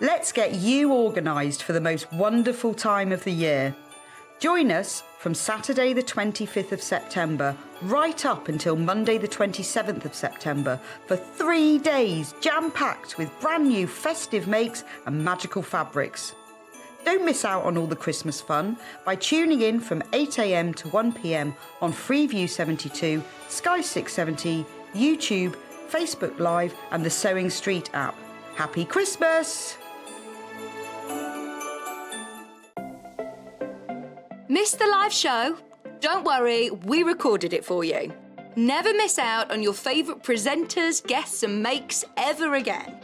Let's get you organised for the most wonderful time of the year. Join us from Saturday the 25th of September right up until Monday the 27th of September for 3 days jam-packed with brand new festive makes and magical fabrics. Don't miss out on all the Christmas fun by tuning in from 8 a.m. to 1 p.m. on Freeview 72, Sky 670, YouTube, Facebook Live and the Sewing Street app. Happy Christmas! Missed the live show? Don't worry, we recorded it for you. Never miss out on your favourite presenters, guests and makes ever again.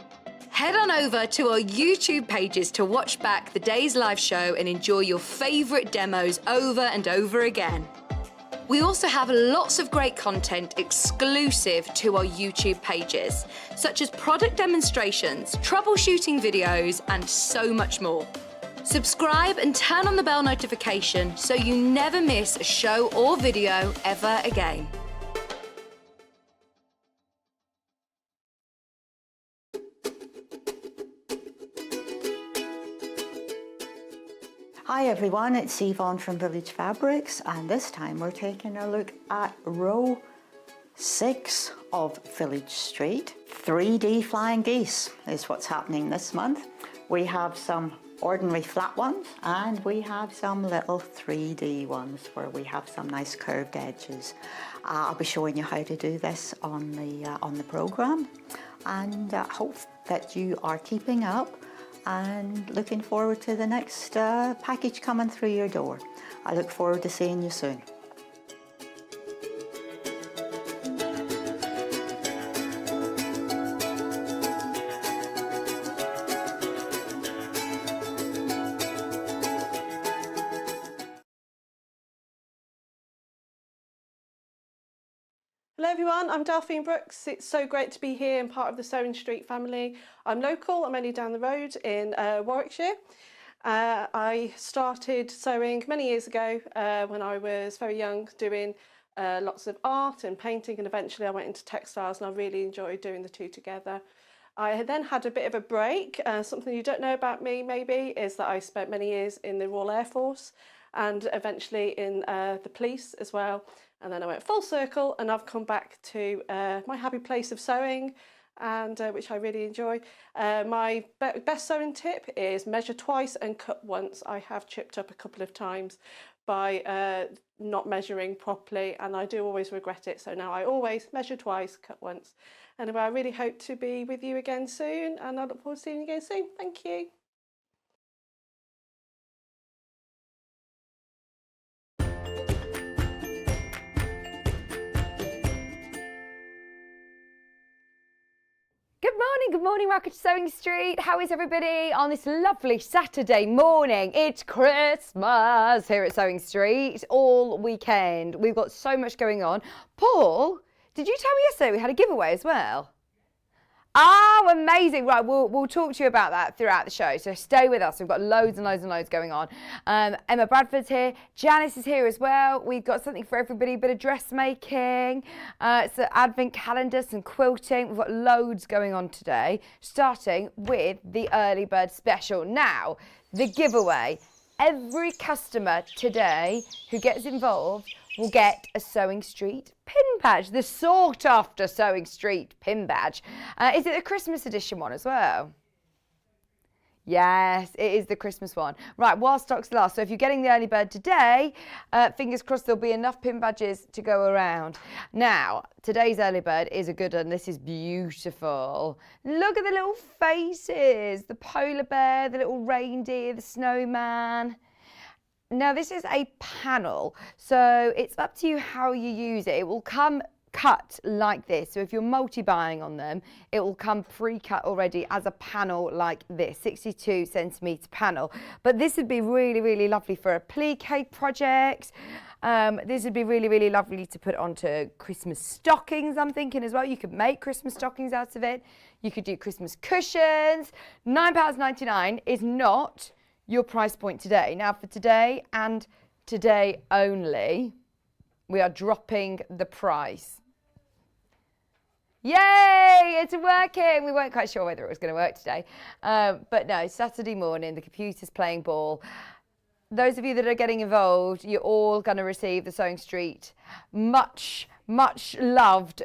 Head on over to our YouTube pages to watch back the day's live show and enjoy your favourite demos over and over again. We also have lots of great content exclusive to our YouTube pages, such as product demonstrations, troubleshooting videos, and so much more. Subscribe and turn on the bell notification so you never miss a show or video ever again. Hi everyone, it's Yvonne from Village Fabrics, and this time we're taking a look at row 6 of Village Street. 3D flying geese is what's happening this month. We have some ordinary flat ones and we have some little 3D ones where we have some nice curved edges. I'll be showing you how to do this on the program, and hope that you are keeping up and looking forward to the next package coming through your door. I look forward to seeing you soon. Hello everyone, I'm Delphine Brooks. It's so great to be here and part of the Sewing Street family. I'm local, I'm only down the road in Warwickshire. I started sewing many years ago when I was very young, doing lots of art and painting, and eventually I went into textiles and I really enjoyed doing the two together. I then had a bit of a break. Something you don't know about me maybe is that I spent many years in the Royal Air Force and eventually in the police as well. And then I went full circle and I've come back to my happy place of sewing, and which I really enjoy. My best sewing tip is measure twice and cut once. I have chipped up a couple of times by not measuring properly, and I do always regret it. So now I always measure twice, cut once. Anyway, I really hope to be with you again soon, and I look forward to seeing you again soon. Thank you. Good morning, welcome to Sewing Street. How is everybody on this lovely Saturday morning? It's Christmas here at Sewing Street all weekend. We've got so much going on. Paul, did you tell me yesterday we had a giveaway as well? Oh, amazing. Right, we'll talk to you about that throughout the show, so stay with us. We've got loads and loads and loads going on. Emma Bradford's here. Janis is here as well. We've got something for everybody, a bit of dressmaking, it's an advent calendar, some quilting. We've got loads going on today, starting with the early bird special. Now, the giveaway. Every customer today who gets involved will get a Sewing Street pin badge, the sought after Sewing Street pin badge. Is it the Christmas edition one as well? Yes, it is the Christmas one. Right, while stocks last. So if you're getting the early bird today, fingers crossed there'll be enough pin badges to go around. Now, today's early bird is a good one. This is beautiful. Look at the little faces, the polar bear, the little reindeer, the snowman. Now this is a panel, so it's up to you how you use it. It will come cut like this, so if you're multi-buying on them, it will come pre-cut already as a panel like this, 62 centimetre panel. But this would be really, really lovely for applique projects. This would be really, really lovely to put onto Christmas stockings, I'm thinking as well. You could make Christmas stockings out of it. You could do Christmas cushions. £9.99 is not your price point today. Now for today and today only, we are dropping the price. Yay, it's working. We weren't quite sure whether it was going to work today. But no, Saturday morning, the computer's playing ball. Those of you that are getting involved, you're all going to receive the Sewing Street much loved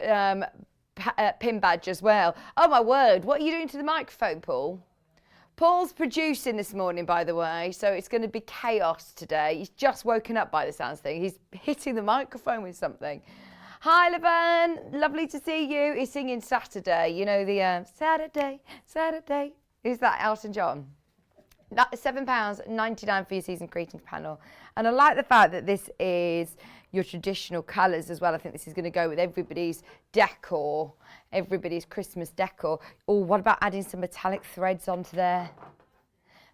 pin badge as well. Oh my word, what are you doing to the microphone, Paul? Paul's producing this morning, by the way, so it's going to be chaos today. He's just woken up by the sounds thing. He's hitting the microphone with something. Hi, Laverne. Lovely to see you. He's singing Saturday. You know the Saturday, Saturday. Is that Elton John? £7.99 for your season greetings panel. And I like the fact that this is your traditional colours as well. I think this is going to go with everybody's decor, everybody's Christmas decor. Oh, what about adding some metallic threads onto there?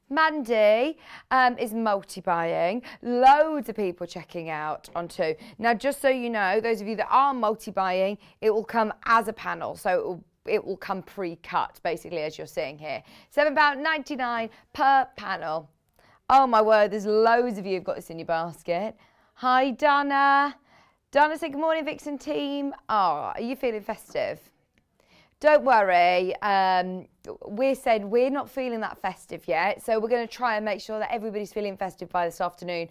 Mandy is multi-buying. Loads of people checking out on too. Now, just so you know, those of you that are multi-buying, it will come as a panel. So it will come pre-cut, basically, as you're seeing here. £7.99 per panel. Oh, my word, there's loads of you who've got this in your basket. Hi, Donna. Donna said, good morning, Vixen team. Oh, are you feeling festive? Don't worry. We said we're not feeling that festive yet, so we're going to try and make sure that everybody's feeling festive by this afternoon.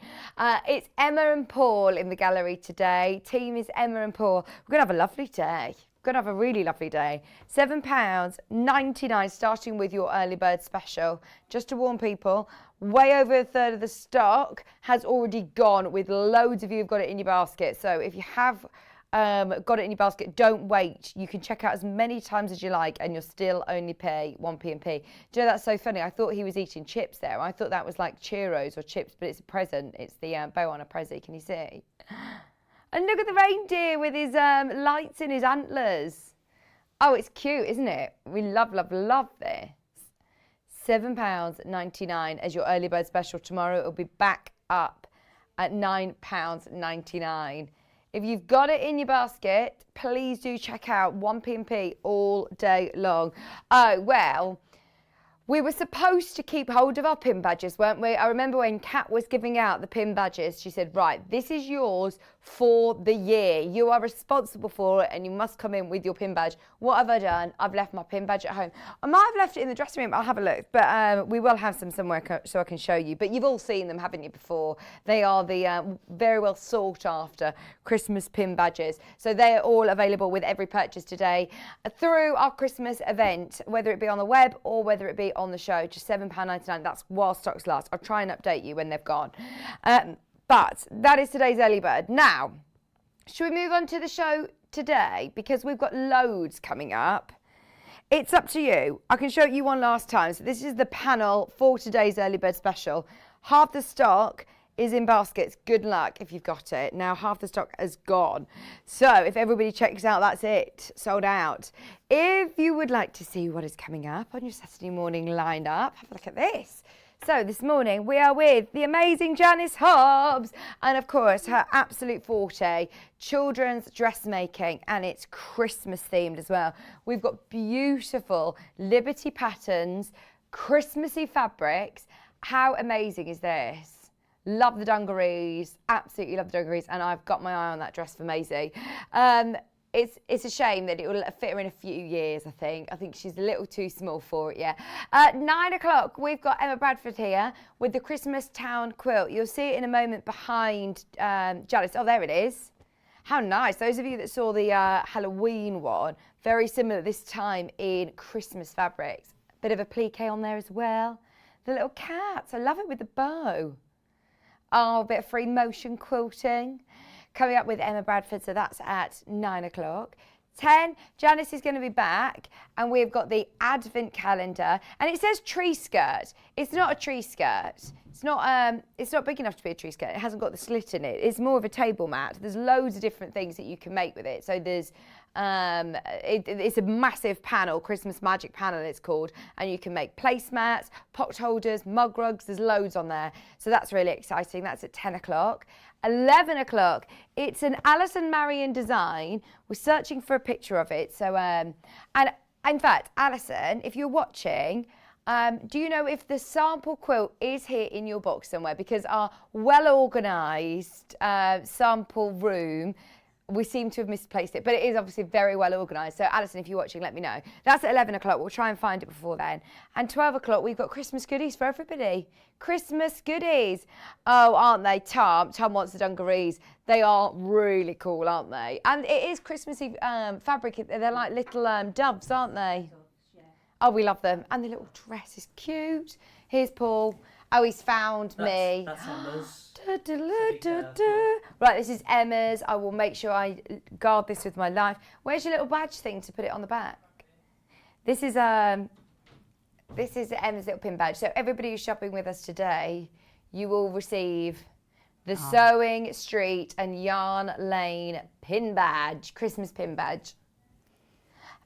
It's Emma and Paul in the gallery today. Team is Emma and Paul. We're going to have a lovely day. Going to have a really lovely day. £7.99 starting with your early bird special. Just to warn people, way over a third of the stock has already gone, with loads of you who've got it in your basket. So if you have got it in your basket, don't wait. You can check out as many times as you like and you'll still only pay 1p&p. Do you know, that's so funny? I thought he was eating chips there. I thought that was like churros or chips, but it's a present. It's the bow on a present. Can you see? And look at the reindeer with his lights in his antlers. Oh, it's cute, isn't it? We love, love, love this. £7.99 as your early bird special. Tomorrow it'll be back up at £9.99. If you've got it in your basket, please do check out 1p&p all day long. Oh, well, we were supposed to keep hold of our pin badges, weren't we? I remember when Kat was giving out the pin badges, she said, right, this is yours for the year. You are responsible for it and you must come in with your pin badge. What have I done? I've left my pin badge at home. I might have left it in the dressing room. I'll have a look, but we will have some somewhere so I can show you. But you've all seen them, haven't you, before? They are the very well sought after Christmas pin badges. So they are all available with every purchase today through our Christmas event, whether it be on the web or whether it be on the show. Just £7.99. That's while stocks last. I'll try and update you when they've gone. But that is today's early bird. Now, should we move on to the show today? Because we've got loads coming up. It's up to you. I can show you one last time. So this is the panel for today's early bird special. Half the stock is in baskets. Good luck if you've got it. Now half the stock has gone. So if everybody checks out, that's it. Sold out. If you would like to see what is coming up on your Saturday morning lineup, have a look at this. So this morning we are with the amazing Janis Hobbs and of course her absolute forte, children's dressmaking, and it's Christmas themed as well. We've got beautiful Liberty patterns, Christmassy fabrics. How amazing is this? Love the dungarees, absolutely love the dungarees, and I've got my eye on that dress for Maisie. It's a shame that it will fit her in a few years, I think. I think she's a little too small for it, yeah. At 9 o'clock, we've got Emma Bradford here with the Christmas Town quilt. You'll see it in a moment behind Janis. Oh, there it is. How nice. Those of you that saw the Halloween one, very similar this time in Christmas fabrics. Bit of applique on there as well. The little cats, I love it with the bow. Oh, a bit of free motion quilting. Coming up with Emma Bradford, so that's at 9 o'clock. 10, Janis is going to be back, and we've got the Advent calendar, and it says tree skirt. It's not a tree skirt. It's not big enough to be a tree skirt. It hasn't got the slit in it. It's more of a table mat. There's loads of different things that you can make with it. So there's it's a massive panel, Christmas magic panel it's called, and you can make placemats, pot holders, mug rugs. There's loads on there, so that's really exciting. That's at 10 o'clock. 11 o'clock, it's an Alison Marion design. We're searching for a picture of it. So, and in fact, Alison, if you're watching, do you know if the sample quilt is here in your box somewhere? Because our well-organised sample room We seem to have misplaced it, but it is obviously very well organised. So, Alison, if you're watching, let me know. That's at 11 o'clock. We'll try and find it before then. And 12 o'clock, we've got Christmas goodies for everybody. Christmas goodies. Oh, aren't they? Tom wants the dungarees. They are really cool, aren't they? And it is Christmassy fabric. They're like little doves, aren't they? Oh, we love them. And the little dress is cute. Here's Paul. Oh, he's found me. That's Emma's. Right, this is Emma's. I will make sure I guard this with my life. Where's your little badge thing to put it on the back? This is Emma's little pin badge. So everybody who's shopping with us today, you will receive the Sewing Street and Yarn Lane pin badge, Christmas pin badge.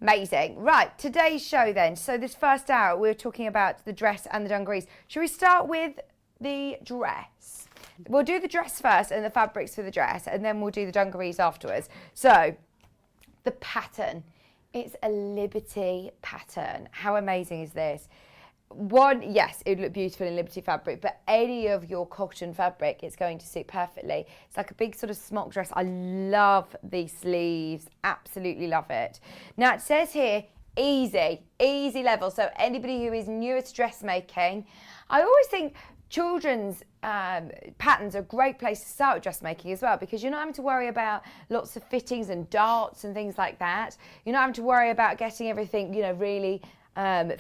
Amazing. Right, today's show then. So this first hour, we were talking about the dress and the dungarees. Should we start with the dress? We'll do the dress first and the fabrics for the dress, and then we'll do the dungarees afterwards. So, the pattern. It's a Liberty pattern. How amazing is this? One, yes, it would look beautiful in Liberty fabric, but any of your cotton fabric, it's going to suit perfectly. It's like a big sort of smock dress. I love these sleeves. Absolutely love it. Now, it says here, easy level. So anybody who is newer to dressmaking, I always think children's patterns are a great place to start with dressmaking as well, because you're not having to worry about lots of fittings and darts and things like that. You're not having to worry about getting everything, really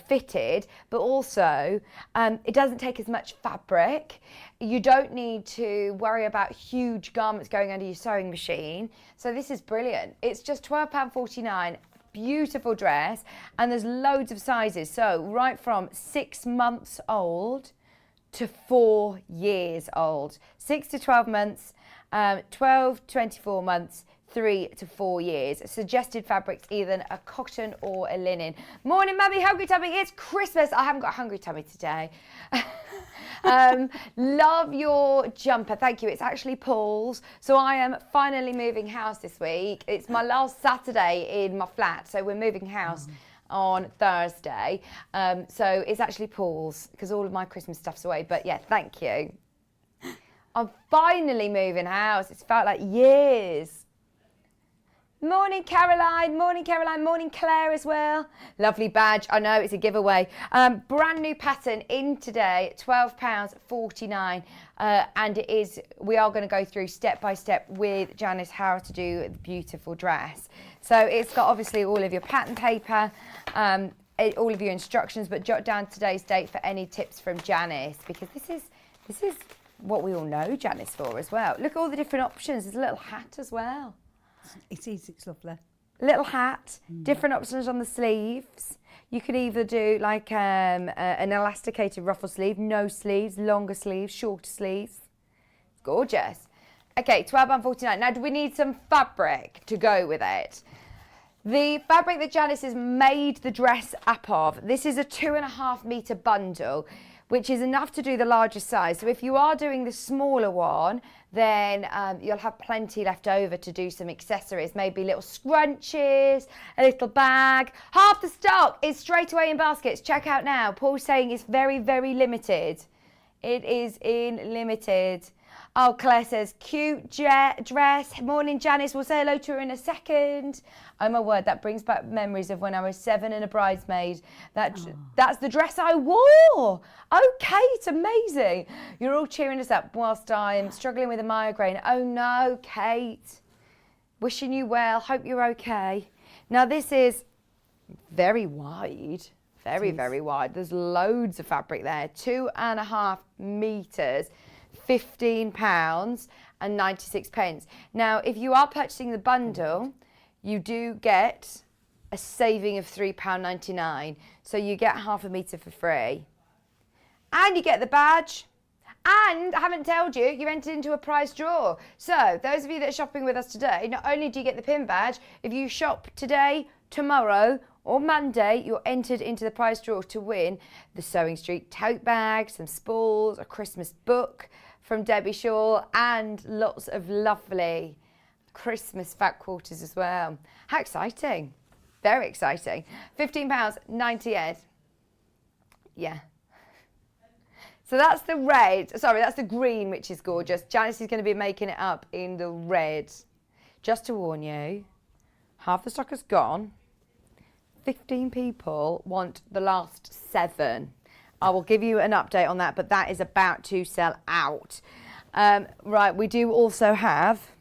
fitted, but also it doesn't take as much fabric. You don't need to worry about huge garments going under your sewing machine. So this is brilliant. It's just £12.49. Beautiful dress, and there's loads of sizes. So right from 6 months old to 4 years old. 6 to 12 months, 12 to 24 months, 3 to 4 years. Suggested fabrics, either a cotton or a linen. Morning, Mummy, hungry tummy. It's Christmas. I haven't got a hungry tummy today. Love your jumper. Thank you. It's actually Paul's. So I am finally moving house this week. It's my last Saturday in my flat. So we're moving house on Thursday. So it's actually Paul's because all of my Christmas stuff's away. But yeah, thank you. I'm finally moving house. It's felt like years. Morning, Caroline. Morning, Caroline. Morning, Claire as well. Lovely badge. I know, it's a giveaway. Brand new pattern in today, £12.49. And it is, we are going to go through step by step with Janis how to do the beautiful dress. So it's got obviously all of your pattern paper, all of your instructions, but jot down today's date for any tips from Janis, because this is what we all know Janis for as well. Look at all the different options. There's a little hat as well. It is, it's lovely. Little hat, different options on the sleeves. You could either do like an elasticated ruffle sleeve, no sleeves, longer sleeves, shorter sleeves. Gorgeous. Okay, £12.49. Now, do we need some fabric to go with it? The fabric that Janis has made the dress up of, this is a 2.5 metre bundle, which is enough to do the larger size. So if you are doing the smaller one, then you'll have plenty left over to do some accessories, maybe little scrunchies, a little bag. Half the stock is straight away in baskets. Check out now. Paul's saying it's very, very limited. It is in limited. Oh, Claire says, cute dress. Morning, Janis. We'll say hello to her in a second. Oh, my word, that brings back memories of when I was 7 and a bridesmaid. That's the dress I wore. Oh, Kate, amazing. You're all cheering us up whilst I'm struggling with a migraine. Oh, no, Kate. Wishing you well. Hope you're okay. Now, this is very wide. Very, very wide. There's loads of fabric there. 2.5 metres. £15.96. Now, if you are purchasing the bundle, you do get a saving of £3.99. So you get half a metre for free. And you get the badge. And I haven't told you, you entered into a prize draw. So those of you that are shopping with us today, not only do you get the pin badge, if you shop today, tomorrow, or Monday, you're entered into the prize draw to win the Sewing Street tote bag, some spools, a Christmas book from Debbie Shaw, and lots of lovely Christmas fat quarters as well. How exciting. Very exciting. £15.98. Yeah. So that's the red. Sorry, that's the green, which is gorgeous. Janis is going to be making it up in the red. just to warn you, half the stock has gone. 15 people want the last 7. I will give you an update on that, but that is about to sell out. Right, we do also have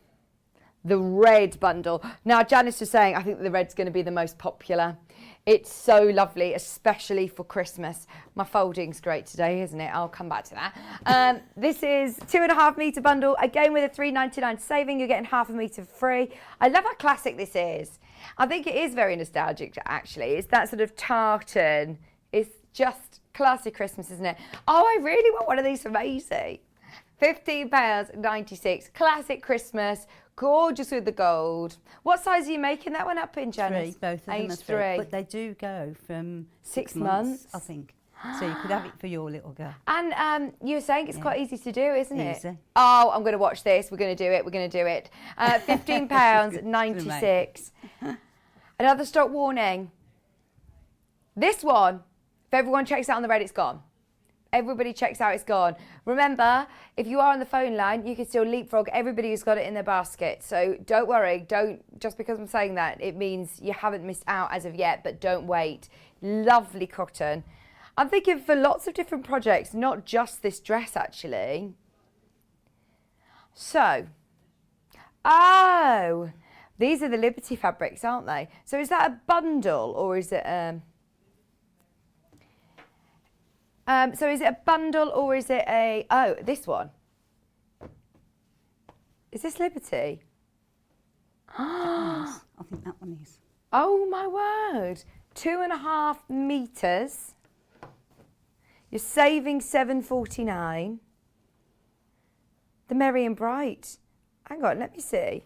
the red bundle. Now, Janice was saying, I think the red's going to be the most popular. It's so lovely, especially for Christmas. My folding's great today, isn't it? I'll come back to that. This is 2.5 metre bundle. Again, with a £3.99 saving, you're getting half a metre free. I love how classic this is. I think it is very nostalgic, actually. It's that sort of tartan. It's just classic Christmas, isn't it? Oh, I really want one of these for Maisie. £15.96. Classic Christmas. Gorgeous with the gold. What size are you making that one up in, Janice? 3, both of them Age are 3. But they do go from 6 months. I think. So you could have it for your little girl. And you were saying it's quite easy to do, isn't it? Easy. Oh, I'm going to watch this. We're going to do it. We're going to do it. £15.96. Another stock warning. This one, if everyone checks out on the red, it's gone. Everybody checks out, it's gone. Remember, if you are on the phone line, you can still leapfrog everybody who's got it in their basket. So don't worry, just because I'm saying that, it means you haven't missed out as of yet, but don't wait. Lovely cotton. I'm thinking for lots of different projects, not just this dress actually. So, oh, these are the Liberty fabrics, aren't they? So is that a bundle or is it so is it a bundle or is it a, oh, this one? Is this Liberty? I think that one is. Oh my word. 2.5 metres. You're saving £7.49. The Merry and Bright. Hang on, let me see.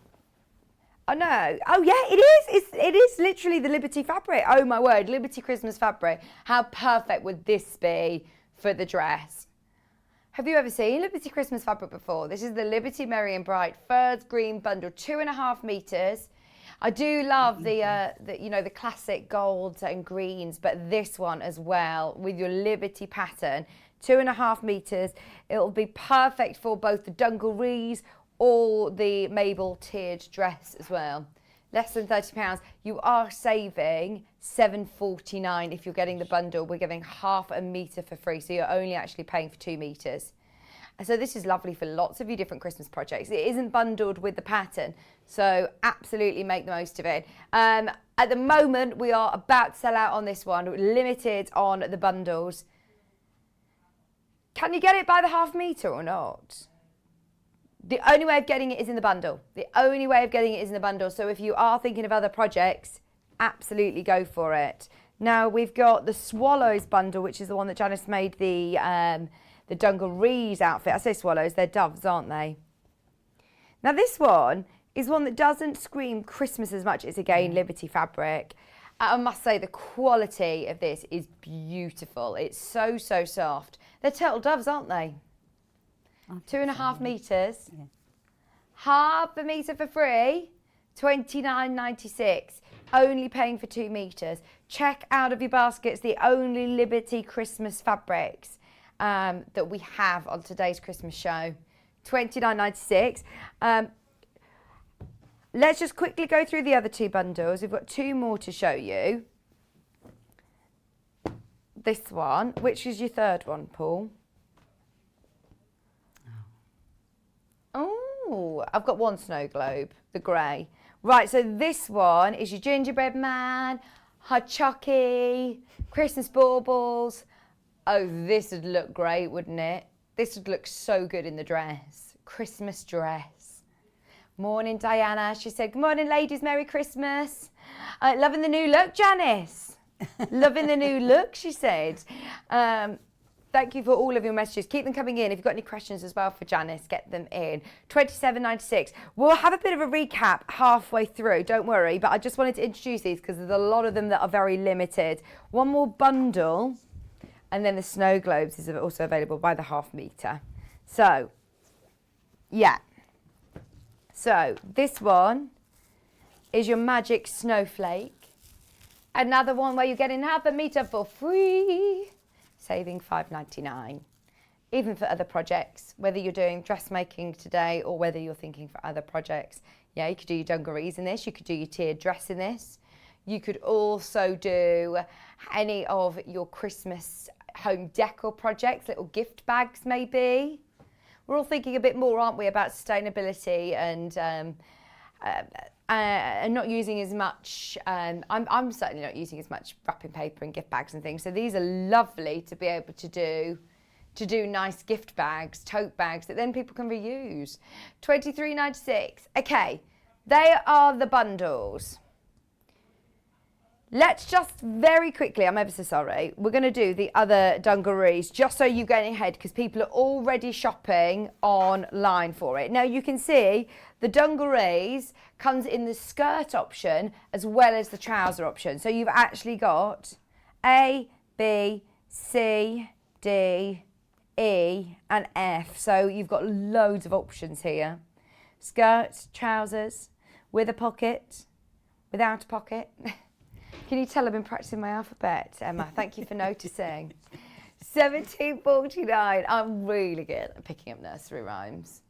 Oh no, oh yeah, it is. It is literally the Liberty fabric. Oh my word, Liberty Christmas fabric. How perfect would this be for the dress? Have you ever seen Liberty Christmas fabric before? This is the Liberty Merry and Bright Furs Green Bundle, 2.5 metres. I do love the you know, the classic golds and greens, but this one as well with your Liberty pattern, 2.5 metres. It'll be perfect for both the dungarees or the Mabel tiered dress as well. Less than £30. You are saving £7.49 if you're getting the bundle. We're giving half a metre for free, so you're only actually paying for 2 metres. And so this is lovely for lots of your different Christmas projects. It isn't bundled with the pattern, so absolutely make the most of it. At the moment, we are about to sell out on this one, limited on the bundles. Can you get it by the half metre or not? The only way of getting it is in the bundle. The only way of getting it is in the bundle. So if you are thinking of other projects, absolutely go for it. Now we've got the Swallows bundle, which is the one that Janice made the dungarees outfit. I say swallows, they're doves, aren't they? Now this one is one that doesn't scream Christmas as much. It's again Liberty fabric. I must say the quality of this is beautiful. It's so, so soft. They're turtle doves, aren't they? 2.5 metres. Yeah. Half a metre for free, £29.96. Only paying for 2 metres. Check out of your baskets the only Liberty Christmas fabrics that we have on today's Christmas show. £29.96. Let's just quickly go through the other 2 bundles. We've got 2 more to show you. This one, which is your third one, Paul? Oh, I've got one snow globe, the grey. Right, so this one is your gingerbread man, hot chocky, Christmas baubles. Oh, this would look great, wouldn't it? This would look so good in the dress. Christmas dress. Morning, Diana. She said, good morning, ladies. Merry Christmas. Loving the new look, Janice. Loving the new look, she said. Thank you for all of your messages. Keep them coming in. If you've got any questions as well for Janice, get them in. £27.96. We'll have a bit of a recap halfway through, don't worry. But I just wanted to introduce these because there's a lot of them that are very limited. One more bundle, and then the snow globes is also available by the half metre. So, yeah. So, this one is your magic snowflake. Another one where you're getting half a metre for free. Saving £5.99. Even for other projects, whether you're doing dressmaking today or whether you're thinking for other projects, Yeah, you could do your dungarees in this. You could do your tiered dress in this. You could also do any of your Christmas home decor projects, little gift bags maybe. We're all thinking a bit more, aren't we, about sustainability and not using as much, I'm certainly not using as much wrapping paper and gift bags and things. So these are lovely to be able to do nice gift bags, tote bags that then people can reuse. $23.96. Okay, they are the bundles. Let's just very quickly, I'm ever so sorry, we're going to do the other dungarees just so you get ahead because people are already shopping online for it. Now you can see the dungarees comes in the skirt option as well as the trouser option. So you've actually got A, B, C, D, E and F. So you've got loads of options here. Skirts, trousers, with a pocket, without a pocket. Can you tell I've been practicing my alphabet, Emma? Thank you for noticing. $17.49. I'm really good at picking up nursery rhymes.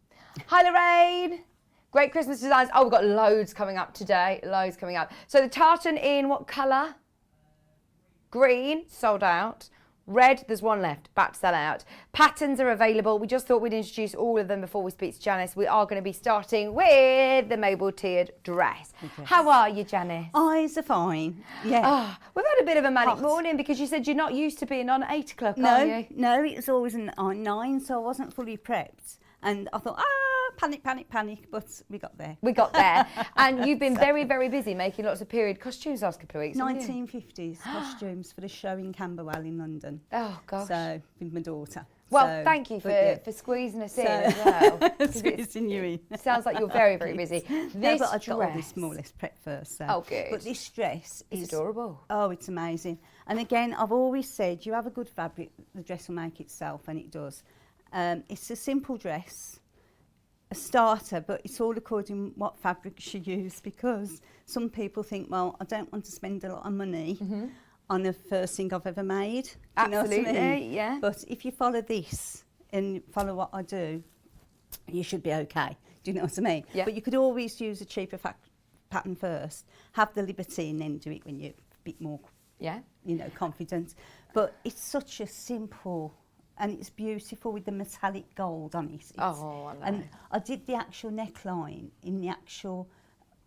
Hi, Lorraine. Great Christmas designs. Oh, we've got loads coming up today. Loads coming up. So the tartan in what colour? Green, sold out. Red, there's one left, about to sell out. Patterns are available. We just thought we'd introduce all of them before we speak to Janice. We are going to be starting with the Mabel tiered dress. How are you, Janice? Eyes are fine. Yeah. Oh, we've had a bit of a manic morning because you said you're not used to being on at 8 o'clock, are you? No, it was always on 9, so I wasn't fully prepped. And I thought, panic, but we got there. We got there. And you've been very, very busy making lots of period costumes last couple of weeks, haven't you? 1950s costumes for the show in Camberwell in London. Oh, gosh. So, with my daughter. Well, So, thank you but for squeezing us in as well. Squeezing you in. It sounds like you're very, very busy. This but I've got all dress. this more or less prep first. So. Oh, good. But this dress It's is adorable. Oh, it's amazing. And again, I've always said, you have a good fabric, the dress will make itself, and it does. It's a simple dress, a starter, but it's all according what fabrics you use, because some people think, well, I don't want to spend a lot of money on the first thing I've ever made. Do you know what I mean? Yeah. But if you follow this and follow what I do, you should be okay. Do you know what I mean? Yeah. But you could always use a cheaper pattern first, have the liberty, and then do it when you're a bit more, confident. But it's such a simple, and it's beautiful with the metallic gold on it. I know. And I did the actual neckline in the actual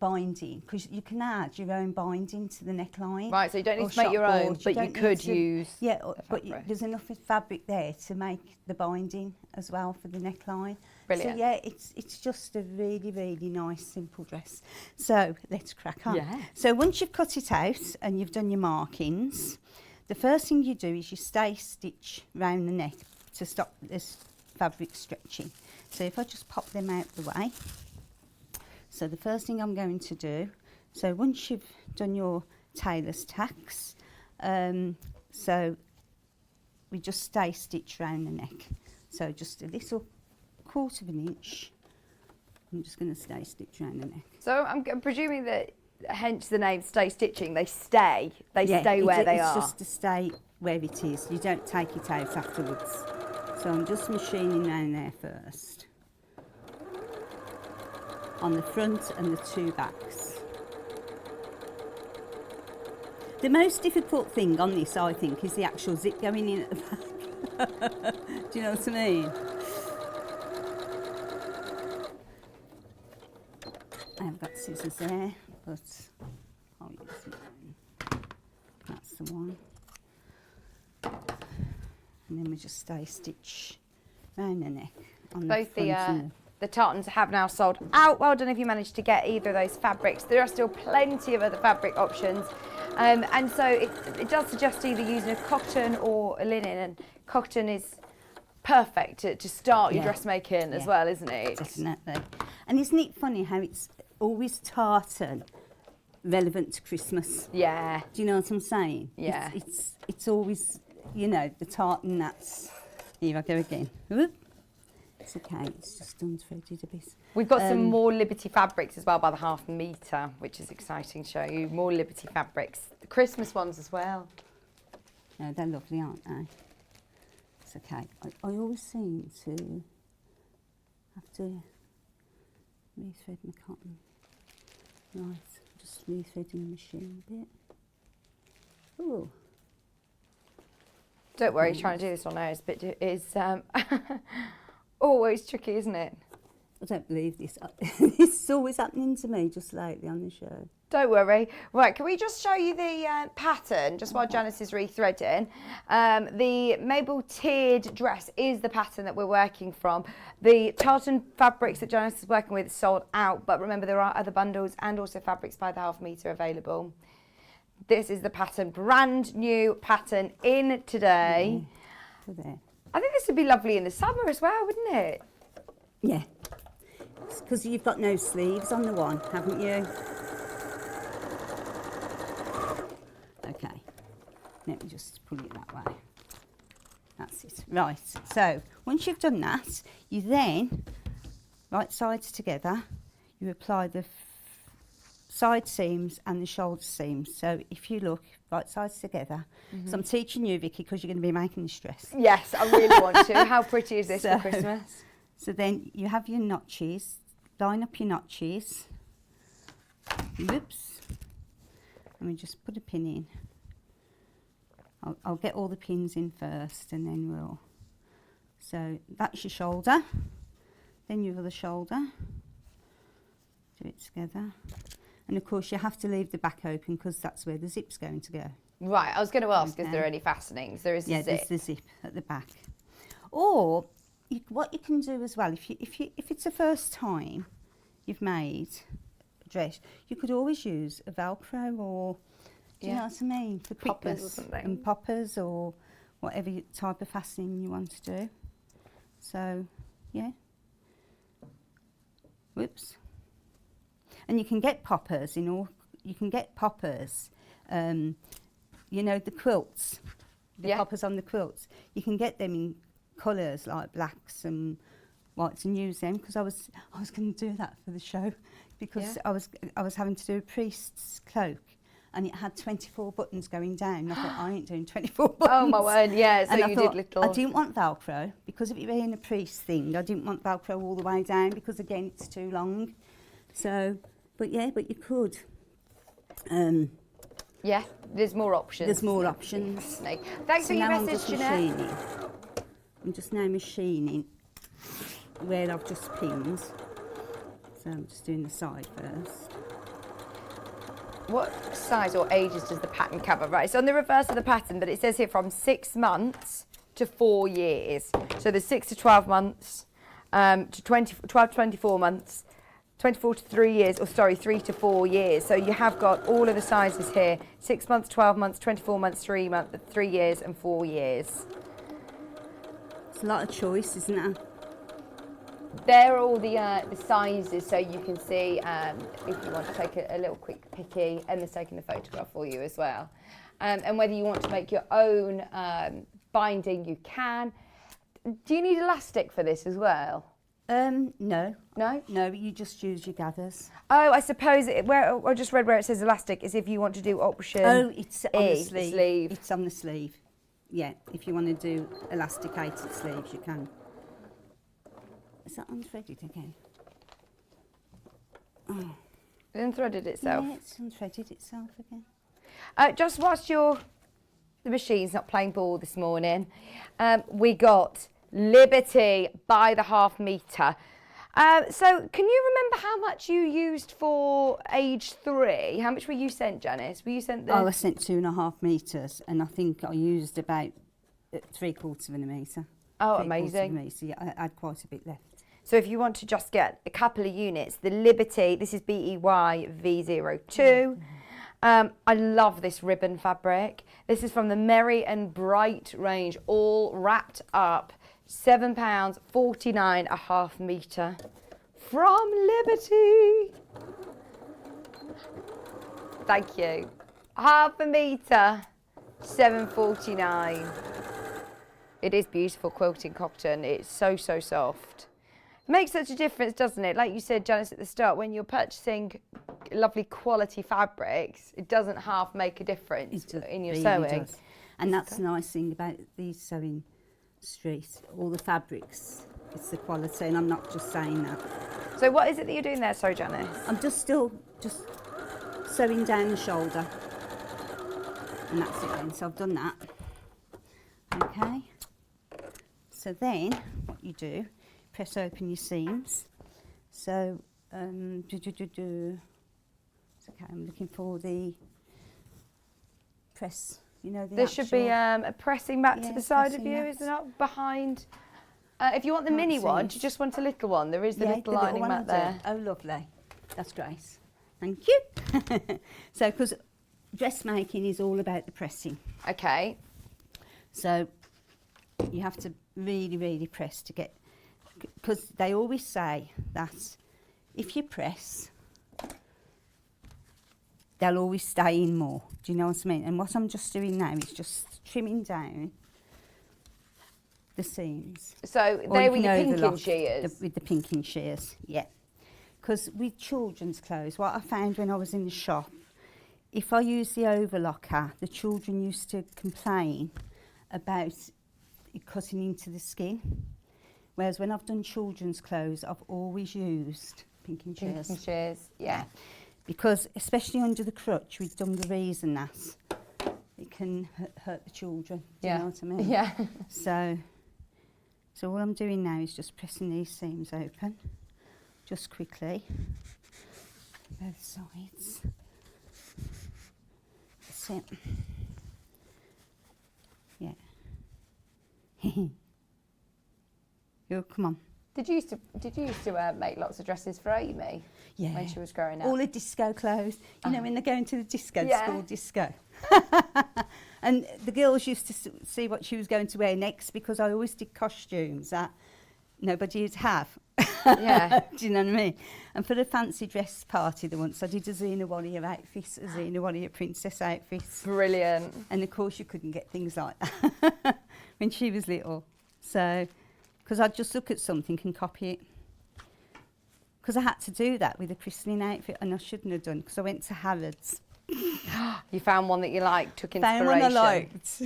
binding, because you can add your own binding to the neckline. Right, so you don't need or to make your own, shopboard. but you don't could need to- use Yeah, the but fabric. there's enough fabric there to make the binding as well for the neckline. Brilliant. So yeah, it's just a really, really nice, simple dress. So let's crack on. Yeah. So once you've cut it out and you've done your markings, the first thing you do is you stay stitch round the neck to stop this fabric stretching. So if I just pop them out the way. So the first thing I'm going to do, so once you've done your tailor's tacks, so we just stay stitch round the neck. So just a little 1/4 of an inch. I'm just going to stay stitch round the neck. So I'm presuming that, hence the name stay stitching, they stay where they are. It's just to stay where it is. You don't take it out afterwards. So I'm just machining down there first. On the front and the 2 backs. The most difficult thing on this, I think, is the actual zip going in at the back. Do you know what I mean? I have got scissors there, but I'll use mine. That's the one. And then we just stay stitch round the neck. On Both the front and the tartans have now sold out. Well done if you managed to get either of those fabrics. There are still plenty of other fabric options. And so it does suggest either using a cotton or a linen, and cotton is perfect to start your dressmaking as well, isn't it? Definitely. And isn't it funny how it's always tartan relevant to Christmas? Yeah. Do you know what I'm saying? Yeah. It's always, the tartan that's... Here I go again. Whoop. It's okay, it's just unthreaded a bit. We've got some more Liberty fabrics as well by the 1/2 metre, which is exciting to show you. More Liberty fabrics. The Christmas ones as well. No, they're lovely, aren't they? It's okay. I always seem to have to rethread my cotton. Right, just rethreading the machine a bit. Ooh. Don't worry, trying to do this on air is always tricky, isn't it? I don't believe this. This is always happening to me just lately on the show. Don't worry. Right, can we just show you the pattern, just while Janice is rethreading? The Mabel tiered dress is the pattern that we're working from. The tartan fabrics that Janice is working with sold out, but remember there are other bundles and also fabrics by the half metre available. This is the pattern, brand new pattern in today. There. I think this would be lovely in the summer as well, wouldn't it? Yeah. Because you've got no sleeves on the one, haven't you? Okay. Let me just pull it that way. That's it. Right. So once you've done that, you then, right sides together, you apply the side seams and the shoulder seams. So if you look, right sides together. So I'm teaching you, Vicky, because you're going to be making this dress. Yes, I really want to. How pretty is this for Christmas? So then you have your notches, line up your notches. Whoops. Let me just put a pin in. I'll get all the pins in first and then we'll... So that's your shoulder. Then your other shoulder. Do it together. And of course you have to leave the back open because that's where the zip's going to go. Right, I was going to ask, Okay. is there any fastenings? There is a zip. There's the zip at the back. Or what you can do as well, if it's the first time you've made a dress, you could always use a Velcro or, do you know what I mean, for Poppers or quickness, something. and poppers or whatever type of fastening you want to do. So, yeah. Whoops. And you can get poppers you can get poppers, you know, the quilts, the poppers on the quilts. You can get them in colours like blacks and whites and use them, because I was going to do that for the show, because I was having to do a priest's cloak and it had 24 buttons going down. I thought, I ain't doing 24 buttons. Oh my word, yeah, so and you thought, did little... I didn't want Velcro, because of it being a priest thing, I didn't want Velcro all the way down, because again, it's too long. So, but you could. Yeah, there's more options. There's more options. Thanks for your now message, Jeanette. I'm just now machining where I've just pinned. So I'm just doing the side first. What size or ages does the pattern cover? Right, it's on the reverse of the pattern, but it says here from 6 months to 4 years. So there's 6 to 12 months, to 12 to 24 months, 24 to 3 years, or sorry, 3 to 4 years. So you have got all of the sizes here: 6 months, 12 months, 24 months, 3 years, and 4 years. It's a lot of choice, isn't it? There are all the sizes, so you can see if you want to take a little quick picky. Emma's taking the photograph for you as well. And whether you want to make your own binding, you can. Do you need elastic for this as well? No. No? No, you just use your gathers. Oh, I suppose where I just read where it says elastic is if you want to do option It's on the sleeve. sleeve. It's on the sleeve. Yeah, if you want to do elasticated sleeves, you can. Is that unthreaded again? Oh. It unthreaded itself. Yeah, it's unthreaded itself again. Just whilst the machine's not playing ball this morning, we got Liberty by the half metre. So can you remember how much you used for age 3? How much were you sent, Janice? Were you sent the... I was sent 2.5 metres, and I think I used about 3/4 of a metre. Oh, 3/4 amazing. of a metre. Yeah, I had quite a bit left. So if you want to just get a couple of units, the Liberty, this is BEY V02. I love this ribbon fabric. This is from the Merry and Bright range, all wrapped up. £7.49 a half metre from Liberty. Thank you. Half a metre, £7.49. It is beautiful quilting cotton. It's so, so soft. Makes such a difference, doesn't it? Like you said, Janice, at the start, when you're purchasing lovely quality fabrics, it doesn't half make a difference in your sewing. Does. And that's the nice thing about these sewing streets. All the fabrics, it's the quality, and I'm not just saying that. So what is it that you're doing there, sorry, Janice? I'm just still just sewing down the shoulder. And that's it then, so I've done that. Okay. So then, what you do, press open your seams. So, it's okay, I'm looking for the press, you know, the There should be a pressing back to the side of pressing you, mat. isn't it? Behind. If you want the Can't mini see one, it. do you just want a little one? There is the little lining one mat will do. there. Oh, lovely. That's great. Thank you. So, because dressmaking is all about the pressing. Okay. So, you have to really, really press to get, because they always say that if you press, they'll always stay in more. Do you know what I mean? And what I'm just doing now is just trimming down the seams. So Or they you were can your pinking overlock shears. with the pinking shears, yeah. Because with children's clothes, what I found when I was in the shop, if I used the overlocker, the children used to complain about it cutting into the skin. Whereas when I've done children's clothes, I've always used pinking shears. Pinking shears, yeah. Because especially under the crutch with dungarees and that, it can hurt the children. Do you know what I mean? Yeah. So all I'm doing now is just pressing these seams open, just quickly, both sides. That's it. Yeah. Oh, come on. Did you used to make lots of dresses for Amy? Yeah. When she was growing up. All the disco clothes. You know, when they're going to the disco, Yeah. school disco. And the girls used to see what she was going to wear next, because I always did costumes that nobody would have. Yeah. Do you know what I mean? And for the fancy dress party the once, I did a Xena Warrior outfit, a Xena Warrior princess outfit. Brilliant. And of course you couldn't get things like that when she was little. So, because I'd just look at something and copy it. Because I had to do that with a christening outfit, and I shouldn't have done, because I went to Harrods. You found one that you liked, took inspiration. Found one I liked.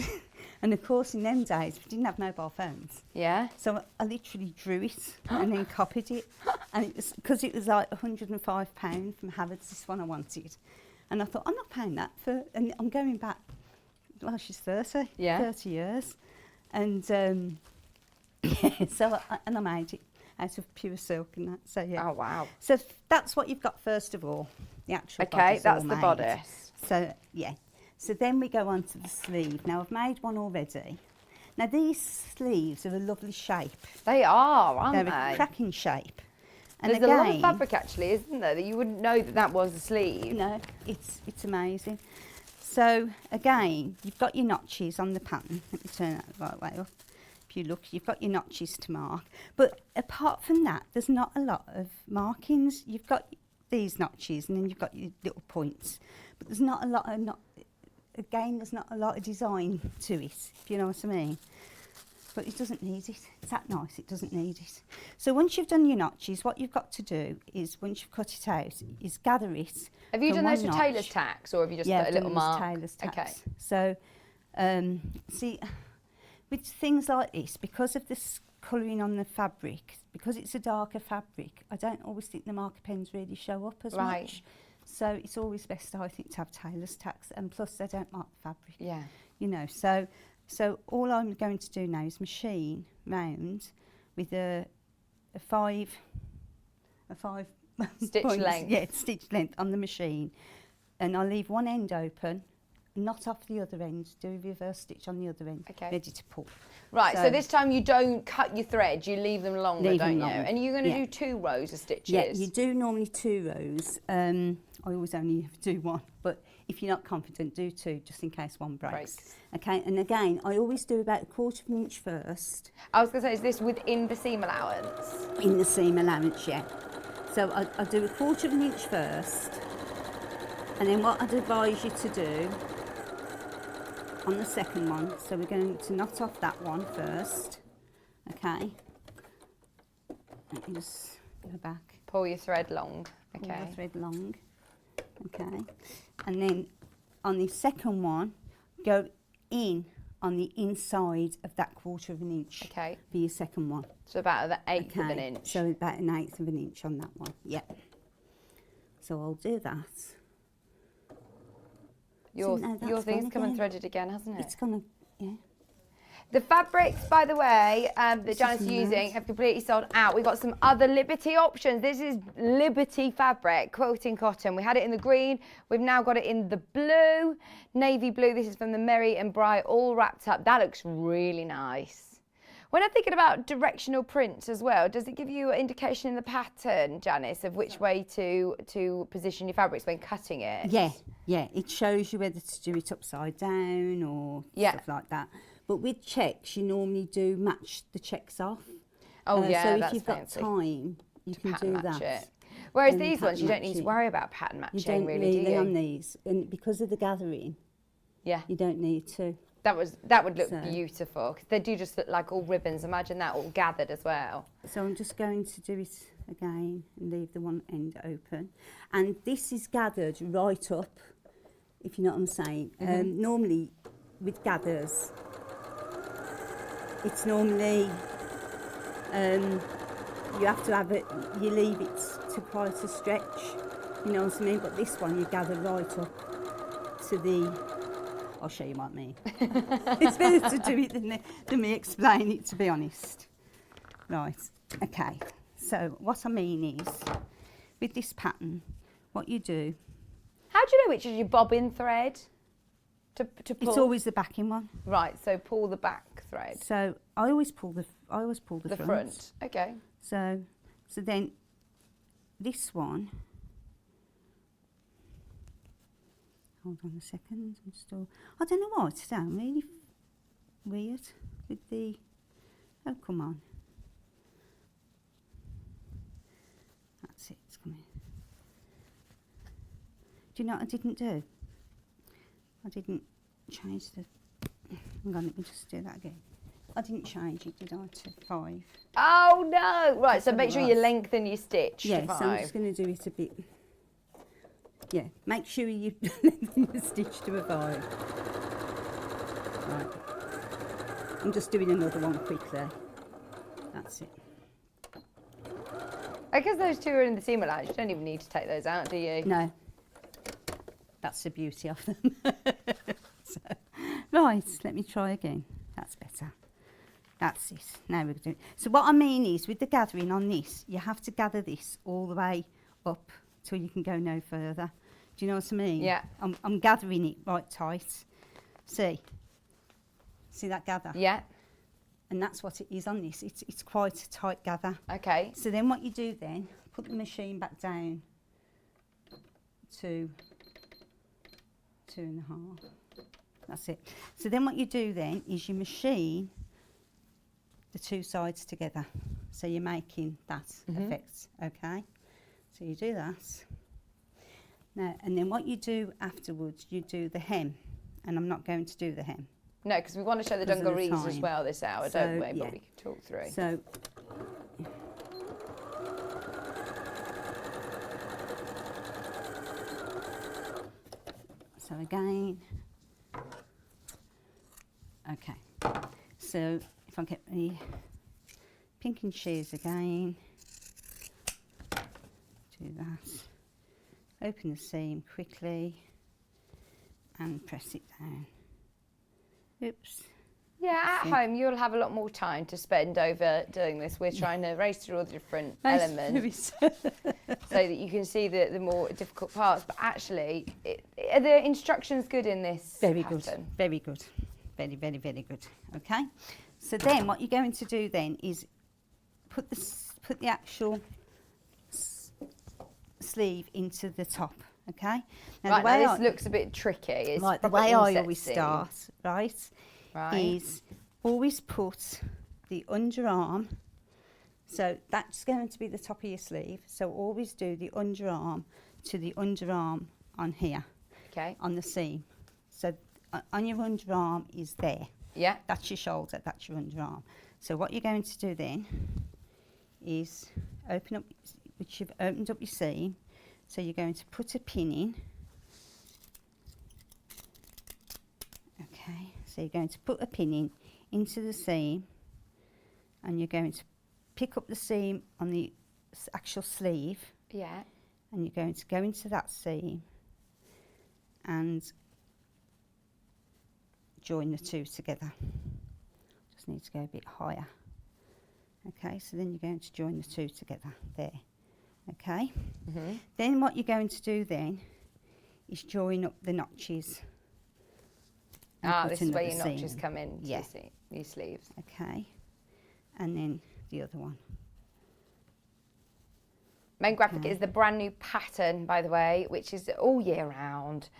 And of course, in them days, we didn't have mobile phones. Yeah. So I literally drew it and then copied it. And it was, because it was like £105 from Harrods, this one I wanted. And I thought, I'm not paying that for, and I'm going back, well, she's 30, Yeah. 30 years. And so I made it out of pure silk and that, so yeah. Oh, wow. So that's what you've got first of all, the actual Okay, body's that's all the made. bodice. So, yeah. So then we go on to the sleeve. Now, I've made one already. Now, these sleeves are a lovely shape. They are, aren't They're they? a cracking shape. And There's again, a lot of fabric, actually, isn't there, that you wouldn't know that was a sleeve. No, it's amazing. So, again, you've got your notches on the pattern. Let me turn that the right way up. If you look, you've got your notches to mark. But apart from that, there's not a lot of markings. You've got these notches, and then you've got your little points. But there's not a lot of again, there's not a lot of design to it, if you know what I mean. But it doesn't need it. It's that nice, it doesn't need it. So once you've done your notches, what you've got to do is, once you've cut it out, is gather it. Have you from done those one with notch. tailor's tacks, or have you just Yeah, put a I've little done mark? tailor's tacks. Okay. So, see, with things like this, because of this colouring on the fabric, because it's a darker fabric, I don't always think the marker pens really show up as Right. much. So it's always best, I think, to have tailor's tacks, and plus they don't mark the fabric. Yeah. You know, so all I'm going to do now is machine round with a five Stitch points, length. yeah, stitch length on the machine, and I'll leave one end open, knot off the other end, do a reverse stitch on the other end, Okay. ready to pull. Right, so this time you don't cut your threads, you leave them longer, Leave don't them you? long, And you're going to yeah. do 2 rows of stitches. Yeah, you do normally 2 rows. I always only do 1, but if you're not confident, do 2, just in case one breaks. Okay, and again, I always do about 1/4 inch first. I was going to say, is this within the seam allowance? In the seam allowance, yeah. So I do 1/4 inch first, and then what I'd advise you to do on the second one, so we're going to knot off that one first, okay. Let me just go back. Pull your thread long, Pull okay. the thread long, okay. And then on the second one, go in on the inside of that 1/4 inch Okay. for your second one. So about the 1/8 of an Okay, inch. so about 1/8 of an inch on that one, yeah. So I'll do that. Your no, that's thing's gone come again. unthreaded again, hasn't it? It's gonna, yeah. The fabrics, by the way, that Janice is is using nice. have completely sold out. We've got some other Liberty options. This is Liberty fabric, quilting cotton. We had it in the green. We've now got it in the blue, navy blue. This is from the Merry and Bright, all wrapped up. That looks really nice. When I'm thinking about directional prints as well, does it give you an indication in the pattern, Janice, of which way to position your fabrics when cutting it? Yeah, yeah. It shows you whether to do it upside down or stuff like that. But with checks, you normally do match the checks off. Oh, yeah, so if that's you've fancy. got time, you can Pattern do match that. it. Whereas and these ones, you don't need to match it. worry about pattern matching, You don't really, do you? on these, and because of the gathering, Yeah. you don't need to. That would look So- beautiful, because they do just look like all ribbons. Imagine that all gathered as well. So I'm just going to do it again and leave the one end open. And this is gathered right up, if you know what I'm saying. Normally, with gathers, it's normally you have to have it. You leave it to quite a stretch. You know what I mean? But this one, you gather right up to the. I'll show you what I mean. It's better to do it than me explain it, to be honest. Right, okay. So what I mean is, with this pattern, what you do, How do you know which is your bobbin thread to pull? it's always the backing one. Right, so pull the back thread. So I always pull the The front. Okay. So then this one. Hold on a second. I'm still. I don't know why it's down really weird with the. Oh, come on. That's it. It's coming. Do you know what I didn't do? I didn't change the. Hang on, let me just do that again. I didn't change it, did I, to 5? Oh no! Right, so That's make what sure it you was. lengthen your stitch Yeah, to so I'm 5. just going to do it a bit. Yeah, make sure you lengthen the stitch to a 5. Right. I'm just doing another one quickly. That's it. Because those two are in the seam allowance, you don't even need to take those out, do you? No. That's the beauty of them. So, right, let me try again. That's better. That's it. Now we're doing. So what I mean is, with the gathering on this, you have to gather this all the way up till you can go no further. Do you know what I mean? Yeah. I'm gathering it right tight. See that gather? Yeah. And that's what it is on this. It's quite a tight gather. Okay. So then what you do then, put the machine back down to 2.5. That's it. So then what you do then is you machine the two sides together. So you're making that effect, okay? So you do that. Now, and then what you do afterwards, you do the hem. And I'm not going to do the hem. No, because we want to show the Because of the dungarees as time. well this hour, So, don't we? yeah. But we can talk through. So again, okay. So if I get the pink and shears again, do that. Open the seam quickly and press it down. Oops. Yeah, at home you'll have a lot more time to spend over doing this. We're trying to race through all the different elements so that you can see the more difficult parts. But actually, are the instructions good in this Very pattern? good, very good. Very, very, very good. Okay. So then what you're going to do then is put the actual sleeve into the top. Okay. Now, right, now this looks a bit tricky. It's right, the proper way I inset always seam. start, right, is always put the underarm. So that's going to be the top of your sleeve. So always do the underarm to the underarm on here. Okay. On the seam. So on your underarm is there. Yeah. That's your shoulder, that's your underarm. So what you're going to do then is open up, which you've opened up your seam. So you're going to put a pin in. Okay, so you're going to put a pin in into the seam, and you're going to pick up the seam on the actual sleeve. Yeah. And you're going to go into that seam and join the two together. Just need to go a bit higher. Okay, so then you're going to join the two together there. Okay, then what you're going to do then is join up the notches. This is where your notches come in to your sleeves. Okay, and then the other one. Main graphic is the brand new pattern, by the way, which is all year round.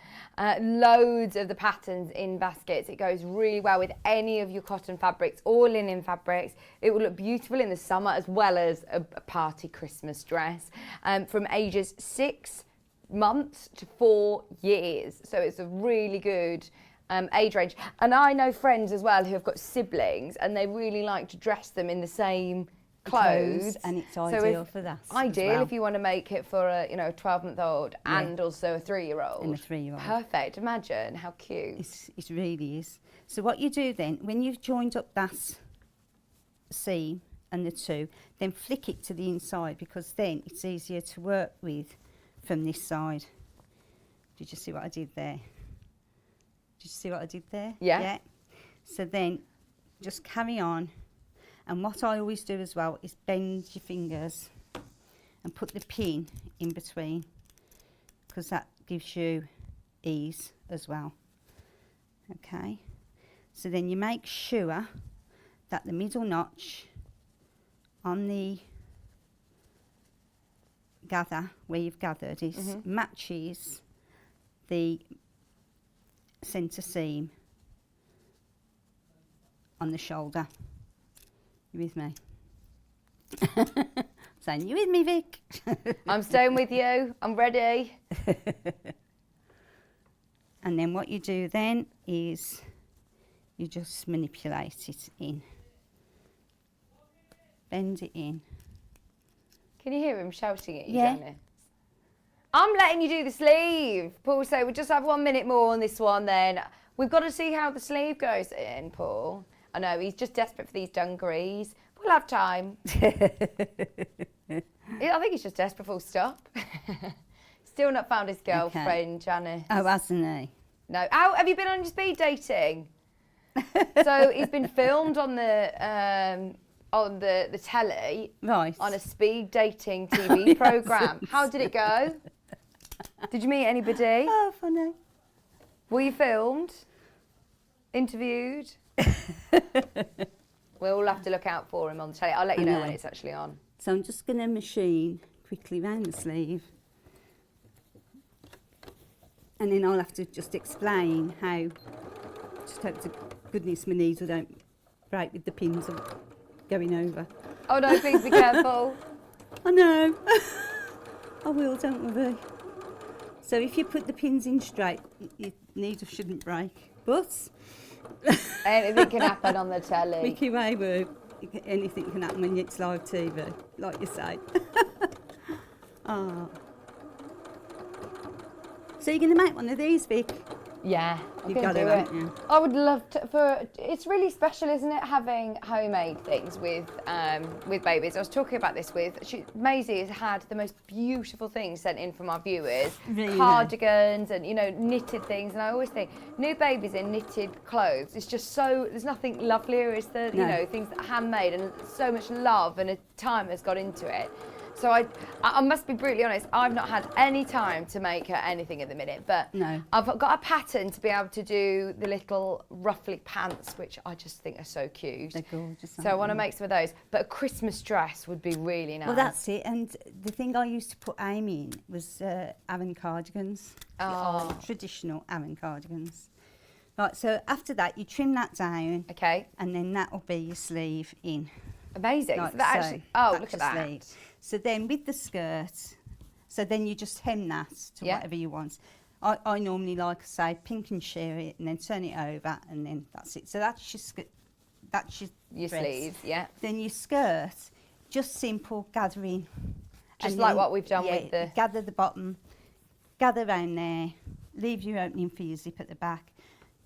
Loads of the patterns in baskets. It goes really well with any of your cotton fabrics or linen fabrics. It will look beautiful in the summer as well as a party Christmas dress. From ages 6 months to 4 years. So it's a really good age range. And I know friends as well who have got siblings and they really like to dress them in the same clothes, and it's ideal for that. Ideal if you want to make it for a 12-month-old and also a 3-year-old. And a 3-year-old. Perfect. Imagine how cute. It really is. So what you do then, when you've joined up that seam and the two, then flick it to the inside because then it's easier to work with from this side. Did you see what I did there? Did you see what I did there? Yeah. So then just carry on. And what I always do as well is bend your fingers and put the pin in between because that gives you ease as well. Okay, so then you make sure that the middle notch on the gather, where you've gathered, is matches the centre seam on the shoulder. You with me? Saying, you with me, Vic? I'm staying with you. I'm ready. And then what you do then is you just manipulate it in. Bend it in. Can you hear him shouting at you, Yeah. Janis? I'm letting you do the sleeve. Paul, so we'll just have 1 minute more on this one then. We've got to see how the sleeve goes in, Paul. I know, he's just desperate for these dungarees. We'll have time. I think he's just desperate, full stop. Still not found his girlfriend, Janis. Oh, hasn't he? No. Oh, have you been on your speed dating? So he's been filmed on the telly. Right. On a speed dating TV programme. How did it go? Did you meet anybody? Oh, funny. Were you filmed? Interviewed? We'll all have to look out for him on the telly. I'll let you know when it's actually on. So I'm just going to machine quickly round the sleeve. And then I'll have to just explain how, just hope to goodness my needle don't break with the pins going over. Oh no, please be careful. I know. I will, don't worry. So if you put the pins in straight, your needle shouldn't break. But anything can happen on the telly. Vicky Wayward, anything can happen when it's live TV, like you say. Oh. So you're going to make one of these, Vic? Yeah, I'm You've going got to do it, it. haven't you? I would love to. It's really special, isn't it, having homemade things with babies. I was talking about this with Maisie. Has had the most beautiful things sent in from our viewers, really? Cardigans and knitted things. And I always think new babies in knitted clothes. It's just so there's nothing lovelier. It's the things that are handmade and so much love and a time has got into it. So I must be brutally honest, I've not had any time to make her anything at the minute, but I've got a pattern to be able to do the little ruffly pants, which I just think are so cute. They're gorgeous. So I want to make some of those, but a Christmas dress would be really nice. Well, that's it. And the thing I used to put Amy in was Aran cardigans, the old traditional Aran cardigans. Right, so after that, you trim that down. Okay. And then that will be your sleeve in. Amazing. Like so that so. actually, look at That's your that. sleeve. So then with the skirt, so then you just hem that to whatever you want. I normally like, say, pink and share it and then turn it over and then that's it. So that's your that's your dress. Sleeves, yeah. Then your skirt, just simple gathering. Just And like then, what we've done with the... Gather the bottom, gather around there, leave your opening for your zip at the back.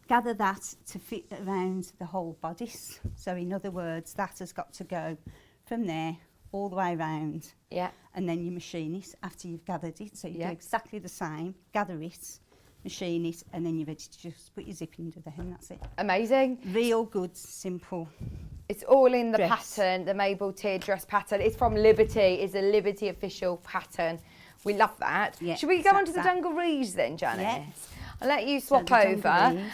Gather that to fit around the whole bodice. So in other words, that has got to go from there all the way around. Yeah. And then you machine it after you've gathered it. So you do exactly the same, gather it, machine it, and then you're ready to just put your zip under there, and that's it. Amazing. Real good, simple. It's all in the Dress. pattern, the Mabel Tier dress pattern. It's from Liberty. It's a Liberty official pattern. We love that. Yeah, Should we go so on to the that- dungarees then, Janice? Yes. I'll let you So swap the over dungarees.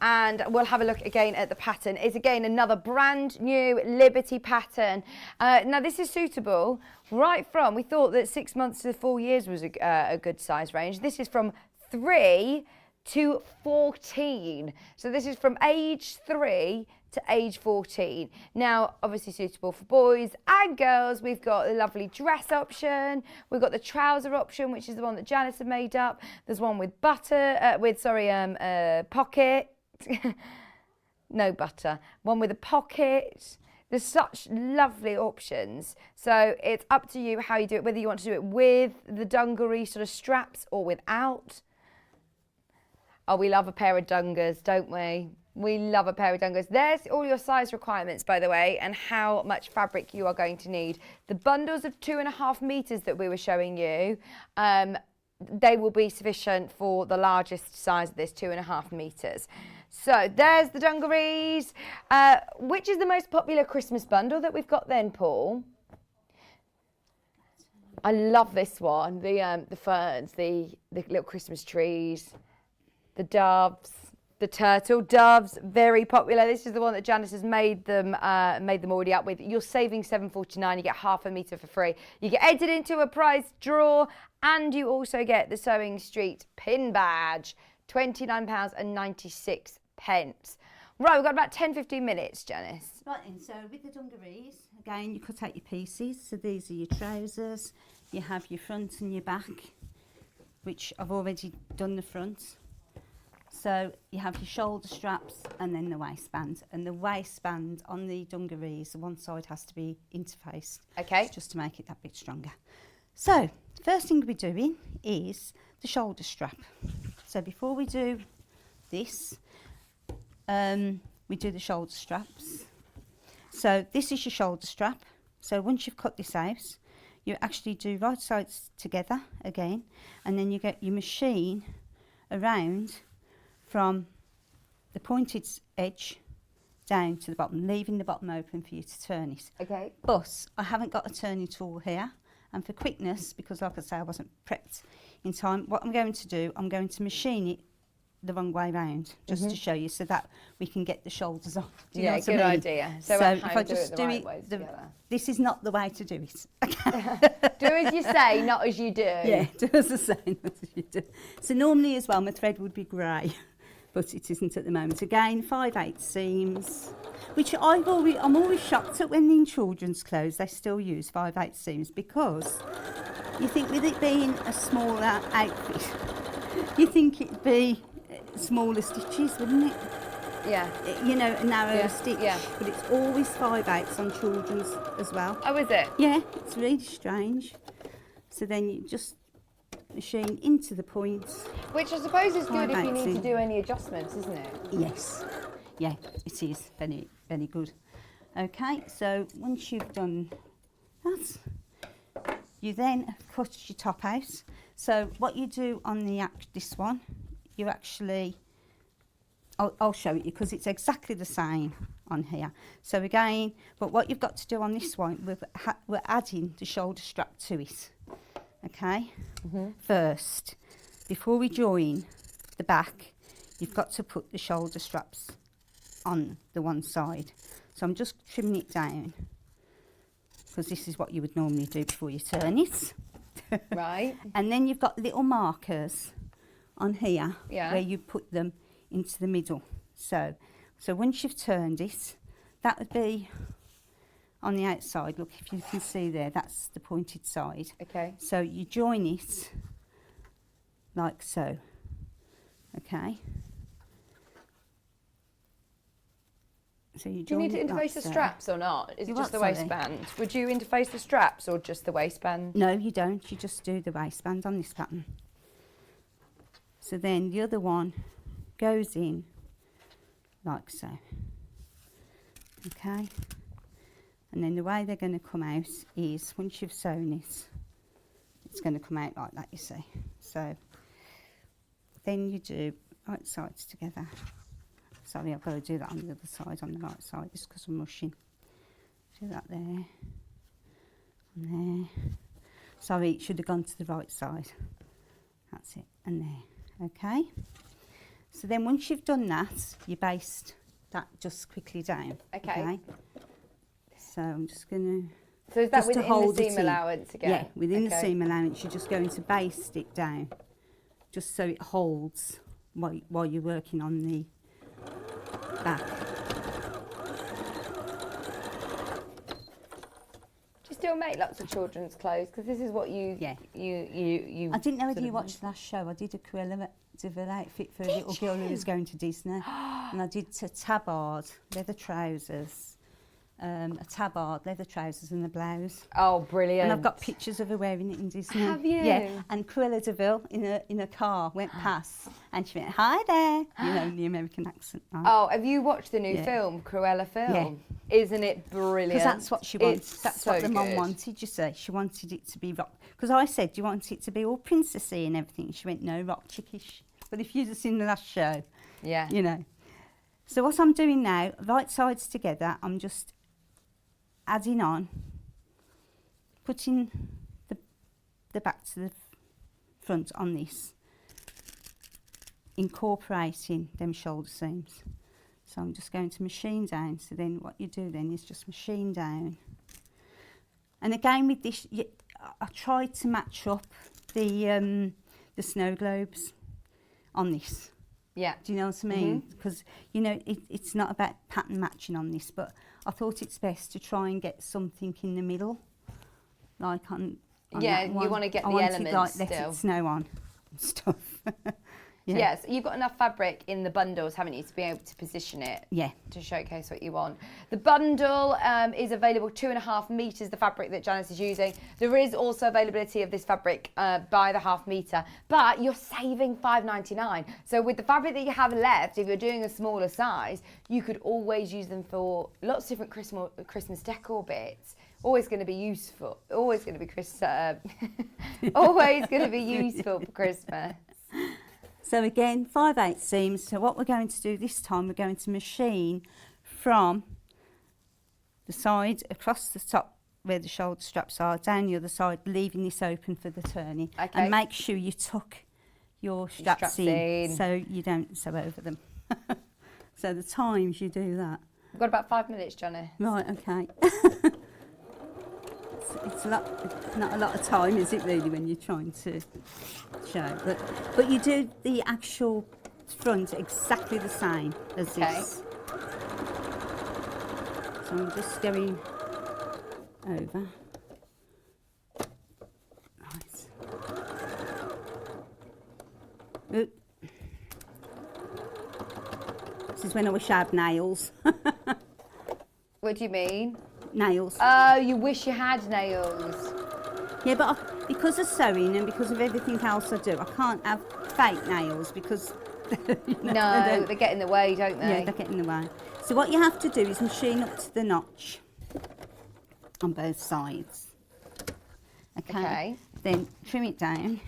and we'll have a look again at the pattern. It's again another brand new Liberty pattern. Now this is suitable right from, we thought that 6 months to 4 years was a good size range. This is from 3 to 14. So this is from age 3 to age 14. Now, obviously suitable for boys and girls. We've got the lovely dress option. We've got the trouser option, which is the one that Janice had made up. There's one with pocket. No butter. One with a pocket. There's such lovely options. So it's up to you how you do it, whether you want to do it with the dungaree sort of straps or without. Oh, we love a pair of dungers, don't we? We love a pair of dungers. There's all your size requirements, by the way, and how much fabric you are going to need. The bundles of 2.5 meters that we were showing you, they will be sufficient for the largest size of this, 2.5 meters. So there's the dungarees. Which is the most popular Christmas bundle that we've got then, Paul? I love this one. The ferns, the little Christmas trees, the doves. The turtle doves, very popular. This is the one that Janice has made them already up with. You're saving £7.49. You get half a metre for free. You get entered into a prize draw, and you also get the Sewing Street pin badge, £29.96. Right, we've got about 10-15 minutes, Janice. Right then, so with the dungarees, again, you cut out your pieces. So these are your trousers. You have your front and your back, which I've already done the front. So you have your shoulder straps and then the waistband. And the waistband on the dungarees, one side has to be interfaced. Okay. Just to make it that bit stronger. So the first thing we're doing is the shoulder strap. So before we do this, we do the shoulder straps. So this is your shoulder strap. So once you've cut this out, you actually do right sides together again, and then you get your machine around from the pointed edge down to the bottom, leaving the bottom open for you to turn it. Okay. But I haven't got a turning tool here, and for quickness, because like I say, I wasn't prepped in time, what I'm going to do, I'm going to machine it the wrong way round, just to show you, so that we can get the shoulders on. Do you know what I good mean? idea. So if I just do it, this is not the way to do it. Do as you say, not as you do. Yeah, do as I say, not as you do. So normally as well, my thread would be grey, but it isn't at the moment. Again, 5/8 seams, which I'm always shocked at when in children's clothes they still use 5/8 seams, because you think with it being a smaller outfit, you think it'd be smaller stitches, wouldn't it? Yeah. You know, a narrower Yeah, stitch, yeah. but it's always 5/8 on children's as well. Oh, is it? Yeah, it's really strange. So then you just machine into the points. Which I suppose is good if you 5/8 need to seam. do any adjustments, isn't it? Yes, yeah, it is very, very good. Okay, so once you've done that, you then cut your top out. So what you do on this one, you actually, I'll show it you because it's exactly the same on here. So again, but what you've got to do on this one, we're adding the shoulder strap to it. Okay, first, before we join the back, you've got to put the shoulder straps on the one side. So I'm just trimming it down, because this is what you would normally do before you turn it. Right. And then you've got little markers on here, Yeah. where you put them into the middle. So once you've turned it, that would be on the outside. Look, if you can see there, that's the pointed side. Okay. So you join it like so. Okay. So you Do you need join to it like interface the so. straps or not? Is it You just the what, sorry? waistband? Would you interface the straps or just the waistband? No, you don't. You just do the waistband on this pattern. So then the other one goes in like so. Okay. And then the way they're going to come out is, once you've sewn it, it's going to come out like that, you see. So then you do right sides together. Sorry, I've got to do that on the other side, on the right side, just because I'm rushing. Do that there, and there. Sorry, it should have gone to the right side. That's it, and there, okay? So then once you've done that, you baste that just quickly down. Okay. So I'm just going to... So is that just to within hold the it seam in. allowance again? Yeah, within the Okay. seam allowance, you're just going to baste it down, just so it holds while you're working on the back. Do you still make lots of children's clothes? Because this is what you... Yeah. You I didn't know whether sort you of- watched the last show. I did a Cruella outfit for a little girl who was going to Disney. And I did a tabard, leather trousers, a tabard, leather trousers and a blouse. Oh, brilliant. And I've got pictures of her wearing it in Disney. Have you? Yeah. And Cruella de Vil in a car went past and she went, "Hi there," you know, in the American accent. Right? Oh, have you watched the new Yeah. film, Cruella film? Yeah. Isn't it brilliant? Because that's what she wants. It's That's so what the mum good. wanted, you say. She wanted it to be rock. Because I said, "Do you want it to be all princessy and everything?" She went, "No, rock chickish." But if you'd have seen the last show, Yeah. you know. So what I'm doing now, right sides together, I'm just adding on, putting the back to the front on this, incorporating them shoulder seams. So I'm just going to machine down. So then what you do then is just machine down. And again with this, I tried to match up the snow globes on this. Yeah. Do you know what I mean? Because, you know, it's not about pattern matching on this, but I thought it's best to try and get something in the middle, like on Yeah, that you one. wanna get I the wanted, elements like, let still. it snow on and stuff. Yeah. Yes, you've got enough fabric in the bundles, haven't you, to be able to position it Yeah. to showcase what you want. The bundle is available 2.5 metres, the fabric that Janice is using. There is also availability of this fabric by the half metre, but you're saving $5.99. So with the fabric that you have left, if you're doing a smaller size, you could always use them for lots of different Christmas decor bits. Always going to be useful. Always going to be always going to be useful for Christmas. So again, 5/8 seams. So what we're going to do this time, we're going to machine from the side across the top where the shoulder straps are, down the other side, leaving this open for the turning. Okay. And make sure you tuck your straps in so you don't sew over them. So the times you do that. We've got about 5 minutes, Johnny. Right, okay. It's not a lot of time, is it really, when you're trying to show? But you do the actual front exactly the same as this. So I'm just going over. Right. Oop. This is when I wish I had nails. What do you mean? Nails. Oh, you wish you had nails. Yeah, but because of sewing and because of everything else I do, I can't have fake nails because No, they get in the way, don't they? Yeah, they get in the way. So what you have to do is machine up to the notch on both sides. Okay. Then trim it down.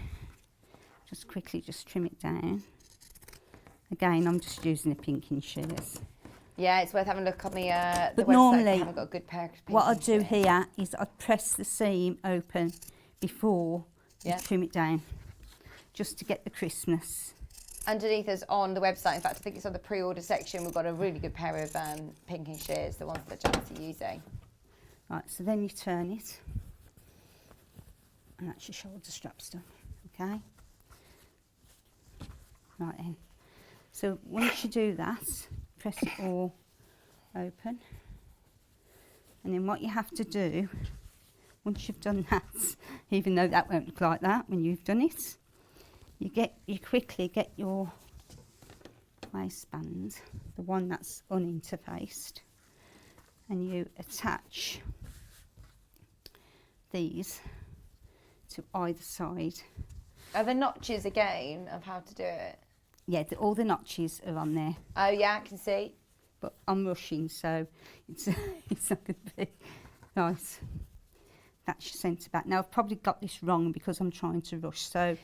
Just quickly, just trim it down. Again, I'm just using the pinking shears. Yeah, it's worth having a look on the But website. normally, If you haven't got a good pair of what I pinking do shears. here is I press the seam open before Yeah. you trim it down, just to get the crispness. Underneath us on the website, in fact, I think it's on the pre-order section, we've got a really good pair of pinking shears, the ones that Janice is using. Right, so then you turn it, and that's your shoulder straps done, okay? Right then. So once you do that, press it all open. And then what you have to do, once you've done that, even though that won't look like that when you've done it, you quickly get your waistband, the one that's uninterfaced, and you attach these to either side. Are the notches again of how to do it? Yeah, all the notches are on there, Oh yeah, I can see. but I'm rushing, so it's it's not going to be nice. That's your centre back. Now I've probably got this wrong because I'm trying to rush. So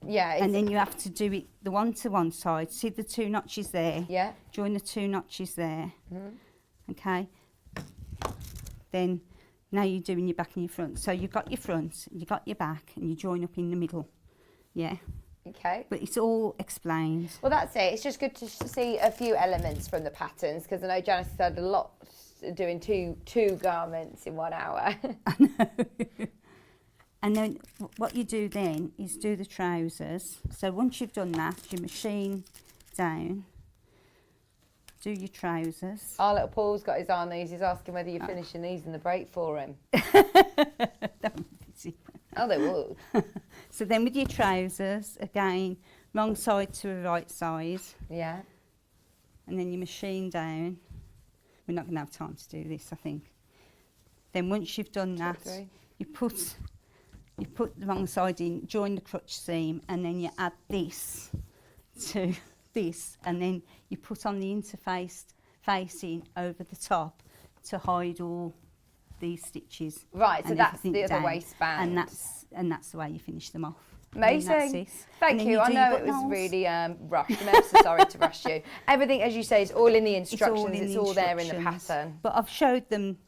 Yeah. And then you have to do it the one to one side. See the 2 notches there? Yeah. Join the 2 notches there. Okay. Then now you're doing your back and your front. So you've got your front, you've got your back, and you join up in the middle. Yeah. Okay. But it's all explained. Well, that's it. It's just good to see a few elements from the patterns, because I know Janice said a lot doing two garments in 1 hour. I know. And then what you do then is do the trousers. So once you've done that, you machine down, do your trousers. Our little Paul's got his eye on these. He's asking whether you're finishing these in the break for him. Oh, they will. So then with your trousers, again, wrong side to a right side. Yeah. And then you machine down. We're not going to have time to do this, I think. Then once you've done that, you put the wrong side in, join the crotch seam, and then you add this to this, and then you put on the interfaced facing over the top to hide all these stitches. Right, so that's the other down. waistband. And that's the way you finish them off. Amazing. Thank you. I know it was really rushed. I'm ever so sorry to rush you. Everything, as you say, is all in the instructions. It's all there in the pattern. But I've showed them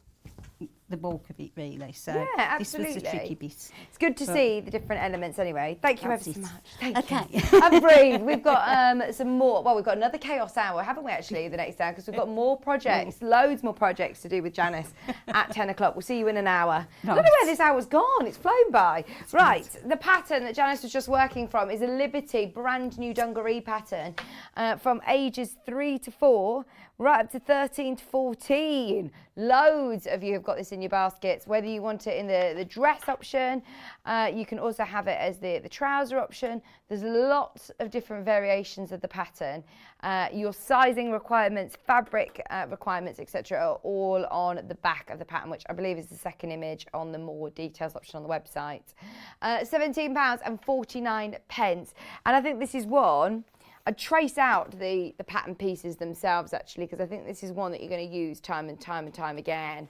the bulk of it, really. So yeah, absolutely. This was the tricky bit. It's good to see the different elements anyway. Thank you ever so much. Thank you. Okay. Breathe. We've got some more. Well, we've got another chaos hour, haven't we, actually, the next hour? Because we've got more projects, loads more projects to do with Janice at 10 o'clock. We'll see you in an hour. I don't know where this hour's gone. It's flown by. Right. The pattern that Janice was just working from is a Liberty brand new dungaree pattern from ages 3 to 4 right up to 13 to 14. Loads of you have got this in your baskets, whether you want it in the dress option, you can also have it as the trouser option. There's lots of different variations of the pattern. Your sizing requirements, fabric requirements, etc. are all on the back of the pattern, which I believe is the second image on the more details option on the website. £17.49. And I think this is one, I'd trace out the pattern pieces themselves, actually, because I think this is one that you're going to use time and time and time again.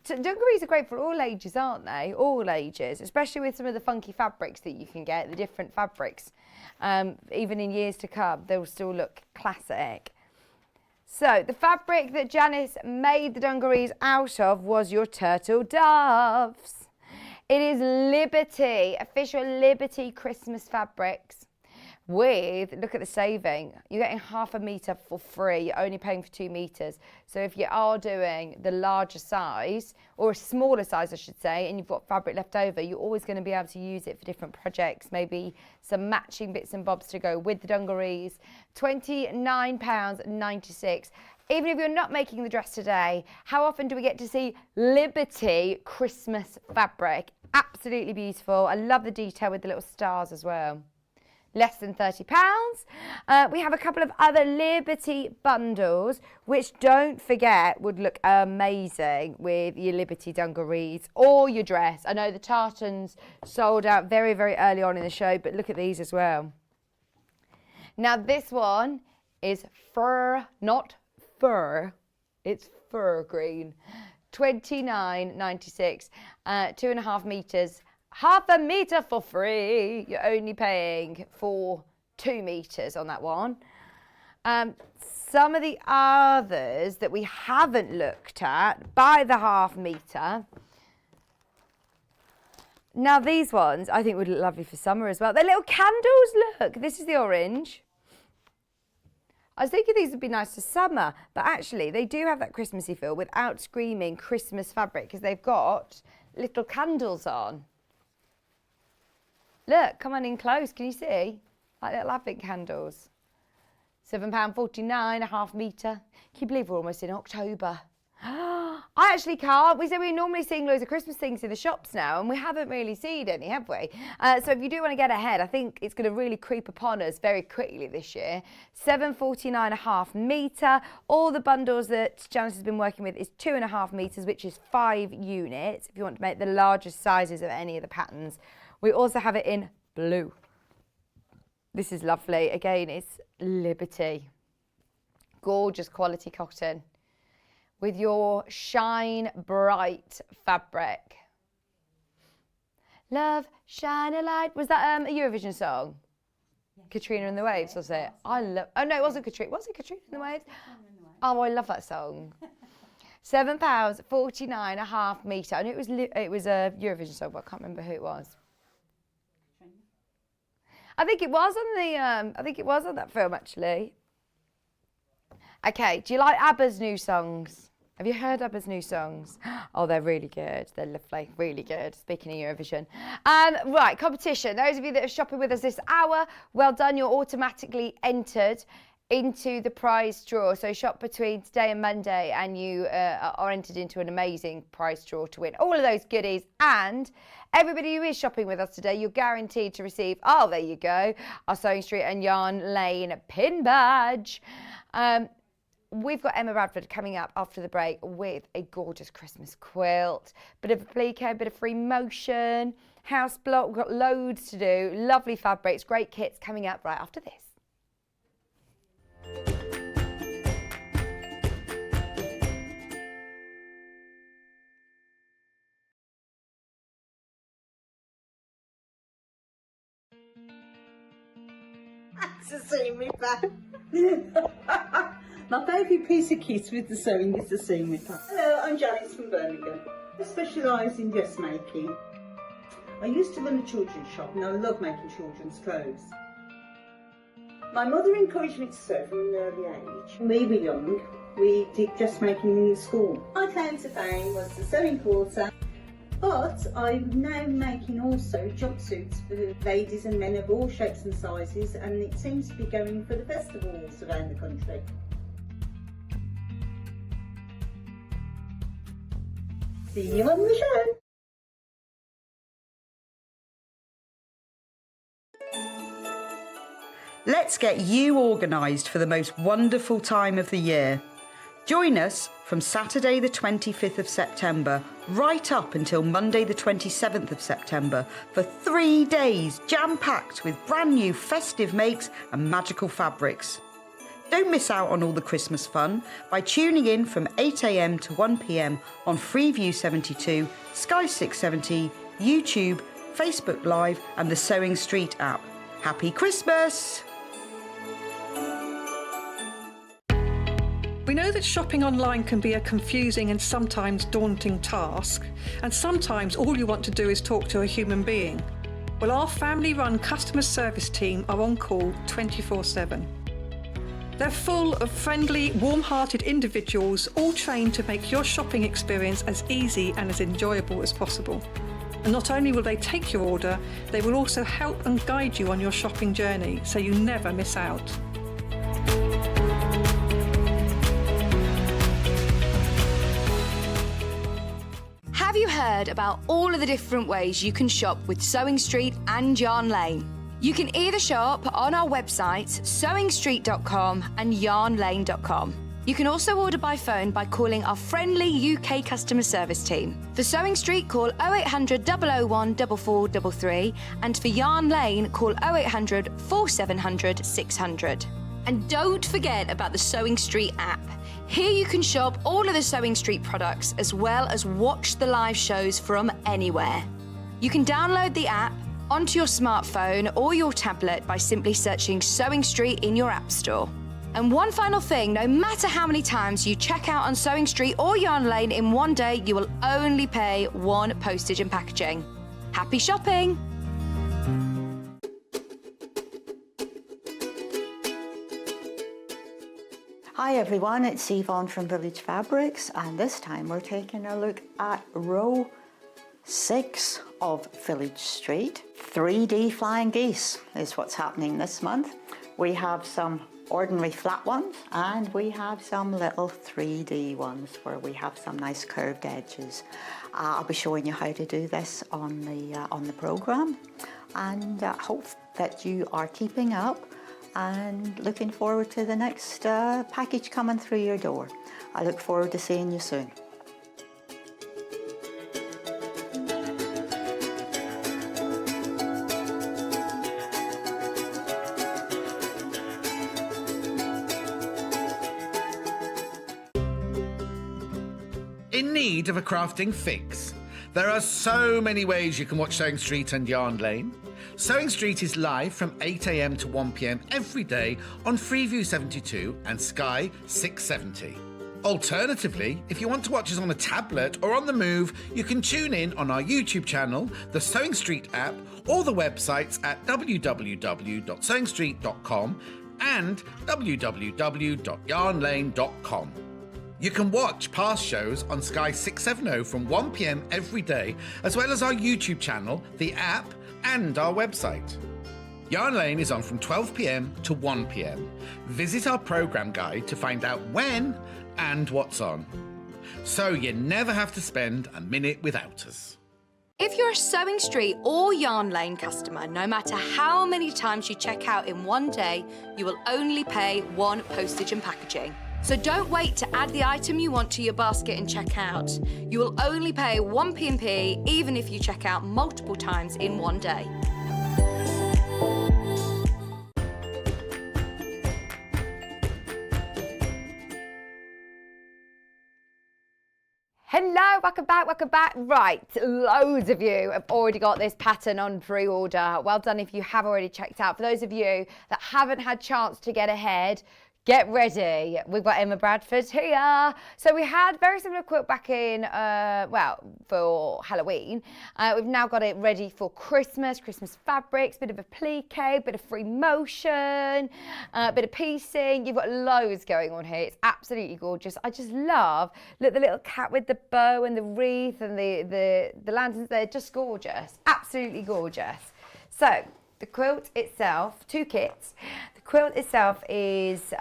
Dungarees are great for all ages, aren't they? All ages, especially with some of the funky fabrics that you can get, the different fabrics. Even in years to come, they'll still look classic. So the fabric that Janice made the dungarees out of was your turtle doves. It is Liberty, official Liberty Christmas fabrics. With, look at the saving, you're getting half a metre for free, you're only paying for 2 metres. So if you are doing the larger size, or a smaller size I should say, and you've got fabric left over, you're always going to be able to use it for different projects, maybe some matching bits and bobs to go with the dungarees. £29.96. Even if you're not making the dress today, how often do we get to see Liberty Christmas fabric? Absolutely beautiful. I love the detail with the little stars as well. Less than £30. We have a couple of other Liberty bundles, which, don't forget, would look amazing with your Liberty dungarees or your dress. I know the tartans sold out very, very early on in the show, but look at these as well. Now, this one is fur, not fur, it's fur green. £29.96, 2.5 metres. Half a metre for free. You're only paying for 2 metres on that one. Some of the others that we haven't looked at by the half metre. Now these ones I think would look lovely for summer as well. They're little candles, look. This is the orange. I was thinking these would be nice for summer, but actually they do have that Christmassy feel without screaming Christmas fabric, because they've got little candles on. Look, come on in close, can you see? Like little advent candles. £7.49, a half metre. Can you believe we're almost in October? I actually can't. We said we're normally seeing loads of Christmas things in the shops now, and we haven't really seen any, have we? So if you do want to get ahead, I think it's going to really creep upon us very quickly this year. £7.49 a half metre. All the bundles that Janice has been working with is 2.5 metres, which is 5 units, if you want to make the largest sizes of any of the patterns. We also have it in blue. This is lovely. Again, it's Liberty. Gorgeous quality cotton with your shine bright fabric. Love, shine a light. Was that a Eurovision song? Katrina and the Waves, was it? I love. Oh no, it wasn't Katrina. Was it Katrina and the Waves? Oh, I love that song. 7 pounds, 49.5 metre. I knew it was a Eurovision song, but I can't remember who it was. I think it was on the. I think it was on that film actually. Okay, do you like ABBA's new songs? Have you heard ABBA's new songs? Oh, they're really good. They're lovely, really good. Speaking of Eurovision. Right, competition. Those of you that are shopping with us this hour, well done. You're automatically entered into the prize draw. So shop between today and Monday and you are entered into an amazing prize draw to win all of those goodies. And everybody who is shopping with us today, you're guaranteed to receive, oh, there you go, our Sewing Street and Yarn Lane pin badge. We've got Emma Bradford coming up after the break with a gorgeous Christmas quilt, bit of applique, bit of free motion, house block. We've got loads to do, lovely fabrics, great kits coming up right after this. To see me back. My favourite piece of kit with the sewing is the seam ripper. Hello, I'm Janis from Birmingham. I specialise in dressmaking. I used to run a children's shop and I love making children's clothes. My mother encouraged me to sew from an early age. When we were young, we did dressmaking in school. My claim to fame was the sewing quarter. But I'm now making also jumpsuits for ladies and men of all shapes and sizes, and it seems to be going for the festivals around the country. See you on the show. Let's get you organised for the most wonderful time of the year. Join us from Saturday the 25th of September right up until Monday the 27th of September for 3 days jam-packed with brand new festive makes and magical fabrics. Don't miss out on all the Christmas fun by tuning in from 8 a.m. to 1 p.m. on Freeview 72, Sky 670, YouTube, Facebook Live and the Sewing Street app. Happy Christmas! We know that shopping online can be a confusing and sometimes daunting task, and sometimes all you want to do is talk to a human being. Well, our family-run customer service team are on call 24/7. They're full of friendly, warm-hearted individuals, all trained to make your shopping experience as easy and as enjoyable as possible. And not only will they take your order, they will also help and guide you on your shopping journey, so you never miss out. Have you heard about all of the different ways you can shop with Sewing Street and Yarn Lane? You can either shop on our websites, sewingstreet.com and yarnlane.com. You can also order by phone by calling our friendly UK customer service team. For Sewing Street, call 0800 001 4433, and for Yarn Lane, call 0800 4700 600. And don't forget about the Sewing Street app. Here you can shop all of the Sewing Street products as well as watch the live shows from anywhere. You can download the app onto your smartphone or your tablet by simply searching Sewing Street in your app store. And one final thing, no matter how many times you check out on Sewing Street or Yarn Lane in one day, you will only pay one postage and packaging. Happy shopping! Hi everyone, it's Yvonne from Village Fabrics, and this time we're taking a look at row 6 of Village Street. 3D flying geese is what's happening this month. We have some ordinary flat ones and we have some little 3D ones where we have some nice curved edges. I'll be showing you how to do this on the program, and hope that you are keeping up and looking forward to the next package coming through your door. I look forward to seeing you soon. In need of a crafting fix? There are so many ways you can watch Sewing Street and Yarn Lane. Sewing Street is live from 8 a.m. to 1 p.m. every day on Freeview 72 and Sky 670. Alternatively, if you want to watch us on a tablet or on the move, you can tune in on our YouTube channel, the Sewing Street app, or the websites at www.sewingstreet.com and www.yarnlane.com. You can watch past shows on Sky 670 from 1 p.m. every day, as well as our YouTube channel, the app, and our website. Yarn Lane is on from 12 p.m. to 1 p.m. Visit our programme guide to find out when and what's on. So you never have to spend a minute without us. If you're a Sewing Street or Yarn Lane customer, no matter how many times you check out in one day, you will only pay one postage and packaging. So don't wait to add the item you want to your basket and check out. You will only pay one P&P even if you check out multiple times in one day. Hello, welcome back. Right, loads of you have already got this pattern on pre-order. Well done if you have already checked out. For those of you that haven't had chance to get ahead, get ready. We've got Emma Bradford here. So we had very similar quilt back in, for Halloween. We've now got it ready for Christmas fabrics, bit of applique, bit of free motion, bit of piecing. You've got loads going on here. It's absolutely gorgeous. I just love, look, the little cat with the bow and the wreath and the lanterns. They're just gorgeous, absolutely gorgeous. So the quilt itself, 2 kits. The quilt itself is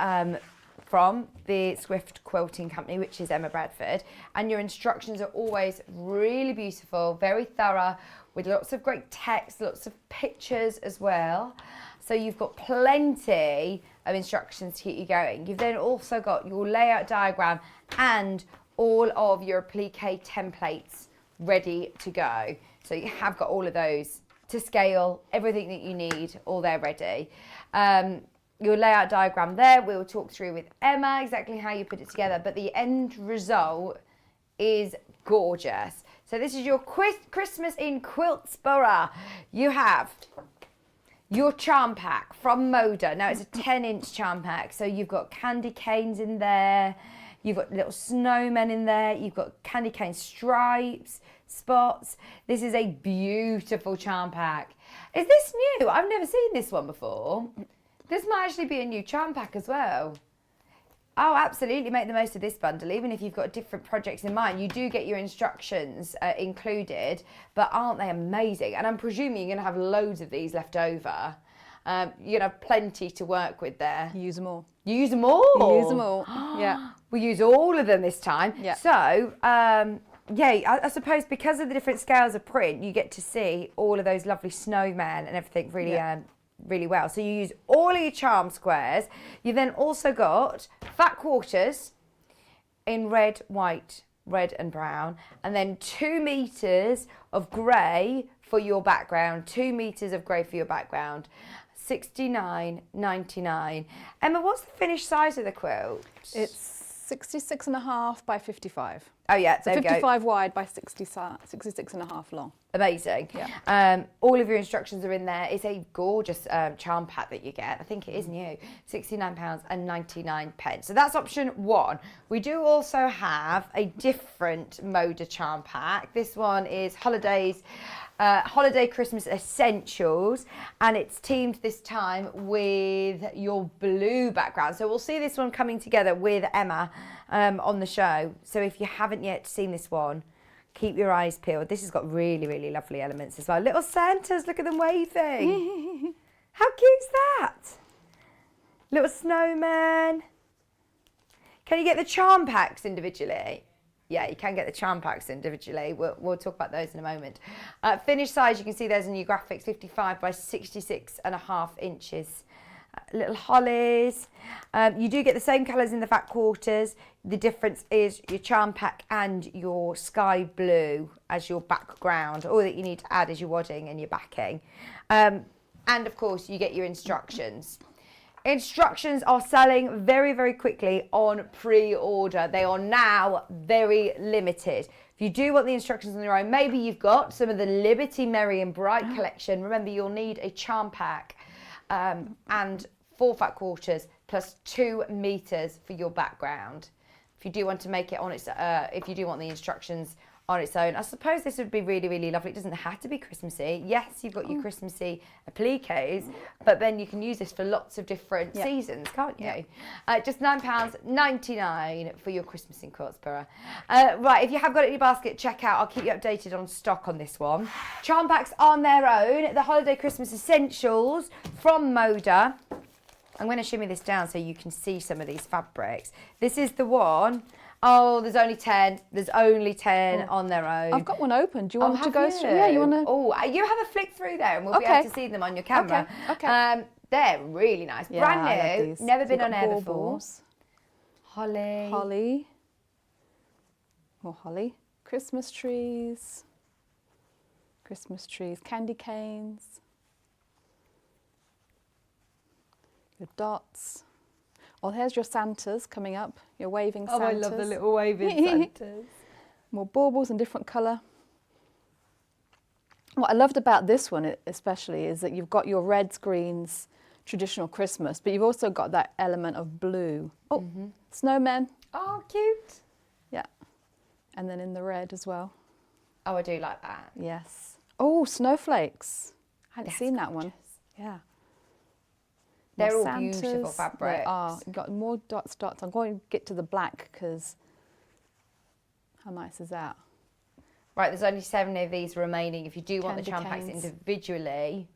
from the Swift Quilting Company, which is Emma Bradford, and your instructions are always really beautiful, very thorough, with lots of great text, lots of pictures as well. So you've got plenty of instructions to keep you going. You've then also got your layout diagram and all of your applique templates ready to go. So you have got all of those to scale, everything that you need, all there ready. Your layout diagram there, we'll talk through with Emma exactly how you put it together, but the end result is gorgeous. So this is your Christmas in Quiltsborough. You have your charm pack from Moda. Now it's a 10-inch charm pack, so you've got candy canes in there, you've got little snowmen in there, you've got candy cane stripes, spots. This is a beautiful charm pack. Is this new? I've never seen this one before. This might actually be a new charm pack as well. Oh, absolutely, make the most of this bundle. Even if you've got different projects in mind, you do get your instructions included, but aren't they amazing? And I'm presuming you're going to have loads of these left over. You're going to have plenty to work with there. Use them all. You use them all? Use them all, yeah. We use all of them this time. Yeah. So, yeah, I suppose because of the different scales of print, you get to see all of those lovely snowmen and everything really, really well. So you use all of your charm squares. You've then also got fat quarters in red, white, red and brown, and then 2 meters of grey for your background, 2 meters of grey for your background. $69.99. Emma, what's the finished size of the quilt? It's 66.5 by 55. Oh yeah, so 55 wide by 66.5 long. Amazing. Yeah. All of your instructions are in there. It's a gorgeous charm pack that you get. I think it is new. £69.99. So that's option 1. We do also have a different Moda charm pack. This one is Holiday Christmas Essentials, and it's teamed this time with your blue background. So we'll see this one coming together with Emma on the show. So if you haven't yet seen this one, keep your eyes peeled. This has got really, really lovely elements as well. Little Santas, look at them waving. How cute's that? Little snowman. Can you get the charm packs individually? Yeah, you can get the charm packs individually. We'll talk about those in a moment. Finished size, you can see there's in your graphics, 55 by 66.5 inches. Little hollies. You do get the same colours in the fat quarters. The difference is your charm pack and your sky blue as your background. All that you need to add is your wadding and your backing. And of course, you get your instructions. instructions are selling very, very quickly on pre-order. They are now very limited. If you do want the instructions on your own, maybe you've got some of the Liberty Merry and Bright collection. Remember, you'll need a charm pack and 4 fat quarters plus 2 meters for your background. If you do want to make it on its, if you do want the instructions on its own, I suppose this would be really, really lovely. It doesn't have to be Christmassy. Yes, you've got your Christmassy appliques, but then you can use this for lots of different seasons, can't you? Just £9.99 for your Christmas in Quiltsborough. Right, if you have got it in your basket, check out. I'll keep you updated on stock on this one. Charm packs on their own. The Holiday Christmas Essentials from Moda. I'm going to shimmy this down so you can see some of these fabrics. This is the one. Oh, there's only 10. There's only 10 on their own. I've got one open. Do you want to go through? Yeah, you want to? Oh, you have a flick through there and we'll be able to see them on your camera. Okay. They're really nice. Yeah, brand new. Never been on air before. Baubles. Holly. Holly. More holly. Christmas trees. Christmas trees. Candy canes. Your dots. Oh, here's your Santas coming up. Your waving Santas. Oh, I love the little waving Santas. More baubles in different colour. What I loved about this one especially is that you've got your reds, greens, traditional Christmas, but you've also got that element of blue. Oh, snowmen. Oh, cute. Yeah. And then in the red as well. Oh, I do like that. Yes. Oh, snowflakes. I hadn't That's seen that one. gorgeous. Yeah. They're More all beautiful Santas. fabrics. They are. You've got more dots. I'm going to get to the black because how nice is that? Right, there's only 7 of these remaining. If you do want the charm Candy packs canes. individually.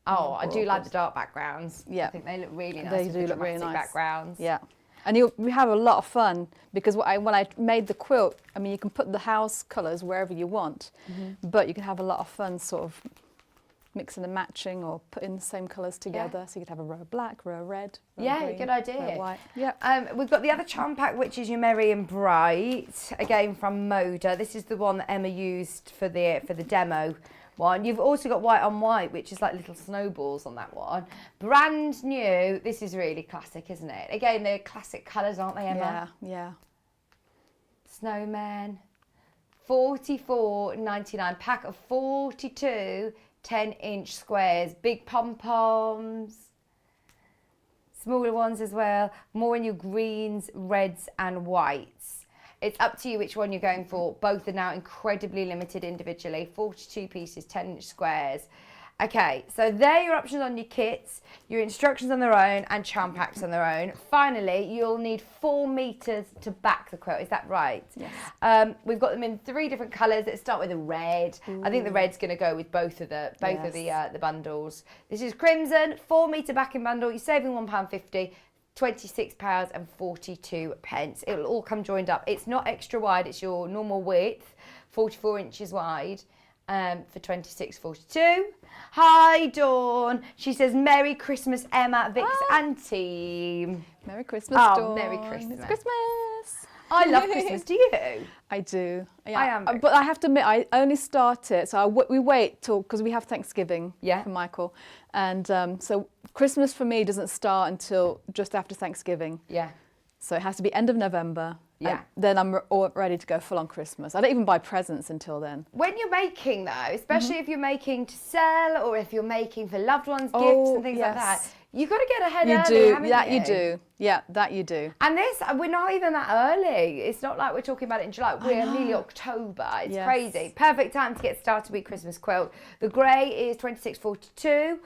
Oh, I do like the dark backgrounds. Yeah. I think they look really nice. They with do the look really dramatic nice. backgrounds. Yeah. And we have a lot of fun because when I made the quilt, I mean, you can put the house colours wherever you want, but you can have a lot of fun sort of mixing and matching or putting the same colours together. So you could have a row of black, row of red, row of green, good idea. row of white. Yeah. We've got the other charm pack, which is your Merry and Bright, again from Moda. This is the one that Emma used for the demo one. You've also got white on white, which is like little snowballs on that one. Brand new. This is really classic, isn't it? Again, they're classic colours, aren't they, Emma? Yeah. Snowman. $44.99. Pack of 42 10-inch squares. Big pom-poms. Smaller ones as well. More in your greens, reds and whites. It's up to you which one you're going for. Both are now incredibly limited individually. 42 pieces, 10-inch squares. Okay, so there are your options on your kits, your instructions on their own and charm packs on their own. Finally, you'll need 4 meters to back the quilt. Is that right? Yes. We've got them in 3 different colours. Let's start with the red. I think the red's going to go with both of the bundles. This is crimson, 4 metre backing bundle. You're saving £1.50. £26.42. It'll all come joined up. It's not extra wide, it's your normal width, 44 inches wide, for £26.42. Hi Dawn. She says Merry Christmas, Emma, Vix and team. Merry Christmas, Dawn. Merry Christmas. It's Christmas. I love Christmas. Do you? I do. Yeah. I am. But I have to admit, I only start it. So we wait till, because we have Thanksgiving for Michael. And so Christmas for me doesn't start until just after Thanksgiving. Yeah. So it has to be end of November. Yeah. Then I'm all ready to go full on Christmas. I don't even buy presents until then. When you're making though, especially if you're making to sell or if you're making for loved ones, gifts and things like that, you've got to get ahead early, haven't you? You do. Yeah, that you do. And this, we're not even that early. It's not like we're talking about it in July. We're nearly October. It's crazy. Perfect time to get started with Christmas quilt. The grey is $26.42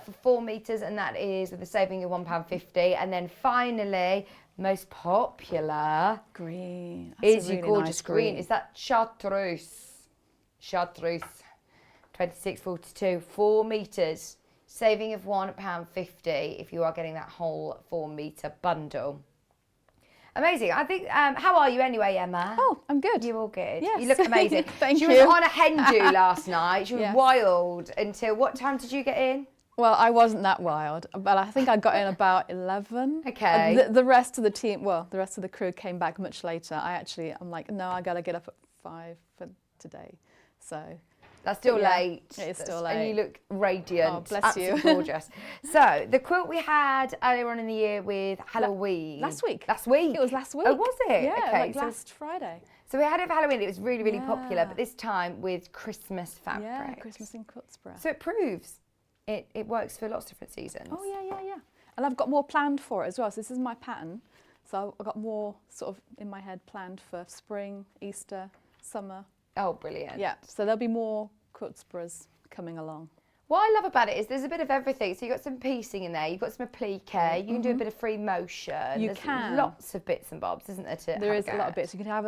for 4 metres, and that is with a saving of £1.50. And then finally, most popular green is your gorgeous green. Is that chartreuse? Chartreuse. $26.42, 4 metres. Saving of £1.50 if you are getting that whole 4 metre bundle. Amazing. I think, how are you anyway, Emma? Oh, I'm good. You're all good? Yes. You look amazing. Thank you. She was on a hen do last night. She was wild until, what time did you get in? Well, I wasn't that wild, but I think I got in about 11. Okay. The rest of the team, the rest of the crew came back much later. I'm like, no, I got to get up at 5 for today. So... That's still Yeah, late. it is still And you late. look radiant. Oh, bless absolutely you. gorgeous. So, the quilt we had earlier on in the year with Halloween. Last week. Last week? It was last week. Oh, was it? Yeah, Okay, like so, last Friday. so we had it for Halloween. It was really, really popular, Yeah. but this time with Christmas fabric. Yeah, Christmas in quilt spread. So it proves it works for lots of different seasons. Oh, yeah. And I've got more planned for it as well. So this is my pattern. So I've got more sort of in my head planned for spring, Easter, summer. Oh, brilliant. Yeah, so there'll be more quilt spreads coming along. What I love about it is there's a bit of everything. So you've got some piecing in there, you've got some applique, you can do a bit of free motion. You There's can. lots of bits and bobs, isn't there? There is a lot of bits. You can have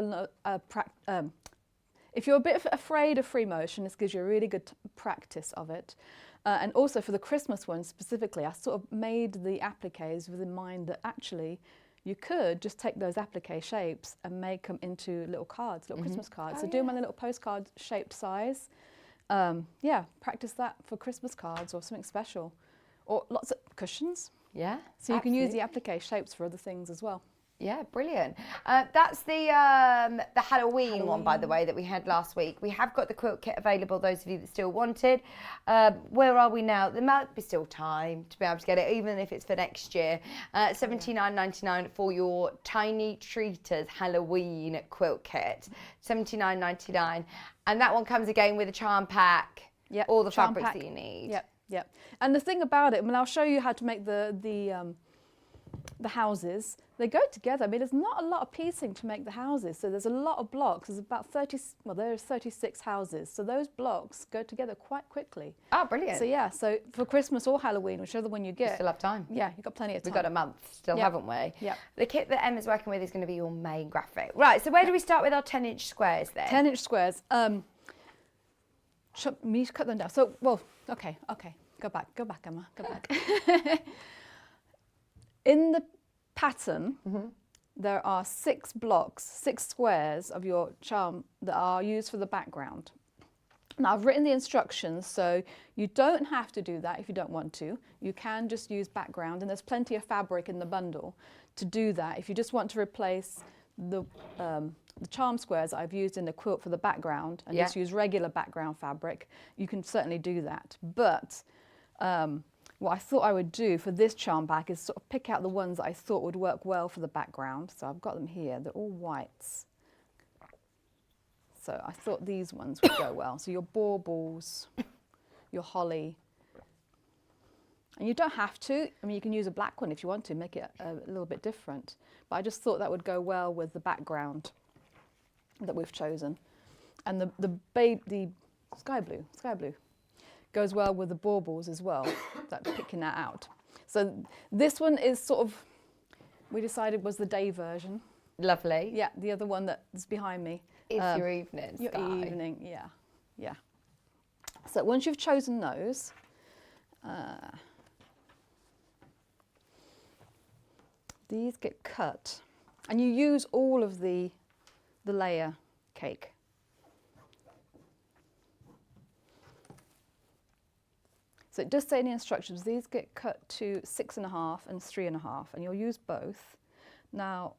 if you're a bit afraid of free motion, this gives you a really good practice of it. And also for the Christmas one specifically, I sort of made the appliques with in mind that actually you could just take those applique shapes and make them into little cards, little Christmas cards. So do them in a little postcard shaped size. Yeah, practice that for Christmas cards or something special. Or lots of cushions. Yeah. So you can use the applique shapes for other things as well. Yeah, brilliant. That's the Halloween one, by the way, that we had last week. We have got the quilt kit available, those of you that still want it. Where are we now? There might be still time to be able to get it, even if it's for next year. $79.99 for your Tiny Treaters Halloween quilt kit. $79.99. And that one comes again with a charm pack, all the charm fabrics pack. that you need. Yep. And the thing about it, I mean, I'll show you how to make the houses. They go together. I mean, there's not a lot of piecing to make the houses, so there's a lot of blocks. There's about 36 houses, so those blocks go together quite quickly. Oh, brilliant. So yeah, so for Christmas or Halloween, whichever one you get. You still have time. Yeah, you've got plenty of time. We've got a month still, haven't we? Yeah. The kit that Emma's working with is going to be your main graphic. Right, so where do we start with our 10-inch squares then? 10-inch squares. Me cut them down. So, well, okay. Go back, Emma, go back. In the pattern, there are 6 blocks, 6 squares of your charm that are used for the background. Now, I've written the instructions, so you don't have to do that if you don't want to. You can just use background, and there's plenty of fabric in the bundle to do that. If you just want to replace the charm squares that I've used in the quilt for the background and just use regular background fabric, you can certainly do that. But what I thought I would do for this charm pack is sort of pick out the ones that I thought would work well for the background. So I've got them here. They're all whites. So I thought these ones would go well. So your baubles, your holly. And you don't have to. I mean, you can use a black one if you want to, make it a little bit different. But I just thought that would go well with the background that we've chosen. And the sky blue goes well with the baubles as well, picking that out. So this one is sort of, we decided was the day version. Lovely. Yeah, the other one that's behind me. It's your evening Your sky. evening, yeah. So once you've chosen those, these get cut, and you use all of the layer cake. So it does say in the instructions, these get cut to 6.5 and 3.5, and you'll use both. Now,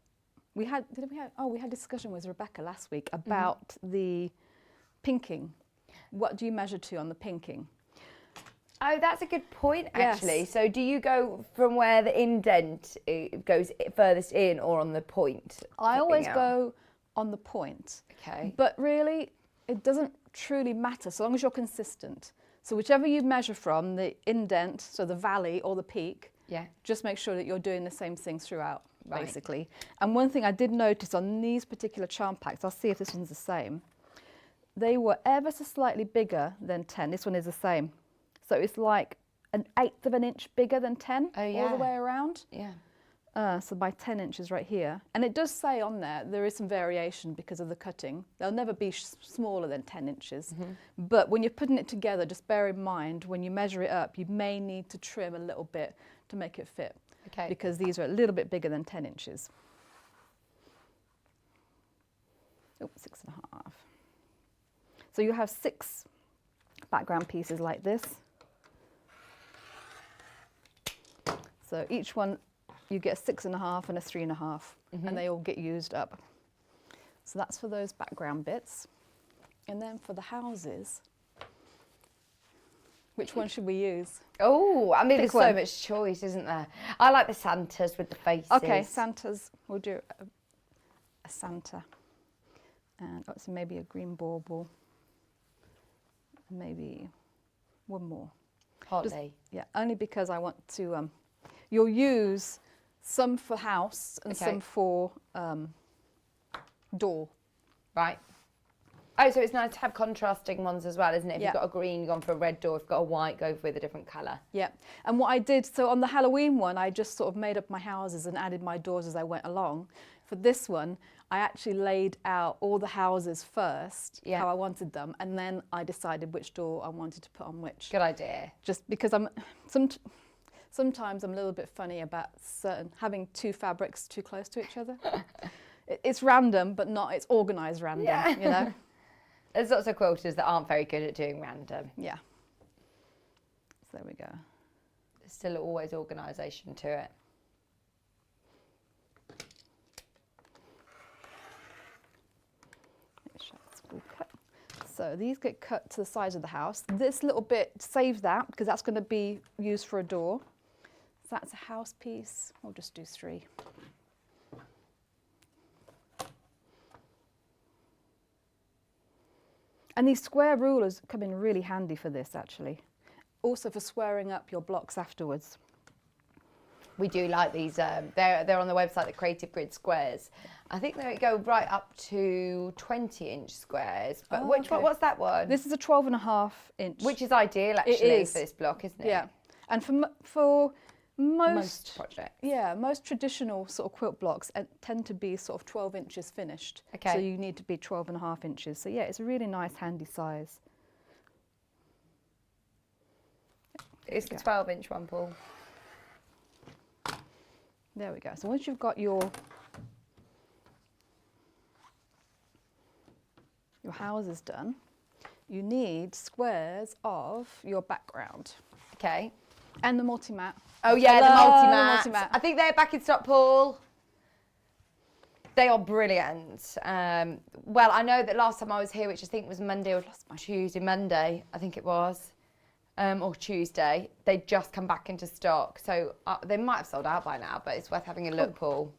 we had discussion with Rebecca last week about the pinking. What do you measure to on the pinking? Oh, that's a good point, actually. Yes. So do you go from where the indent goes furthest in or on the point? I always go on the point. Okay. But really, it doesn't truly matter so long as you're consistent. So whichever you measure from, the indent, so the valley or the peak, just make sure that you're doing the same thing throughout, basically. And one thing I did notice on these particular charm packs, I'll see if this one's the same, they were ever so slightly bigger than 10. This one is the same. So it's like 1/8 of an inch bigger than 10 all the way around. Yeah. So by 10 inches right here. And it does say on there is some variation because of the cutting. They'll never be smaller than 10 inches. But when you're putting it together, just bear in mind, when you measure it up, you may need to trim a little bit to make it fit. Okay. Because these are a little bit bigger than 10 inches. Oh, 6.5. So you have 6 background pieces like this. So each one, you get a 6.5 and a 3.5, and they all get used up. So that's for those background bits. And then for the houses, Which one should we use? Oh, I mean, Pick there's so one. much choice, isn't there? I like the Santas with the faces. Okay, Santa's. We'll do a Santa. And so maybe a green bauble. Maybe one more. Holly. Yeah, only because I want to. You'll use some for house and Okay. some for door. Right. Oh, so it's nice to have contrasting ones as well, isn't it? If Yeah. you've got a green, you've gone for a red door. If you've got a white, go with a different colour. Yeah, and what I did, so on the Halloween one, I just sort of made up my houses and added my doors as I went along. For this one, I actually laid out all the houses first, Yeah. how I wanted them, and then I decided which door I wanted to put on which. Good idea. Just because sometimes I'm a little bit funny about having two fabrics too close to each other. It's random, but it's organised random, you know? There's lots of quilters that aren't very good at doing random. Yeah. So there we go. There's still always organisation to it. So these get cut to the sides of the house. This little bit, save that, because that's going to be used for a door. So that's a house piece. We'll just do 3. And these square rulers come in really handy for this, actually. Also for squaring up your blocks afterwards. We do like these. They're on the website, the Creative Grid squares. I think they go right up to 20-inch squares. But what's that one? This is a 12.5 inch. Which is ideal, actually, for this block, isn't it? Yeah. And for most projects. Yeah, most traditional sort of quilt blocks tend to be sort of 12 inches finished. Okay. So you need to be 12.5 inches. So yeah, it's a really nice, handy size. It's the 12-inch one, Paul. There we go. So once you've got your houses done, you need squares of your background. Okay. And the multi-mat. Oh yeah, the multi-mats. multi-mat. I think they're back in stock, Paul. They are brilliant. Well, I know that last time I was here, which I think was Monday or Monday, I think it was, or Tuesday, they'd just come back into stock. So they might have sold out by now, but it's worth having a look, Paul.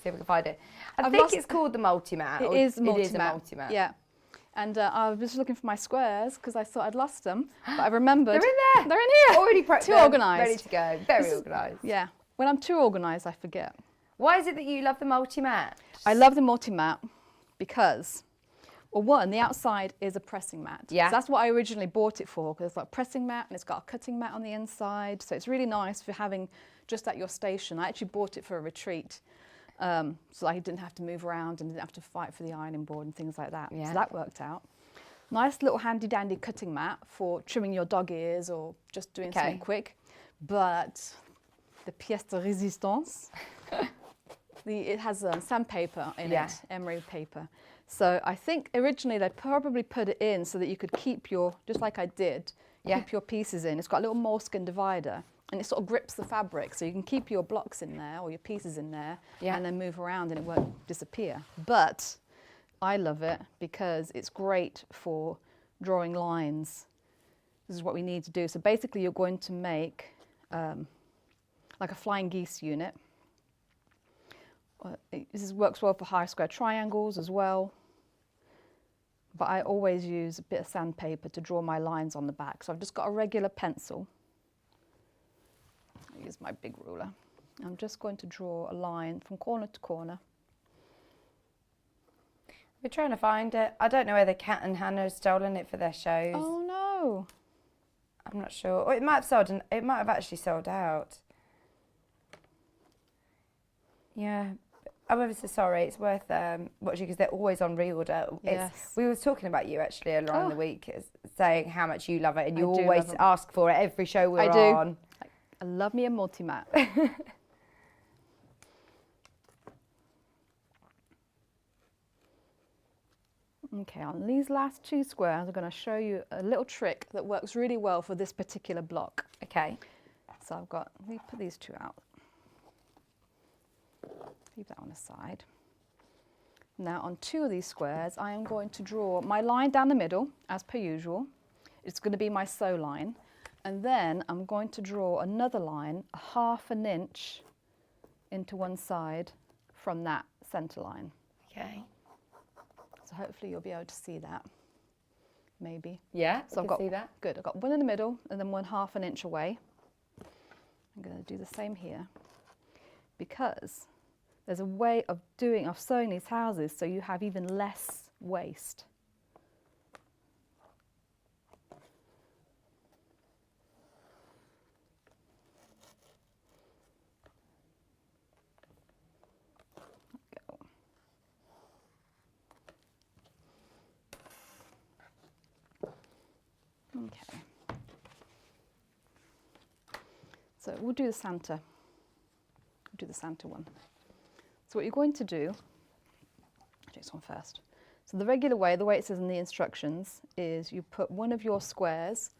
See if we can find it. I think it's called the multi-mat. It is multi-mat. It is a multi-mat. Yeah. And I was just looking for my squares because I thought I'd lost them, but I remembered. They're in there. They're in here. Already prepped. Too organised. Ready to go. Very organised. Yeah. When I'm too organised, I forget. Why is it that you love the multi-mat? I love the multi-mat because, well, one, the outside is a pressing mat. Yeah. So that's what I originally bought it for, because it's like a pressing mat and it's got a cutting mat on the inside. So it's really nice for having just at your station. I actually bought it for a retreat. So I didn't have to move around and didn't have to fight for the ironing board and things like that. Yeah. So that worked out. Nice little handy dandy cutting mat for trimming your dog ears or just doing something quick. But the pièce de résistance, it has sandpaper in it, emery paper. So I think originally they probably put it in so that you could keep just like I did, keep your pieces in. It's got a little moleskin divider. And it sort of grips the fabric, so you can keep your blocks in there or your pieces in there and then move around and it won't disappear. But I love it because it's great for drawing lines. This is what we need to do. So basically you're going to make like a flying geese unit. This works well for high square triangles as well. But I always use a bit of sandpaper to draw my lines on the back. So I've just got a regular pencil. Use my big ruler. I'm just going to draw a line from corner to corner. We're trying to find it. I don't know whether Kat and Hannah have stolen it for their shows. Oh no! I'm not sure. Or it might have actually sold out. Yeah. I'm ever so sorry. It's worth watching because they're always on reorder. Yes. We were talking about you actually earlier on in the week, saying how much you love it, and you I do always love it. ask for it every show we're on. I love me a multi-mat. Okay, on these last 2 squares, I'm going to show you a little trick that works really well for this particular block. Okay. So let me put these 2 out. Leave that on the side. Now on 2 of these squares, I am going to draw my line down the middle, as per usual. It's going to be my sew line. And then I'm going to draw another line, a 1/2 inch into one side from that centre line. Okay. So hopefully you'll be able to see that, maybe. Yeah, So I can see that. Good, I've got one in the middle and then one 1/2 inch away. I'm going to do the same here because there's a way of sewing these houses so you have even less waste. Okay. So we'll do the Santa. We'll do the Santa one. So what you're going to do, I'll do this one first. So the regular way, the way it says in the instructions, is you put one of your squares,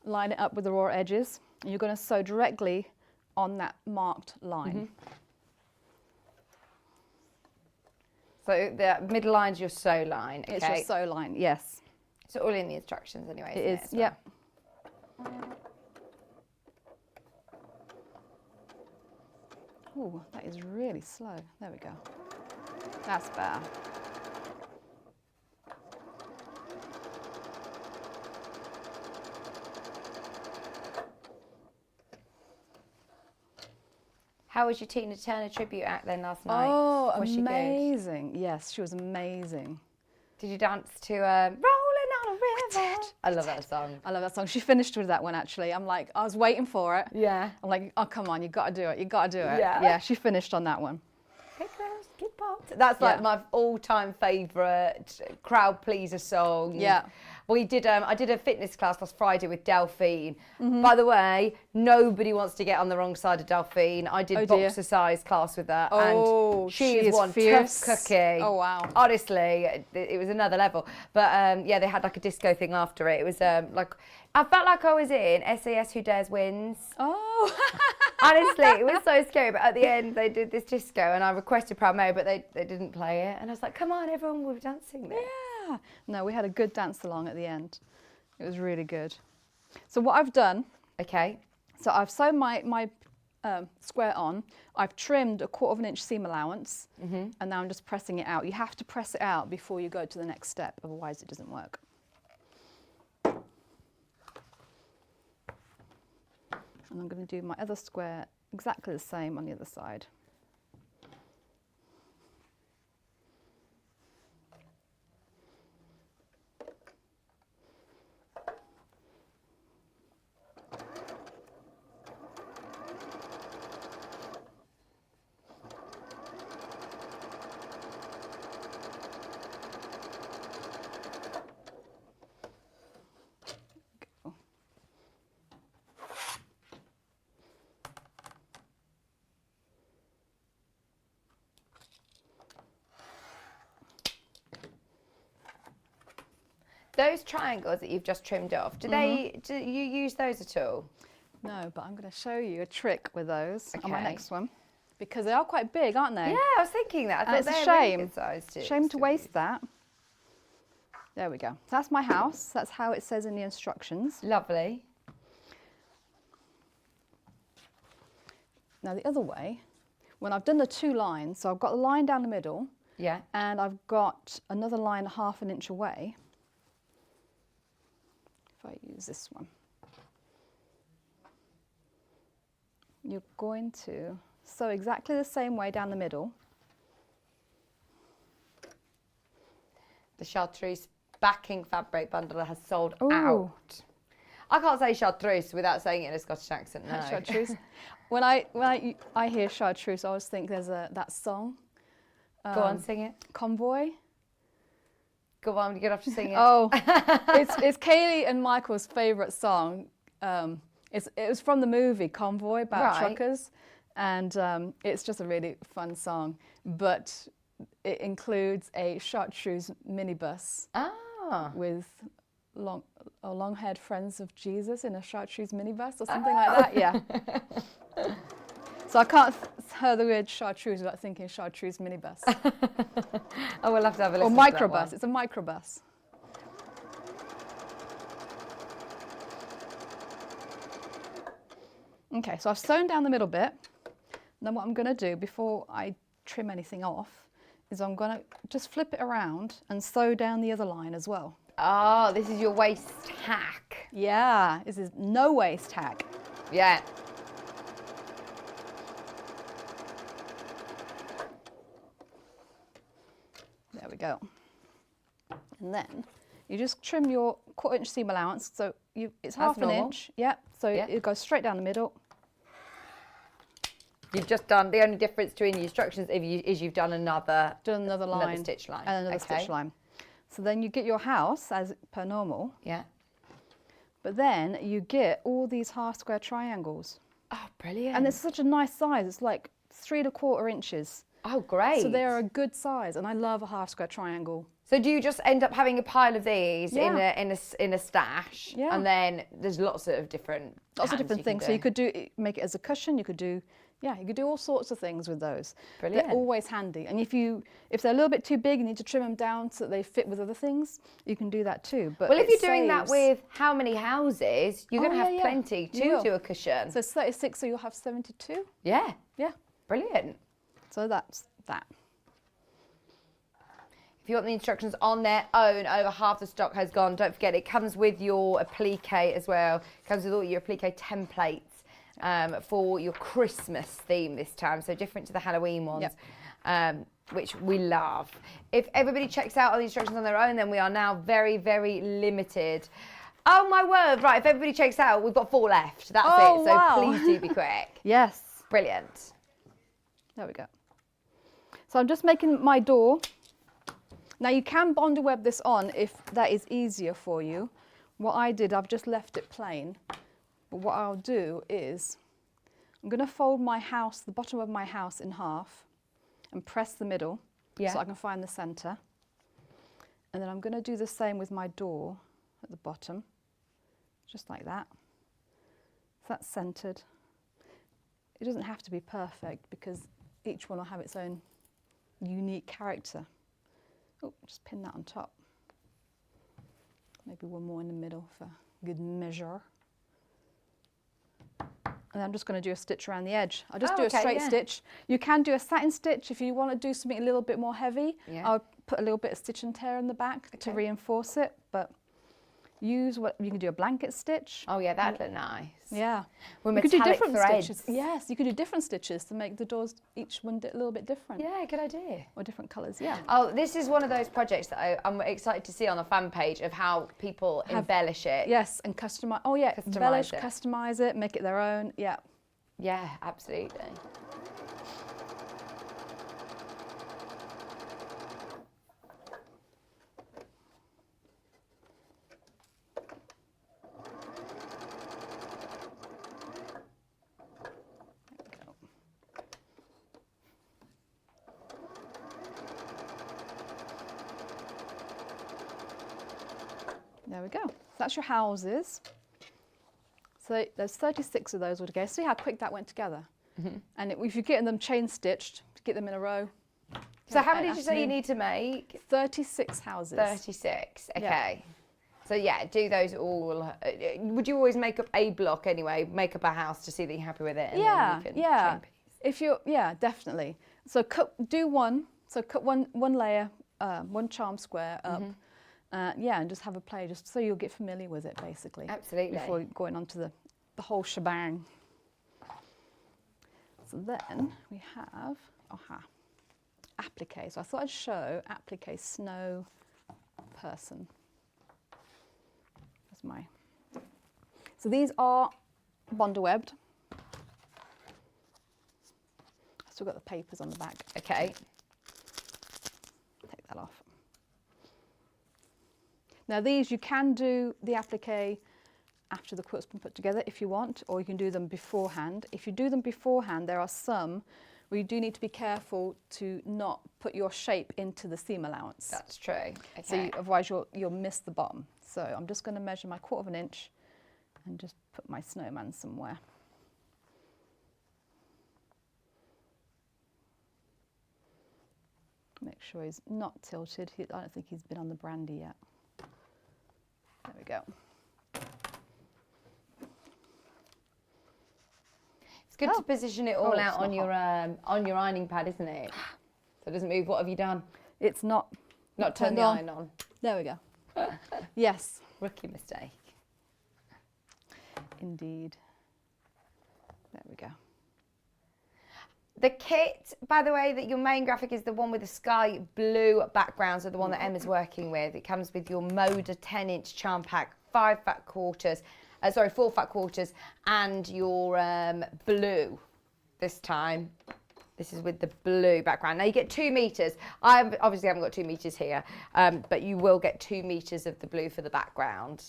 line it up with the raw edges, and you're going to sew directly on that marked line. So the middle line's your sew line. Okay. It's your sew line, yes. It's all in the instructions anyway. It isn't is, as well? yeah. Oh, that is really slow. There we go. That's better. How was your Tina Turner tribute act then last night? Oh, was she good? amazing. Yes, she was amazing. Did you dance to Rolling on a River? I love that song. I love that song. She finished with that one, actually. I'm like, I was waiting for it. Yeah. I'm like, oh, come on, you got to do it. You got to do it. Yeah. Yeah, she finished on that one. Hey girls, get popped. That's like Yeah. my all-time favourite crowd pleaser song. Yeah. We did. I did a fitness class last Friday with Delphine. By the way, nobody wants to get on the wrong side of Delphine. I did Oh, dear. boxer-size class with her, Oh, and she is is one fierce. tough cookie. Oh, wow. Honestly, it was another level. But yeah, they had like a disco thing after it. It was like I felt like I was in SAS Who Dares Wins. Oh. Honestly, it was so scary. But at the end, they did this disco, and I requested Proud Mary, but they didn't play it. And I was like, come on, everyone, we're dancing this. Yeah. No, we had a good dance along at the end. It was really good. So what I've done, Okay. so I've sewn my square on. I've trimmed a 1/4 inch seam allowance, and now I'm just pressing it out. You have to press it out before you go to the next step, otherwise it doesn't work. And I'm going to do my other square exactly the same on the other side. Those triangles that you've just trimmed off, do you use those at all? No, but I'm going to show you a trick with those on my Okay. next one, because they are quite big, aren't they? Yeah, I was thinking that. I And thought it's a they're really shame. good size too. Shame to waste that. There we go. So that's my house. That's how it says in the instructions. Lovely. Now the other way, when I've done the 2 lines, so I've got the line down the middle, Yeah. and I've got another line 1/2 inch away. If I use this one, you're going to sew exactly the same way down the middle. The chartreuse backing fabric bundle has sold Ooh. out. I can't say chartreuse without saying it in a Scottish accent. No. Chartreuse. when I hear chartreuse, I always think there's that song. Go on, sing it. Convoy. Go on, you get off to sing it. Oh, it's Kaylee and Michael's favourite song. It was from the movie Convoy about Right. truckers, and it's just a really fun song. But it includes a chartreuse minibus Ah. with long-haired friends of Jesus in a chartreuse minibus or something like that. Yeah. So I can't hear the word chartreuse without thinking chartreuse minibus. Oh, we'll have to have a Or listen to that microbus. one. It's a microbus. Okay, so I've sewn down the middle bit. Then what I'm going to do before I trim anything off is I'm going to just flip it around and sew down the other line as well. Oh, this is your waist hack. Yeah, this is no waste hack. Yeah. There we go. And then you just trim your 1/4 inch seam allowance. So it's half an normal. inch. Yeah. So it goes straight down the middle. You've just done, the only difference between the instructions is you've done another line. Another stitch line. And another stitch line. So then you get your house as per normal. Yeah. But then you get all these half square triangles. Oh, brilliant. And it's such a nice size. It's like 3 1/4 inches. Oh, great. So they're a good size, and I love a half square triangle. So do you just end up having a pile of these in a stash? Yeah. And then there's lots of different Things. So you could make it as a cushion. You could do all sorts of things with those. Brilliant. They're always handy. And if they're a little bit too big, you need to trim them down so that they fit with other things. You can do that too. But well, if you're doing that with how many houses, you're going to have yeah. plenty to do a cushion. So it's 36, so you'll have 72. Yeah. Yeah. Brilliant. So that's that. If you want the instructions on their own, over half the stock has gone. Don't forget, it comes with your applique as well. It comes with all your applique templates for your Christmas theme this time, so different to the Halloween ones, which we love. If everybody checks out all the instructions on their own, then we are now very, very limited. Oh my word, right, if everybody checks out, we've got 4 left. That's it, so wow. please do be quick. Yes. Brilliant. There we go. So I'm just making my door. Now you can bonder web this on if that is easier for you. What I did, I've just left it plain. But what I'll do is, I'm going to fold my house, the bottom of my house in half and press the middle so I can find the centre. And then I'm going to do the same with my door at the bottom, just like that. So that's centred. It doesn't have to be perfect because each one will have its own unique character. Oh, just pin that on top. Maybe one more in the middle for good measure. And I'm just going to do a stitch around the edge. I'll just do a straight stitch. You can do a satin stitch if you want to do something a little bit more heavy. Yeah. I'll put a little bit of stitch and tear in the back to reinforce it, but use what you can do a blanket stitch. Oh yeah, that'd look nice. Yeah. With you could do metallic different threads. stitches. Yes, you could do different stitches to make the doors each one a little bit different. Yeah, good idea. Or different colours, yeah. Oh, this is one of those projects that I'm excited to see on the fan page of how people embellish it. Yes, and customise. Oh yeah, embellish, customise it, make it their own. Yeah. Yeah, absolutely. There we go. That's your houses. So there's 36 of those altogether. See how quick that went together? Mm-hmm. And if you're getting them chain stitched, get them in a row. So how many did you say you need to make? 36 houses. 36, okay. Yeah. So yeah, do those all. Would you always make up a block anyway? Make up a house to see that you're happy with it? And yeah, then you can chain piece. If you're, definitely. So do one. So cut one layer, one charm square up. Mm-hmm. And just have a play, just so you'll get familiar with it, basically. Absolutely. Before going on to the whole shebang. So then we have, applique. So I thought I'd show applique snow person. That's my. So these are bonder webbed. I've still got the papers on the back. Okay. Take that off. Now these, you can do the applique after the quilt's been put together if you want, or you can do them beforehand. If you do them beforehand, there are some where you do need to be careful to not put your shape into the seam allowance. That's true. Okay. So otherwise you'll miss the bottom. So I'm just going to measure my 1/4 inch and just put my snowman somewhere. Make sure he's not tilted. I don't think he's been on the brandy yet. There we go. good to position it all out on your ironing pad, isn't it? So it doesn't move. What have you done? It's not turned the iron on. There we go. Yes. Rookie mistake. Indeed. There we go. The kit, by the way, that your main graphic is the one with the sky blue background, so the one that Emma's working with. It comes with your Moda 10-inch charm pack, 4 fat quarters, and your blue this time. This is with the blue background. Now you get 2 meters. I obviously haven't got 2 meters here, but you will get 2 meters of the blue for the background.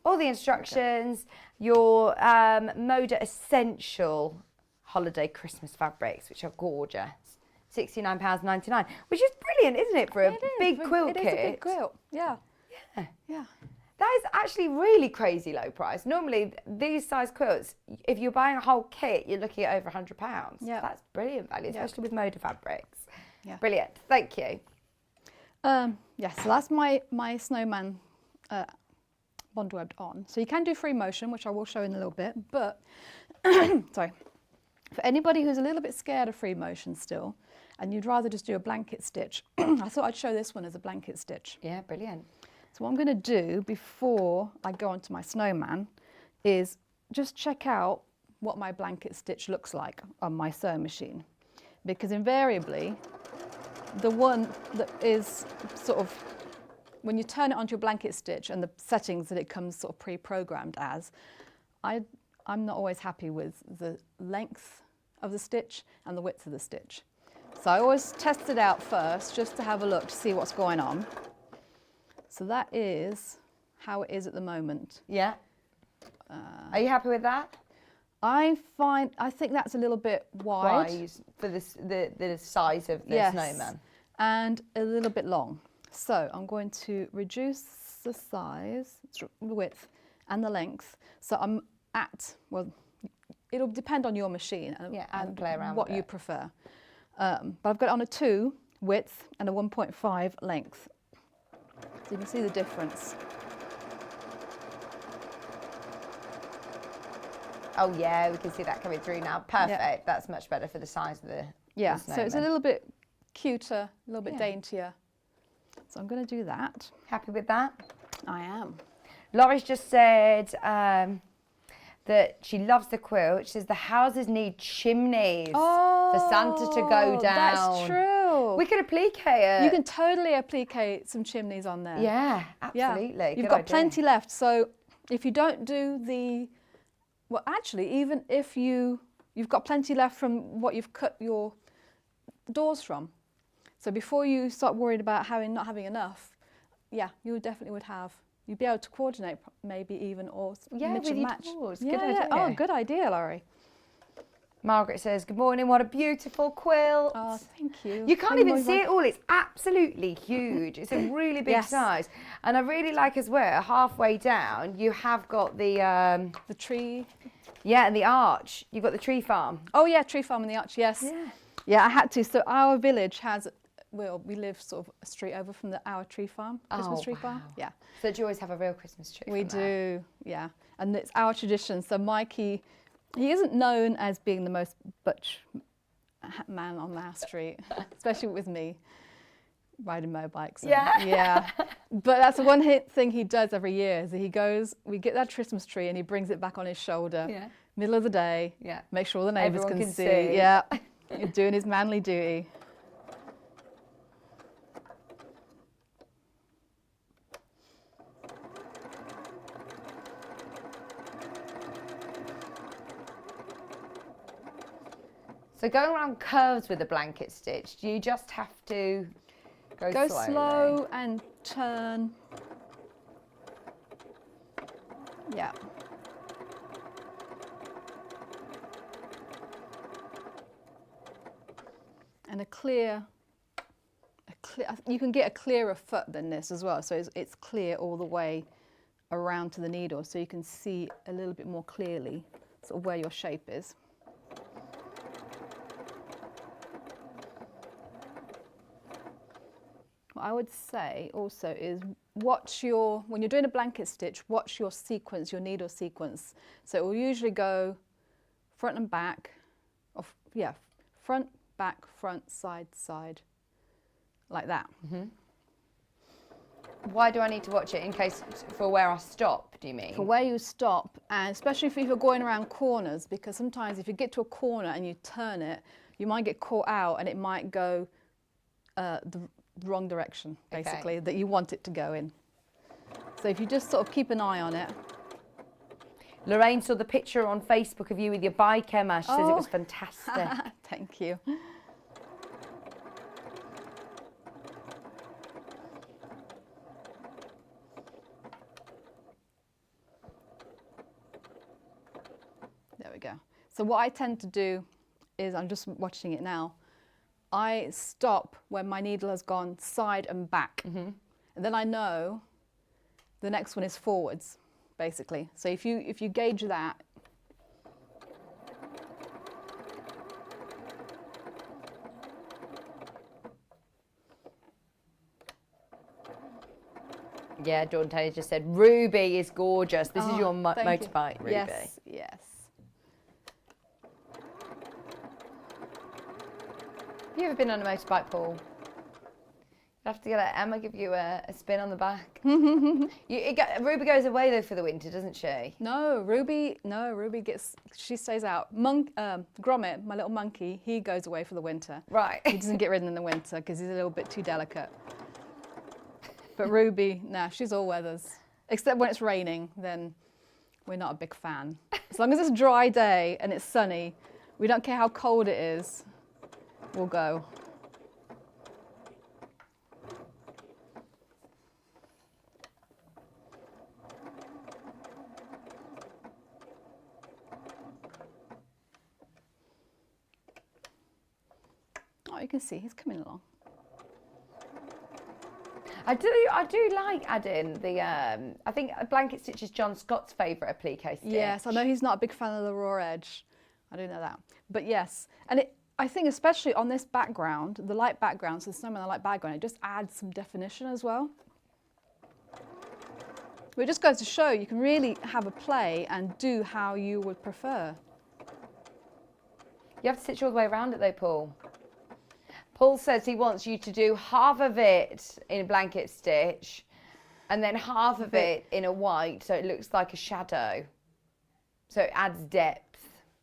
All the instructions, your Moda Essential holiday Christmas fabrics, which are gorgeous. £69.99, which is brilliant, isn't it, for a big quilt kit? It is a big quilt, yeah. Yeah. Yeah. That is actually really crazy low price. Normally, these size quilts, if you're buying a whole kit, you're looking at over £100. Yeah. That's brilliant value, especially with Moda fabrics. Yeah. Brilliant. Thank you. Yes, so that's my snowman bond webbed on. So you can do free motion, which I will show in a little bit, but sorry. For anybody who's a little bit scared of free motion still, and you'd rather just do a blanket stitch, I thought I'd show this one as a blanket stitch. Yeah, brilliant. So what I'm going to do before I go onto my snowman is just check out what my blanket stitch looks like on my sewing machine. Because invariably, the one that is sort of, when you turn it onto your blanket stitch and the settings that it comes sort of pre-programmed as, I'm not always happy with the length of the stitch and the width of the stitch. So I always test it out first just to have a look to see what's going on. So that is how it is at the moment. Yeah. Are you happy with that? I think that's a little bit wide. For the size of the snowman. And a little bit long. So I'm going to reduce the size, the width and the length. So I'm at, well, it'll depend on your machine and play around what with you it. prefer. But I've got it on a 2 width and a 1.5 length. So you can see the difference. Oh yeah, we can see that coming through now. Perfect. Yeah. That's much better for the size of the Yeah, the so it's a snowman. little bit cuter, a little bit daintier. So I'm going to do that. Happy with that? I am. Laurie's just said that she loves the quilt. She says the houses need chimneys for Santa to go down. That's true. We could applique it. You can totally applique some chimneys on there. Yeah, absolutely. Yeah. You've Good got idea. plenty left. So if you don't do the, well, actually, even if you've got plenty left from what you've cut your doors from. So before you start worried about not having enough, yeah, you definitely would have. You'd be able to coordinate maybe even or mix with and your match. doors. Yeah, Good idea. Oh, good idea, Laurie. Margaret says, good morning, what a beautiful quilt. Oh, thank you. You can't even see it all, it's absolutely huge. It's a really big Yes. size. And I really like as well, halfway down, you have got the tree. Yeah, and the arch. You've got the tree farm. Oh yeah, tree farm and the arch, yes. Yeah. Yeah, I had to. So our village has, well, we live sort of a street over from our tree farm, Christmas tree farm. Yeah. So do you always have a real Christmas tree? We from there? do, yeah. And it's our tradition. So Mikey, he isn't known as being the most butch man on our street, especially with me riding motorbikes. Yeah. Yeah. But that's the one thing he does every year is he goes, we get that Christmas tree and he brings it back on his shoulder. Yeah. Middle of the day. Yeah. Make sure all the neighbours Everyone can can see. see. Yeah. He's doing his manly duty. So going around curves with a blanket stitch, do you just have to go slowly? Slow and turn. Yeah. And you can get a clearer foot than this as well. So it's clear all the way around to the needle, so you can see a little bit more clearly sort of where your shape is. What I would say also is when you're doing a blanket stitch, watch your sequence, your needle sequence. So it will usually go front and back, yeah, front, back, front, side, side, like that. Why do I need to watch it? In case for where I stop, do you mean? For where you stop, and especially if you're going around corners, because sometimes if you get to a corner and you turn it, you might get caught out and it might go the wrong direction, basically, that you want it to go in. So if you just sort of keep an eye on it. Lorraine saw the picture on Facebook of you with your bike, Emma. She says it was fantastic. Thank you. There we go. So what I tend to do is, I'm just watching it now, I stop when my needle has gone side and back. And then I know the next one is forwards, basically. So if you gauge that, Yeah, Dante just said, Ruby is gorgeous. This is your thank motorbike, you. Ruby. Yes, yes. Have you ever been on a motorbike, Paul? You'll have to let Emma give you a spin on the back. Ruby goes away, though, for the winter, doesn't she? No, Ruby she stays out. Gromit, my little monkey, he goes away for the winter. Right. He doesn't get ridden in the winter because he's a little bit too delicate. But Ruby, she's all weathers. Except when it's raining, then we're not a big fan. As long as it's a dry day and it's sunny, we don't care how cold it is, we'll go. Oh, you can see he's coming along. I do like adding the, I think blanket stitch is John Scott's favourite applique stitch. Yes, I know he's not a big fan of the raw edge. I do know that. But yes, and I think especially on this background, the light background, so the snowman, the light background, it just adds some definition as well. But it just goes to show you can really have a play and do how you would prefer. You have to stitch all the way around it though, Paul. Paul says he wants you to do half of it in blanket stitch and then half of it in a white so it looks like a shadow. So it adds depth.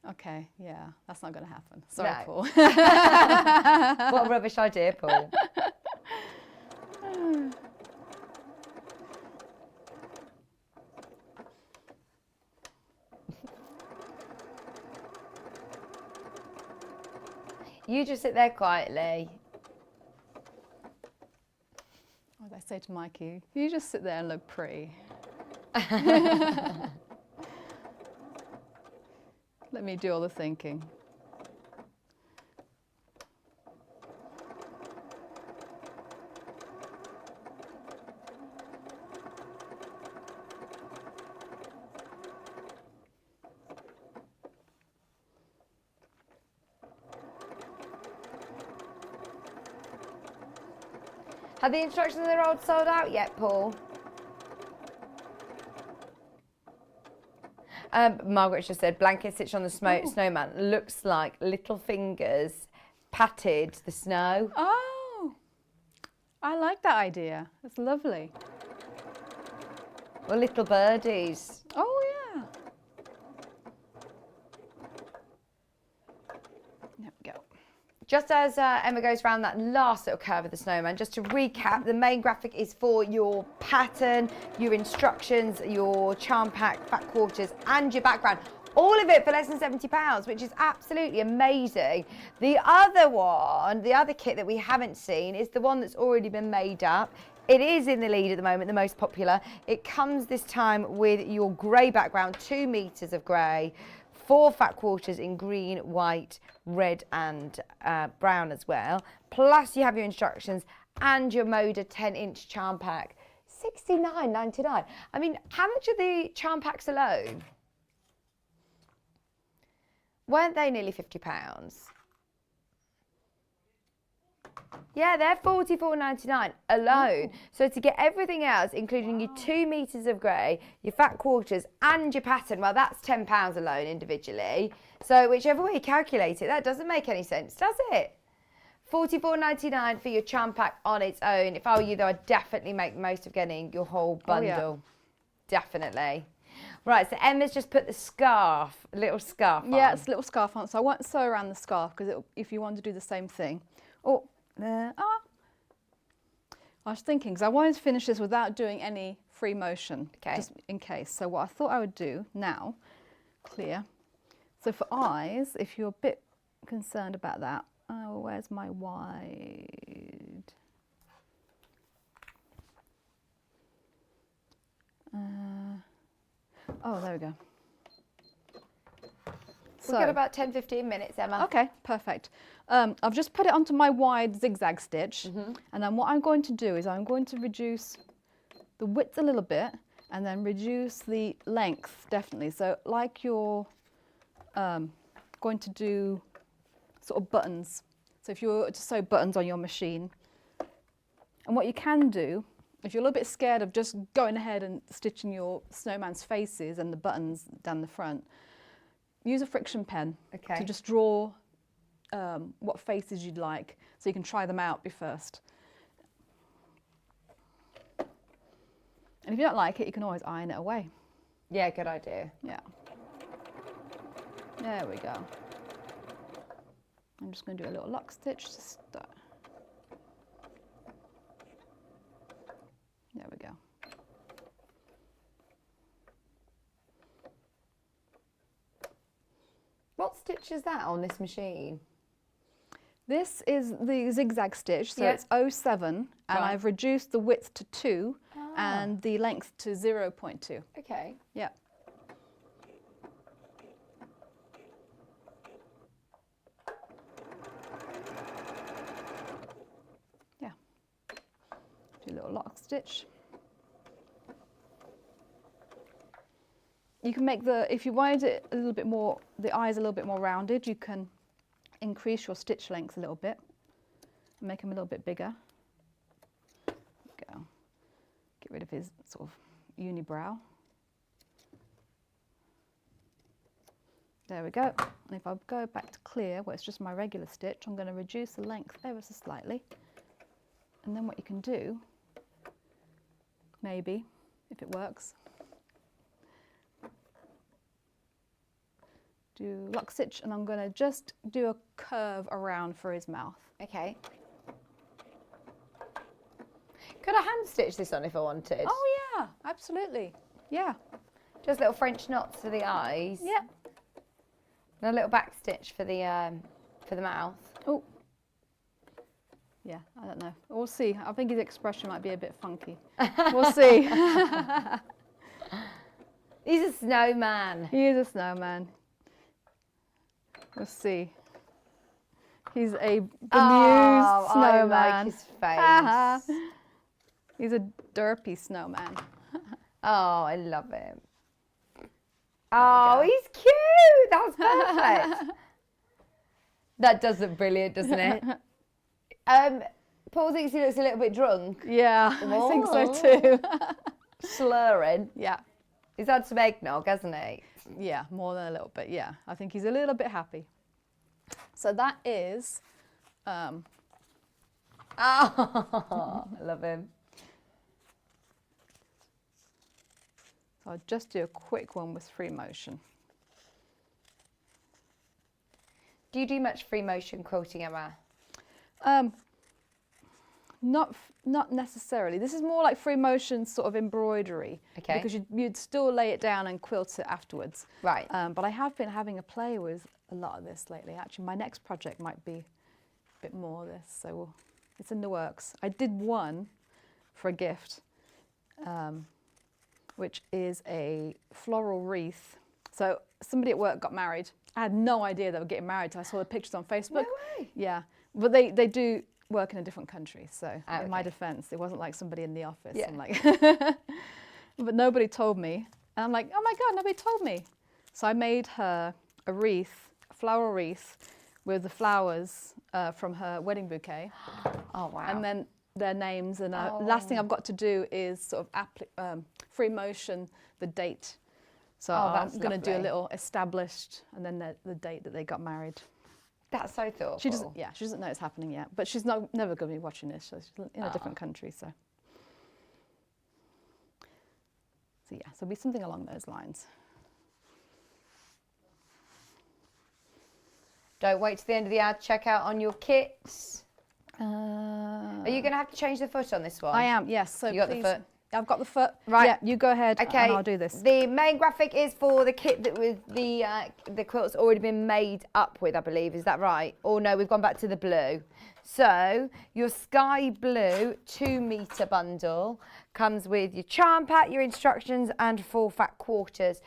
Okay, yeah, that's not going to happen. Sorry, No. Paul. What a rubbish idea, Paul. You just sit there quietly. What did I say to Mikey? You just sit there and look pretty. Let me do all the thinking. Have the instructions on the road sold out yet, Paul? Margaret just said, blanket stitch on the snowman looks like little fingers patted the snow. Oh, I like that idea. That's lovely. Or little birdies. Oh, yeah. There we go. Just as Emma goes around that last little curve of the snowman, just to recap, the main graphic is for your pattern, your instructions, your charm pack, fat quarters, and your background. All of it for less than £70, which is absolutely amazing. The other one, the other kit that we haven't seen is the one that's already been made up. It is in the lead at the moment, the most popular. It comes this time with your grey background, 2 meters of grey, 4 fat quarters in green, white, red and brown as well. Plus you have your instructions and your Moda 10-inch charm pack. $69.99. I mean, how much are the charm packs alone? Weren't they nearly £50? Yeah, they're $44.99 alone. So to get everything else, including your 2 meters of grey, your fat quarters and your pattern, well, that's £10 alone individually. So whichever way you calculate it, that doesn't make any sense, does it? $44.99 for your charm pack on its own. If I were you, though, I'd definitely make the most of getting your whole bundle. Definitely. Right, so Emma's just put the scarf, a little scarf on. Yeah, it's a little scarf on. So I won't sew around the scarf because if you want to do the same thing. Oh, there. Ah. I was thinking, because I wanted to finish this without doing any free motion, just in case. So what I thought I would do now, clear. So for eyes, if you're a bit concerned about that, oh, where's my wide? Oh, there we go. We've got about 10-15 minutes, Emma. Okay, perfect. I've just put it onto my wide zigzag stitch, and then what I'm going to do is I'm going to reduce the width a little bit and then reduce the length, definitely. So like you're going to do sort of buttons. So if you were to sew buttons on your machine, and what you can do, if you're a little bit scared of just going ahead and stitching your snowman's faces and the buttons down the front, use a friction pen to just draw what faces you'd like, so you can try them out first. And if you don't like it, you can always iron it away. Yeah, good idea. Yeah. There we go. I'm just going to do a little lock stitch to start. There we go. What stitch is that on this machine? This is the zigzag stitch, so it's 07, and I've reduced the width to 2 and the length to 0.2. Okay. Yeah. Yeah. Do a little lock stitch. You can make if you wanted it a little bit more, the eyes a little bit more rounded, you can increase your stitch length a little bit and make them a little bit bigger. Go. Get rid of his sort of unibrow. There we go. And if I go back to clear, where it's just my regular stitch, I'm going to reduce the length ever so slightly. And then what you can do, maybe, if it works, do lock stitch, and I'm going to just do a curve around for his mouth. Okay. Could I hand stitch this on if I wanted? Oh yeah, absolutely. Yeah. Just little French knots for the eyes. Yeah. And a little back stitch for the mouth. Oh. Yeah, I don't know. We'll see. I think his expression might be a bit funky. We'll see. He's a snowman. He is a snowman. We'll see. He's a bemused snowman. I like his face. He's a derpy snowman. Oh, I love him. Oh, he's cute. That's perfect. That does look brilliant, doesn't it? Paul thinks he looks a little bit drunk. Yeah, I think so too. Slurring. Yeah. He's had some eggnog, hasn't he? Yeah, more than a little bit, yeah. I think he's a little bit happy. So that is... Oh, I love him. So I'll just do a quick one with free motion. Do you do much free motion quilting, Emma? Not necessarily. This is more like free motion sort of embroidery. Okay. Because you'd still lay it down and quilt it afterwards. Right. But I have been having a play with a lot of this lately. Actually, my next project might be a bit more of this, so it's in the works. I did one for a gift, which is a floral wreath. So somebody at work got married. I had no idea they were getting married till I saw the pictures on Facebook. No way. Yeah, but they do work in a different country, so in my defense, it wasn't like somebody in the office. Yeah. I'm like, but nobody told me. And I'm like, oh my God, nobody told me. So I made her a wreath, a floral wreath with the flowers from her wedding bouquet Oh, wow. And then their names. And last thing I've got to do is sort of free motion the date. So I'm going to do a little established and then the date that they got married. That's so thoughtful. She doesn't know it's happening yet, but she's never going to be watching this. She's in a different country, so yeah, so it'll be something along those lines. Don't wait till the end of the ad. Check out on your kits. Are you going to have to change the foot on this one? I am, yes. So you got the foot? I've got the foot. Right. Yeah, you go ahead and I'll do this. The main graphic is for the kit that with the quilt's already been made up with, I believe. Is that right? Or no, we've gone back to the blue. So your sky blue 2-metre bundle comes with your charm pack, your instructions and 4 fat quarters.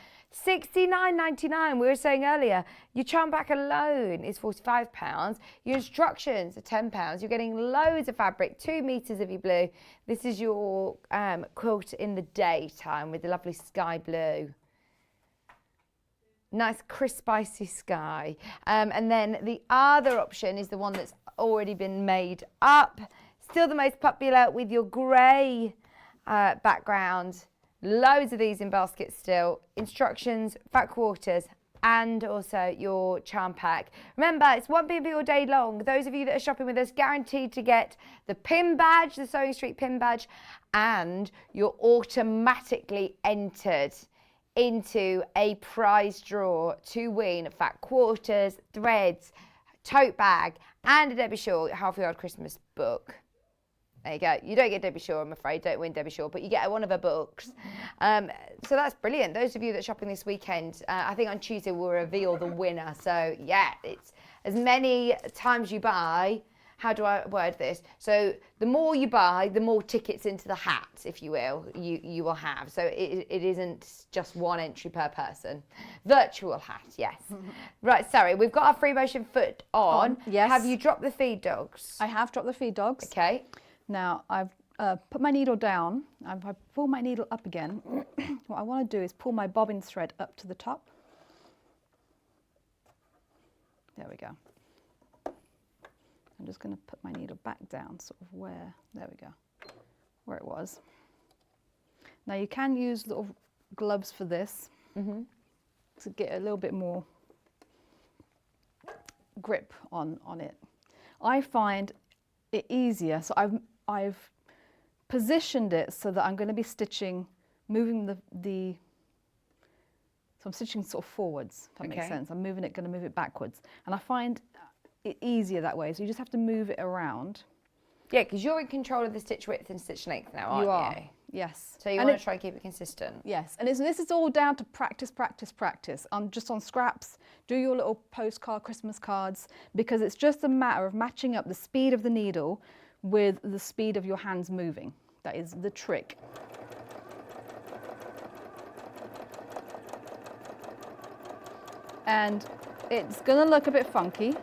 $69.99. We were saying earlier, your charm pack alone is £45. Your instructions are £10. You're getting loads of fabric, 2 metres of your blue. This is your quilt in the daytime with the lovely sky blue. Nice crisp icy sky. And then the other option is the one that's already been made up. Still the most popular with your grey background. Loads of these in baskets still. Instructions, fat quarters, and also your charm pack. Remember, it's £1 all day long. Those of you that are shopping with us, guaranteed to get the pin badge, the Sewing Street pin badge, and you're automatically entered into a prize draw to win fat quarters, threads, tote bag, and a Debbie Shaw Half Yard Christmas book. There you go. You don't get Debbie Shaw, I'm afraid. Don't win Debbie Shaw, but you get one of her books. So that's brilliant. Those of you that are shopping this weekend, I think on Tuesday we'll reveal the winner. So yeah, it's as many times you buy. How do I word this? So the more you buy, the more tickets into the hat, if you will, you will have. So it isn't just one entry per person. Virtual hat, yes. Right, sorry, we've got our free motion foot on. Yes. Have you dropped the feed dogs? I have dropped the feed dogs. Okay. Now I've put my needle down. I've pulled my needle up again. What I want to do is pull my bobbin thread up to the top. There we go. I'm just going to put my needle back down, sort of where, there we go, where it was. Now you can use little gloves for this to get a little bit more grip on it. I find it easier, so I've positioned it so that I'm going to be stitching, moving so I'm stitching sort of forwards, if that makes sense. I'm going to move it backwards. And I find it easier that way, so you just have to move it around. Yeah, because you're in control of the stitch width and stitch length now, aren't you? You are, yes. So you want to try and keep it consistent. Yes, and this is all down to practice, practice, practice. Just on scraps, do your little postcard, Christmas cards, because it's just a matter of matching up the speed of the needle with the speed of your hands moving. That is the trick. And it's going to look a bit funky.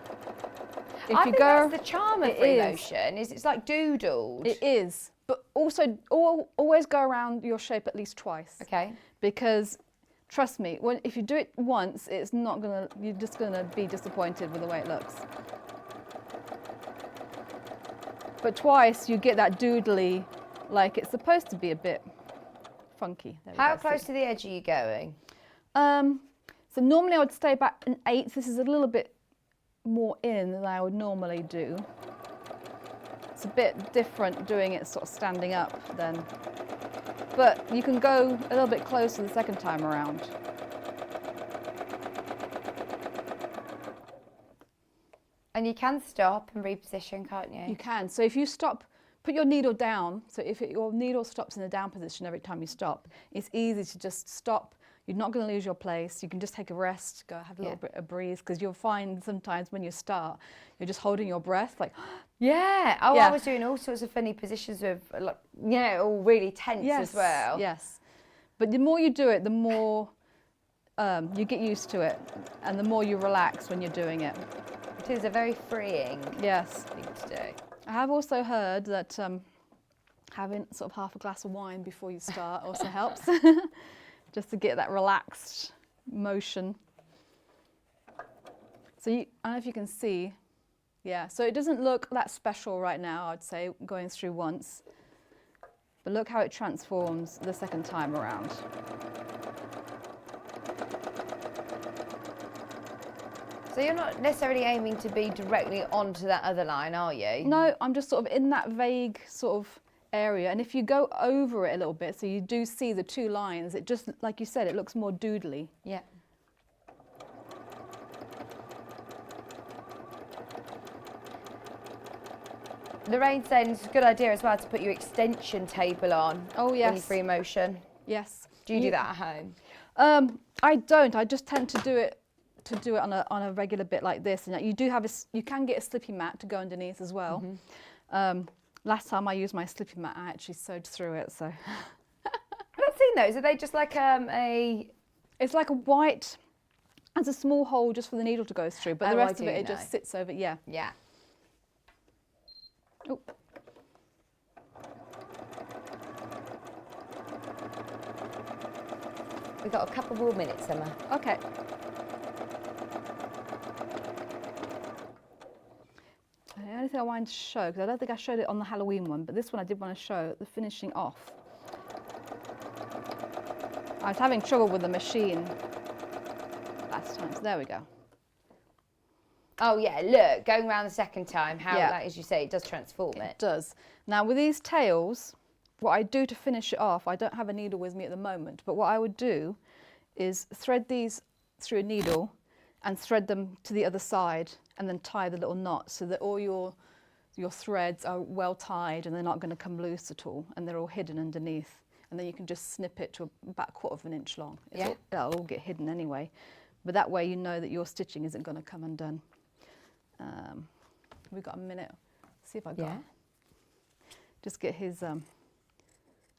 I think that's the charm of free motion, is it's like doodled. It is, but also always go around your shape at least twice. Okay. Because trust me, if you do it once, it's not gonna. You're just gonna be disappointed with the way it looks. But twice, you get that doodly, like it's supposed to be a bit funky. How close to the edge are you going? So normally I would stay back an 1/8. This is a little bit more in than I would normally do. It's a bit different doing it sort of standing up then. But you can go a little bit closer the second time around. And you can stop and reposition, can't you? You can. So if you stop, put your needle down. So if your needle stops in a down position every time you stop, it's easy to just stop. You're not going to lose your place. You can just take a rest, go have a little bit of breeze, because you'll find sometimes when you start, you're just holding your breath, like, yeah. Oh, yeah. I was doing all sorts of funny positions with, like, you know, all really tense as well. Yes. But the more you do it, the more you get used to it, and the more you relax when you're doing it. It is a very freeing thing to do. I have also heard that having sort of half a glass of wine before you start also helps. Just to get that relaxed motion. So I don't know if you can see, Yeah, so it doesn't look that special right now, I'd say, going through once. But look how it transforms the second time around. So you're not necessarily aiming to be directly onto that other line, are you? No, I'm just sort of in that vague sort of area. And if you go over it a little bit, so you do see the two lines, it just, like you said, it looks more doodly. Yeah. Lorraine's saying it's a good idea as well to put your extension table on. Oh, yes. When you free motion. Yes. Do you do that at home? I don't. I just tend to do it on a regular bit like this. And you do have you can get a slippy mat to go underneath as well. Last time I used my slippy mat, I actually sewed through it. So I've not seen those. Are they just like a? It's like a white. Has a small hole just for the needle to go through, but the rest of it just sits over. Yeah. Yeah. Oh. We've got a couple more minutes, Emma. Okay. The only thing I wanted to show, because I don't think I showed it on the Halloween one, but this one I did want to show, the finishing off. I was having trouble with the machine last time, so there we go. Oh yeah, look, going around the second time, how, Yeah. like, as you say, it does transform it. It does. Now with these tails, what I do to finish it off, I don't have a needle with me at the moment, but what I would do is thread these through a needle and thread them to the other side and then tie the little knot so that all your threads are well tied and they're not going to come loose at all and they're all hidden underneath. And then you can just snip it to about 1/4 of an inch long. It'll all get hidden anyway. But that way you know that your stitching isn't going to come undone. We've got a minute. See if I got. Just get his. I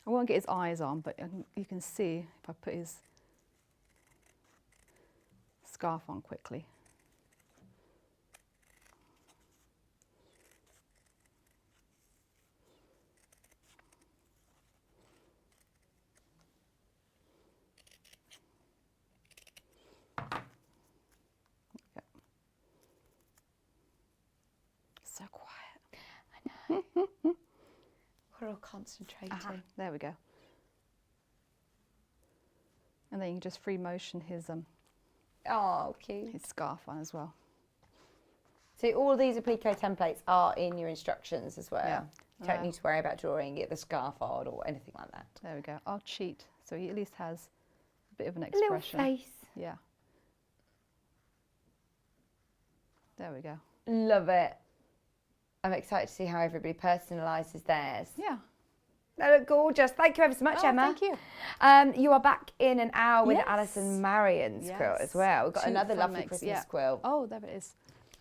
won't get his eyes on, but you can see if I put his scarf on quickly. So quiet. I know. We're all concentrating. There we go. And then you can just free motion his Oh, cute. his scarf on as well. So all of these applique templates are in your instructions as well. Yeah. You don't need to worry about drawing it, the scarf on or anything like that. There we go. I'll cheat, so he at least has a bit of an A little expression. face. Yeah. There we go. Love it. I'm excited to see how everybody personalises theirs. Yeah. They look gorgeous. Thank you ever so much, Oh, Emma. thank you. You are back in an hour with Yes. Alison Marion's quilt as well. We've got Two another fun lovely mix, Christmas yeah. quilt. Oh, there it is.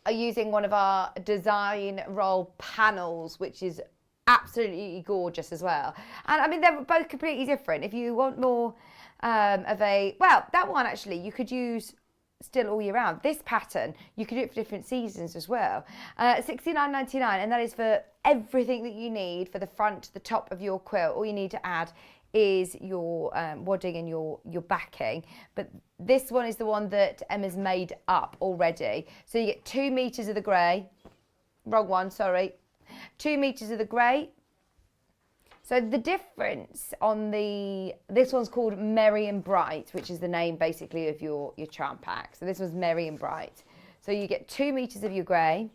Are using one of our design roll panels, which is absolutely gorgeous as well. And I mean, they're both completely different. If you want more of a, well, that one actually, you could use still all year round. This pattern, you could do it for different seasons as well. $69.99, and that is for everything that you need for the front, the top of your quilt. All you need to add is your wadding and your backing. But this one is the one that Emma's made up already. So you get 2 meters of the grey. Wrong one, sorry. 2 meters of the grey. So the difference on this one's called Merry and Bright, which is the name basically of your charm pack. So this one's Merry and Bright. So you get 2 meters of your grey.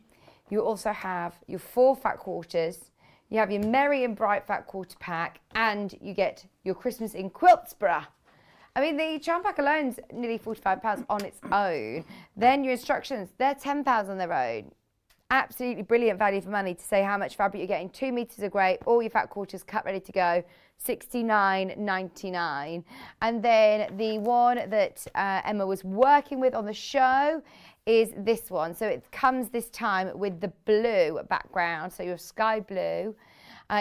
You also have your 4 fat quarters. You have your Merry and Bright fat quarter pack, and you get your Christmas in Quiltsborough. I mean, the charm pack alone's nearly £45 on its own. Then your instructions, they're £10 on their own. Absolutely brilliant value for money to say how much fabric you're getting. 2 meters of grey, all your fat quarters cut ready to go, $69.99. And then the one that Emma was working with on the show is this one. So it comes this time with the blue background, so your sky blue.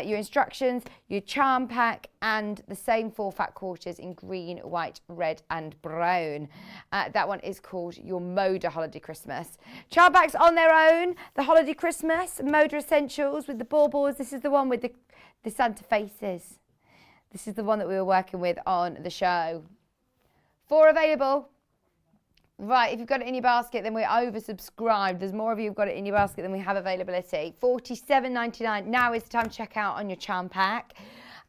Your instructions, your charm pack, and the same 4 fat quarters in green, white, red, and brown. That one is called your Moda Holiday Christmas. Charm packs on their own, the Holiday Christmas, Moda Essentials with the baubles. This is the one with the Santa faces. This is the one that we were working with on the show. 4 available. Right, if you've got it in your basket, then we're oversubscribed. There's more of you who've got it in your basket than we have availability. $47.99. Now is the time to check out on your charm pack.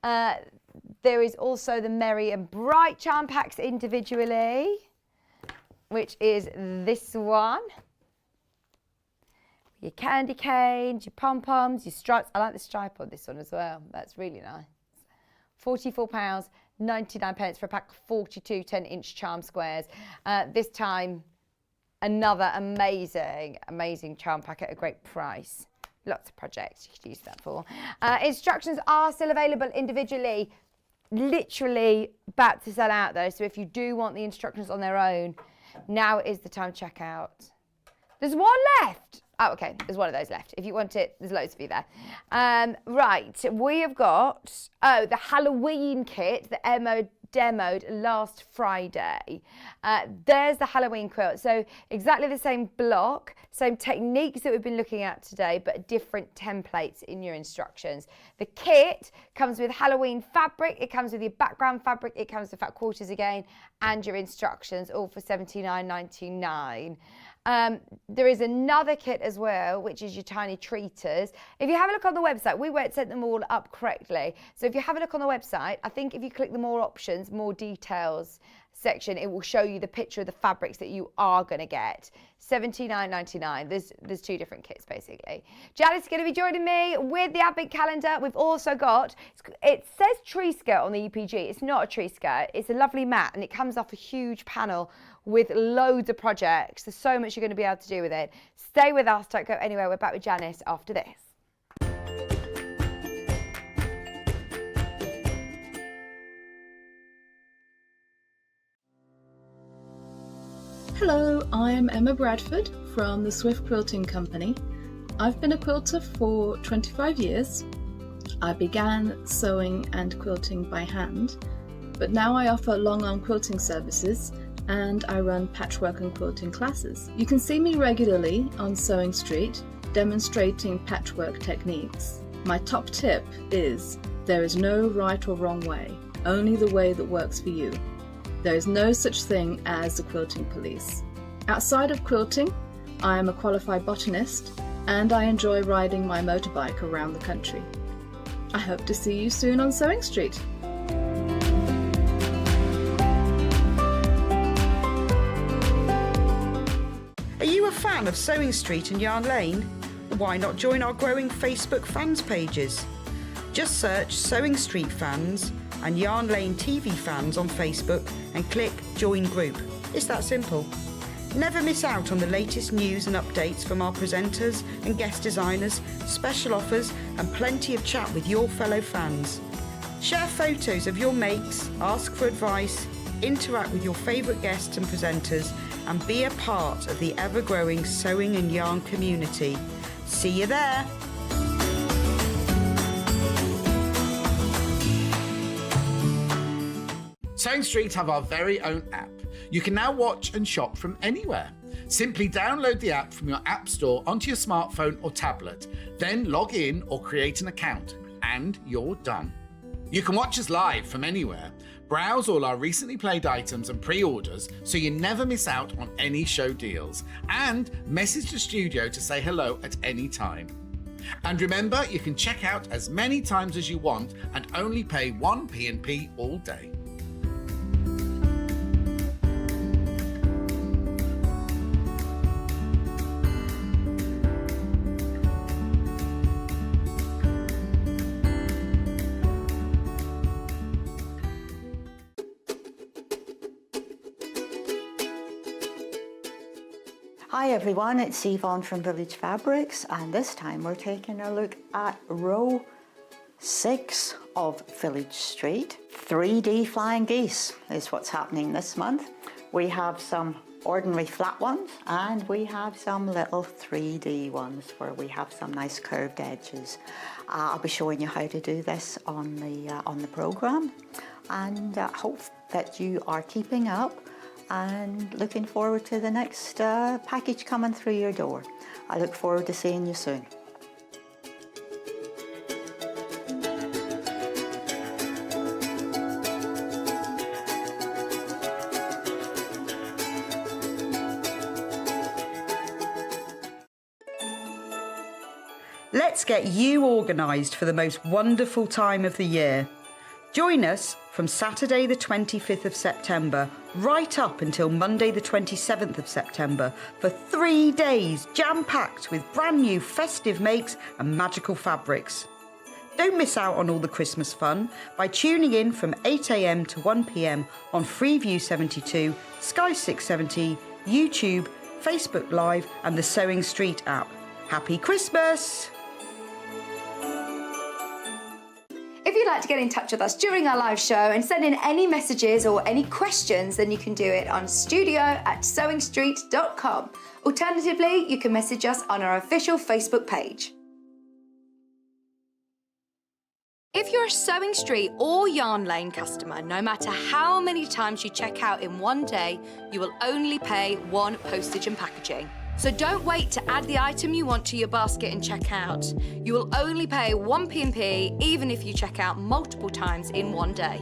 There is also the Merry and Bright charm packs individually, which is this one. Your candy canes, your pom-poms, your stripes. I like the stripe on this one as well. That's really nice. £44.99 for a pack of 42 10-inch charm squares. This time, another amazing charm pack at a great price. Lots of projects you could use that for. Instructions are still available individually. Literally about to sell out though, so if you do want the instructions on their own, now is the time to check out. There's one left. Oh, okay, there's one of those left. If you want it, there's loads of you there. Right, we have got, the Halloween kit, the demoed last Friday. There's the Halloween quilt. So exactly the same block, same techniques that we've been looking at today, but different templates in your instructions. The kit comes with Halloween fabric, it comes with your background fabric, it comes with fat quarters again, and your instructions, all for $79.99. There is another kit as well, which is your tiny treaters. If you have a look on the website, we won't set them all up correctly. So if you have a look on the website, I think if you click the more options, more details section, it will show you the picture of the fabrics that you are going to get. $79.99. There's two different kits basically. Janis is going to be joining me with the advent calendar. We've also got, it says tree skirt on the UPG. It's not a tree skirt. It's a lovely mat and it comes off a huge panel with loads of projects. There's so much you're going to be able to do with it. Stay with us, don't go anywhere. We're back with Janis after this. Hello, I'm Emma Bradford from the Swift Quilting Company. I've been a quilter for 25 years. I began sewing and quilting by hand, but now I offer long arm quilting services and I run patchwork and quilting classes. You can see me regularly on Sewing Street demonstrating patchwork techniques. My top tip is there is no right or wrong way, only the way that works for you. There is no such thing as the quilting police. Outside of quilting, I am a qualified botanist and I enjoy riding my motorbike around the country. I hope to see you soon on Sewing Street. Are you a fan of Sewing Street and Yarn Lane? Why not join our growing Facebook fans pages? Just search Sewing Street Fans and Yarn Lane TV Fans on Facebook and click Join Group. It's that simple. Never miss out on the latest news and updates from our presenters and guest designers, special offers and plenty of chat with your fellow fans. Share photos of your makes, ask for advice, interact with your favourite guests and presenters and be a part of the ever-growing sewing and yarn community. See you there! Sewing Street have our very own app. You can now watch and shop from anywhere. Simply download the app from your app store onto your smartphone or tablet, then log in or create an account, and you're done. You can watch us live from anywhere, browse all our recently played items and pre-orders so you never miss out on any show deals, and message the studio to say hello at any time. And remember, you can check out as many times as you want and only pay 1 P&P all day. Hi everyone, it's Yvonne from Village Fabrics and this time we're taking a look at row 6 of Village Street. 3D flying geese is what's happening this month. We have some ordinary flat ones and we have some little 3D ones where we have some nice curved edges. I'll be showing you how to do this on the program and hope that you are keeping up and looking forward to the next package coming through your door. I look forward to seeing you soon. Let's get you organised for the most wonderful time of the year. Join us from Saturday the 25th of September right up until Monday the 27th of September for 3 days jam-packed with brand new festive makes and magical fabrics. Don't miss out on all the Christmas fun by tuning in from 8 a.m. to 1 p.m. on Freeview 72, Sky 670, YouTube, Facebook Live and the Sewing Street app. Happy Christmas! If you'd like to get in touch with us during our live show and send in any messages or any questions, then you can do it on studio@sewingstreet.com. Alternatively, you can message us on our official Facebook page. If you're a Sewing Street or Yarn Lane customer, no matter how many times you check out in one day, you will only pay one postage and packaging. So don't wait to add the item you want to your basket and check out. You will only pay one P&P even if you check out multiple times in one day.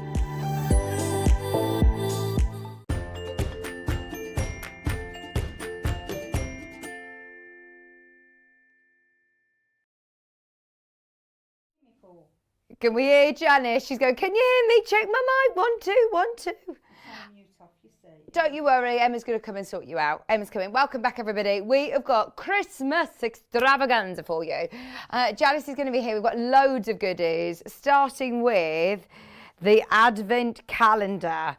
Can we hear Janis? She's going, can you hear me? Check my mic. 1, 2, 1, 2. Don't you worry, Emma's going to come and sort you out. Emma's coming. Welcome back, everybody. We have got Christmas extravaganza for you. Janis is going to be here. We've got loads of goodies, starting with the Advent calendar.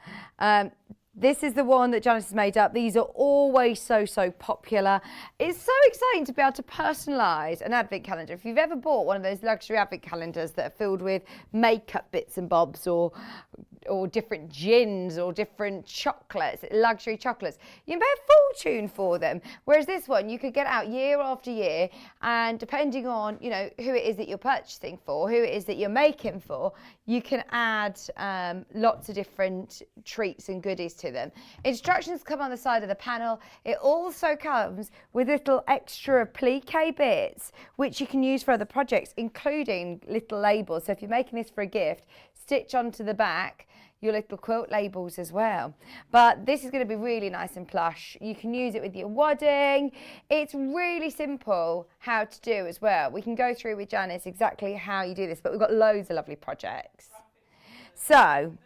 This is the one that Janis has made up. These are always so popular. It's so exciting to be able to personalise an Advent calendar. If you've ever bought one of those luxury Advent calendars that are filled with makeup bits and bobs or different gins or different chocolates, luxury chocolates, you can pay a fortune for them. Whereas this one, you could get out year after year, and depending on, you know, who it is that you're purchasing for, who it is that you're making for, you can add lots of different treats and goodies to them. Instructions come on the side of the panel. It also comes with little extra applique bits, which you can use for other projects, including little labels. So if you're making this for a gift, stitch onto the back your little quilt labels as well. But this is going to be really nice and plush. You can use it with your wadding. It's really simple how to do as well. We can go through with Janis exactly how you do this, but we've got loads of lovely projects. So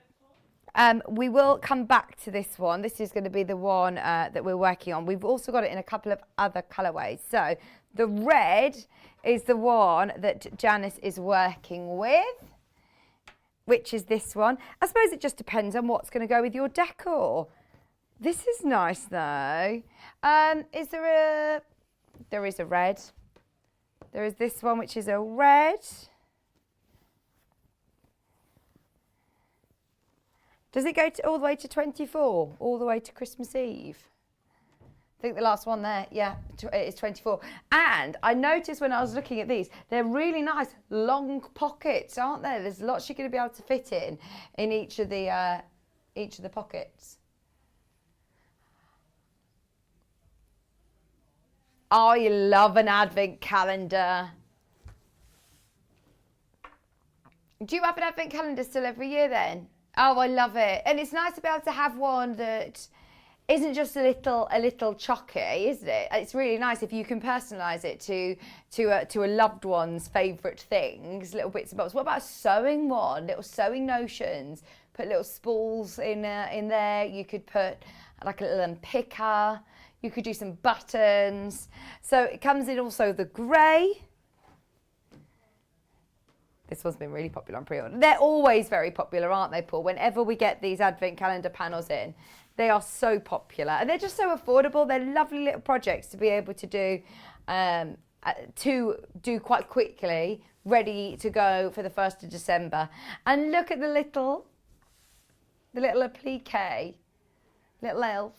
we will come back to this one. This is going to be the one that we're working on. We've also got it in a couple of other colourways. So the red is the one that Janis is working with, which is this one. I suppose it just depends on what's going to go with your decor. This is nice though. There is a red. There is this one, which is a red. Does it go all the way to 24? All the way to Christmas Eve? I think the last one there, yeah, it is 24. And I noticed when I was looking at these, they're really nice long pockets, aren't there? There's lots you're going to be able to fit in each of the pockets. Oh, you love an Advent calendar. Do you have an Advent calendar still every year then? Oh, I love it. And it's nice to be able to have one that isn't just a little chocky, isn't it? It's really nice if you can personalise it to a loved one's favourite things, little bits and bobs. What about a sewing one? Little sewing notions. Put little spools in there. You could put like a little picker. You could do some buttons. So it comes in also the grey. This one's been really popular on pre-order. They're always very popular, aren't they, Paul? Whenever we get these Advent calendar panels in, they are so popular and they're just so affordable. They're lovely little projects to be able to do quite quickly, ready to go for the 1st of December. And look at the little applique, little elf.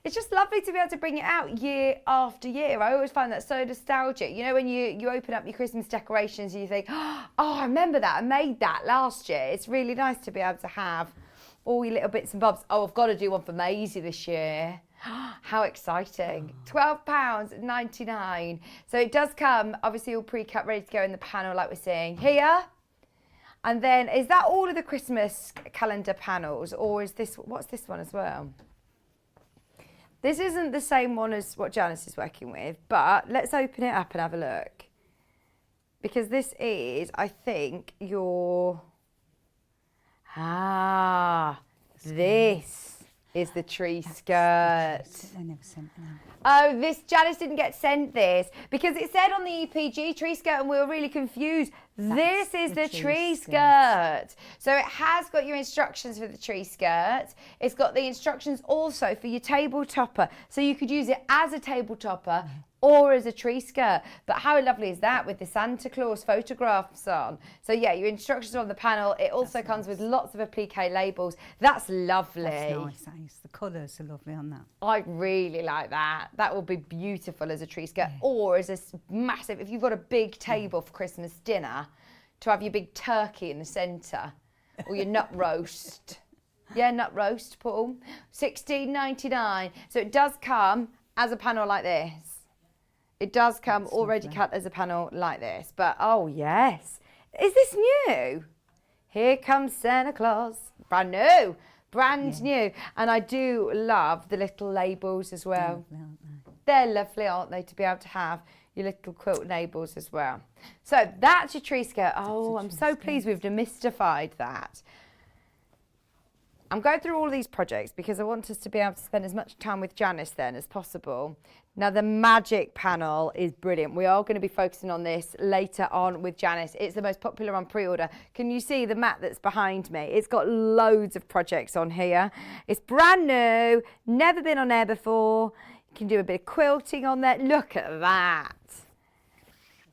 It's just lovely to be able to bring it out year after year. I always find that so nostalgic. You know, when you open up your Christmas decorations and you think, oh, I remember that. I made that last year. It's really nice to be able to have all your little bits and bobs. Oh, I've got to do one for Maisie this year. How exciting. £12.99. So it does come, obviously, all pre-cut, ready to go in the panel like we're seeing here. And then, is that all of the Christmas calendar panels? Or is this, what's this one as well? This isn't the same one as what Janis is working with, but let's open it up and have a look. because this is, I think, your... This is the tree skirt. I never sent them. Oh, Janice didn't get sent this because it said on the EPG tree skirt and we were really confused. This is the tree skirt. So it has got your instructions for the tree skirt. It's got the instructions also for your table topper. So you could use it as a table topper or as a tree skirt. But how lovely is that with the Santa Claus photographs on? So yeah, your instructions are on the panel. It also comes with lots of applique labels. That's lovely. That's nice. The colours are lovely on that. I really like that. That will be beautiful as a tree skirt or as a massive, if you've got a big table for Christmas dinner, to have your big turkey in the centre or your nut roast. Yeah, nut roast, Paul. $16.99. So it does come as a panel like this. It does come already cut as a panel like this. But, oh, yes. Is this new? Here comes Santa Claus. Brand new. Brand new. And I do love the little labels as well. They're lovely, aren't they, to be able to have your little quilt labels as well. So that's your tree skirt. Oh, I'm so pleased we've demystified that. I'm going through all of these projects because I want us to be able to spend as much time with Janis then as possible. Now the magic panel is brilliant. We are going to be focusing on this later on with Janis. It's the most popular on pre-order. Can you see the mat that's behind me? It's got loads of projects on here. It's brand new, never been on air before. You can do a bit of quilting on there. Look at that.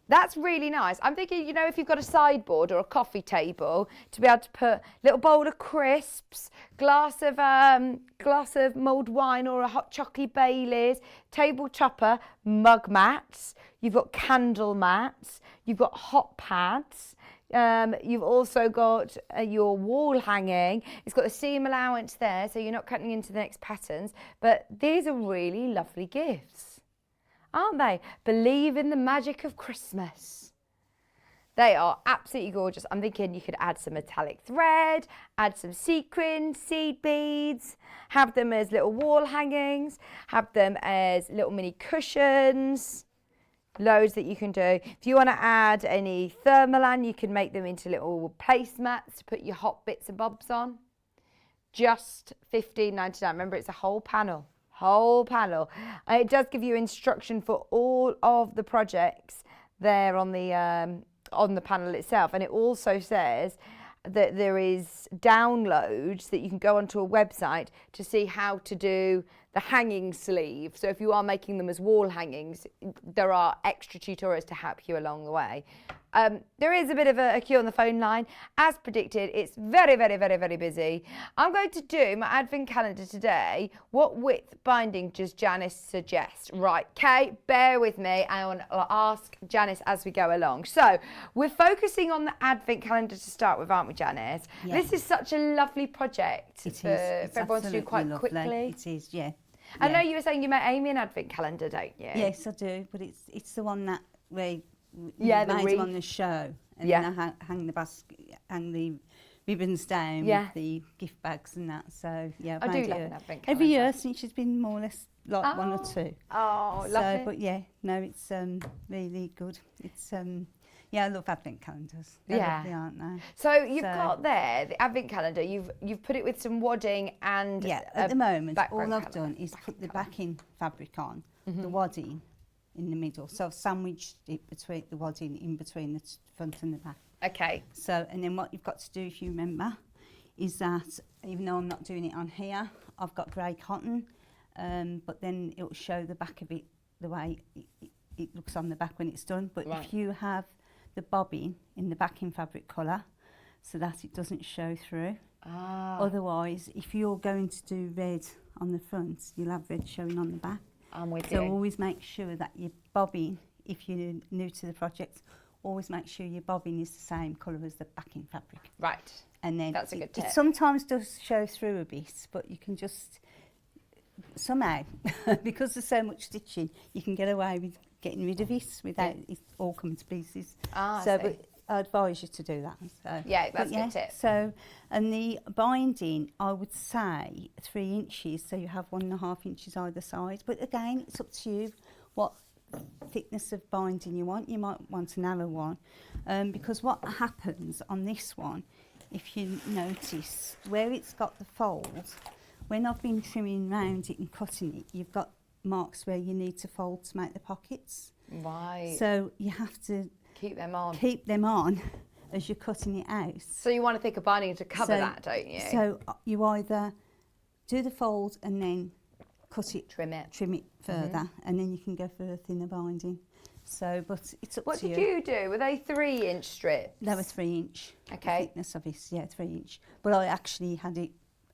That's really nice. I'm thinking, you know, if you've got a sideboard or a coffee table, to be able to put a little bowl of crisps, glass of mulled wine or a hot chocolate Baileys, table topper, mug mats. You've got candle mats. You've got hot pads. You've also got your wall hanging. It's got a seam allowance there, so you're not cutting into the next patterns. But these are really lovely gifts, aren't they? Believe in the magic of Christmas. They are absolutely gorgeous. I'm thinking you could add some metallic thread, add some sequins, seed beads, have them as little wall hangings, have them as little mini cushions. Loads that you can do. If you want to add any thermalan, you can make them into little placemats to put your hot bits and bobs on. Just $15.99. Remember, it's a whole panel. Whole panel. It does give you instruction for all of the projects there on the panel itself, and it also says that there is downloads that you can go onto a website to see how to do the hanging sleeve. So if you are making them as wall hangings, there are extra tutorials to help you along the way. There is a bit of a queue on the phone line. As predicted, it's very, very, very, very busy. I'm going to do my advent calendar today. What width binding does Janis suggest? Right, Kay, bear with me. I want to ask Janis as we go along. So we're focusing on the advent calendar to start with, aren't we, Janis? Yeah. This is such a lovely project for everyone to do quite quickly. It is, yeah. I know you were saying you made Amy an advent calendar, don't you? Yes, I do, but it's the one that we made them on the show, and then I hang the basket, hang the ribbons down with the gift bags and that. So yeah, I do love an advent calendar. Every year since she's been more or less like one or two. Oh, lovely. But yeah, no, it's really good. It's yeah, I love advent calendars. They're lovely, aren't they? So you've got there the advent calendar. You've put it with some wadding and at the moment all I've done is put the backing fabric on, the wadding in the middle. So I've sandwiched it between the wadding in between the front and the back. Okay. So and then what you've got to do, if you remember, is that even though I'm not doing it on here, I've got grey cotton, but then it will show the back of it the way it looks on the back when it's done. But if you have the bobbin in the backing fabric colour so that it doesn't show through. Otherwise, if you're going to do red on the front, you'll have red showing on the back. I'm with you. So always make sure that your bobbin, if you're new to the project, always make sure your bobbin is the same colour as the backing fabric. Right. And then that's a good tip. It sometimes does show through a bit, but you can just somehow, because there's so much stitching, you can get away with getting rid of it without it all coming to pieces. But I advise you to do that. So. Yeah, that's a good tip. So, and the binding, I would say 3 inches, so you have 1.5 inches either side. But again, it's up to you what thickness of binding you want. You might want a narrow one, because what happens on this one, if you notice, where it's got the fold, when I've been trimming round it and cutting it, you've got marks where you need to fold to make the pockets. Right. So you have to keep them on. Keep them on as you're cutting it out. So you want a thicker binding to cover that, don't you? So you either do the fold and then cut it, trim it further, and then you can go for a thinner binding. So, but it's up to you. What did you do? Were they 3-inch strips? They were 3-inch. Okay. The thickness of it, yeah, 3-inch. But I actually had it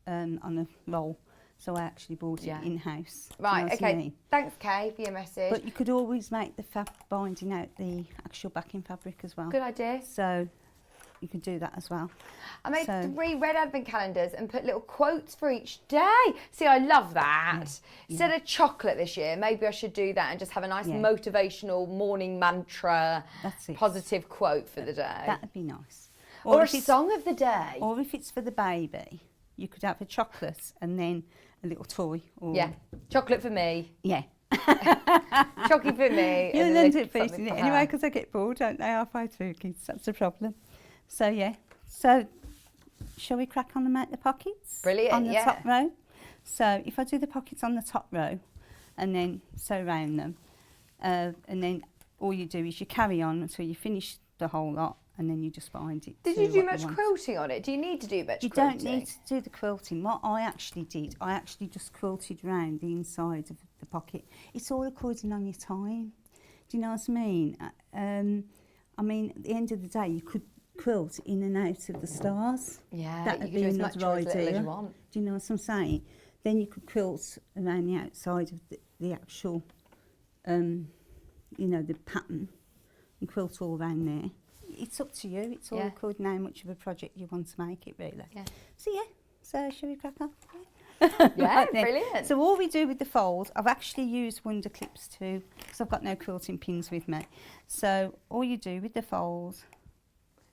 on a roll, so I actually bought it in-house. Right, you know okay. I mean? Thanks, Kay, for your message. But you could always make the binding out the actual backing fabric as well. Good idea. So you could do that as well. I made 3 red advent calendars and put little quotes for each day. See, I love that. Instead of chocolate this year, maybe I should do that and just have a nice motivational morning mantra, positive quote for the day. That'd be nice. Or a song of the day. Or if it's for the baby, you could have a chocolate and then a little toy. Or chocolate for me. Yeah. Chocolate for me. You'll end up eating it anyway because I get bored, don't they, halfway through, kids? That's the problem. So, yeah. So, shall we crack on and make the pockets? Brilliant, on the top row. So, if I do the pockets on the top row and then sew round them, and then all you do is you carry on until you finish the whole lot and then you just bind it. Did you do much quilting on it? Do you need to do much quilting? You don't need to do the quilting. What I actually did, I actually just quilted round the inside of the pocket. It's all according on your time. Do you know what I mean? I mean, at the end of the day, you could quilt in and out of the stars. Yeah, that would be another idea. Do you know what I'm saying? Then you could quilt around the outside of the actual, you know, the pattern, and quilt all around there. It's up to you. It's all according how much of a project you want to make it, really. Yeah. So so shall we crack on? Yeah, brilliant. So all we do with the fold, I've actually used wonder clips too, because I've got no quilting pins with me. So all you do with the fold.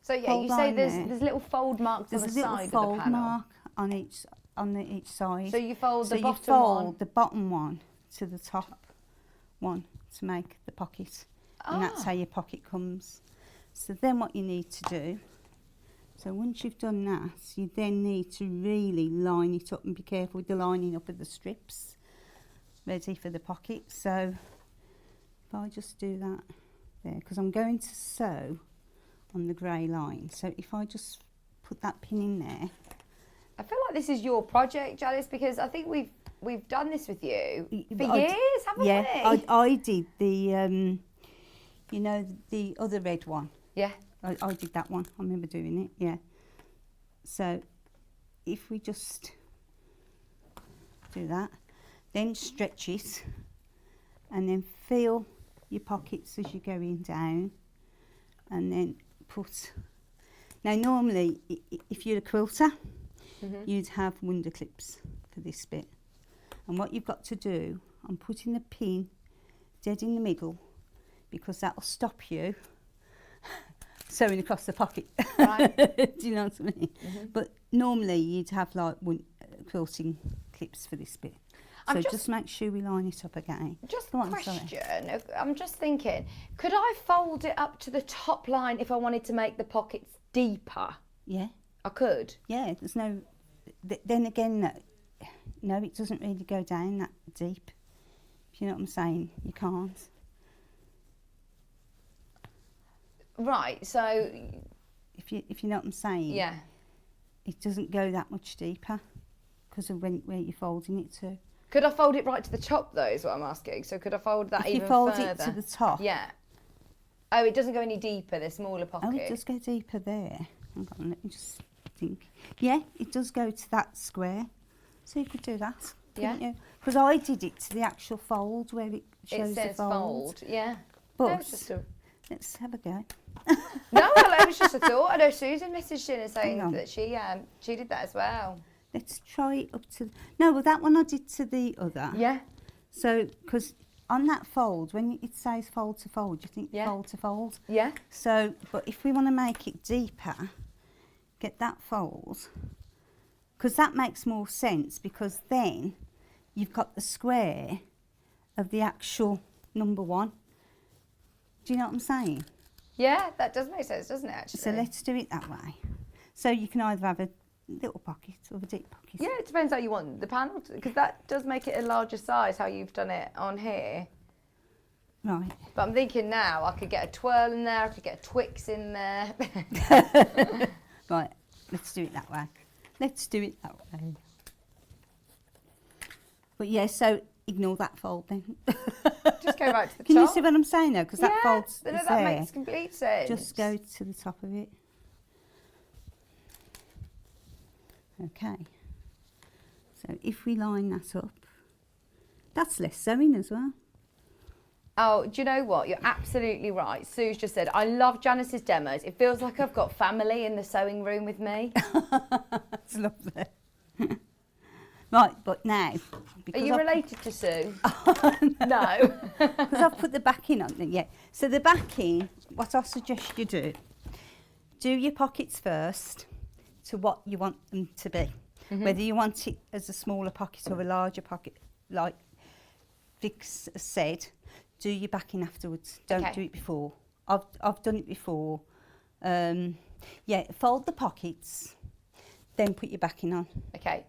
So you say there's little fold marks on the side of the panel. There's a little fold mark on each side. So you fold the bottom one. So you fold the bottom one to the top one to make the pocket, and that's how your pocket comes. So then what you need to do, so once you've done that, you then need to really line it up and be careful with the lining up of the strips, ready for the pocket. So if I just do that there, because I'm going to sew on the grey line. So if I just put that pin in there. I feel like this is your project, Janis, because I think we've done this with you for years, haven't we? Yeah, I did the, you know, the other red one. Yeah. I did that one. I remember doing it, yeah. So if we just do that, then stretch it, and then fill your pockets as you're going down, and then put. Now normally, if you're a quilter, you'd have wonder clips for this bit. And what you've got to do, I'm putting the pin dead in the middle, because that'll stop you sewing across the pocket. Right. Do you know what I mean? But normally you'd have like quilting clips for this bit. So just make sure we line it up again. Just a question. I'm just thinking, could I fold it up to the top line if I wanted to make the pockets deeper? Yeah. I could? Yeah, there's no... Then again, no, it doesn't really go down that deep. If you know what I'm saying, you can't. Right, so... If you know what I'm saying, it doesn't go that much deeper because of where you're folding it to. Could I fold it right to the top though, is what I'm asking? So could I fold that even further? If you fold it to the top. Yeah. Oh, it doesn't go any deeper, the smaller pocket? Oh, it does go deeper there. Hang on, let me just think. Yeah, it does go to that square. So you could do that, couldn't you? Because I did it to the actual fold where it shows the fold. Yeah. But no, just let's have a go. No, well, it was just a thought. I know Susan messaged in and saying that she did that as well. Let's try it up to... No, well, that one I did to the other. Yeah. So, because on that fold, when it says fold to fold, you think fold to fold. Yeah. So, but if we want to make it deeper, get that fold, because that makes more sense, because then you've got the square of the actual number one. Do you know what I'm saying? Yeah, that does make sense, doesn't it, actually? So let's do it that way. So you can either have a little pocket or a deep pocket. Yeah, it depends how you want the panel, because that does make it a larger size, how you've done it on here. Right. But I'm thinking now, I could get a twirl in there, I could get a Twix in there. Right, let's do it that way. Let's do it that way. But yeah, so ignore that fold then. Just go right to the top. Can you see what I'm saying though? Because that Yeah, folds no, is that there. makes complete sense. Just go to the top of it. Okay. So if we line that up, that's less sewing as well. Oh, do you know what? You're absolutely right. Sue's just said, I love Janis's demos. It feels like I've got family in the sewing room with me. That's lovely. Right, but now... Are you related to Sue? No. Because I've put the backing on them, yeah. So the backing, what I suggest you do your pockets first to what you want them to be. Whether you want it as a smaller pocket or a larger pocket, like Vic's said, do your backing afterwards. Don't do it before. I've done it before. Yeah, fold the pockets, then put your backing on. Okay.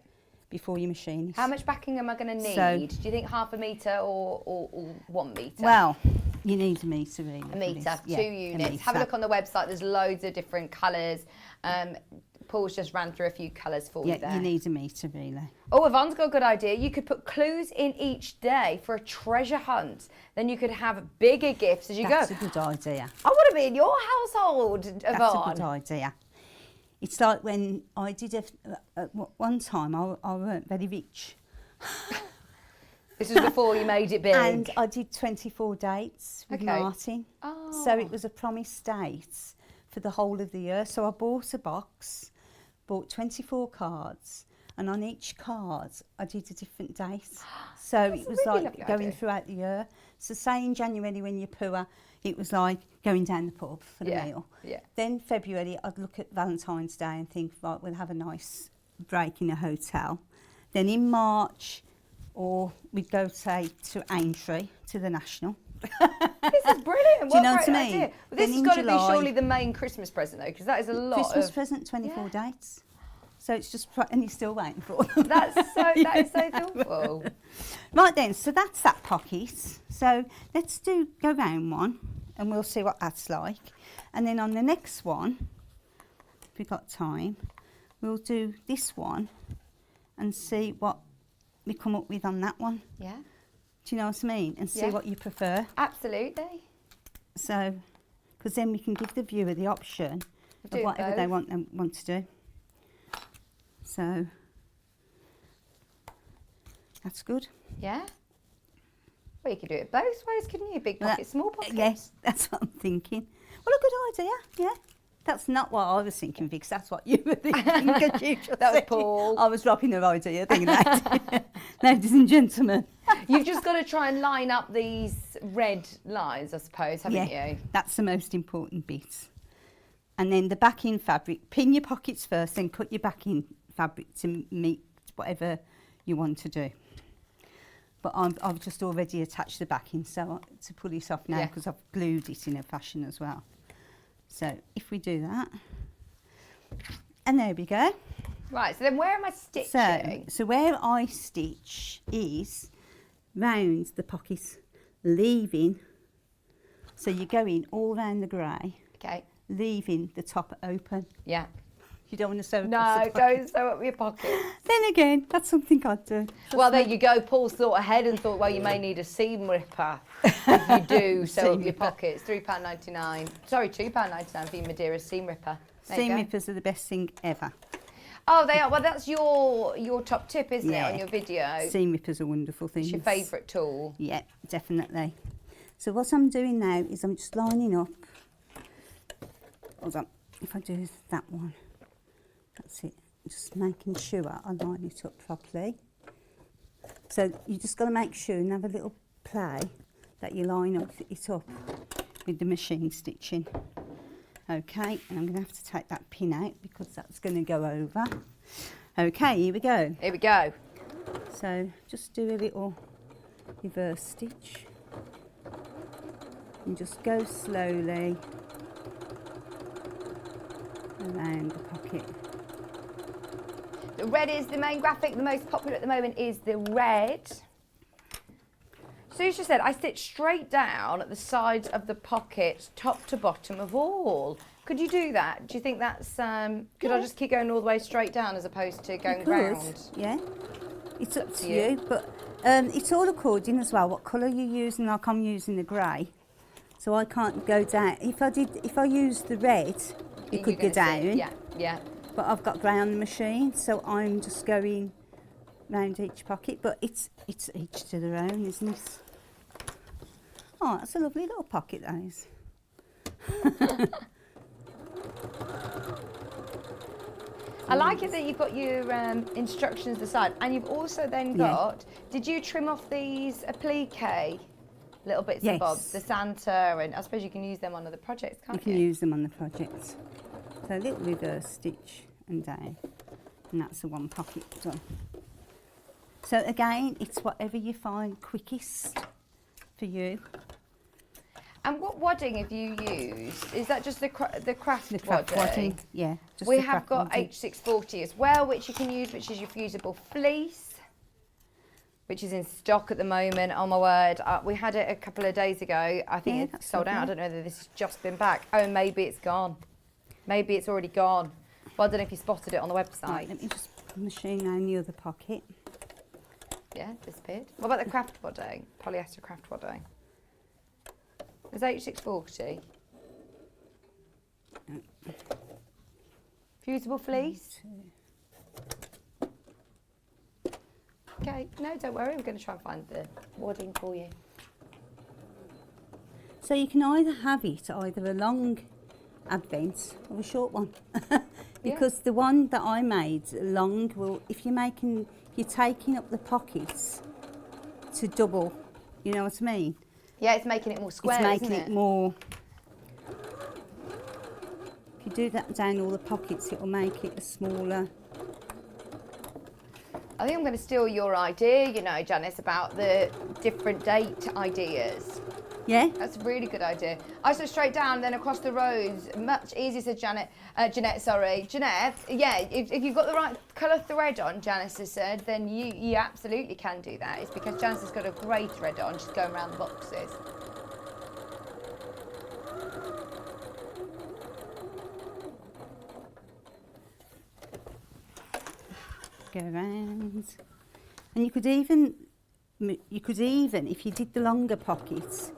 Before your machine. How much backing am I going to need? So, do you think half a metre or 1 metre? Well, you need a metre really. A metre, yeah, 2 units. Have a look on the website, there's loads of different colours. Paul's just ran through a few colours for you there. Yeah, you need a metre really. Oh, Yvonne's got a good idea. You could put clues in each day for a treasure hunt. Then you could have bigger gifts as you go. That's a good idea. I want to be in your household, Yvonne. That's a good idea. It's like when I did one time, I weren't very rich. This was before you made it big. And I did 24 dates with Martin. Oh. So it was a promised date for the whole of the year. So I bought a box, bought 24 cards, and on each card I did a different date. So it was really like lovely going idea. throughout the year. So say in January when you're poor, it was like going down the pub for the meal. Yeah. Then February I'd look at Valentine's Day and think, right, we'll have a nice break in a hotel. Then in March, or we'd go, say, to Aintree, to the National. This is brilliant. Do you know what what a I great mean? idea. Well, this Then has in got to be July- surely the main Christmas present, though, because that is a lot Christmas of... present, 24 dates. So it's just, and you're still waiting for them. That is so thoughtful. Right then, so that's that pocket. So let's go round one and we'll see what that's like. And then on the next one, if we've got time, we'll do this one and see what we come up with on that one. Yeah. Do you know what I mean? And see what you prefer. Absolutely. So, because then we can give the viewer the option of whatever they want to do. So, that's good. Yeah. Well, you could do it both ways, couldn't you? Big pockets, small pockets. Yes, that's what I'm thinking. Well, a good idea, yeah. That's not what I was thinking, Vix. That's what you were thinking. That was Paul. I was dropping the idea, thinking that. Ladies and gentlemen. You've just got to try and line up these red lines, I suppose, haven't you? That's the most important bit. And then the backing fabric, pin your pockets first, then cut your backing fabric to meet whatever you want to do. But I've just already attached the backing, so to pull it off now, because I've glued it in a fashion as well. So if we do that, and there we go. Right, so then where am I stitching? So where I stitch is round the pocket, leaving, so you're going all round the grey, leaving the top open. Yeah. You don't want to sew No, don't sew up your pocket. Then again, that's something I'd do. Well, there you go. Paul's thought ahead and thought, well, you may need a seam ripper if you do sew up your pockets. £3.99. Sorry, £2.99 for your Madeira seam ripper. Seam rippers are the best thing ever. Oh, they are. Well, that's your top tip, isn't it, on your video? Seam rippers are wonderful things. It's your favourite tool. Yeah, definitely. So what I'm doing now is I'm just lining up. Hold on. If I do that one. That's it. Just making sure I line it up properly. So you just got to make sure and have a little play that you line it up with the machine stitching. Okay, and I'm going to have to take that pin out because that's going to go over. Okay, here we go. Here we go. So just do a little reverse stitch. and just go slowly around the pocket. The red is the main graphic. The most popular at the moment is the red. Susha said, I stitch straight down at the sides of the pocket, top to bottom of all. Could you do that? Do you think that's, could I just keep going all the way straight down as opposed to going round? Yeah, it's up to you, but it's all according as well what colour you're using. Like I'm using the grey, so I can't go down. If I use the red, it could go down. Yeah, yeah. But I've got grey on the machine, so I'm just going round each pocket. But it's each to their own, isn't it? Oh, that's a lovely little pocket, that is. I like it that you've got your instructions aside, and you've also then got, did you trim off these applique little bits and bobs, the Santa, and I suppose you can use them on other projects, can't you? You can use them on the projects. So a little reverse stitch and down, and that's the one pocket done. So again, it's whatever you find quickest for you. And what wadding have you used? Is that just the craft wadding? Yeah. Just we have got H640 as well, which you can use, which is your fusible fleece, which is in stock at the moment. Oh my word, we had it a couple of days ago. I think it's sold out. I don't know whether this has just been back. Oh, maybe it's gone. Maybe it's already gone. Well, I don't know if you spotted it on the website. Right, let me just machine down the other pocket. Yeah, disappeared. What about the craft wadding? Polyester craft wadding. There's H640. Fusible fleece. Okay, no, don't worry. We're going to try and find the wadding for you. So you can either have it either a long advent or a short one. Because the one that I made long, well, if you're taking up the pockets to double, you know what I mean? Yeah, it's making it more square, it's making isn't it more. If you do that down all the pockets, it will make it a smaller. I think I'm going to steal your idea, you know, Janice, about the different date ideas. Yeah? That's a really good idea. I said straight down, then across the rows. Much easier, said Jeanette, yeah, if you've got the right colour thread on, Janice has said, then you absolutely can do that. It's because Janice has got a grey thread on, she's going around the boxes. Go around. And you could even, if you did the longer pockets,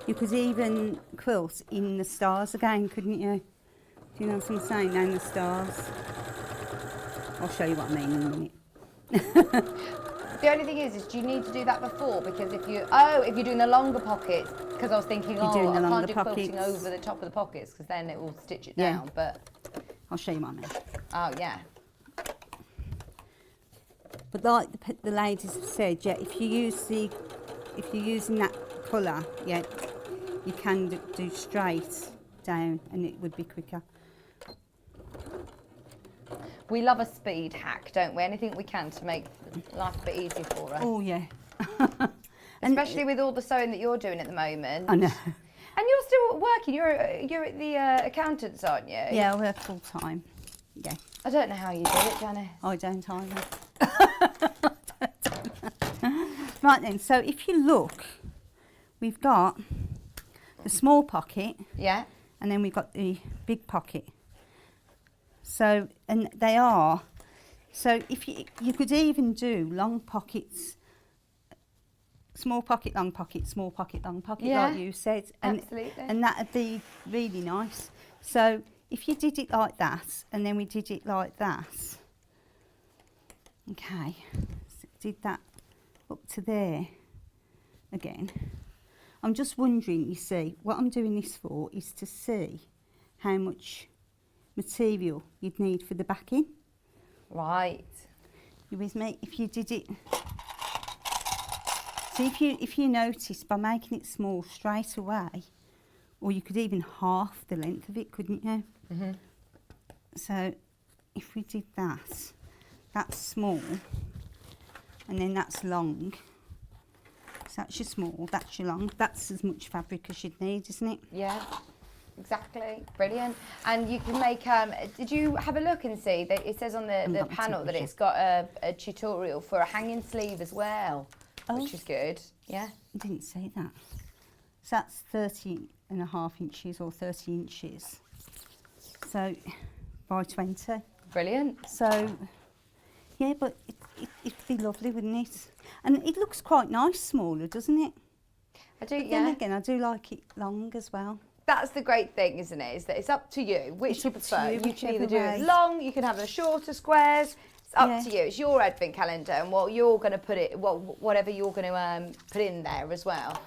you could even quilt in the stars again, couldn't you? Do you know what I'm saying? Down the stars. I'll show you what I mean in a minute. The only thing is do you need to do that before? Because if you're doing the longer pockets, because I was thinking, I can't do quilting over the top of the pockets because then it will stitch it down. But I'll show you what I mean. Oh yeah. But like the ladies have said, yeah, if you're using that colour, yeah, you can do straight down and it would be quicker. We love a speed hack, don't we? Anything we can to make life a bit easier for us. Oh yeah. Especially with all the sewing that you're doing at the moment. I know. And you're still working. You're at the accountants, aren't you? Yeah, I work full time. Yeah. I don't know how you do it, Janice. I don't either. Right then, so if you look, we've got the small pocket. Yeah. And then we've got the big pocket. So, and they are, so if you could even do long pockets, small pocket, long pocket, small pocket, long pocket, like you said. And, absolutely. And that would be really nice. So if you did it like that, and then we did it like that, okay, so did that up to there again. I'm just wondering, you see, what I'm doing this for is to see how much material you'd need for the backing. Right. You with me? If you did it, so if you notice by making it small straight away, or you could even half the length of it, couldn't you? Mm-hmm. So if we did that, that's small, and then that's long. that's your small, that's your long. That's as much fabric as you'd need, isn't it? Yeah, exactly. Brilliant. And you can make, did you have a look and see that it says on the panel that it's got a tutorial for a hanging sleeve as well, which is good. Yeah. I didn't see that. So that's 30.5 inches or 30 inches. So by 20. Brilliant. So, yeah, but it'd be lovely, wouldn't it? And it looks quite nice smaller, doesn't it? I do, But then again, I do like it long as well. That's the great thing, isn't it? Is that it's up to you which you prefer. You can either do it way. long, you can have the shorter squares. It's up to you. It's your advent calendar and what you're going to put it, whatever you're going to put in there as well.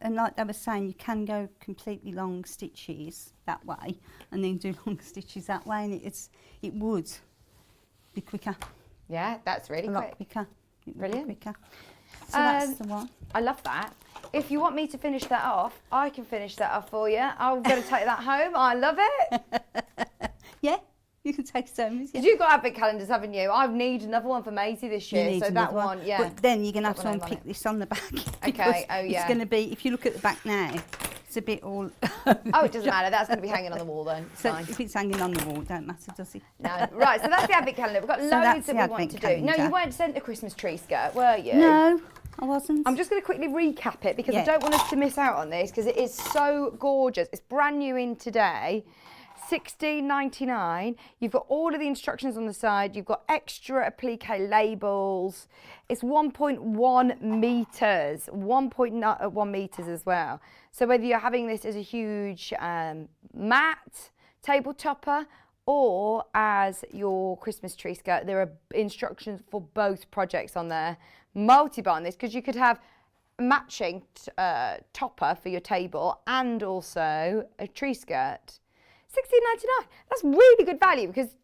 And like I was saying, you can go completely long stitches that way, and then do long stitches that way, and it would be quicker. Yeah, that's really a quick. lot quicker. It would be Brilliant. quicker. So that's the one. I love that. If you want me to finish that off, I can finish that off for you. I'm going to take that home. I love it. Yeah, you can take it home. Because you've got advent calendars, haven't you? I need another one for Maisie this year. You need so that another one, yeah. But then you're going to have to That one unpick this on the back. Okay, oh yeah. It's going to be, if you look at the back now, it's a bit all... Oh, it doesn't matter. That's going to be hanging on the wall then. It's So fine. if it's hanging on the wall, it don't matter, does it? No. Right, so that's the advent calendar. We've got So loads that's that the we want to advent do. No, you calendar. weren't sent a Christmas tree skirt, were you? No, I wasn't. I'm just going to quickly recap it because I Yeah. don't want us to miss out on this because it is so gorgeous. It's brand new in today. $16.99. You've got all of the instructions on the side. You've got extra applique labels. It's 1.1 meters, 1.1 meters as well. So whether you're having this as a huge mat, table topper, or as your Christmas tree skirt, there are instructions for both projects on there. Multi-buy on this because you could have a matching topper for your table and also a tree skirt. $16.99. That's really good value because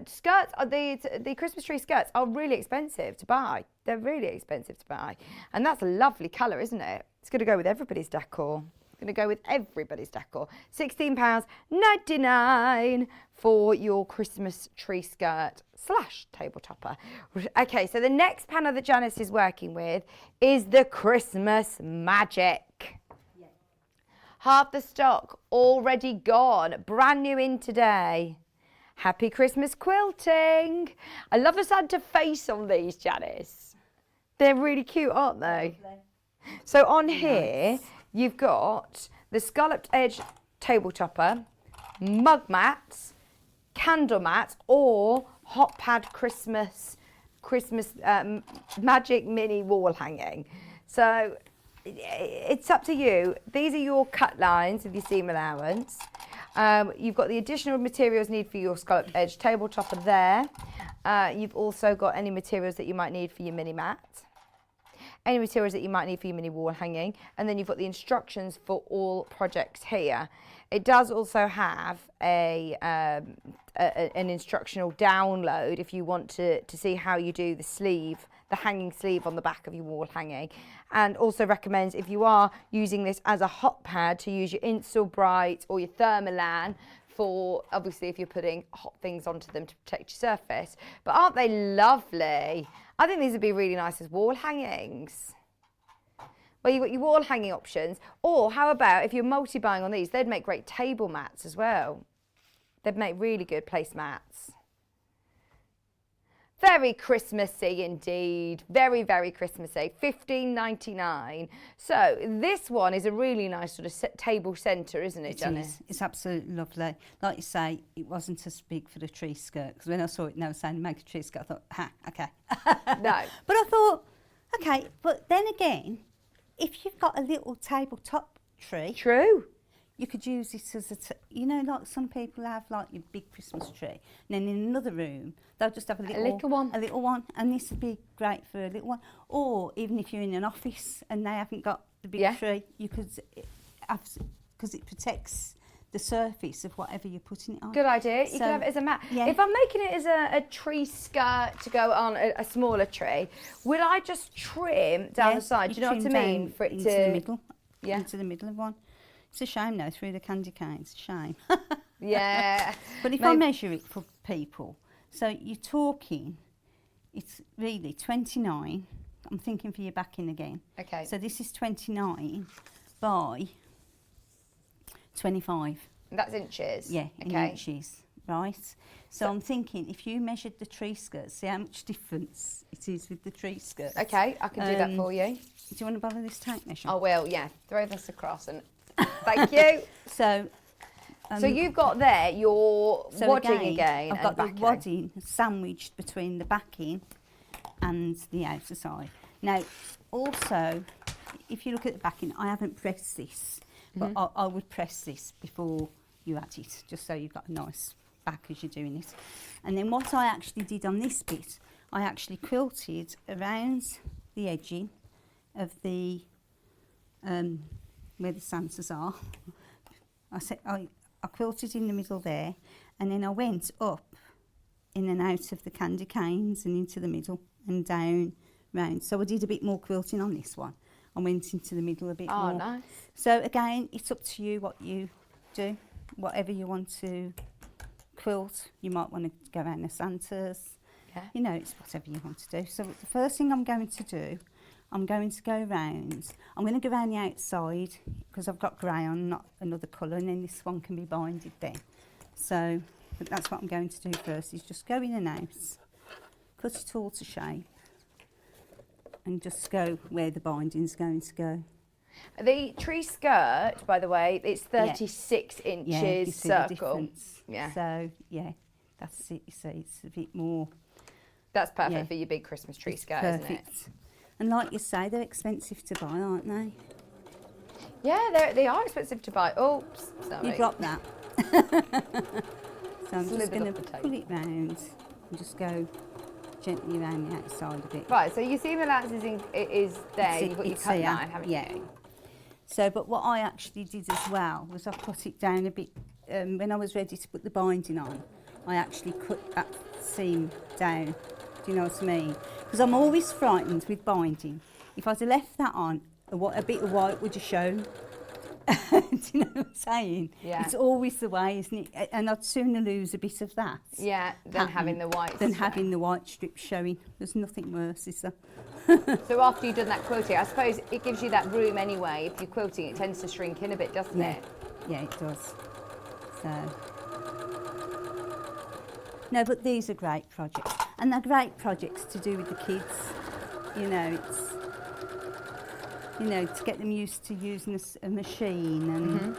skirts, the Christmas tree skirts are really expensive to buy. They're really expensive to buy. And that's a lovely colour, isn't it? It's going to go with everybody's decor. It's going to go with everybody's decor. £16.99 for your Christmas tree skirt / table topper. Okay, so the next panel that Janis is working with is the Christmas Magic. Half the stock already gone, brand new in today. Happy Christmas quilting. I love the Santa face on these, Janis. They're really cute, aren't they? Lovely. So on here, you've got the scalloped edge table topper, mug mats, candle mats, or hot pad Christmas magic mini wall hanging. So it's up to you. These are your cut lines with your seam allowance. You've got the additional materials needed for your scalloped edge table topper there. You've also got any materials that you might need for your mini mat. Any materials that you might need for your mini wall hanging, and then you've got the instructions for all projects here. It does also have an instructional download if you want to see how you do the sleeve, the hanging sleeve on the back of your wall hanging, and also recommends if you are using this as a hot pad to use your Install Bright or your Thermolan for, obviously, if you're putting hot things onto them to protect your surface. But aren't they lovely? I think these would be really nice as wall hangings. Well, you've got your wall hanging options. Or how about if you're multi-buying on these, they'd make great table mats as well. They'd make really good placemats. Very Christmassy indeed. Very, very Christmassy. $15.99. So this one is a really nice sort of table centre, isn't it, Janis? It's absolutely lovely. Like you say, it wasn't as big for the tree skirt, because when I saw it now saying make a tree skirt, I thought, okay. No. But I thought, okay, but then again, if you've got a little tabletop tree, True. you could use it as you know, like some people have like your big Christmas tree, and then in another room they'll just have a little one, and this would be great for a little one. Or even if you're in an office and they haven't got the big tree, you could have, because it protects the surface of whatever you're putting it on. Good idea. You can have it as a mat. Yeah. If I'm making it as a tree skirt to go on a smaller tree, would I just trim down the side? Do you know what I mean? For it into to the middle. Yeah. Into the middle of one. It's a shame though, through the candy cane, it's a shame. Yeah. But if I measure it for people, so you're talking, it's really 29. I'm thinking for your backing again. Okay. So this is 29 by 25. That's inches. Yeah, in Okay. inches, right? So I'm thinking if you measured the tree skirt, see how much difference it is with the tree skirt. Okay, I can do that for you. Do you want to borrow this tape measure? I will, yeah. Throw this across and thank you. So, So you've got there your wadding again. I've got and the backing. wadding sandwiched between the backing and the outer side. Now, also, if you look at the backing, I haven't pressed this, but I would press this before you add it, just so you've got a nice back as you're doing it. And then what I actually did on this bit, I actually quilted around the edging of the where the Santas are. I quilted in the middle there, and then I went up in and out of the candy canes and into the middle and down round. So I did a bit more quilting on this one. I went into the middle a bit more. Oh, nice. So again, it's up to you what you do, whatever you want to quilt. You might want to go around the Santas. Yeah. You know, it's whatever you want to do. So the first thing I'm going to do, I'm going to go round. I'm going to go around the outside because I've got grey on, not another colour, and then this one can be binded then. So but that's what I'm going to do first, is just go in and out, cut it all to shape, and just go where the binding's going to go. The tree skirt, by the way, it's 36 Yeah, you inches see the circle. difference. Yeah. So, yeah, that's it. You see, it's a bit more... That's perfect Yeah. for your big Christmas tree it's skirt, perfect. isn't it? And like you say, they're expensive to buy, aren't they? Yeah, they are expensive to buy. Oops, sorry. You dropped that. So I'm just Slithered going off to the tape. pull it round and just go gently around the outside a bit. Right, so you see the lance is there. You've got your It's cut here, knife, haven't yeah. you? So, but what I actually did as well was I cut it down a bit. When I was ready to put the binding on, I actually cut that seam down. Do you know what I mean? Because I'm always frightened with binding. If I'd have left that on, a bit of white would have shown. Do you know what I'm saying? Yeah. It's always the way, isn't it? And I'd sooner lose a bit of that. Yeah, than having the white Than strip. having the white strip showing. There's nothing worse, is there? So after you've done that quilting, I suppose it gives you that room anyway. If you're quilting, it tends to shrink in a bit, doesn't Yeah. it? Yeah, it does. So. No, but these are great projects. And they're great projects to do with the kids. You know, it's, you know, to get them used to using a machine and...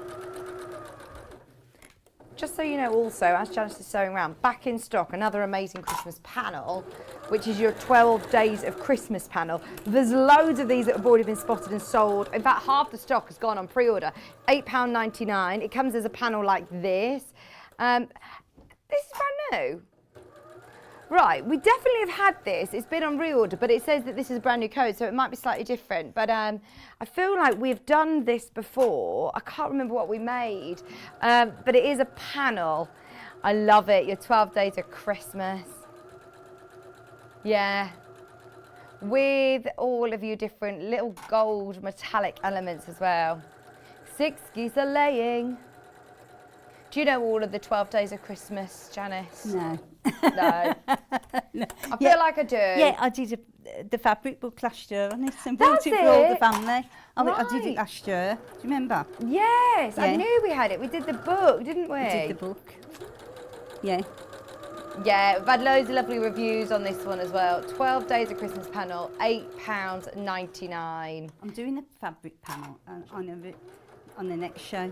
Just so you know also, as Janice is sewing around, back in stock, another amazing Christmas panel, which is your 12 Days of Christmas panel. There's loads of these that have already been spotted and sold. In fact, half the stock has gone on pre-order. £8.99. It comes as a panel like this. This is brand new. Right, we definitely have had this. It's been on reorder, but it says that this is a brand new code, so it might be slightly different. But I feel like we've done this before. I can't remember what we made, but it is a panel. I love it. Your 12 Days of Christmas. Yeah. With all of your different little gold metallic elements as well. 6 geese are laying. Do you know all of the 12 Days of Christmas, Janice? No. No. No. I feel like I do. Yeah, I did the fabric book last year on it and That's bought it for all the it. family. I did it Right. last year. Do you remember? Yes, I Yeah. knew we had it. We did the book, didn't we? I did the book. Yeah. Yeah, we've had loads of lovely reviews on this one as well. 12 Days of Christmas panel, £8.99. I'm doing a fabric panel on the next show.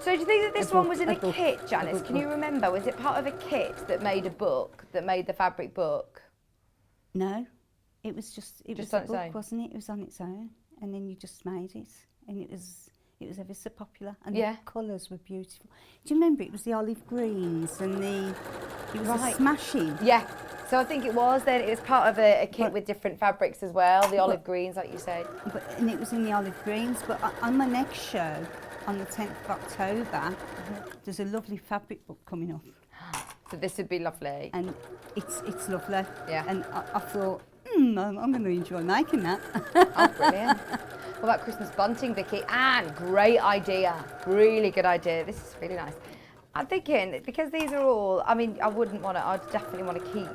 So do you think that this A one book, was in a a book, kit, a Janice? book, Can you book. remember? Was it part of a kit that made a book, that made the fabric book? No, it was just Just was on a its book, own? wasn't it? It was on its own, and then you just made it, and it was ever so popular, and Yeah. the colours were beautiful. Do you remember? It was the olive greens and it was Right. a smashing. Yeah, so I think it was then. It was part of a kit But- with different fabrics as well, the olive But- greens, like you said. And it was in the olive greens. But on my next show, on the 10th of October, Mm-hmm. there's a lovely fabric book coming up, So this would be lovely. and it's lovely. Yeah. And I thought, I'm going to enjoy making that. Oh, brilliant. What about Christmas bunting, Vicky? And great idea. Really good idea. This is really nice. I'm thinking, because these are all, I mean, I wouldn't want to, I'd definitely want to keep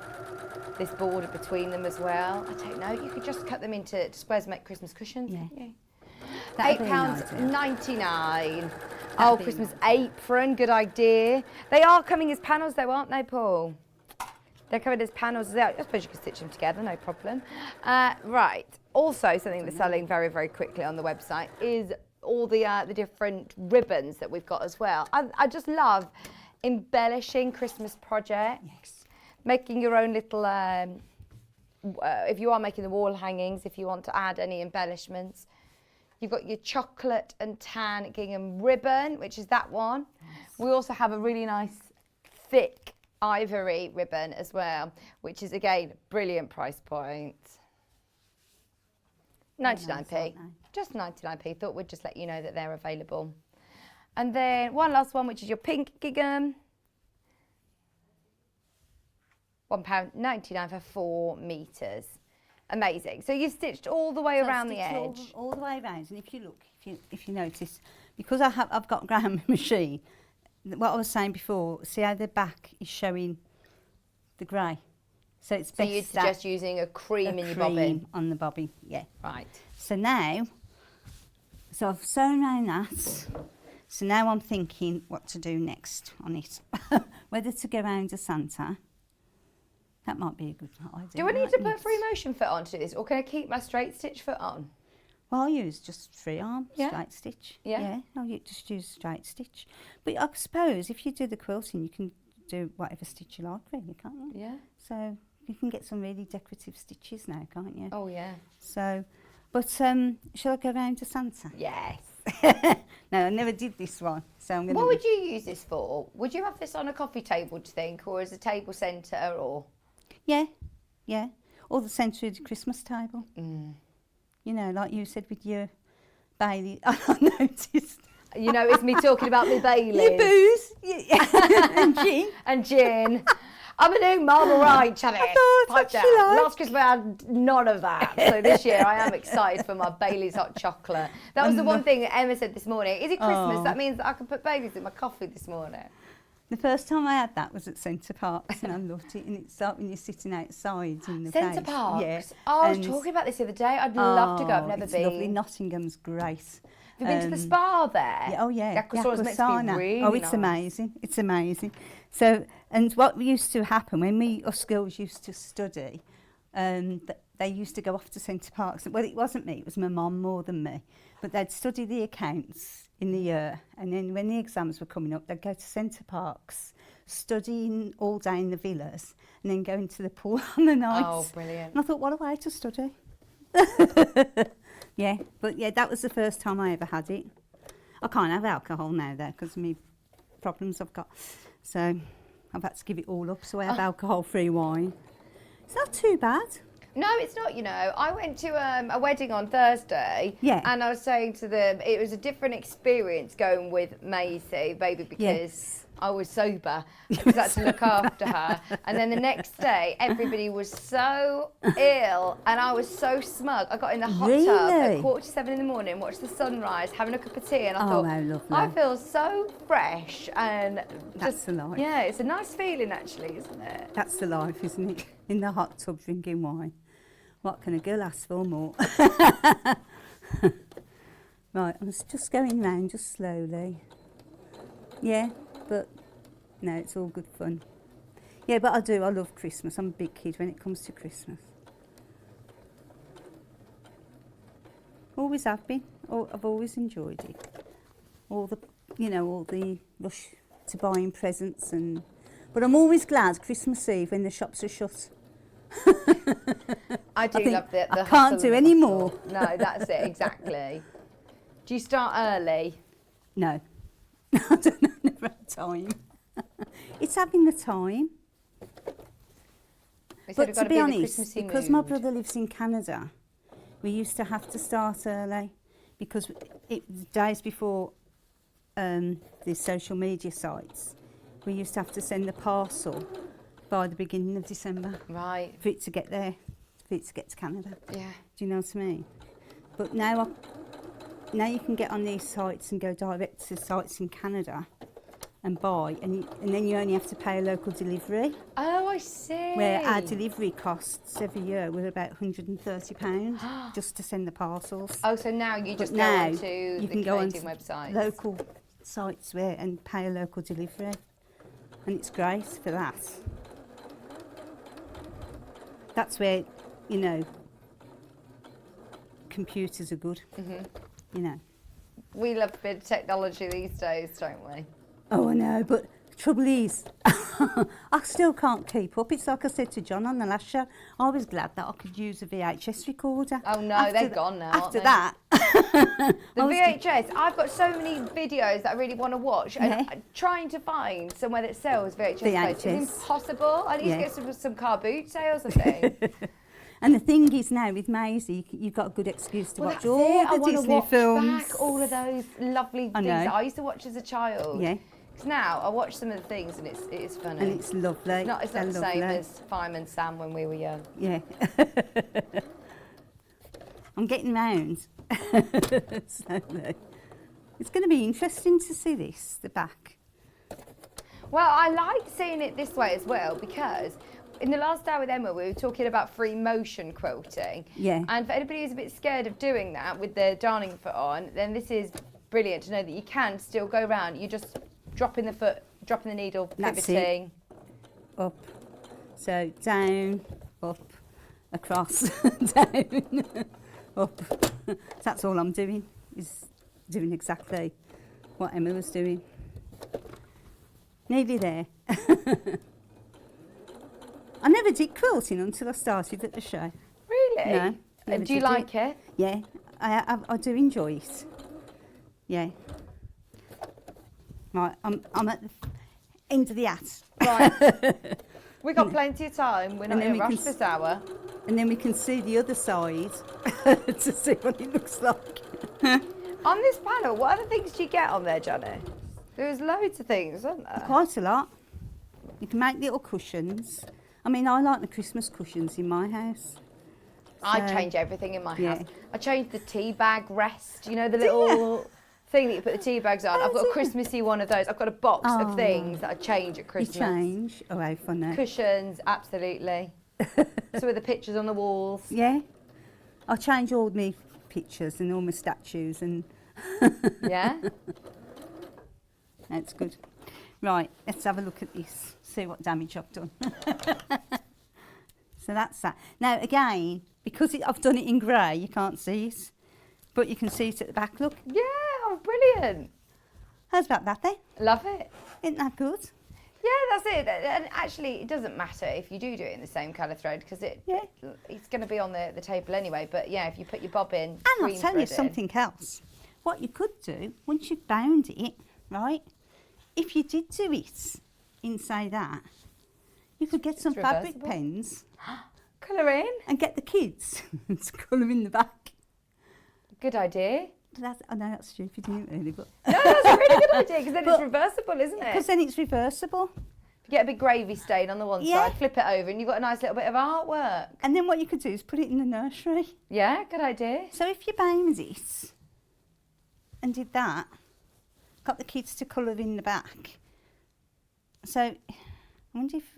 this border between them as well. I don't know, you could just cut them into squares and make Christmas cushions. Yeah. £8.99. Oh, Christmas apron, good idea. They are coming as panels though, aren't they, Paul? They're coming as panels as well. I suppose you can stitch them together, no problem. Right, also something that's selling very, very quickly on the website is all the different ribbons that we've got as well. I just love embellishing Christmas projects. Yes. Making your own little, if you are making the wall hangings, if you want to add any embellishments. You've got your chocolate and tan gingham ribbon, which is that one. Yes. We also have a really nice thick ivory ribbon as well, which is again, brilliant price point. 99p, just 99p. Thought we'd just let you know that they're available. And then one last one, which is your pink gingham. £1.99 for 4 metres. Amazing. So you've stitched all the way around the edge. All the way around. And if you look, if you notice, because I've got a graham machine, what I was saying before, see how the back is showing the grey. So it's best. So you're just using a cream in your bobbin? On the bobbin, yeah. Right. So now, so I've sewn around that. So now I'm thinking what to do next on it. Whether to go round to Santa. That might be a good idea. Do I need to put free motion foot on to do this, or can I keep my straight stitch foot on? Well, I use just free arm, straight stitch. Yeah. I'll just use straight stitch. But I suppose if you do the quilting, you can do whatever stitch you like, really, can't you? Yeah. So you can get some really decorative stitches now, can't you? Oh, yeah. So, but shall I go round to Santa? Yes. No, I never did this one, so I'm going to... What would you use this for? Would you have this on a coffee table, do you think, or as a table centre, or...? Yeah. Or the centre of the Christmas table. Mm. You know, like you said with your Bailey. I noticed. You know, it's me talking about my Baileys. Your booze. And gin. And gin. I'm a new mum, all right, Janis. Pipe down. Last Christmas I had none of that. So this year I am excited for my Bailey's hot chocolate. That was the one thing that Emma said this morning. Is it Christmas? Oh. That means that I can put Baileys in my coffee this morning. The first time I had that was at Centre Parks and I loved it. And it's like when you're sitting outside in the Centre place. Parks? Yeah. Oh, I was talking about this the other day. I'd love to go. I've never been. Lovely. Nottingham's great. Have you been to the spa there? Yeah, oh yeah. The aquasauna is meant to be really it's nice. amazing. It's amazing. So, and what used to happen when us girls used to study, they used to go off to Centre Parks. Well, it wasn't me, it was my mum more than me. But they'd study the accounts in the year, and then when the exams were coming up, they'd go to Centre Parks, studying all day in the villas, and then go into the pool on the nights. Oh, brilliant. And I thought, what a way to study. Yeah, but yeah, that was the first time I ever had it. I can't have alcohol now, though, because of my problems I've got. So I've had to give it all up, so I have alcohol-free wine. It's not too bad. No, it's not, you know. I went to a wedding on Thursday, and I was saying to them, it was a different experience going with Maisie, baby, because I was sober, because I had to look after her. And then the next day, everybody was so ill, and I was so smug. I got in the hot tub at 7:15 in the morning, watched the sunrise, having a cup of tea, and I thought, how lovely. I feel so fresh, and That's the life. Yeah, it's a nice feeling, actually, isn't it? That's the life, isn't it? In the hot tub drinking wine. What can a girl ask for more? Right, I was just going round just slowly. Yeah, but no, it's all good fun. Yeah, but I love Christmas. I'm a big kid when it comes to Christmas. Always have been. I've always enjoyed it. All the rush to buying presents but I'm always glad Christmas Eve when the shops are shut. I do love the I can't do any more. No, that's it, exactly. Do you start early? No. I don't know, never had time. It's having the time. But to be honest, because my brother lives in Canada, we used to have to start early because the days before the social media sites, we used to have to send the parcel by the beginning of December. Right. For it to get there, for it to get to Canada. Yeah. Do you know what I mean? But now you can get on these sites and go direct to sites in Canada and buy, and then you only have to pay a local delivery. Oh, I see. Where our delivery costs every year were about £130 just to send the parcels. Oh, so now you just But go now onto you the can go Canadian onto website. local sites where and pay a local delivery, and it's great for that. That's where, you know, computers are good. You know. We love a bit of technology these days, don't we? Oh, I know, but the trouble is, I still can't keep up. It's like I said to John on the last show, I was glad that I could use a VHS recorder. Oh no, they're gone now. After aren't that, they? The VHS, I've got so many videos that I really want to watch, and Yeah. trying to find somewhere that sells VHS tapes is impossible. I need to get some car boot sales, I think. And the thing is now with Maisie, you've got a good excuse to watch all I the want to Disney watch films. back all of those lovely things know. that I used to watch as a child. Yeah. Because now I watch some of the things and it is funny. And it's lovely. It's not the They're same lovely. as Fireman Sam when we were young. Yeah. I'm getting round. Slowly. It's going to be interesting to see this, the back. Well, I like seeing it this way as well because in the last hour with Emma, we were talking about free motion quilting. Yeah. And for anybody who's a bit scared of doing that with their darning foot on, then this is brilliant to know that you can still go around. You just dropping the foot, dropping the needle, That's pivoting. it. Up. So down, up, across, down, up. That's all I'm doing, is doing exactly what Emma was doing. Nearly there. I never did quilting until I started at the show. Really? No. never Do you did like it? Yeah, I do enjoy it. Yeah. Right, I'm at the end of the hat. Right. We got plenty of time. We're not And in then a we rush can this hour. And then we can see the other side to see what it looks like. On this panel, what other things do you get on there, Janis? There's loads of things, aren't there? Quite a lot. You can make little cushions. I mean, I like the Christmas cushions in my house. I So, change everything in my yeah. house. I changed the tea bag rest, you know, the little thing that you put the tea bags on. I've got a Christmassy one of those. I've got a box of things that I change at Christmas. You change. Oh, how funny. Cushions, absolutely. Some of the pictures on the walls. Yeah. I change all my pictures and all my statues and... Yeah? That's good. Right, let's have a look at this, see what damage I've done. So that's that. Now again, because I've done it in grey, you can't see it, but you can see it at the back, look. Yeah, oh, brilliant. How's about that then? Love it. Isn't that good? Yeah, that's it. And actually, it doesn't matter if you do it in the same colour thread because it's going to be on the table anyway. But yeah, if you put your bob in, And I'll tell you something else. What you could do, once you've bound it, right, if you did do it in, say, that, you could get some fabric reversible. pens. Colour in. And get the kids to colour in the back. Good idea. I know that's stupid, isn't it, really? But No, that's a really good idea because then it's reversible, isn't it? because then it's reversible. You get a big gravy stain on the one Yeah. side, flip it over, and you've got a nice little bit of artwork. And then what you could do is put it in the nursery. Yeah, good idea. So if you bound it and did that, got the kids to colour in the back. So I wonder if,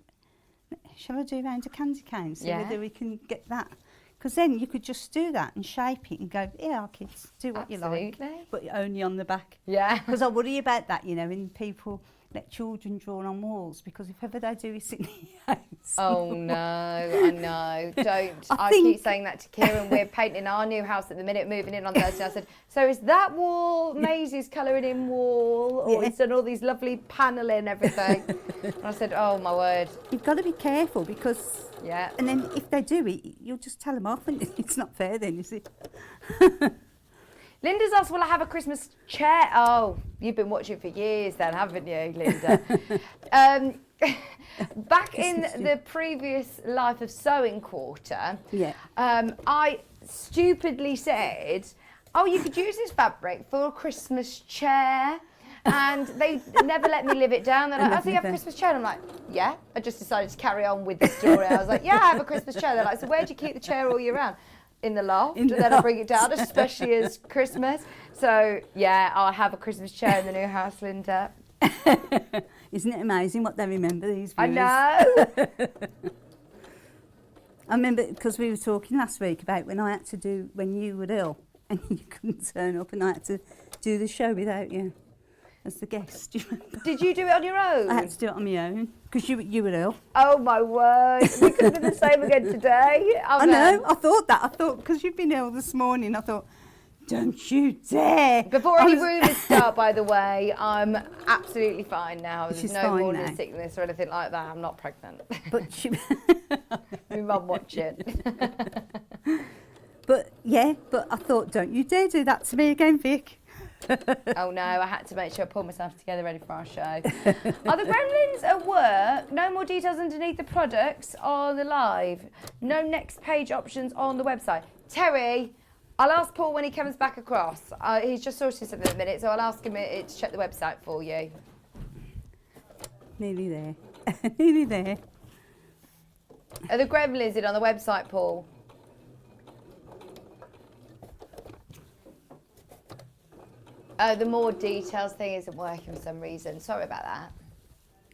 shall I do round a candy cane, see whether we can get that? Because then you could just do that and shape it and go, yeah, kids, do what you like. Absolutely. But only on the back. Yeah. Because I worry about that, you know, when people let children draw on walls, because if ever they do it in the house. Oh no, I know. Don't. I think- keep saying that to Kieran. We're painting our new house at the minute, moving in on Thursday. I said, so is that wall Maisie's colouring in wall? Or he's done all these lovely panelling and everything? And I said, oh my word. You've got to be careful because, Yeah. and then if they do it, you'll just tell them off and it's not fair then, is it? Linda's asked, will I have a Christmas chair? Oh, you've been watching for years then, haven't you, Linda? Back in the previous Life of Sewing quarter, I stupidly said, oh, you could use this fabric for a Christmas chair. And they never let me live it down. They're like, oh, so you have a Christmas chair? And I'm like, yeah. I just decided to carry on with the story. I was like, yeah, I have a Christmas chair. They're like, so where do you keep the chair all year round? In the loft, and then I bring it down, especially as Christmas. So yeah, I'll have a Christmas chair in the new house, Linda. Isn't it amazing what they remember, these I viewers? know. I remember because we were talking last week about when you were ill and you couldn't turn up and I had to do the show without you as the guest. Do you remember? Did you do it on your own? I had to do it on my own because you were ill. Oh my word. We could have been the same again today. I know, I thought because you've been ill this morning, I thought, don't you dare. Before any rumours start, by the way, I'm absolutely fine now. There's no morning sickness or anything like that. I'm not pregnant. But my mum watch it. But I thought, don't you dare do that to me again, Vic. Oh no, I had to make sure I pulled myself together ready for our show. Are the gremlins at work? No more details underneath the products on the live. No next page options on the website. Terry, I'll ask Paul when he comes back across. He's just sorting something at the minute, so I'll ask him to check the website for you. Nearly there. Nearly there. Are the gremlins in on the website, Paul? Oh, the more details thing isn't working for some reason. Sorry about that.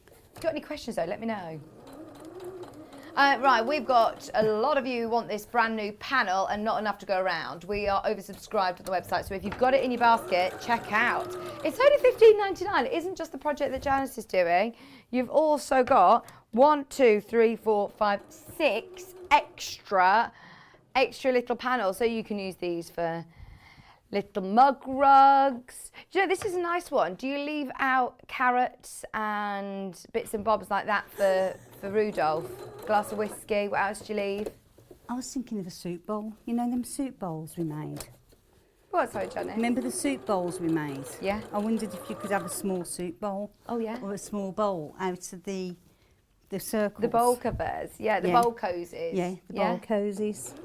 If you've got any questions, though, let me know. Right, we've got a lot of you who want this brand new panel and not enough to go around. We are oversubscribed on the website, so if you've got it in your basket, check out. It's only $15.99. It isn't just the project that Janis is doing. You've also got 6 extra little panels, so you can use these for little mug rugs. Do you know, this is a nice one. Do you leave out carrots and bits and bobs like that for Rudolph? Glass of whiskey, what else do you leave? I was thinking of a soup bowl. You know them soup bowls we made? What, sorry, Johnny? Remember the soup bowls we made? Yeah. I wondered if you could have a small soup bowl. Oh, yeah. Or a small bowl out of the circles. The bowl covers, yeah, the bowl cozies. Yeah, the bowl cozies.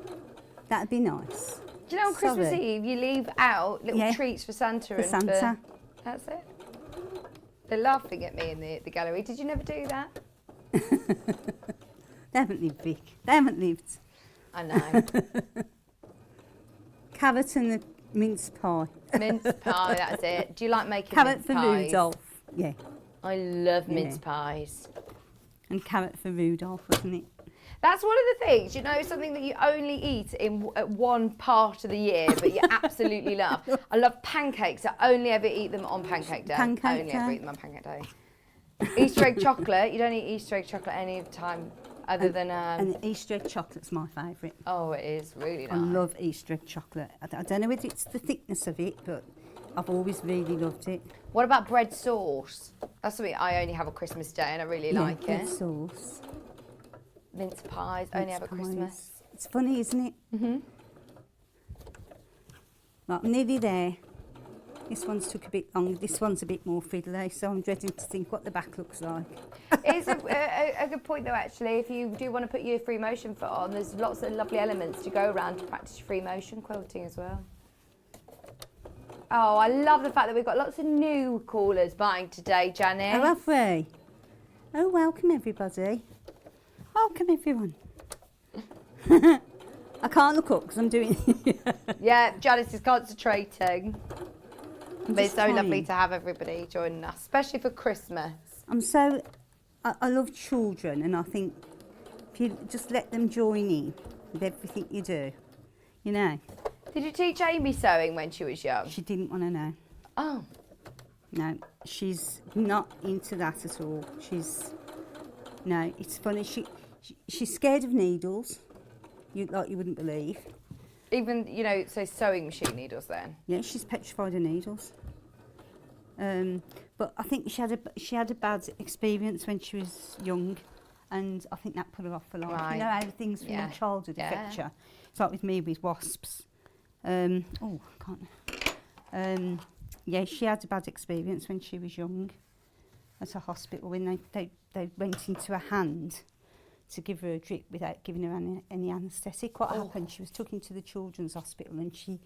That'd be nice. Do you know on Christmas Eve you leave out little treats for Santa? That's it. They're laughing at me in the gallery. Did you never do that? They haven't lived, Vic. They haven't lived. I know. Carrot and the mince pie. Mince pie, that's it. Do you like making carrot mince pies? for Rudolph. Yeah. I love mince pies. And carrot for Rudolph, wasn't it? That's one of the things, you know, something that you only eat at one part of the year, but you absolutely love. I love pancakes. I only ever eat them on Pancake Day. Only ever eat them on Pancake Day. Easter egg chocolate. You don't eat Easter egg chocolate any time other than... And Easter egg chocolate's my favourite. Oh, it is really nice. I love Easter egg chocolate. I don't know whether it's the thickness of it, but I've always really loved it. What about bread sauce? That's something I only have on Christmas Day and I really like it. Bread sauce. Mince pies, only have at Christmas. It's funny, isn't it? Mm-hmm. Right, I'm nearly there. This one's took a bit long. This one's a bit more fiddly, so I'm dreading to think what the back looks like. It's a good point, though, actually. If you do want to put your free motion foot on, there's lots of lovely elements to go around to practice free motion quilting as well. Oh, I love the fact that we've got lots of new callers buying today, Janis. Oh, have we? Oh, welcome, everybody. Welcome, everyone. I can't look up because I'm doing... Yeah, Janis is concentrating. But it's so lovely to have everybody joining us, especially for Christmas. I love children, and I think if you just let them join in with everything you do, you know. Did you teach Amy sewing when she was young? She didn't want to know. Oh. No, she's not into that at all. No, it's funny. She's scared of needles, you wouldn't believe. Even, you know, so sewing machine needles then? Yeah, she's petrified of needles. But I think she had a bad experience when she was young, and I think that put her off for life. Right. You know how things from your childhood affect you. It's like with me with wasps. Yeah, she had a bad experience when she was young at a hospital when they went into her hand to give her a drip without giving her any anaesthetic. What happened? She was took into the children's hospital and she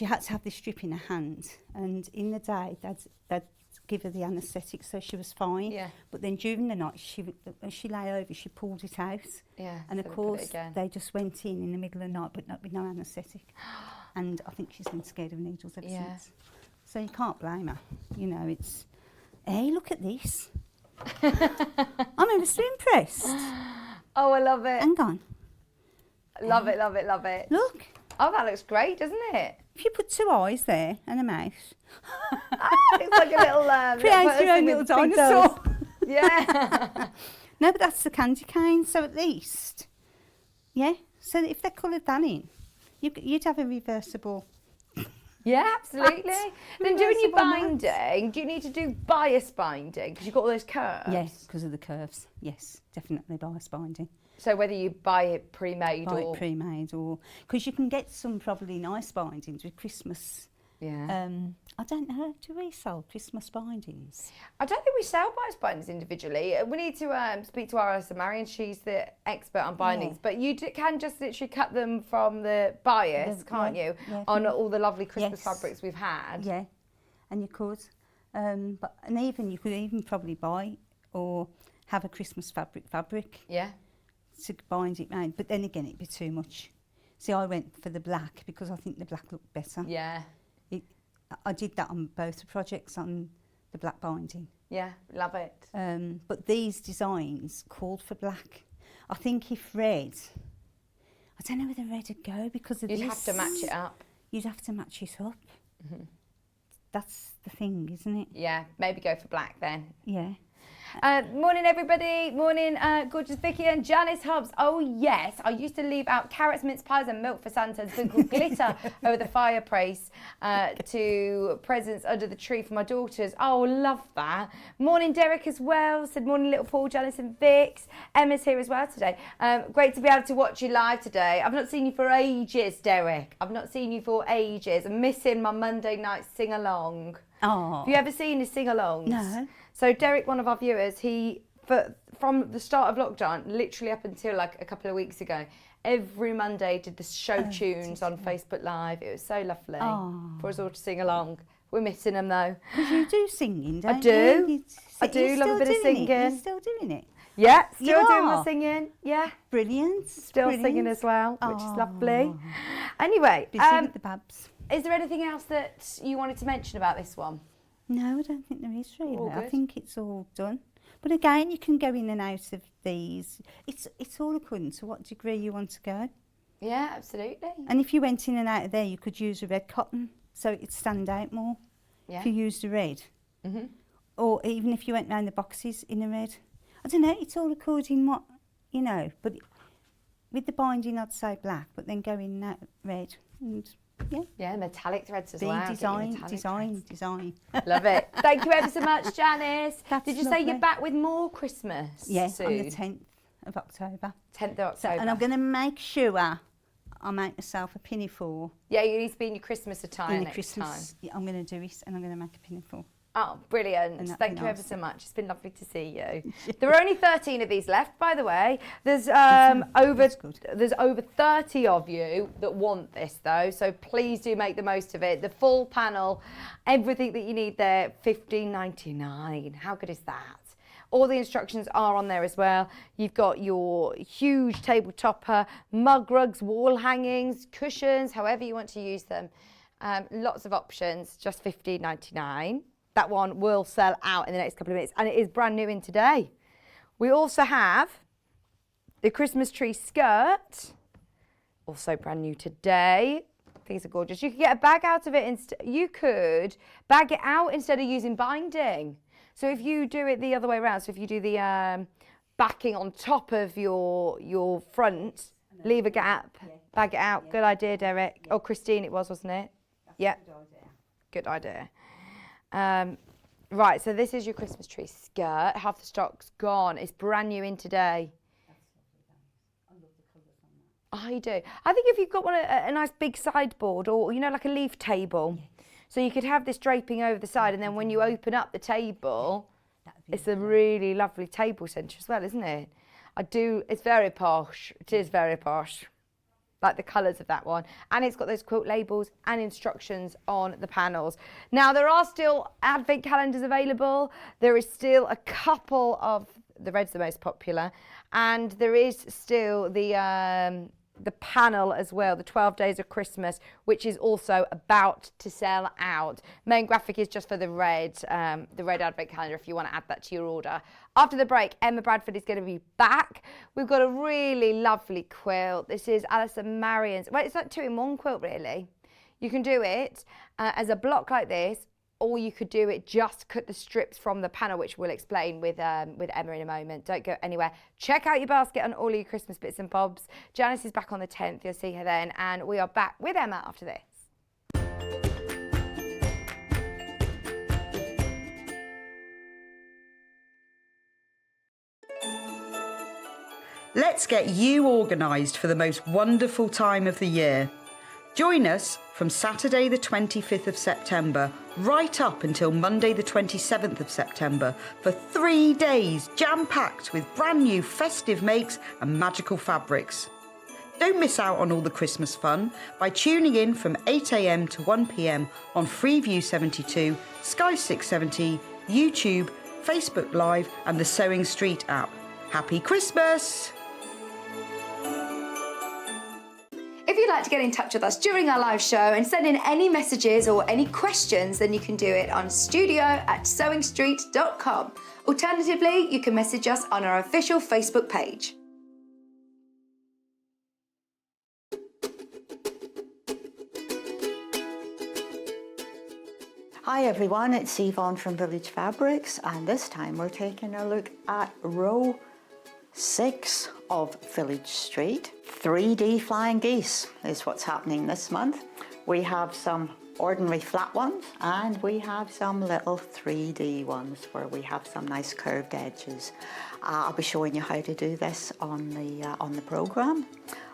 had to have this drip in her hand. And in the day, they'd give her the anaesthetic, so she was fine. Yeah. But then during the night, as she lay over, she pulled it out. Yeah. And of course, they just went in the middle of the night, but not with no anaesthetic. And I think she's been scared of needles ever since. So you can't blame her. You know, it's Hey, look at this. I'm ever so impressed. Oh, I love it. Hang on. Love it, love it, love it. Look. Oh, that looks great, doesn't it? If you put 2 eyes there and a mouth. It's like a little... Create your own little dinosaur. Yeah. No, but that's the candy cane, so at least, yeah. So if they coloured that in, you'd have a reversible. Yeah, absolutely. Then doing your Reversible mats. binding, do you need to do bias binding? Because you've got all those curves. Yes, because of the curves. Yes, definitely bias binding. So whether you buy it pre-made Buy or... it pre-made, or because you can get some probably nice bindings with Christmas. Yeah. I don't know. Do we sell Christmas bindings? I don't think we sell bias bindings individually. We need to speak to our Marion. She's the expert on bindings. Yeah. But you can just literally cut them from the bias, can't you? Yeah, on all the lovely Christmas Yes. fabrics we've had. Yeah, and you could. You could even probably buy or have a Christmas fabric Yeah. to bind it round. But then again, it'd be too much. See, I went for the black because I think the black looked better. Yeah. I did that on both the projects on the black binding. Yeah, love it. But these designs called for black. I think if red, I don't know whether red would go because of You'd this. have to match it up. You'd have to match it up. That's the thing, isn't it? Yeah, maybe go for black then. Yeah. Morning, everybody. Morning, gorgeous Vicki and Janis Hobbs. Oh, yes. I used to leave out carrots, mince pies and milk for Santa and sprinkle glitter over the fireplace to presents under the tree for my daughters. Oh, love that. Morning, Derek, as well. Said morning, little Paul, Janis and Vix. Emma's here as well today. Great to be able to watch you live today. I've not seen you for ages, Derek. I've not seen you for ages. I'm missing my Monday night sing-along. Oh. Have you ever seen his sing-alongs? No. So Derek, one of our viewers, from the start of lockdown, literally up until like a couple of weeks ago, every Monday did the show tunes on Facebook Live. It was so lovely for us all to sing along. We're missing them though. Because you do singing, don't I do. I do You're love a still bit of doing it. singing. You're still doing it. Yeah, still You doing my are? singing. Yeah, Brilliant. still Brilliant. singing as well, which is Oh. lovely. Anyway, Busy with the babs. is there anything else that you wanted to mention about this one? No, I don't think there is really. All I good. think it's all done. But again, you can go in and out of these. It's all according to what degree you want to go. Yeah, absolutely. And if you went in and out of there, you could use a red cotton, so it'd stand out more. Yeah. If you used a red. Mhm. Or even if you went round the boxes in a red. I don't know, it's all according what, you know. But with the binding, I'd say black, but then go in and out red. And yeah. Yeah, metallic threads as Be well. Get your design. metallic threads. Love Love it. Thank you ever so much, Janice. That's Did you say lovely. you're back with more Christmas Yeah, soon? on the 10th of October. 10th of So, October. and I'm going to make sure I make myself a pinafore Yeah, you need to be in your Christmas attire in the next Christmas. time. Yeah, I'm going to do it and I'm going to make a pinafore. Oh, brilliant. And that'd Thank be you ever nice. so much. It's been lovely to see you. There are only 13 of these left, by the way. There's That's good. there's over 30 of you that want this, though, so please do make the most of it. The full panel, everything that you need there, $15.99. How good is that? All the instructions are on there as well. You've got your huge table topper, mug rugs, wall hangings, cushions, however you want to use them. Lots of options, just $15.99. That one will sell out in the next couple of minutes, and it is brand new in today. We also have the Christmas tree skirt, also brand new today. These are gorgeous. You could get a bag out of it. You could bag it out instead of using binding. So if you do it the other way around, so if you do the backing on top of your front, leave a gap, bag it out. Good idea, Derek. Oh, Christine, it was, wasn't it? Yeah. Good idea. Right, so this is your Christmas tree skirt. Half the stock's gone. It's brand new in today. I do. I think if you've got a nice big sideboard or, you know, like a leaf table, so you could have this draping over the side, and then when you open up the table, it's a really lovely table centre as well, isn't it? It's very posh. It is very posh. Like the colours of that one. And it's got those quilt labels and instructions on the panels. Now, there are still advent calendars available. There is still a couple of, the red's the most popular, and there is still the the panel as well, the 12 Days of Christmas, which is also about to sell out. Main graphic is just for the red advent calendar if you want to add that to your order. After the break, Emma Bradford is going to be back. We've got a really lovely quilt. This is Alison Marion's. Well, it's like 2-in-1 quilt, really. You can do it as a block like this, or you could do it just cut the strips from the panel, which we'll explain with Emma in a moment. Don't go anywhere. Check out your basket on all your Christmas bits and bobs. Janis is back on the 10th. You'll see her then. And we are back with Emma after this. Let's get you organised for the most wonderful time of the year. Join us from Saturday the 25th of September right up until Monday the 27th of September for 3 days jam-packed with brand new festive makes and magical fabrics. Don't miss out on all the Christmas fun by tuning in from 8 a.m. to 1 p.m. on Freeview 72, Sky 670, YouTube, Facebook Live and the Sewing Street app. Happy Christmas! If you'd like to get in touch with us during our live show and send in any messages or any questions, then you can do it on studio@sewingstreet.com. Alternatively, you can message us on our official Facebook page. Hi everyone, it's Yvonne from Village Fabrics, and this time we're taking a look at row 6 of Village Street. 3D flying geese is what's happening this month. We have some ordinary flat ones and we have some little 3D ones where we have some nice curved edges. I'll be showing you how to do this on the program,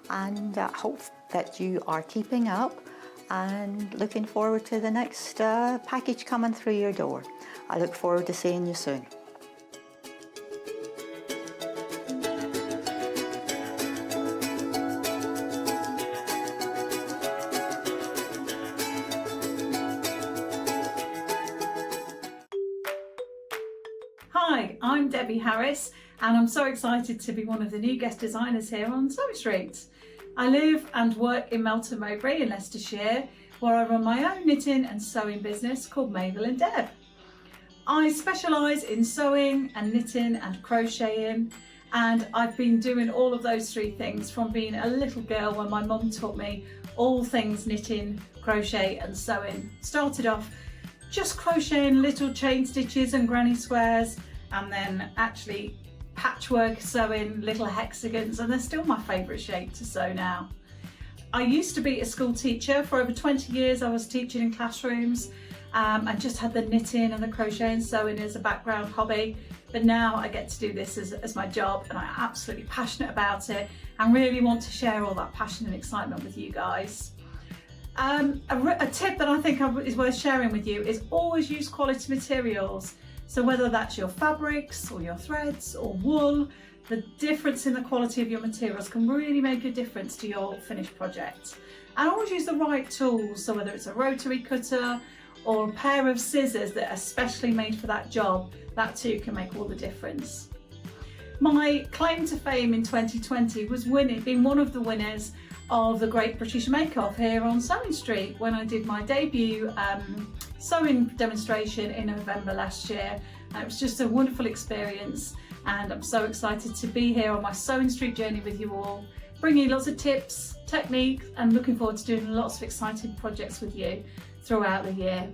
and hope that you are keeping up and looking forward to the next package coming through your door. I look forward to seeing you soon. Hi, I'm Debbie Harris and I'm so excited to be one of the new guest designers here on Sewing Street. I live and work in Melton Mowbray in Leicestershire, where I run my own knitting and sewing business called Mabel and Deb. I specialise in sewing and knitting and crocheting, and I've been doing all of those 3 things from being a little girl when my mum taught me all things knitting, crochet and sewing. Started off just crocheting little chain stitches and granny squares, and then actually patchwork sewing little hexagons, and they're still my favourite shape to sew now. I used to be a school teacher. For over 20 years I was teaching in classrooms. I just had the knitting and the crochet and sewing as a background hobby, but now I get to do this as my job, and I'm absolutely passionate about it and really want to share all that passion and excitement with you guys. A tip that I think is worth sharing with you is always use quality materials. So whether that's your fabrics or your threads or wool, the difference in the quality of your materials can really make a difference to your finished project. And always use the right tools, so whether it's a rotary cutter or a pair of scissors that are specially made for that job, that too can make all the difference. My claim to fame in 2020 was being one of the winners of the Great British Make Off here on Sewing Street when I did my debut sewing demonstration in November last year. And it was just a wonderful experience, and I'm so excited to be here on my Sewing Street journey with you all, bringing lots of tips, techniques, and looking forward to doing lots of exciting projects with you throughout the year.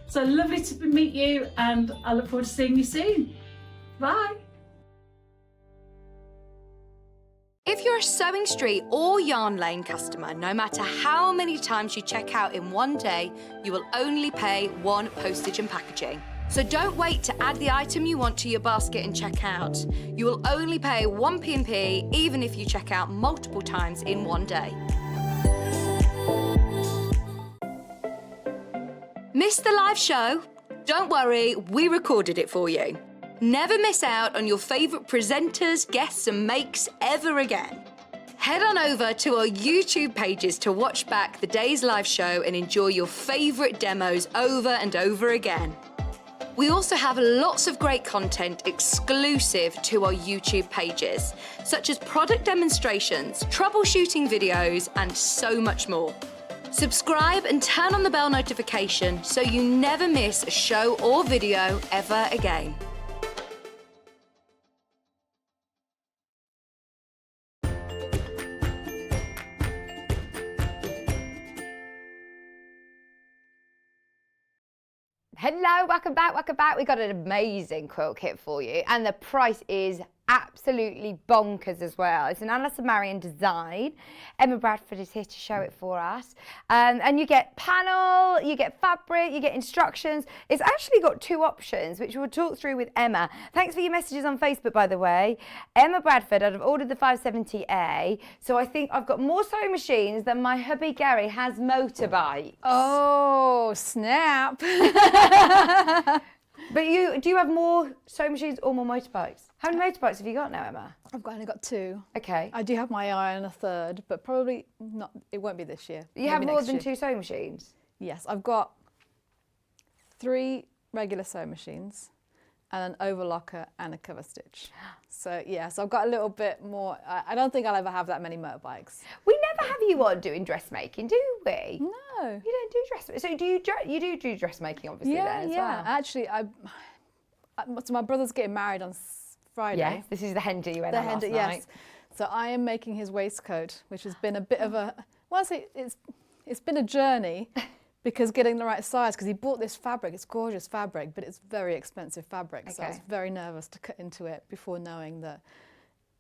So lovely to meet you, and I look forward to seeing you soon. Bye. If you're a Sewing Street or Yarn Lane customer, no matter how many times you check out in one day, you will only pay 1 postage and packaging. So don't wait to add the item you want to your basket and check out. You will only pay 1 P&P even if you check out multiple times in one day. Missed the live show? Don't worry, we recorded it for you. Never miss out on your favourite presenters, guests and makes ever again. Head on over to our YouTube pages to watch back the day's live show and enjoy your favourite demos over and over again. We also have lots of great content exclusive to our YouTube pages, such as product demonstrations, troubleshooting videos, and so much more. Subscribe and turn on the bell notification so you never miss a show or video ever again. Hello, welcome back, welcome back. We've got an amazing quilt kit for you and the price is absolutely bonkers as well. It's an Alison Marion design. Emma Bradford is here to show it for us. And you get panel, you get fabric, you get instructions. It's actually got two options, which we'll talk through with Emma. Thanks for your messages on Facebook, by the way. Emma Bradford, I've ordered the 570A, so I think I've got more sewing machines than my hubby Gary has motorbikes. Oh, snap. But do you have more sewing machines or more motorbikes? How many motorbikes have you got now, Emma? I've only got 2. Okay. I do have my eye on a 3rd, but probably not. It won't be this year. You have more than 2 sewing machines? Yes, I've got 3 regular sewing machines and an overlocker and a cover stitch. So yeah, so I've got a little bit more. I don't think I'll ever have that many motorbikes. We never have you on doing dressmaking, do we? No. You don't do dressmaking. So you do dressmaking, obviously, then as well? Actually, so my brother's getting married on Friday. Yes, this is the hen do you went on last night. Yes. So I am making his waistcoat, which has been a bit of a, well, it's been a journey because getting the right size, because he bought this fabric, it's gorgeous fabric, but it's very expensive fabric. So I was very nervous to cut into it before knowing that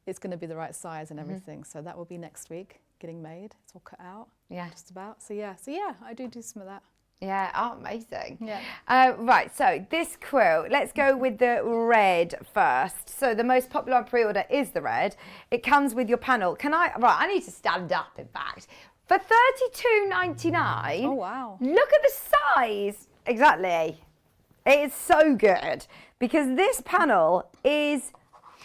it's going to be the right size and everything. So that will be next week, getting made. It's all cut out. Yeah. Just about. So yeah, I do some of that. Yeah, oh, amazing. Yeah. Right, so this quilt, let's go with the red first. So the most popular pre-order is the red. It comes with your panel. I need to stand up, in fact. For $32.99. Oh, wow. Look at the size. Exactly. It is so good because this panel is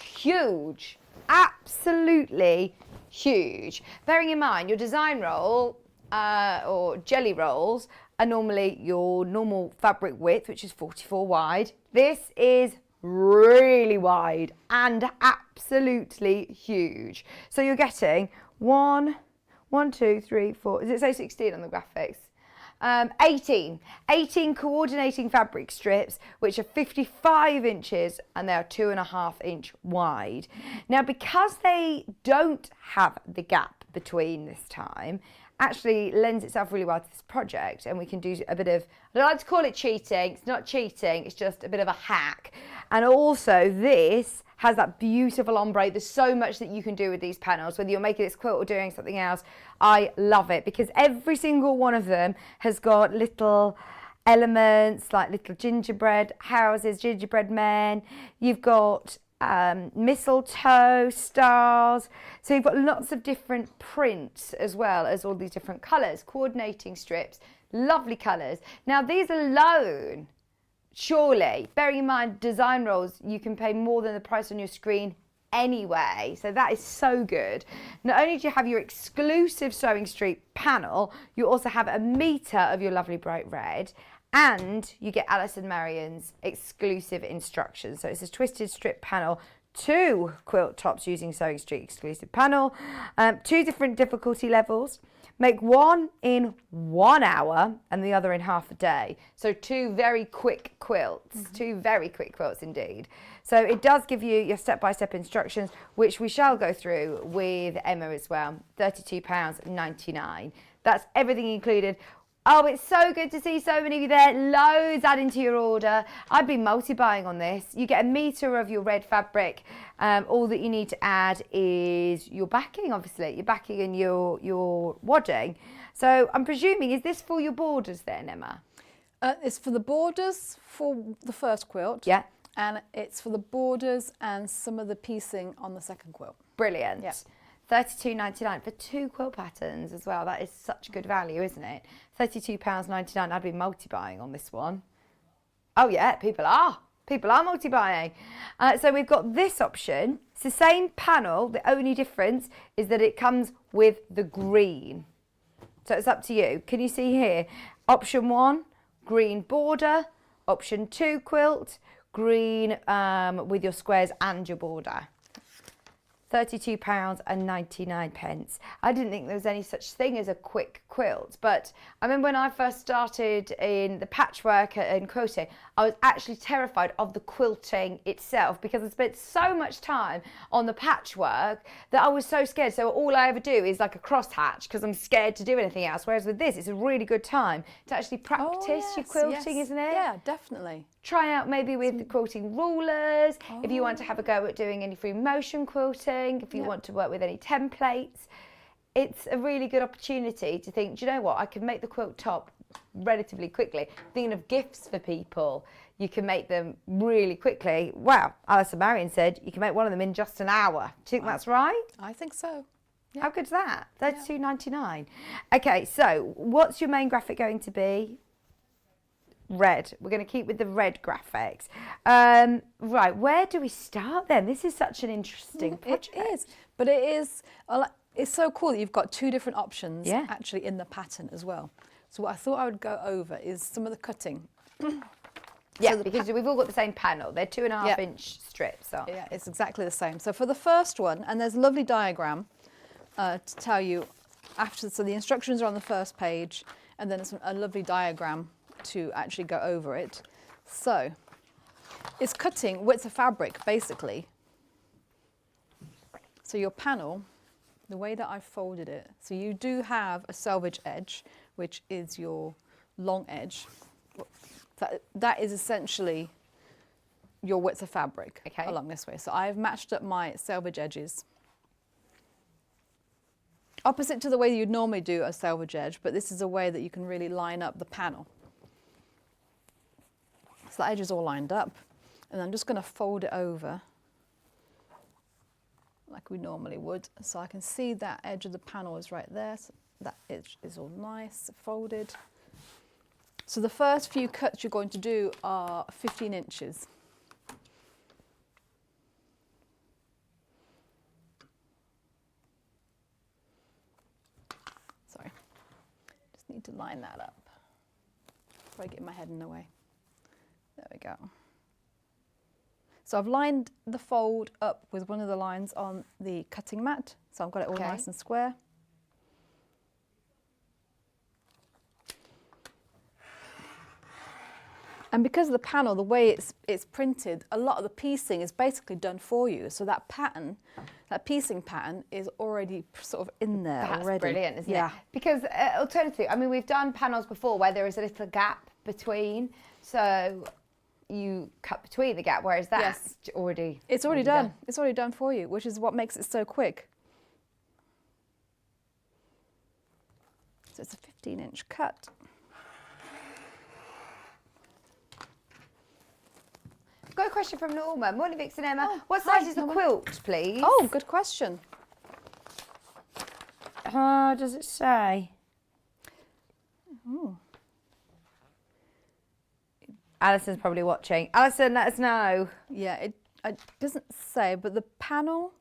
huge. Absolutely huge. Bearing in mind, your design roll or jelly rolls are normally your normal fabric width, which is 44 wide. This is really wide and absolutely huge. So you're getting 1, 2, 3, 4, does it say 16 on the graphics? 18 coordinating fabric strips, which are 55 inches and they are 2.5 inch wide. Now, because they don't have the gap between this time, actually lends itself really well to this project, and we can do a bit of, I don't like to call it cheating, it's not cheating, it's just a bit of a hack. And also this has that beautiful ombre. There's so much that you can do with these panels, whether you're making this quilt or doing something else. I love it because every single one of them has got little elements like little gingerbread houses, gingerbread men. You've got mistletoe, stars. So you've got lots of different prints as well as all these different colours, coordinating strips, lovely colours. Now these alone, surely, bearing in mind design rolls, you can pay more than the price on your screen anyway. So that is so good. Not only do you have your exclusive Sewing Street panel, you also have 1 metre of your lovely bright red. And you get Alison Marion's exclusive instructions. So it's a twisted strip panel, 2 quilt tops using Sewing Street exclusive panel, 2 different difficulty levels. Make one in 1 hour and the other in half a day. So 2 very quick quilts, 2 very quick quilts indeed. So it does give you your step-by-step instructions, which we shall go through with Emma as well. £32.99. That's everything included. Oh, it's so good to see so many of you there. Loads adding to your order. I've been multi-buying on this. You get 1 metre of your red fabric. All that you need to add is your backing, obviously. Your backing and your wadding. So I'm presuming, is this for your borders then, Emma? It's for the borders for the first quilt. Yeah. And it's for the borders and some of the piecing on the second quilt. Brilliant. Yeah. £32.99 for 2 quilt patterns as well. That is such good value, isn't it? £32.99. I'd be multi-buying on this one. Oh yeah, people are multi-buying. So we've got this option. It's the same panel. The only difference is that it comes with the green. So it's up to you. Can you see here? Option 1, green border. Option 2 quilt, green with your squares and your border. £32.99. I didn't think there was any such thing as a quick quilt, but I remember when I first started in the patchwork and quilting, I was actually terrified of the quilting itself because I spent so much time on the patchwork that I was so scared. So all I ever do is like a crosshatch because I'm scared to do anything else. Whereas with this, it's a really good time to actually practice your quilting, isn't it? Yeah, definitely. Try out maybe with the quilting rulers, if you want to have a go at doing any free motion quilting, if you want to work with any templates. It's a really good opportunity to think, do you know what, I can make the quilt top relatively quickly. Thinking of gifts for people, you can make them really quickly. Wow, Alison Marion said you can make one of them in just an hour. Do you think that's right? I think so. Yeah. How good's that? £32.99. Okay, so what's your main graphic going to be? Red. We're going to keep with the red graphics. Right, where do we start then? This is such an interesting project. It is, but it's so cool that you've got two different options actually in the pattern as well. So what I thought I would go over is some of the cutting. Yeah, so because we've all got the same panel. They're 2.5-inch strips. Yeah, it's exactly the same. So for the first one, and there's a lovely diagram to tell you after, so the instructions are on the first page, and then it's a lovely diagram to actually go over it. So it's cutting width of fabric basically. So your panel, the way that I've folded it, so you do have a selvage edge, which is your long edge. That is essentially your width of fabric along this way. So I've matched up my selvage edges. Opposite to the way you'd normally do a selvage edge, but this is a way that you can really line up the panel. So the edge is all lined up, and I'm just going to fold it over like we normally would. So I can see that edge of the panel is right there. So that edge is all nice, folded. So the first few cuts you're going to do are 15 inches. Sorry, just need to line that up before I get my head in the way. There we go. So I've lined the fold up with one of the lines on the cutting mat. So I've got it all nice and square. And because of the panel, the way it's printed, a lot of the piecing is basically done for you. So that pattern, that piecing pattern is already sort of in there already. That's brilliant, isn't it? Because alternatively, I mean, we've done panels before where there is a little gap between. So you cut between the gap, whereas that's already... It's already done. It's already done for you, which is what makes it so quick. So it's a 15-inch cut. I've got a question from Norma. Morning, Vixen Emma. What size is the quilt, please? Oh, good question. Does it say? Ooh. Alison's probably watching. Alison, let us know. Yeah, it doesn't say, but the panel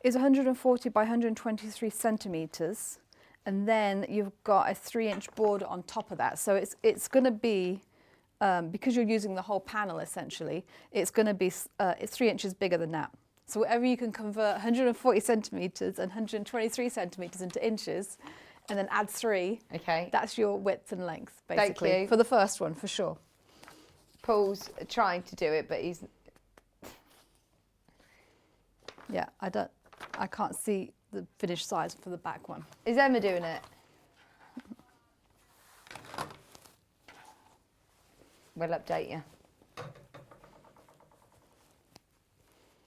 is 140 by 123 centimetres, and then you've got a 3-inch border on top of that. So it's going to be, because you're using the whole panel essentially, it's going to be it's 3 inches bigger than that. So whatever you can convert 140 centimetres and 123 centimetres into inches, and then add 3. Okay. That's your width and length, basically. Thank you. For the first one, for sure. Paul's trying to do it, but he's... Yeah, I can't see the finished size for the back one. Is Emma doing it? We'll update you.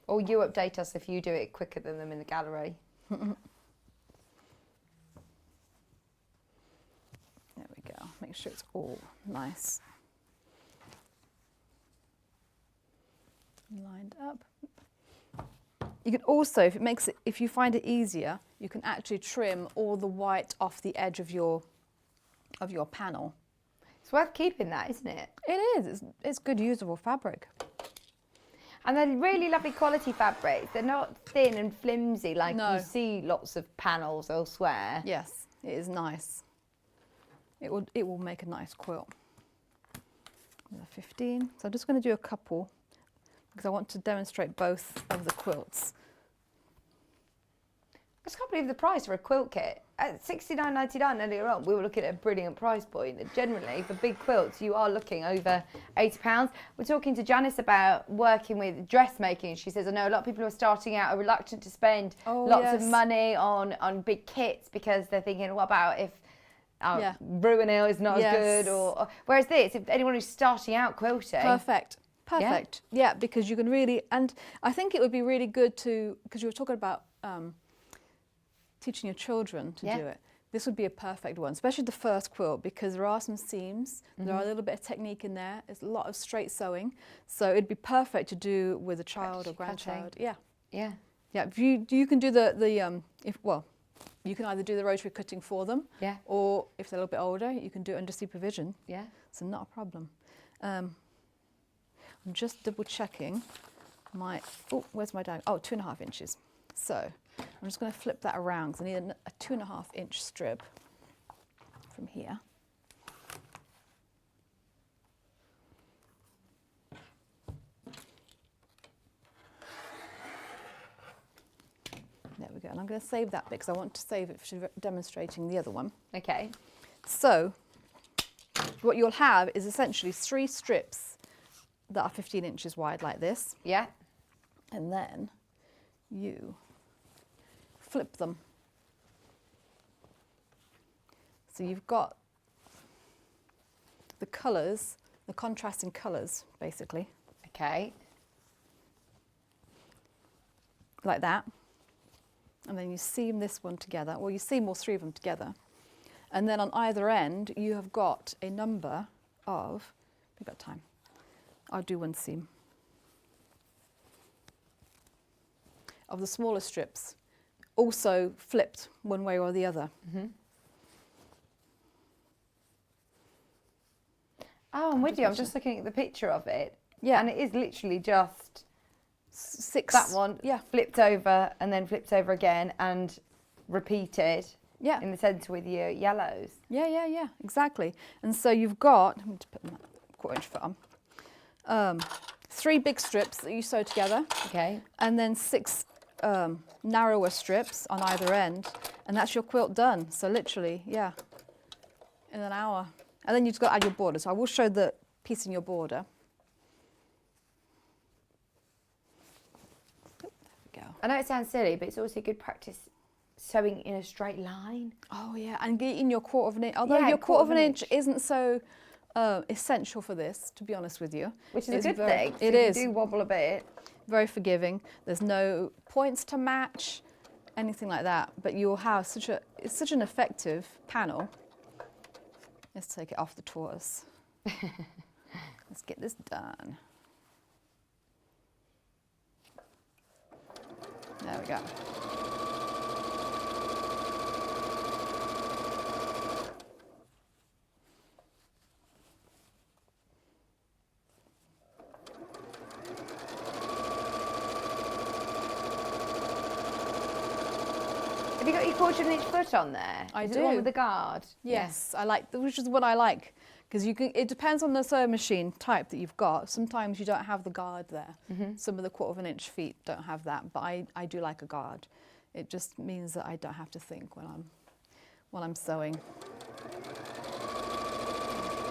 Or you update us if you do it quicker than them in the gallery. There we go. Make sure it's all nice. Lined up. You can also, if you find it easier, you can actually trim all the white off the edge of your panel. It's worth keeping that, isn't it? It is. It's good usable fabric. And they're really lovely quality fabrics. They're not thin and flimsy like you see lots of panels elsewhere. Yes, it is nice. It will make a nice quilt. Another 15. So I'm just going to do a couple because I want to demonstrate both of the quilts. I just can't believe the price for a quilt kit. At $69.99 earlier on, we were looking at a brilliant price point. Generally, for big quilts, you are looking over £80. We're talking to Janis about working with dressmaking. She says, I know a lot of people who are starting out are reluctant to spend lots of money on big kits because they're thinking, what about if Bruinil is not as good? Or whereas this, if anyone who's starting out quilting... Perfect. Yeah, because you can really... And I think it would be really good to... Because you were talking about... teaching your children to do it. This would be a perfect one, especially the first quilt, because there are some seams, there are a little bit of technique in there, there's a lot of straight sewing, so it'd be perfect to do with a child or grandchild. Yeah. If you can do you can either do the rotary cutting for them, or if they're a little bit older, you can do it under supervision. So not a problem. I'm just double checking my. Oh, where's my diagram? Oh, 2.5 inches. So. I'm just going to flip that around because I need a 2.5 inch strip from here. There we go. And I'm going to save that bit because I want to save it for demonstrating the other one. Okay. So what you'll have is essentially 3 strips that are 15 inches wide like this. Yeah. And then you flip them. So you've got the colours, the contrasting colours, basically. Okay. Like that. And then you seam this one together. Well, you seam all 3 of them together. And then on either end, you have got a number of, we've got time. I'll do 1 seam. Of the smaller strips. Also flipped one way or the other. Oh, I'm with you. I'm just looking at the picture of it. Yeah. And it is literally just 6. That one flipped over and then flipped over again and repeated in the centre with your yellows. Yeah, exactly. And so you've got, I'm going to put my 1/4 inch foot on, 3 big strips that you sew together. Okay. And then 6 narrower strips on either end, and that's your quilt done. So literally, in an hour. And then you've got to add your border. So I will show the piece in your border. There we go. I know it sounds silly, but it's also good practice sewing in a straight line. Oh yeah, and in your 1/4 inch. Although your 1/4 inch isn't so essential for this, to be honest with you. Which is a good thing. It is. You do wobble a bit. Very forgiving. There's no points to match, anything like that. But you'll have it's such an effective panel. Let's take it off the tortoise. Let's get this done. There we go. Have you got your 1/4 inch foot on there? I Is do. it the one with the guard? Yes, I like, which is what I like, because you can. It depends on the sewing machine type that you've got. Sometimes you don't have the guard there. Some of the 1/4 inch feet don't have that, but I do like a guard. It just means that I don't have to think while I'm sewing.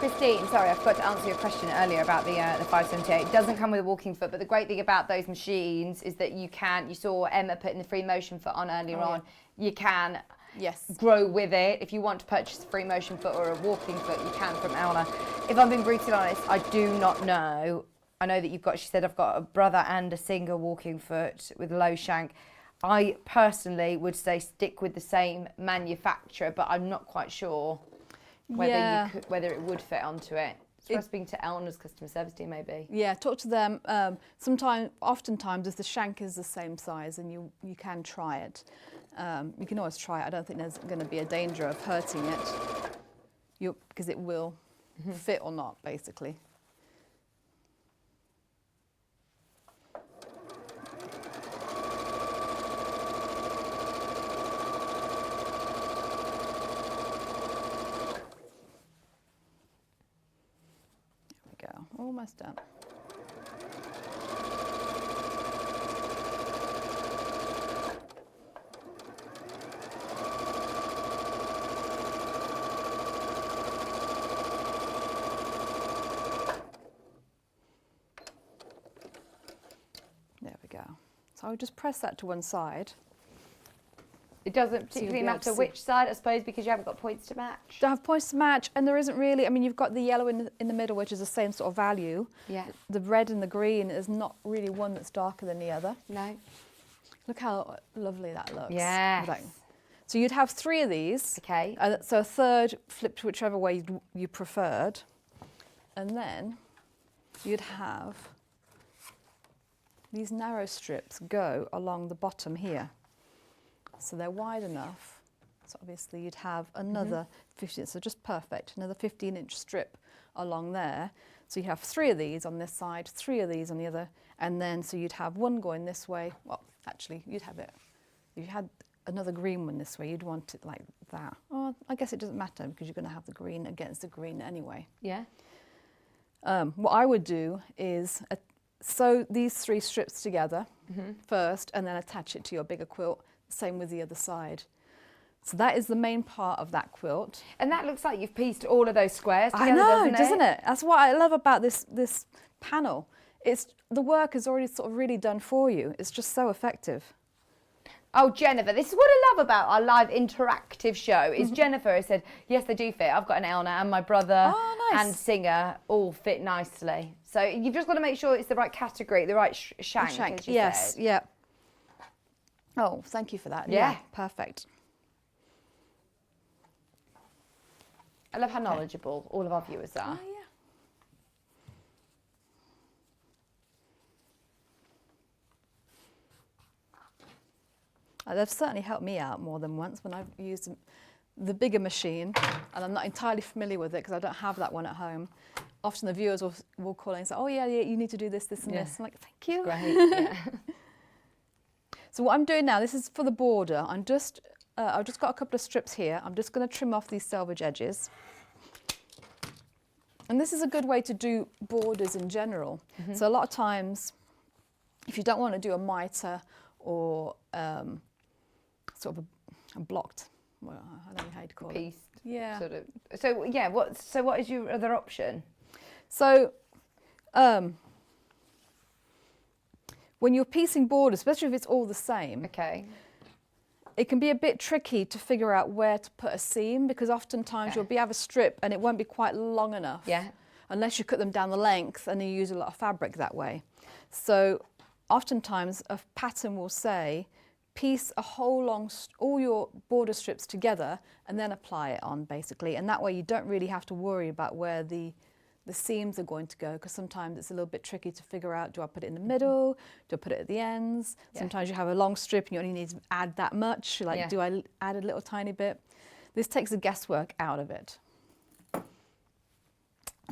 Christine, sorry, I forgot to answer your question earlier about the 578. It doesn't come with a walking foot, but the great thing about those machines is that you saw Emma putting the free motion foot on earlier on. You can grow with it. If you want to purchase a free motion foot or a walking foot, you can from Elna. If I'm being brutally honest, I do not know. I know that she said I've got a brother and a single walking foot with low shank. I personally would say stick with the same manufacturer, but I'm not quite sure whether it would fit onto it. It's worth speaking to Elna's customer service team, maybe. Yeah, talk to them. Oftentimes, if the shank is the same size, and you can try it. You can always try it. I don't think there's going to be a danger of hurting it, because it will fit or not, basically. almost done. There we go. So I would just press that to one side. It doesn't So you'll particularly be able to matter see. which side, I suppose, because you haven't got points to match. Don't have points to match, and there isn't really, I mean, you've got the yellow in the middle, which is the same sort of value. Yeah. The red and the green is not really one that's darker than the other. No. Look how lovely that looks. Yes. Like- so you'd have 3 of these. Okay. So a third flipped whichever way you preferred. And then you'd have these narrow strips go along the bottom here. So they're wide enough. So obviously you'd have another 15, so just perfect, another 15-inch strip along there. So you have 3 of these on this side, 3 of these on the other, and then so you'd have one going this way. Well, actually, you'd have it. If you had another green one this way, you'd want it like that. Oh, I guess it doesn't matter because you're going to have the green against the green anyway. Yeah. What I would do is sew these 3 strips together first and then attach it to your bigger quilt. Same with the other side. So that is the main part of that quilt. And that looks like you've pieced all of those squares together, I know, doesn't it? That's what I love about this panel. It's the work is already sort of really done for you. It's just so effective. Oh, Jennifer, this is what I love about our live interactive show, is Jennifer has said, yes, they do fit. I've got an Elna and my brother and Singer all fit nicely. So you've just got to make sure it's the right category, the right shank, as you yes, said. yeah. Oh, thank you for that. Yeah. Perfect. I love how knowledgeable all of our viewers are. Oh, yeah. They've certainly helped me out more than once when I've used the bigger machine, and I'm not entirely familiar with it because I don't have that one at home. Often the viewers will call in and say, oh yeah, you need to do this, this and this. I'm like, thank you. Great, yeah. So what I'm doing now, this is for the border. I've just got a couple of strips here. I'm just going to trim off these selvage edges. And this is a good way to do borders in general. So a lot of times, if you don't want to do a mitre or sort of a blocked, well, I don't know how to call it. Pieced. Yeah. Sort of. So yeah, what is your other option? So when you're piecing borders, especially if it's all the same, Okay. it can be a bit tricky to figure out where to put a seam because oftentimes you'll have a strip and it won't be quite long enough. Yeah. Unless you cut them down the length and you use a lot of fabric that way. So oftentimes a pattern will say piece a whole all your border strips together and then apply it on basically, and that way you don't really have to worry about where the seams are going to go, because sometimes it's a little bit tricky to figure out, do I put it in the middle, do I put it at the ends? Sometimes you have a long strip and you only need to add that much, like do I add a little tiny bit? This takes the guesswork out of it.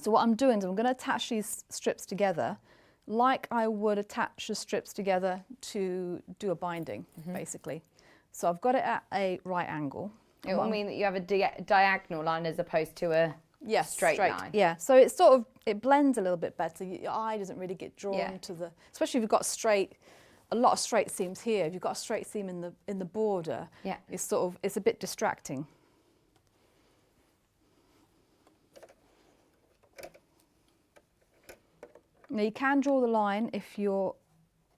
So what I'm doing is I'm going to attach these strips together like I would attach the strips together to do a binding, basically. So I've got it at a right angle. It will mean that you have a diagonal line as opposed to a straight line. Yeah, so it's sort of, it blends a little bit better. Your eye doesn't really get drawn to the, especially if you've got a lot of straight seams here. If you've got a straight seam in the border, it's sort of, it's a bit distracting. Now you can draw the line if you're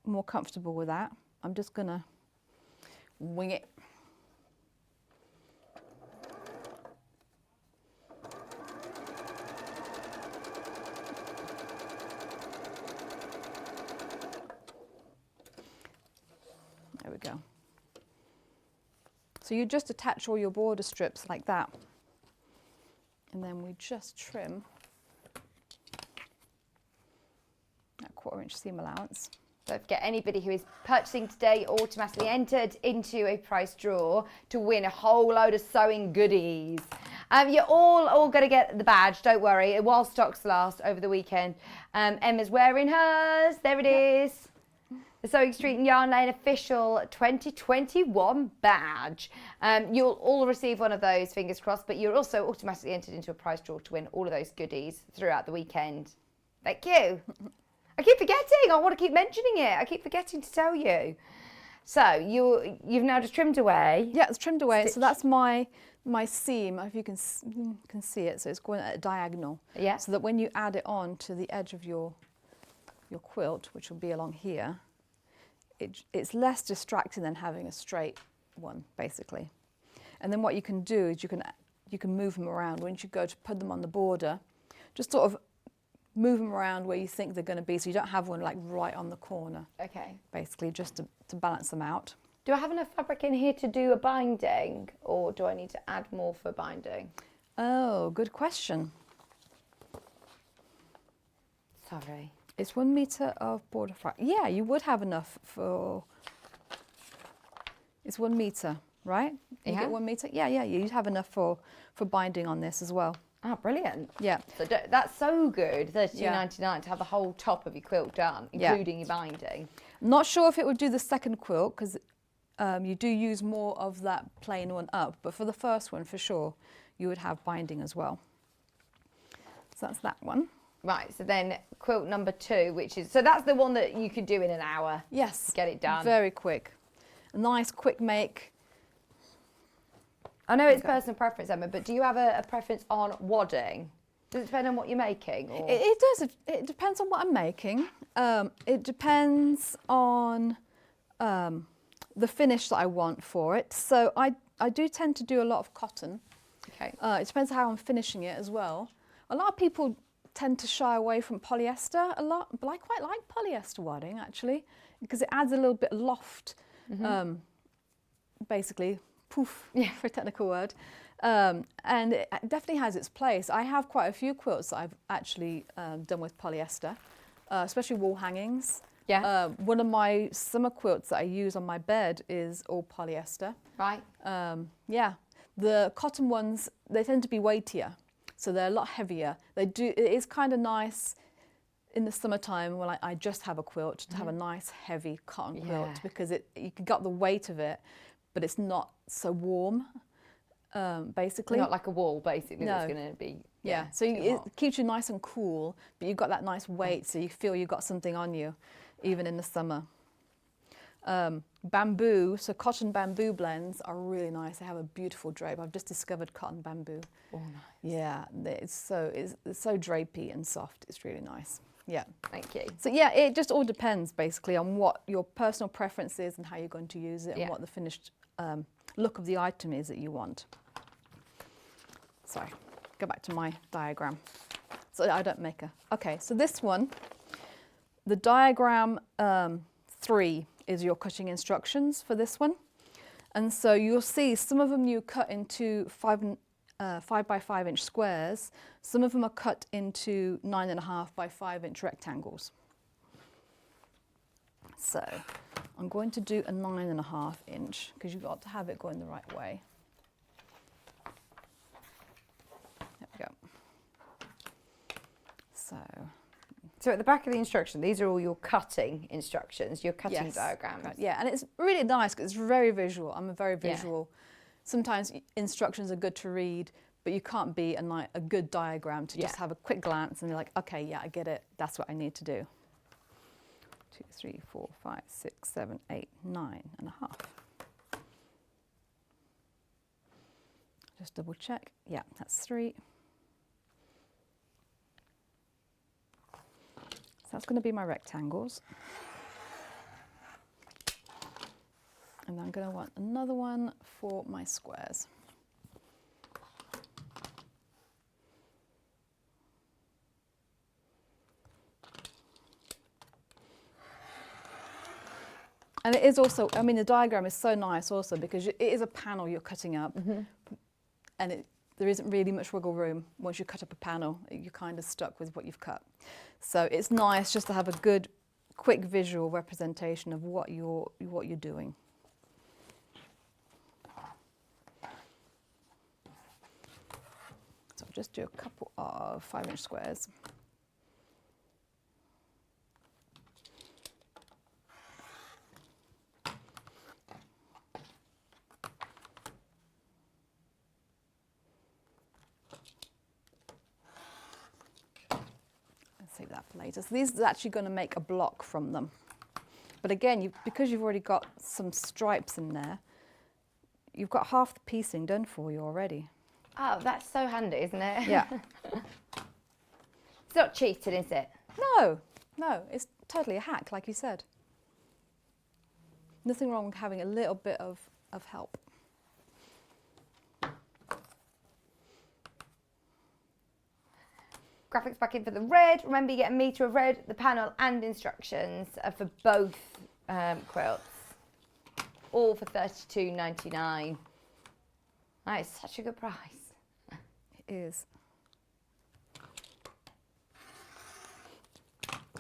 more comfortable with that. I'm just gonna wing it. There we go. So you just attach all your border strips like that. And then we just trim that 1/4 inch seam allowance. Don't forget, anybody who is purchasing today automatically entered into a prize draw to win a whole load of sewing goodies. You're all going to get the badge, don't worry, while stocks last over the weekend. Emma's wearing hers, there it is. The Sewing Street and Yarn Lane official 2021 badge. You'll all receive one of those, fingers crossed, but you're also automatically entered into a prize draw to win all of those goodies throughout the weekend. Thank you. I keep forgetting. I want to keep mentioning it. I keep forgetting to tell you. So you've now just trimmed away. Yeah, it's trimmed away. So that's my seam. If you can see it, so it's going at a diagonal. Yeah. So that when you add it on to the edge of your quilt, which will be along here, it's less distracting than having a straight one, basically. And then what you can do is you can move them around. Once you go to put them on the border, just sort of move them around where you think they're going to be, so you don't have one like right on the corner. Okay. Basically, just to balance them out. Do I have enough fabric in here to do a binding, or do I need to add more for binding? Oh, good question. Sorry. It's 1 metre of border fabric. Yeah, you would have enough for... It's 1 metre, right? You Yeah. get 1 metre? Yeah, you'd have enough for binding on this as well. Ah, brilliant. Yeah. So that's so good, $32.99 to have the whole top of your quilt done, Yeah. including your binding. Not sure if it would do the second quilt, because you do use more of that plain one up, but for the first one, for sure, you would have binding as well. So that's that one. Right, so then quilt number 2, which is, so that's the one that you could do in an hour. Yes. Get it done. Very quick. A nice quick make. I know it's personal preference, Emma, but do you have a preference on wadding? Does it depend on what you're making? Or? It does. It depends on what I'm making. It depends on the finish that I want for it. So I do tend to do a lot of cotton. Okay. It depends how I'm finishing it as well. A lot of people tend to shy away from polyester a lot, but I quite like polyester wadding actually, because it adds a little bit of loft, basically. Poof, yeah, for a technical word. And it definitely has its place. I have quite a few quilts that I've actually done with polyester, especially wall hangings. Yeah. One of my summer quilts that I use on my bed is all polyester. Right. Yeah. The cotton ones, they tend to be weightier, so they're a lot heavier. It is kind of nice in the summertime when I just have a quilt to have a nice heavy cotton quilt, because you got the weight of it, but it's not so warm, basically. Not like a wall, basically, no. that's going to be... Yeah, so it keeps you nice and cool, but you've got that nice weight, so you feel you've got something on you, even in the summer. Bamboo, so cotton bamboo blends are really nice. They have a beautiful drape. I've just discovered cotton bamboo. Oh, nice. Yeah, it's so drapey and soft. It's really nice. Yeah. Thank you. So yeah, it just all depends basically on what your personal preference is and how you're going to use it, and what the finished look of the item is that you want. Sorry, go back to my diagram. So I don't make a... Okay, so this one, the diagram 3 is your cutting instructions for this one. And so you'll see some of them you cut into 5 by 5 inch squares. Some of them are cut into 9.5 by 5 inch rectangles. So I'm going to do a 9.5 inch because you've got to have it going the right way. There we go. So at the back of the instruction, these are all your cutting instructions, your cutting diagrams. Yeah, and it's really nice because it's very visual. I'm a very visual. Sometimes instructions are good to read, but you can't be a good diagram to just have a quick glance and you're like, okay, yeah, I get it. That's what I need to do. 2, 3, 4, 5, 6, 7, 8, 9.5. Just double check. Yeah, that's 3. So that's going to be my rectangles. And I'm going to want another one for my squares. And it is also, I mean, the diagram is so nice also because it is a panel you're cutting up, and there isn't really much wiggle room. Once you cut up a panel, you're kind of stuck with what you've cut. So it's nice just to have a good, quick visual representation of what you're doing. So I'll just do a couple of 5 inch squares. save that for later. So these are actually going to make a block from them. But again, because you've already got some stripes in there, you've got half the piecing done for you already. Oh, that's so handy, isn't it? Yeah. It's not cheating, is it? No, it's totally a hack, like you said. Nothing wrong with having a little bit of help. Graphics back in for the red. Remember, you get a metre of red, the panel and instructions for both quilts. All for $32.99. That is such a good price. It is.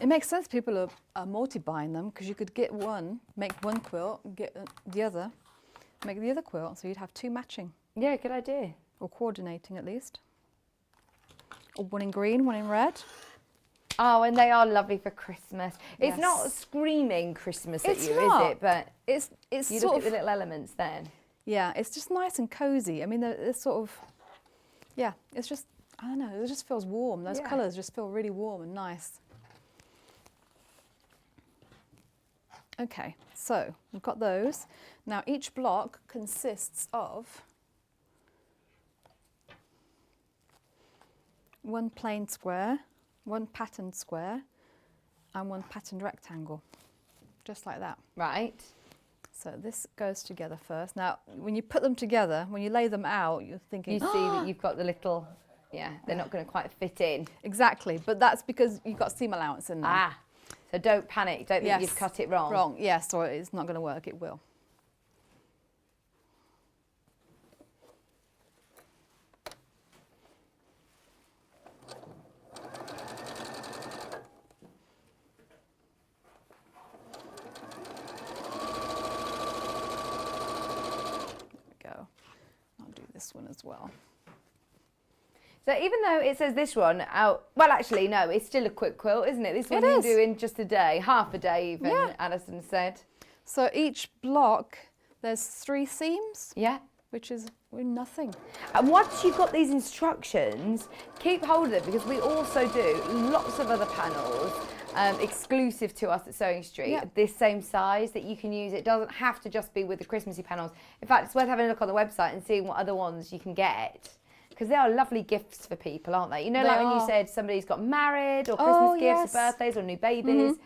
It makes sense people are multi-buying them, because you could get one, make one quilt, get the other, make the other quilt, so you'd have two matching. Yeah, good idea. Or coordinating at least. Or one in green, one in red. Oh, and they are lovely for Christmas. Yes. It's not screaming Christmas at you, not. is it? But it's you sort look of, at the little elements then. Yeah, it's just nice and cozy. I mean, they're sort of, yeah, it's just, I don't know, it just feels warm. Those colours just feel really warm and nice. Okay, so we've got those. Now each block consists of one plain square, one patterned square, and one patterned rectangle, just like that. Right. So this goes together first. Now, when you put them together, when you lay them out, you're thinking, You see that you've got the little, yeah, they're not going to quite fit in. Exactly, but that's because you've got seam allowance in there. Ah, so don't panic. Don't think you've cut it wrong. Wrong, yes, or it's not going to work. It will. This one as well. So even though it says this one out, well, actually, no, it's still a quick quilt, isn't it? This one you do in just a day, half a day even, Alison said. So each block, there's 3 seams. Yeah. Which is nothing. And once you've got these instructions, keep hold of them, because we also do lots of other panels exclusive to us at Sewing Street, this same size that you can use. It doesn't have to just be with the Christmassy panels. In fact, it's worth having a look on the website and seeing what other ones you can get, because they are lovely gifts for people, aren't they? You know, like when you said somebody's got married, or Christmas gifts, or birthdays, or new babies.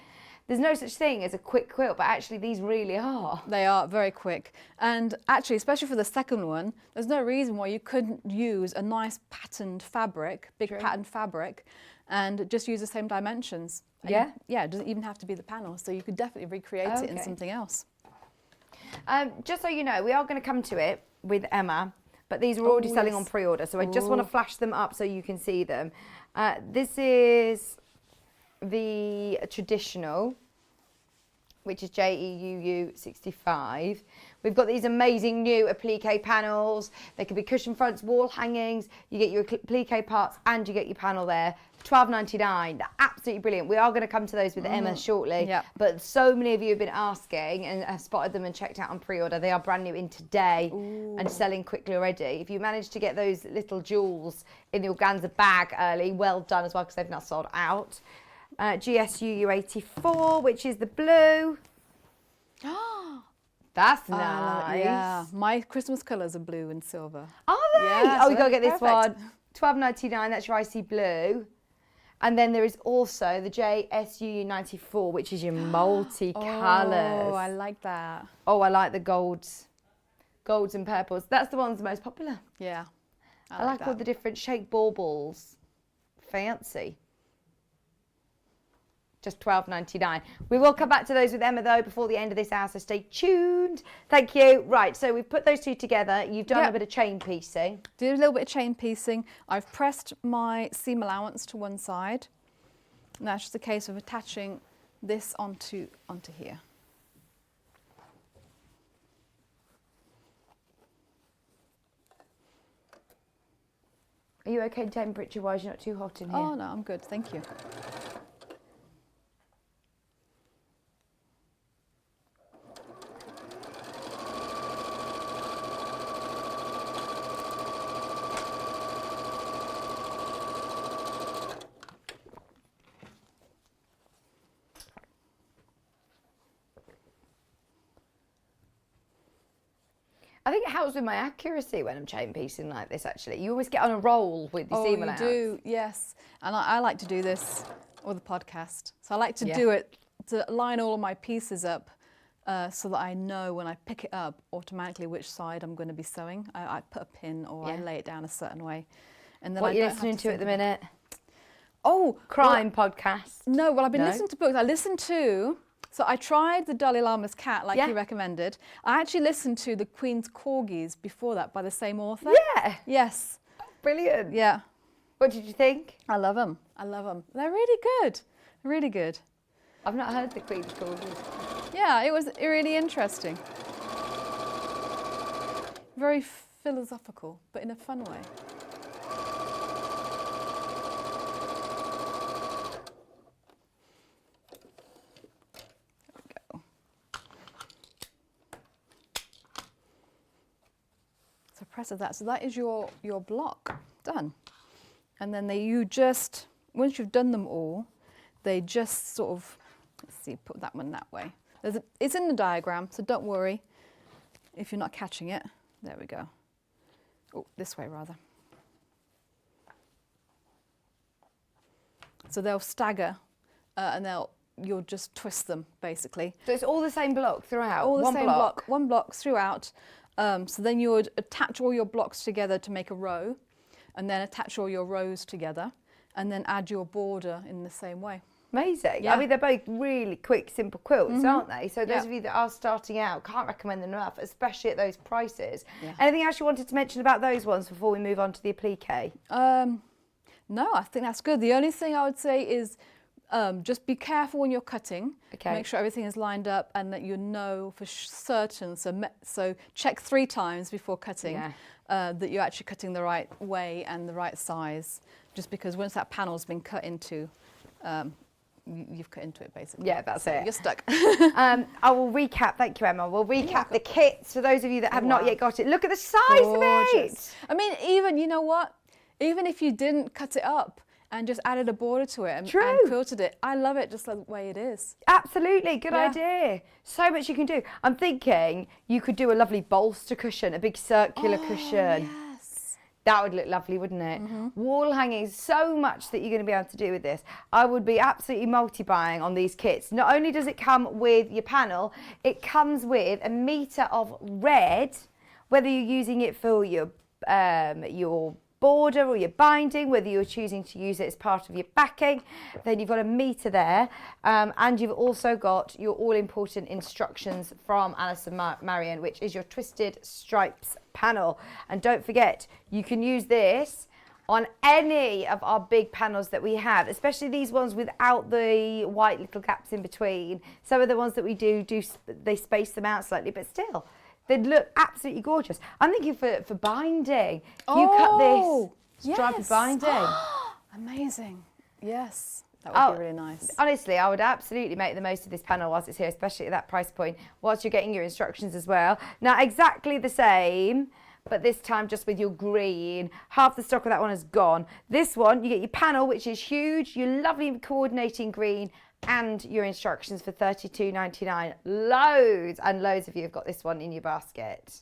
There's no such thing as a quick quilt, but actually these really are. They are very quick. And actually, especially for the second one, there's no reason why you couldn't use a nice patterned fabric, big patterned fabric, and just use the same dimensions. And it doesn't even have to be the panel, so you could definitely recreate it in something else. Just so you know, we are going to come to it with Emma, but these are already selling on pre-order, so I just want to flash them up so you can see them. This is the traditional, which is JEUU 65. We've got these amazing new applique panels. They could be cushion fronts, wall hangings. You get your applique parts and you get your panel there. $12.99. They're absolutely brilliant. We are going to come to those with Emma shortly. But so many of you have been asking and have spotted them and checked out on pre-order. They are brand new in today and selling quickly already. If you manage to get those little jewels in the organza bag early, well done as well, because they've now sold out. GSUU 84, which is the blue. That's nice. Yeah, my Christmas colours are blue and silver. Are they? Yeah, oh, so we got to get this perfect. one. $12.99, that's your icy blue. And then there is also the JSUU 94, which is your multi-colours. Oh, I like that. Oh, I like the golds. Golds and purples. That's the one's most popular. Yeah. I like all the different shaped baubles. Fancy. Just $12.99. We will come back to those with Emma though before the end of this hour, so stay tuned. Thank you. Right, so we've put those two together. You've done a bit of chain piecing. Did a little bit of chain piecing. I've pressed my seam allowance to one side. And that's just a case of attaching this onto here. Are you okay temperature-wise? You're not too hot in here? Oh no, I'm good, thank you. think it helps with my accuracy when I'm chain piecing like this, actually. You always get on a roll with your seam allowance. Oh, you do, yes. And I like to do this with the podcast. So I like to do it to line all of my pieces up so that I know when I pick it up automatically which side I'm going to be sewing. I put a pin or I lay it down a certain way. And then what are you listening to at the minute? Oh, crime podcast. No, well, I've been listening to books. I listened to, so I tried the Dalai Lama's Cat, like you recommended. I actually listened to The Queen's Corgis before that by the same author. Yeah. Yes. Brilliant. Yeah. What did you think? I love them. I love them. They're really good. Really good. I've not heard The Queen's Corgis. Yeah, it was really interesting. Very philosophical, but in a fun way. So press of that. So that is your block done. And then once you've done them all, they just sort of, let's see, put that one that way. It's in the diagram, so don't worry if you're not catching it. There we go. Oh, this way rather. So they'll stagger and you'll just twist them basically. So it's all the same block throughout? All the same block, one block throughout. So then you would attach all your blocks together to make a row, and then attach all your rows together, and then add your border in the same way. Amazing. Yeah. I mean, they're both really quick, simple quilts, aren't they? So those of you that are starting out, can't recommend them enough, especially at those prices. Yeah. Anything else you wanted to mention about those ones before we move on to the applique? No, I think that's good. The only thing I would say is just be careful when you're cutting. Okay. Make sure everything is lined up and that you know for certain. So check 3 times before cutting that you're actually cutting the right way and the right size. Just because once that panel's been cut into, you've cut into it basically. Yeah, that's it. You're stuck. I will recap. Thank you, Emma. We'll recap the kits for those of you that have not yet got it. Look at the size of it. I mean, even, you know what? Even if you didn't cut it up and just added a border to it and quilted it, I love it just the way it is. Absolutely, good idea. So much you can do. I'm thinking you could do a lovely bolster cushion, a big circular cushion. Yes. That would look lovely, wouldn't it? Wall hanging, so much that you're going to be able to do with this. I would be absolutely multi-buying on these kits. Not only does it come with your panel, it comes with a metre of red, whether you're using it for your border or your binding, whether you're choosing to use it as part of your backing, then you've got a metre there, and you've also got your all-important instructions from Alison Marion, which is your twisted stripes panel. And don't forget, you can use this on any of our big panels that we have, especially these ones without the white little gaps in between. Some of the ones that we do they space them out slightly, but still they'd look absolutely gorgeous. I'm thinking for binding. You cut this striped binding. Amazing. Yes. That would be really nice. Honestly, I would absolutely make the most of this panel whilst it's here, especially at that price point, whilst you're getting your instructions as well. Now, exactly the same, but this time just with your green. Half the stock of that one is gone. This one, you get your panel, which is huge, your lovely coordinating green, and your instructions for $32.99. Loads and loads of you have got this one in your basket.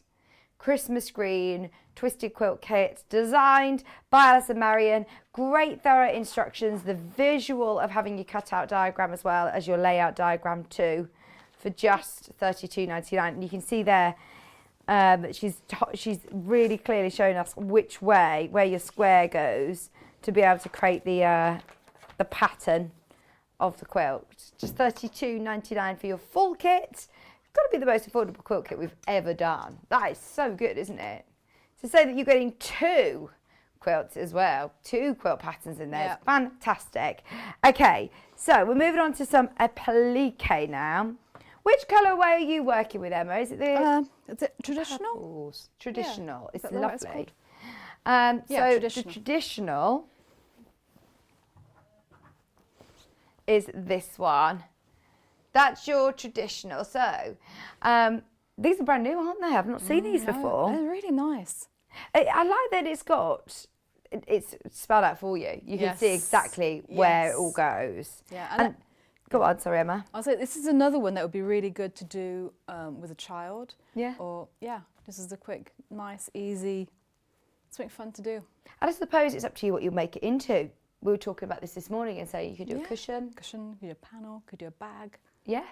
Christmas green, twisted quilt kit, designed by Alison Marion. Great thorough instructions, the visual of having your cutout diagram as well as your layout diagram too, for just $32.99. And you can see there that she's really clearly showing us which way, where your square goes, to be able to create the pattern of the quilt. Just $32.99 for your full kit. It's got to be the most affordable quilt kit we've ever done. That is so good, isn't it? To say that you're getting 2 quilts as well, 2 quilt patterns in there. It's fantastic. Okay, so we're moving on to some applique now. Which colourway are you working with, Emma? Is it traditional? Purples. Traditional. Yeah. It's lovely. lovely. So the traditional is this one. That's your traditional. So these are brand new, aren't they? I've not seen these before. They're really nice. I like that it's spelled out for you. You can see exactly where it all goes. Yeah. And go on, sorry, Emma. I'll say this is another one that would be really good to do with a child. Yeah. Or This is a quick, nice, easy, something fun to do. And I suppose it's up to you what you make it into. We were talking about this morning and say you could do a cushion. Cushion, could do a panel, could do a bag. Yeah,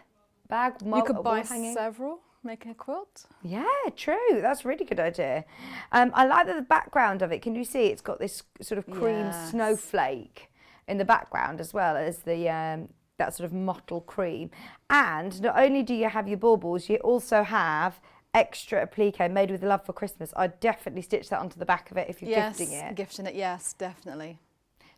bag, You could buy wall hanging. several, making a quilt. Yeah, true. That's a really good idea. I like the background of it. Can you see it's got this sort of cream Yes. snowflake in the background as well as the that sort of mottled cream. And not only do you have your baubles, you also have extra applique made with love for Christmas. I'd definitely stitch that onto the back of it if you're gifting it. Gifting it, yes, definitely.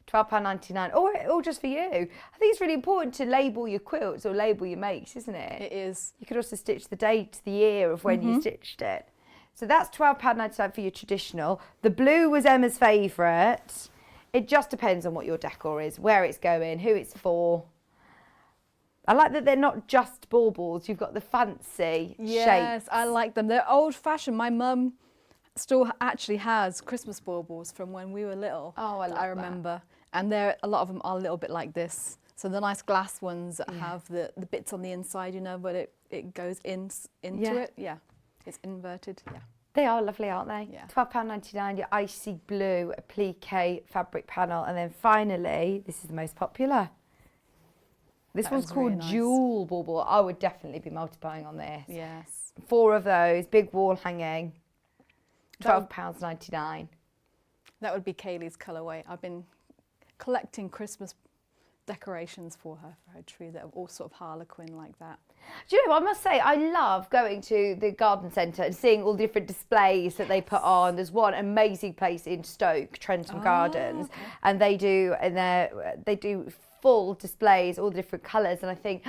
£12.99, or just for you. I think it's really important to label your quilts or label your makes, isn't it? It is. You could also stitch the date, the year of when you stitched it. So that's £12.99 for your traditional. The blue was Emma's favourite. It just depends on what your decor is, where it's going, who it's for. I like that they're not just baubles. You've got the fancy Yes, shapes. I like them. They're old-fashioned. My mum still actually has Christmas baubles from when we were little. Oh, I love that. remember. And a lot of them are a little bit like this. So the nice glass ones that have the bits on the inside, you know, but it goes into it. Yeah, it's inverted. Yeah. They are lovely, aren't they? Yeah. £12.99, your icy blue applique fabric panel. And then finally, this is the most popular. This That one's is called really nice. Jewel Bauble. I would definitely be multiplying on this. Yes. 4 of those, big wall hanging, £12.99. That would be Kaylee's colourway. I've been collecting Christmas decorations for her tree that are all sort of harlequin like that. Do you know, I must say, I love going to the garden centre and seeing all the different displays that they put on. There's one amazing place in Stoke, Trentham Gardens, and they do full displays, all the different colours. And I think,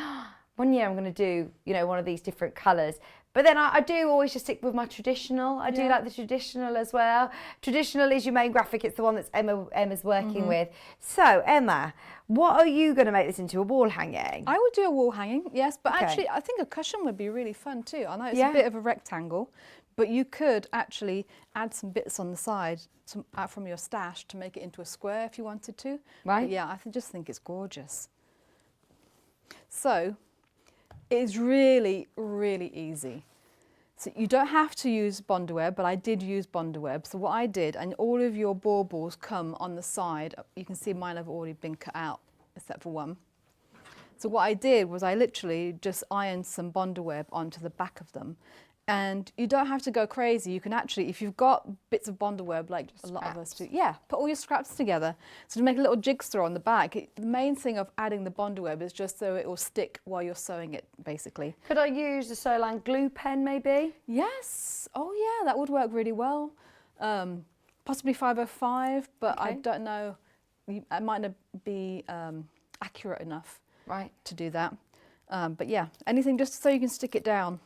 one year I'm going to do, you know, one of these different colours. But then I do always just stick with my traditional. I do like the traditional as well. Traditional is your main graphic. It's the one that's Emma's working with. So, Emma, what are you going to make this into? A wall hanging? I would do a wall hanging, yes, but Okay. actually I think a cushion would be really fun too. I know it's a bit of a rectangle, but you could actually add some bits on the side from your stash to make it into a square if you wanted to. Right. But yeah, just think it's gorgeous. So it's really, really easy. So you don't have to use Bondaweb, but I did use Bondaweb. So what I did, and all of your baubles come on the side. You can see mine have already been cut out, except for one. So what I did was I literally just ironed some Bondaweb onto the back of them. And you don't have to go crazy. You can actually, if you've got bits of Bondaweb, like a lot of us do, put all your scraps together. So to make a little jigsaw on the back, the main thing of adding the Bondaweb is just so it will stick while you're sewing it, basically. Could I use a Solan glue pen, maybe? Yes. Oh, yeah, that would work really well. Possibly 505, but I don't know. It might not be accurate enough to do that. But yeah, anything just so you can stick it down.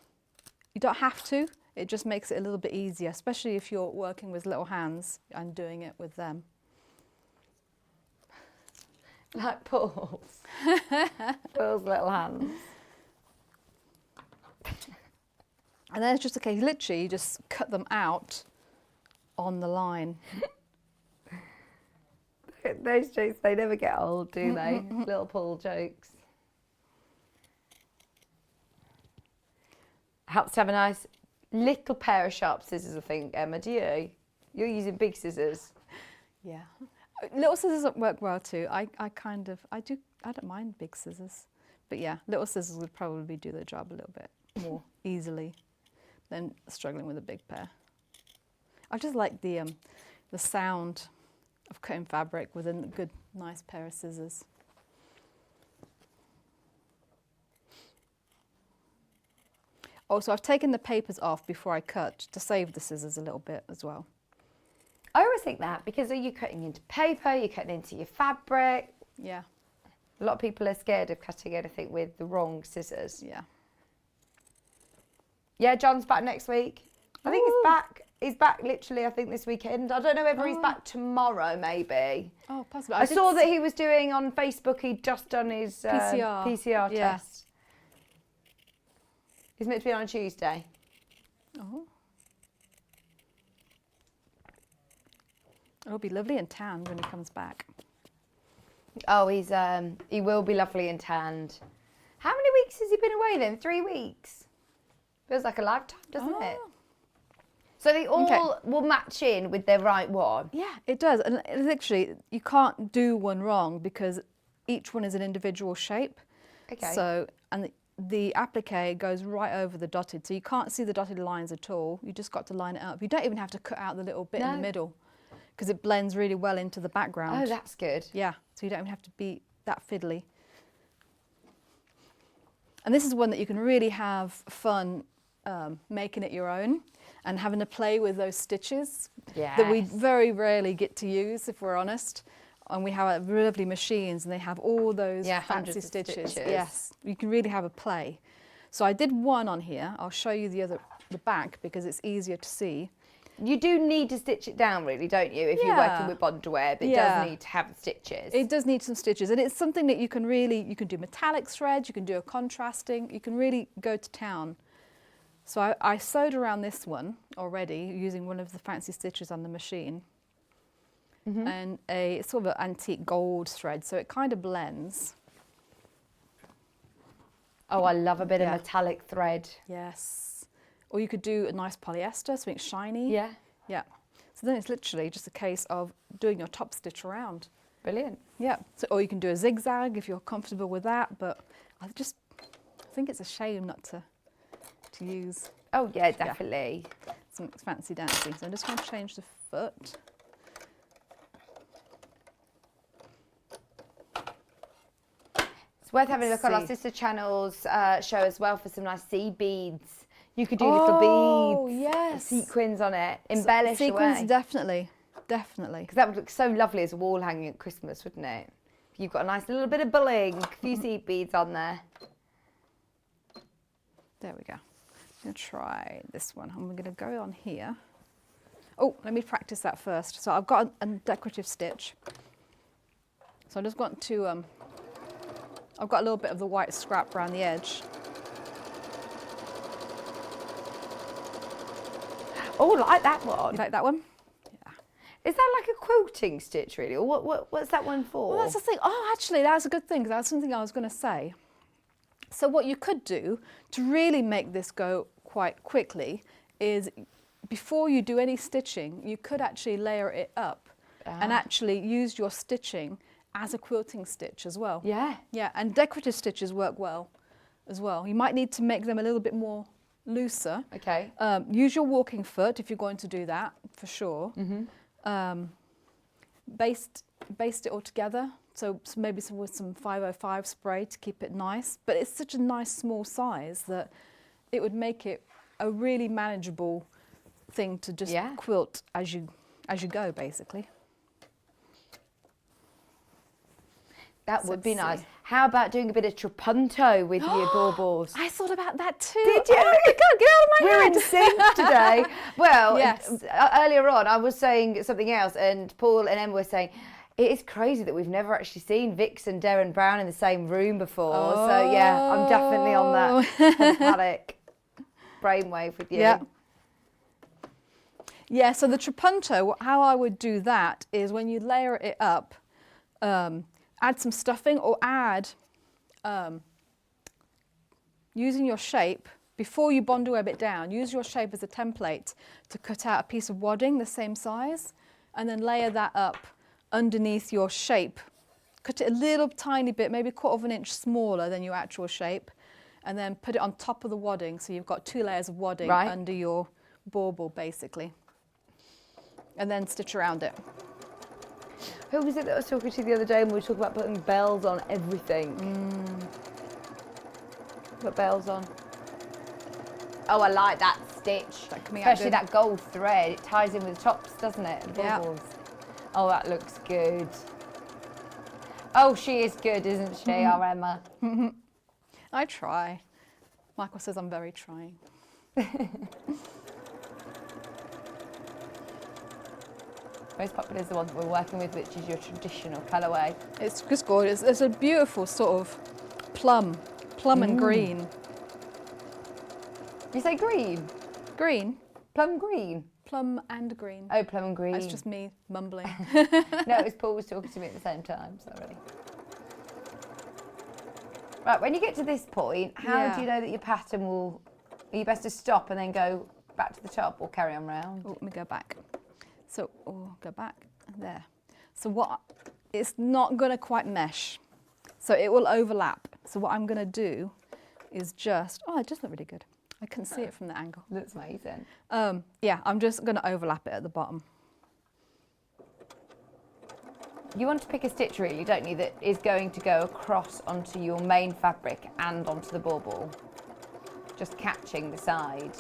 You don't have to, it just makes it a little bit easier, especially if you're working with little hands and doing it with them. Like Paul's. Paul's little hands. And then it's just okay, literally you just cut them out on the line. Those jokes, they never get old, do they? Little Paul jokes. Helps to have a nice little pair of sharp scissors, I think, Emma. Do you? You're using big scissors. Yeah. Little scissors work well too. I don't mind big scissors. But yeah, little scissors would probably do the job a little bit more easily than struggling with a big pair. I just like the sound of cutting fabric with a good, nice pair of scissors. Also, I've taken the papers off before I cut to save the scissors a little bit as well. I always think that because you're cutting into paper, you're cutting into your fabric. Yeah. A lot of people are scared of cutting anything with the wrong scissors. Yeah. Yeah, John's back next week. I think he's back. He's back literally, I think, this weekend. I don't know whether he's back tomorrow, maybe. Oh, possibly. I saw that he was doing on Facebook, he'd just done his PCR test. He's meant to be on a Tuesday. Oh. It'll be lovely and tanned when he comes back. Oh, he will be lovely and tanned. How many weeks has he been away then? 3 weeks? Feels like a lifetime, doesn't it? So they all will match in with their right one? Yeah, it does. And literally, you can't do one wrong because each one is an individual shape. Okay. So, and the applique goes right over the dotted, so you can't see the dotted lines at all. You just got to line it up. You don't even have to cut out the little bit in the middle because it blends really well into the background. Oh, that's good. Yeah, so you don't even have to be that fiddly. And this is one that you can really have fun making it your own and having to play with those stitches that we very rarely get to use, if we're honest. And we have lovely machines and they have all those fancy stitches. Yes, you can really have a play. So I did one on here. I'll show you the back because it's easier to see. You do need to stitch it down really, don't you, if you're working with bond web, it does need to have stitches. It does need some stitches, and it's something that you can do metallic threads, you can do a contrasting, you can really go to town. So I sewed around this one already using one of the fancy stitches on the machine. And a sort of an antique gold thread, so it kind of blends. Oh, I love a bit of metallic thread. Yes. Or you could do a nice polyester, something shiny. Yeah. Yeah. So then it's literally just a case of doing your top stitch around. Brilliant. Yeah. So, or you can do a zigzag if you're comfortable with that, but I think it's a shame not to use. Oh yeah, definitely. Some fancy dancing. So I'm just going to change the foot. It's worth having a look on our sister channel's show as well for some nice seed beads. You could do little beads, sequins on it, embellish sequins, away. Definitely. Because that would look so lovely as a wall hanging at Christmas, wouldn't it? You've got a nice little bit of bling, a few seed beads on there. There we go. I'm going to try this one. I'm going to go on here. Oh, let me practice that first. So I've got a decorative stitch. So I just want to, I've got a little bit of the white scrap around the edge. Oh, like that one. You like that one? Yeah. Is that like a quilting stitch, really? Or what's that one for? Well, that's the thing. Oh, actually, that's a good thing, because that's something I was going to say. So what you could do to really make this go quite quickly is before you do any stitching, you could actually layer it up and actually use your stitching as a quilting stitch as well. Yeah. Yeah, and decorative stitches work well as well. You might need to make them a little bit more looser. Okay. Use your walking foot if you're going to do that, for sure. Baste it all together. So maybe with some 505 spray to keep it nice. But it's such a nice small size that it would make it a really manageable thing to just quilt as you go, basically. That would be nice. How about doing a bit of trapunto with your baubles? I thought about that too. Did you? Oh my God, get out of my head. We're in sync today. Well, earlier on I was saying something else and Paul and Emma were saying, it is crazy that we've never actually seen Vix and Darren Brown in the same room before. Oh. So yeah, I'm definitely on that metallic brainwave with you. Yeah. Yeah, so the trapunto, how I would do that is when you layer it up, add some stuffing or add, using your shape, before you bond web it down, use your shape as a template to cut out a piece of wadding the same size and then layer that up underneath your shape. Cut it a little tiny bit, maybe 1/4 inch smaller than your actual shape, and then put it on top of the wadding so you've got 2 layers of wadding under your bauble basically. And then stitch around it. Who was it that I was talking to the other day and we were talking about putting bells on everything? Put bells on. Oh, I like that stitch. Especially that gold thread. It ties in with the tops, doesn't it? The baubles. Oh, that looks good. Oh, she is good, isn't she, our Emma? I try. Michael says I'm very trying. Most popular is the one that we're working with, which is your traditional colourway. It's just gorgeous. It's a beautiful sort of plum and green. You say green? Green. Plum green? Plum and green. Oh, plum and green. That's just me mumbling. No, it was Paul was talking to me at the same time, sorry. Right, when you get to this point, how do you know that your pattern will... Are you best to stop and then go back to the top or carry on round? Oh, let me go back. So, go back, there. So it's not going to quite mesh. So it will overlap. So what I'm going to do is just, it does look really good. I couldn't see it from the angle. Looks amazing. Yeah, I'm just going to overlap it at the bottom. You want to pick a stitch really, don't you, that is going to go across onto your main fabric and onto the bauble, just catching the side.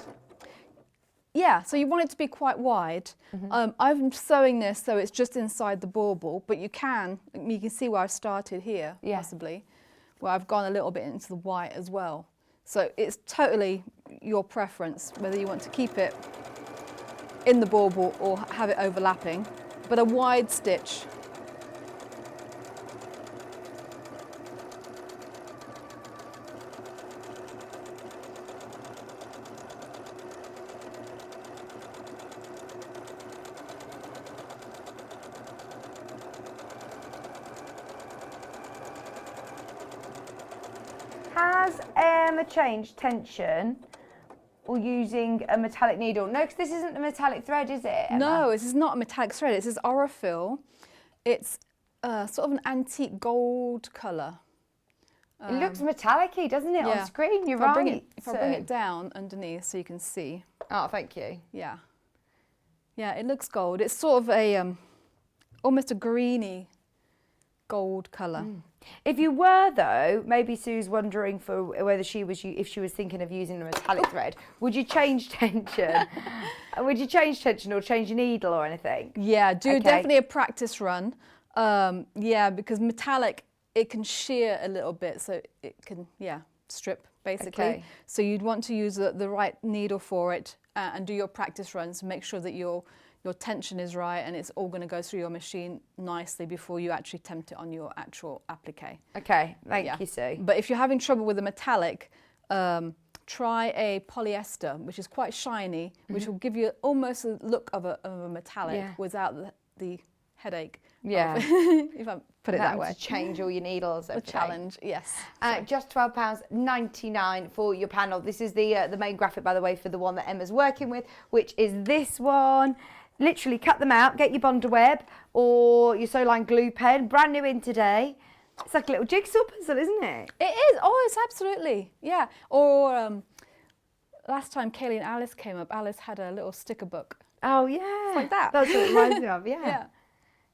Yeah, so you want it to be quite wide. I'm sewing this so it's just inside the bauble, but you can see where I've started here, possibly, where I've gone a little bit into the white as well. So it's totally your preference whether you want to keep it in the bauble or have it overlapping, but a wide stitch. Has Emma changed tension or using a metallic needle? No, because this isn't a metallic thread, is it, Emma? No, this is not a metallic thread. This is Aurifil. It's sort of an antique gold colour. It looks metallic-y, doesn't it, on screen? You're right. If I bring it down underneath so you can see. Oh, thank you. Yeah. Yeah, it looks gold. It's sort of a, almost a greeny gold colour. If you were, though, maybe Sue's wondering for whether if she was thinking of using a metallic thread, would you change tension? Would you change tension or change your needle or anything? Yeah, definitely a practice run. Yeah, because metallic, it can shear a little bit, so it can, strip, basically. Okay. So you'd want to use the right needle for it and do your practice runs, make sure that your tension is right and it's all going to go through your machine nicely before you actually tempt it on your actual applique. Okay, thank you, Sue. But if you're having trouble with the metallic, try a polyester, which is quite shiny, which will give you almost a look of a metallic without the headache. Yeah. If I put it that way. To change all your needles. The challenge, yes. Just £12.99 for your panel. This is the main graphic, by the way, for the one that Emma's working with, which is this one. Literally cut them out, get your Bonder Web or your Sewline glue pen, brand new in today. It's like a little jigsaw puzzle, isn't it? It is, it's absolutely, yeah. Or last time Kaylee and Alice came up, Alice had a little sticker book. Oh yeah. It's like that. That's what it reminds me of, Yeah.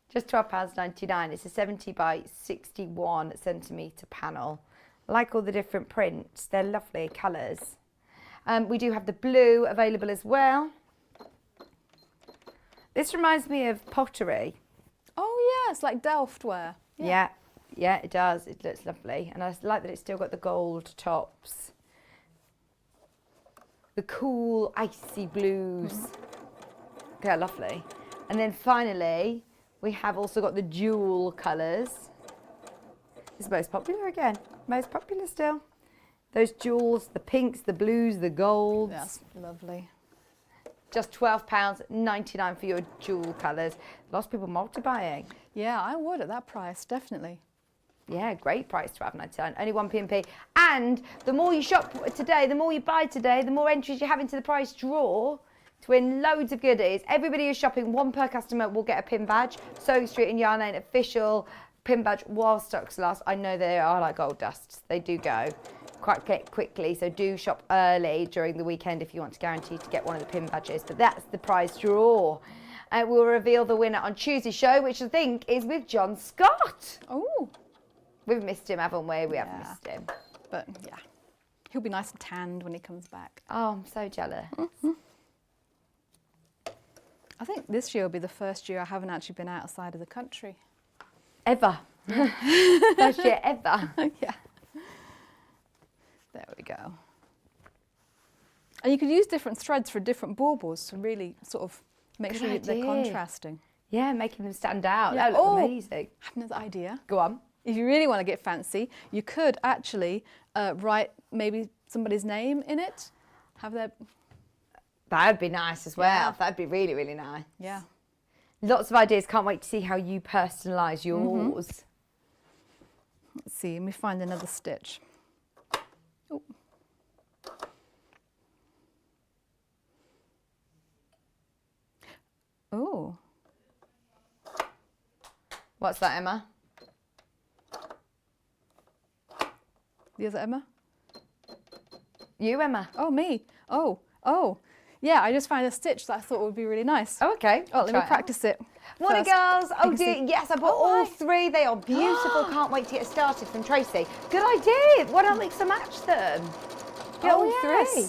Just £12.99. It's a 70 by 61 centimetre panel. I like all the different prints, they're lovely colours. We do have the blue available as well. This reminds me of pottery. Oh yes, like Delftware. Yeah, it does. It looks lovely. And I like that it's still got the gold tops. The cool icy blues. They're lovely. And then finally, we have also got the jewel colours. It's most popular again. Most popular still. Those jewels, the pinks, the blues, the golds. That's lovely. Just £12.99 for your jewel colours. Lots of people multi-buying. Yeah, I would at that price, definitely. Yeah, great price, £12.99, only 1p&p. And the more you shop today, the more you buy today, the more entries you have into the prize draw to win loads of goodies. Everybody who's shopping, one per customer will get a pin badge. Sewing Street and Yarn Lane official pin badge while stocks last. I know they are like gold dusts. They do go quite quickly, so do shop early during the weekend if you want to guarantee to get one of the pin badges. But that's the prize draw. We'll reveal the winner on Tuesday's show, which I think is with John Scott. Oh. We've missed him, haven't we? We have missed him. But yeah, he'll be nice and tanned when he comes back. Oh, I'm so jealous. I think this year will be the first year I haven't actually been outside of the country. Ever. First year ever. Yeah. There we go. And you could use different threads for different baubles to really sort of make sure they're contrasting. Yeah, making them stand out. Yeah. That would look amazing. I have another idea. Go on. If you really want to get fancy, you could actually write maybe somebody's name in it. Have their... That'd be nice as well. Yeah. That'd be really, really nice. Yeah. Lots of ideas. Can't wait to see how you personalise yours. Let's see, let me find another stitch. Oh. What's that, Emma? The other Emma? You, Emma? Oh, me. Oh. Yeah, I just found a stitch that I thought would be really nice. Oh, okay. Oh, let me practice it. Morning, first. girls. Oh, You can dear. see- Yes, I bought all three. They are beautiful. Can't wait to get started from Tracy. Good idea. Why don't we mix and match them? Get all three.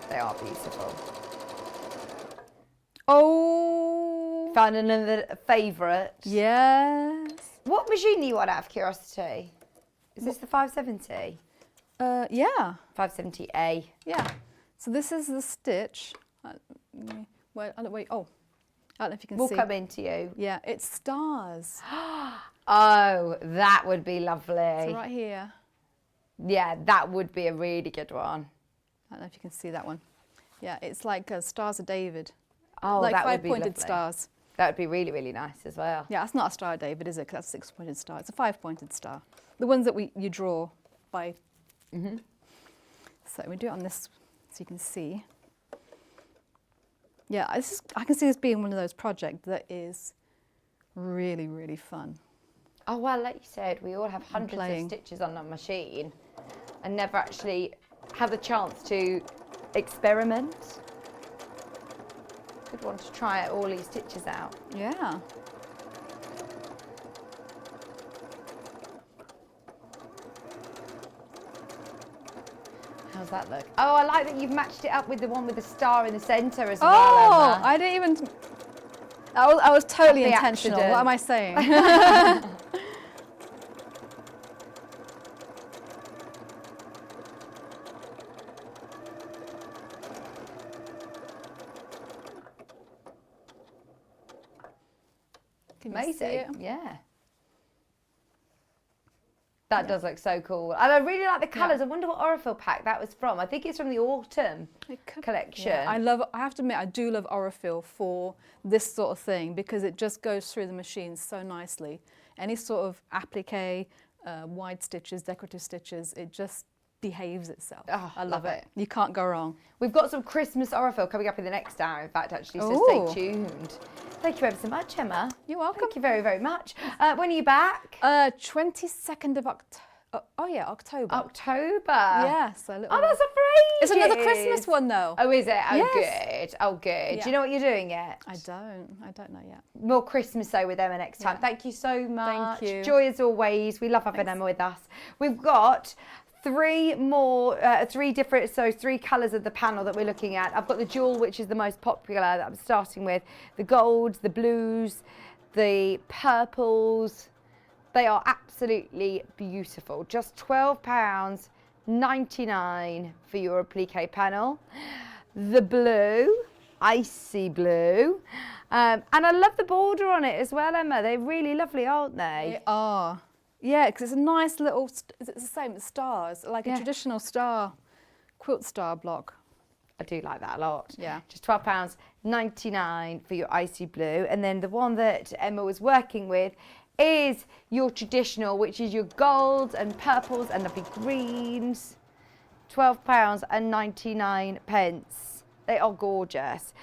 They are beautiful. Oh. Found another favourite. Yes. What machine do you want, out of curiosity? Is this the 570? Yeah. 570A. Yeah. So this is the stitch. Wait, oh, I don't know if you can We'll see. come into you. Yeah, it's stars. Oh, that would be lovely. So right here. Yeah, that would be a really good one. I don't know if you can see that one. Yeah, it's like Stars of David. Oh, like that would be 5-pointed lovely. stars. That would be really, really nice as well. Yeah, that's not a Star of David, is it? Because that's a 6-pointed star. It's a 5-pointed star. The ones that you draw by. So we do it on this, so you can see. Yeah, I can see this being one of those projects that is really, really fun. Oh, well, like you said, we all have hundreds of playing. stitches on our machine and never actually have the chance to experiment. Good one to try all these stitches out. Yeah. How's that look? Oh, I like that you've matched it up with the one with the star in the centre as well, Oh, Emma. I didn't even. I was totally Happy intentional. accident. What am I saying? Can you see it? Amazing, yeah. That does look so cool. And I really like the colours. I wonder what Aurifil pack that was from. I think it's from the autumn collection. Yeah, I have to admit, I do love Aurifil for this sort of thing because it just goes through the machine so nicely. Any sort of applique, wide stitches, decorative stitches, it just behaves itself. Oh, I love love it. it. You can't go wrong. We've got some Christmas Aurifil coming up in the next hour, in fact, actually, so Ooh. stay tuned. Thank you ever so much, Emma. You're welcome. Thank you very, very much. When are you back? 22nd of October. October. October. Yes. Oh, that's a for It's another ages. Christmas one, though. Oh, is it? Oh, Yes. good. Oh, good. Yeah. Do you know what you're doing yet? I don't know yet. More Christmas though with Emma next time. Yeah. Thank you so much. you. Joy as always. We love having Emma with us. We've got three colours of the panel that we're looking at. I've got the jewel, which is the most popular that I'm starting with. The golds, the blues, the purples. They are absolutely beautiful. Just £12.99 for your applique panel. The blue, icy blue. And I love the border on it as well, Emma. They're really lovely, aren't they? They are. Yeah, because it's a nice little, it's the same as stars, like a traditional star, quilt star block. I do like that a lot. Yeah. Just £12.99 for your icy blue. And then the one that Emma was working with is your traditional, which is your golds and purples and lovely greens. £12.99. They are gorgeous.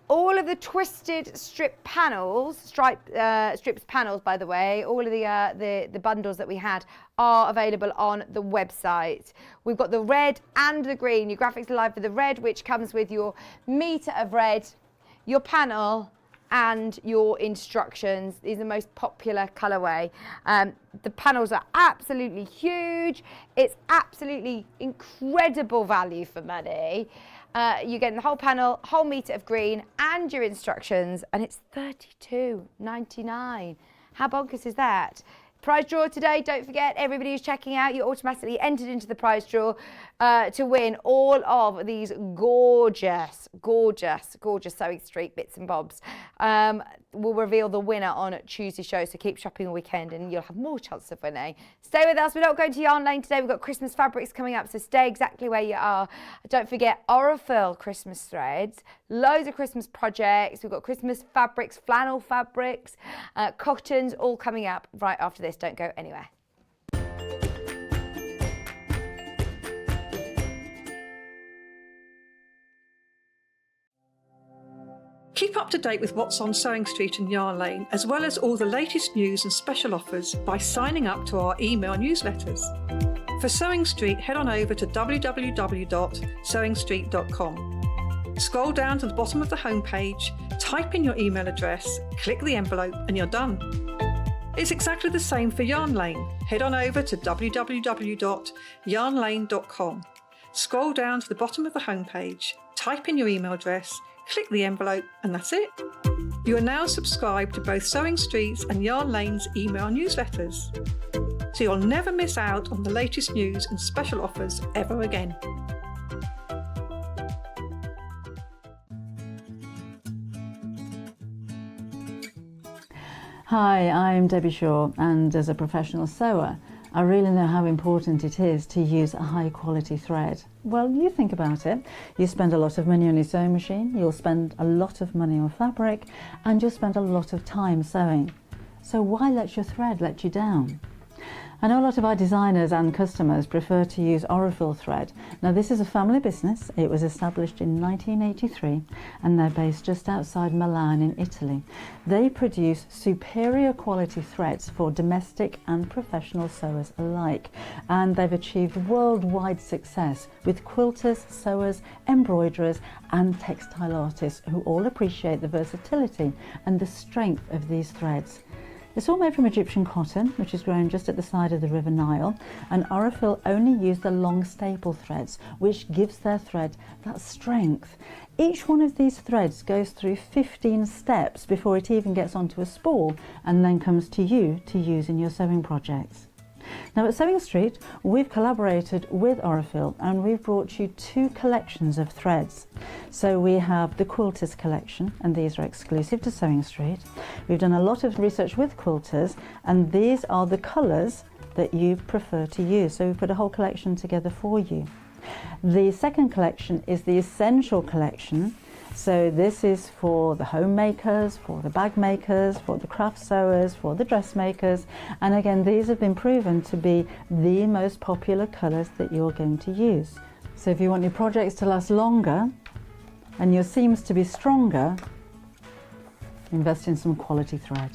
All of the twisted strip panels, strips panels, by the way, all of the bundles that we had are available on the website. We've got the red and the green. Your graphics are live for the red, which comes with your metre of red, your panel, and your instructions. These are the most popular colourway. The panels are absolutely huge. It's absolutely incredible value for money. You're getting the whole panel, whole metre of green, and your instructions, and it's £32.99. How bonkers is that? Prize draw today, don't forget, everybody who's checking out, you're automatically entered into the prize draw to win all of these gorgeous, gorgeous, gorgeous Sewing Street bits and bobs. We'll reveal the winner on Tuesday show, so keep shopping all weekend and you'll have more chance of winning. Stay with us, we're not going to Yarn Lane today, we've got Christmas fabrics coming up, so stay exactly where you are. Don't forget Aurifil Christmas threads, loads of Christmas projects, we've got Christmas fabrics, flannel fabrics, cottons, all coming up right after this. Don't go anywhere. Keep up to date with what's on Sewing Street and Yarn Lane, as well as all the latest news and special offers by signing up to our email newsletters. For Sewing Street, head on over to www.sewingstreet.com. Scroll down to the bottom of the homepage, type in your email address, click the envelope, and you're done. It's exactly the same for Yarn Lane. Head on over to www.yarnlane.com. Scroll down to the bottom of the homepage, type in your email address, click the envelope, and that's it. You are now subscribed to both Sewing Street's and Yarn Lane's email newsletters, so you'll never miss out on the latest news and special offers ever again. Hi, I'm Debbie Shaw, and as a professional sewer, I really know how important it is to use a high quality thread. Well, you think about it. You spend a lot of money on your sewing machine, you'll spend a lot of money on fabric, and you'll spend a lot of time sewing. So why let your thread let you down? I know a lot of our designers and customers prefer to use Aurifil thread. Now, this is a family business. It was established in 1983 and they're based just outside Milan in Italy. They produce superior quality threads for domestic and professional sewers alike, and they've achieved worldwide success with quilters, sewers, embroiderers and textile artists who all appreciate the versatility and the strength of these threads. It's all made from Egyptian cotton, which is grown just at the side of the River Nile, and Aurifil only use the long staple threads, which gives their thread that strength. Each one of these threads goes through 15 steps before it even gets onto a spool and then comes to you to use in your sewing projects. Now at Sewing Street, we've collaborated with Aurifil and we've brought you two collections of threads. So we have the Quilters collection, and these are exclusive to Sewing Street. We've done a lot of research with quilters, and these are the colours that you prefer to use. So we put a whole collection together for you. The second collection is the Essential collection. So this is for the homemakers, for the bag makers, for the craft sewers, for the dressmakers, and again these have been proven to be the most popular colours that you're going to use. So if you want your projects to last longer and your seams to be stronger, invest in some quality thread.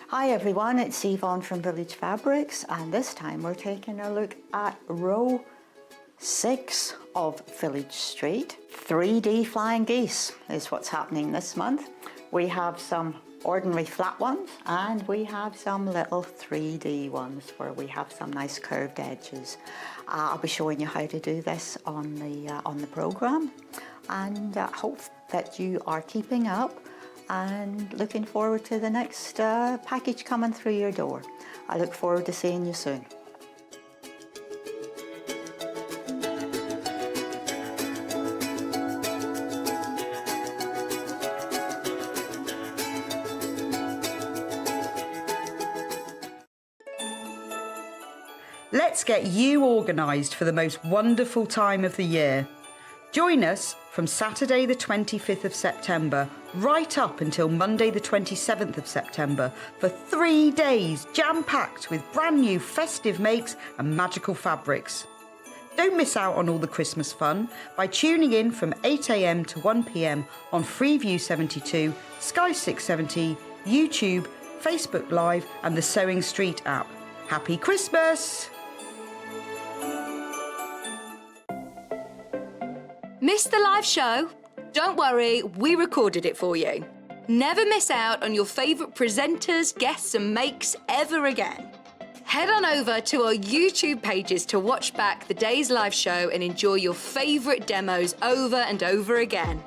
Hi everyone, it's Yvonne from Village Fabrics, and this time we're taking a look at row 6 of Village Street. 3D flying geese is what's happening this month. We have some ordinary flat ones and we have some little 3D ones where we have some nice curved edges. I'll be showing you how to do this on the program, and hope that you are keeping up and looking forward to the next package coming through your door. I look forward to seeing you soon. Let's get you organised for the most wonderful time of the year. Join us from Saturday the 25th of September right up until Monday the 27th of September for 3 days jam-packed with brand new festive makes and magical fabrics. Don't miss out on all the Christmas fun by tuning in from 8 AM to 1 PM on Freeview 72, Sky 670, YouTube, Facebook Live and the Sewing Street app. Happy Christmas! Missed the live show? Don't worry, we recorded it for you. Never miss out on your favourite presenters, guests and makes ever again. Head on over to our YouTube pages to watch back the day's live show and enjoy your favourite demos over and over again.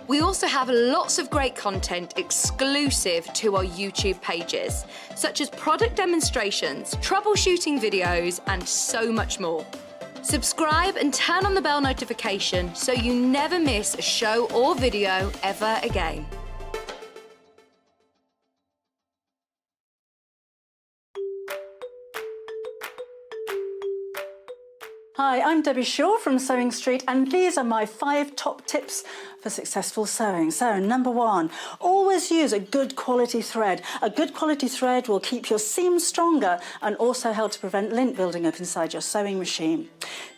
We also have lots of great content exclusive to our YouTube pages, such as product demonstrations, troubleshooting videos and so much more. Subscribe and turn on the bell notification so you never miss a show or video ever again. Hi, I'm Debbie Shaw from Sewing Street, and these are my 5 top tips for successful sewing. So, number 1, always always use a good quality thread. A good quality thread will keep your seam stronger and also help to prevent lint building up inside your sewing machine.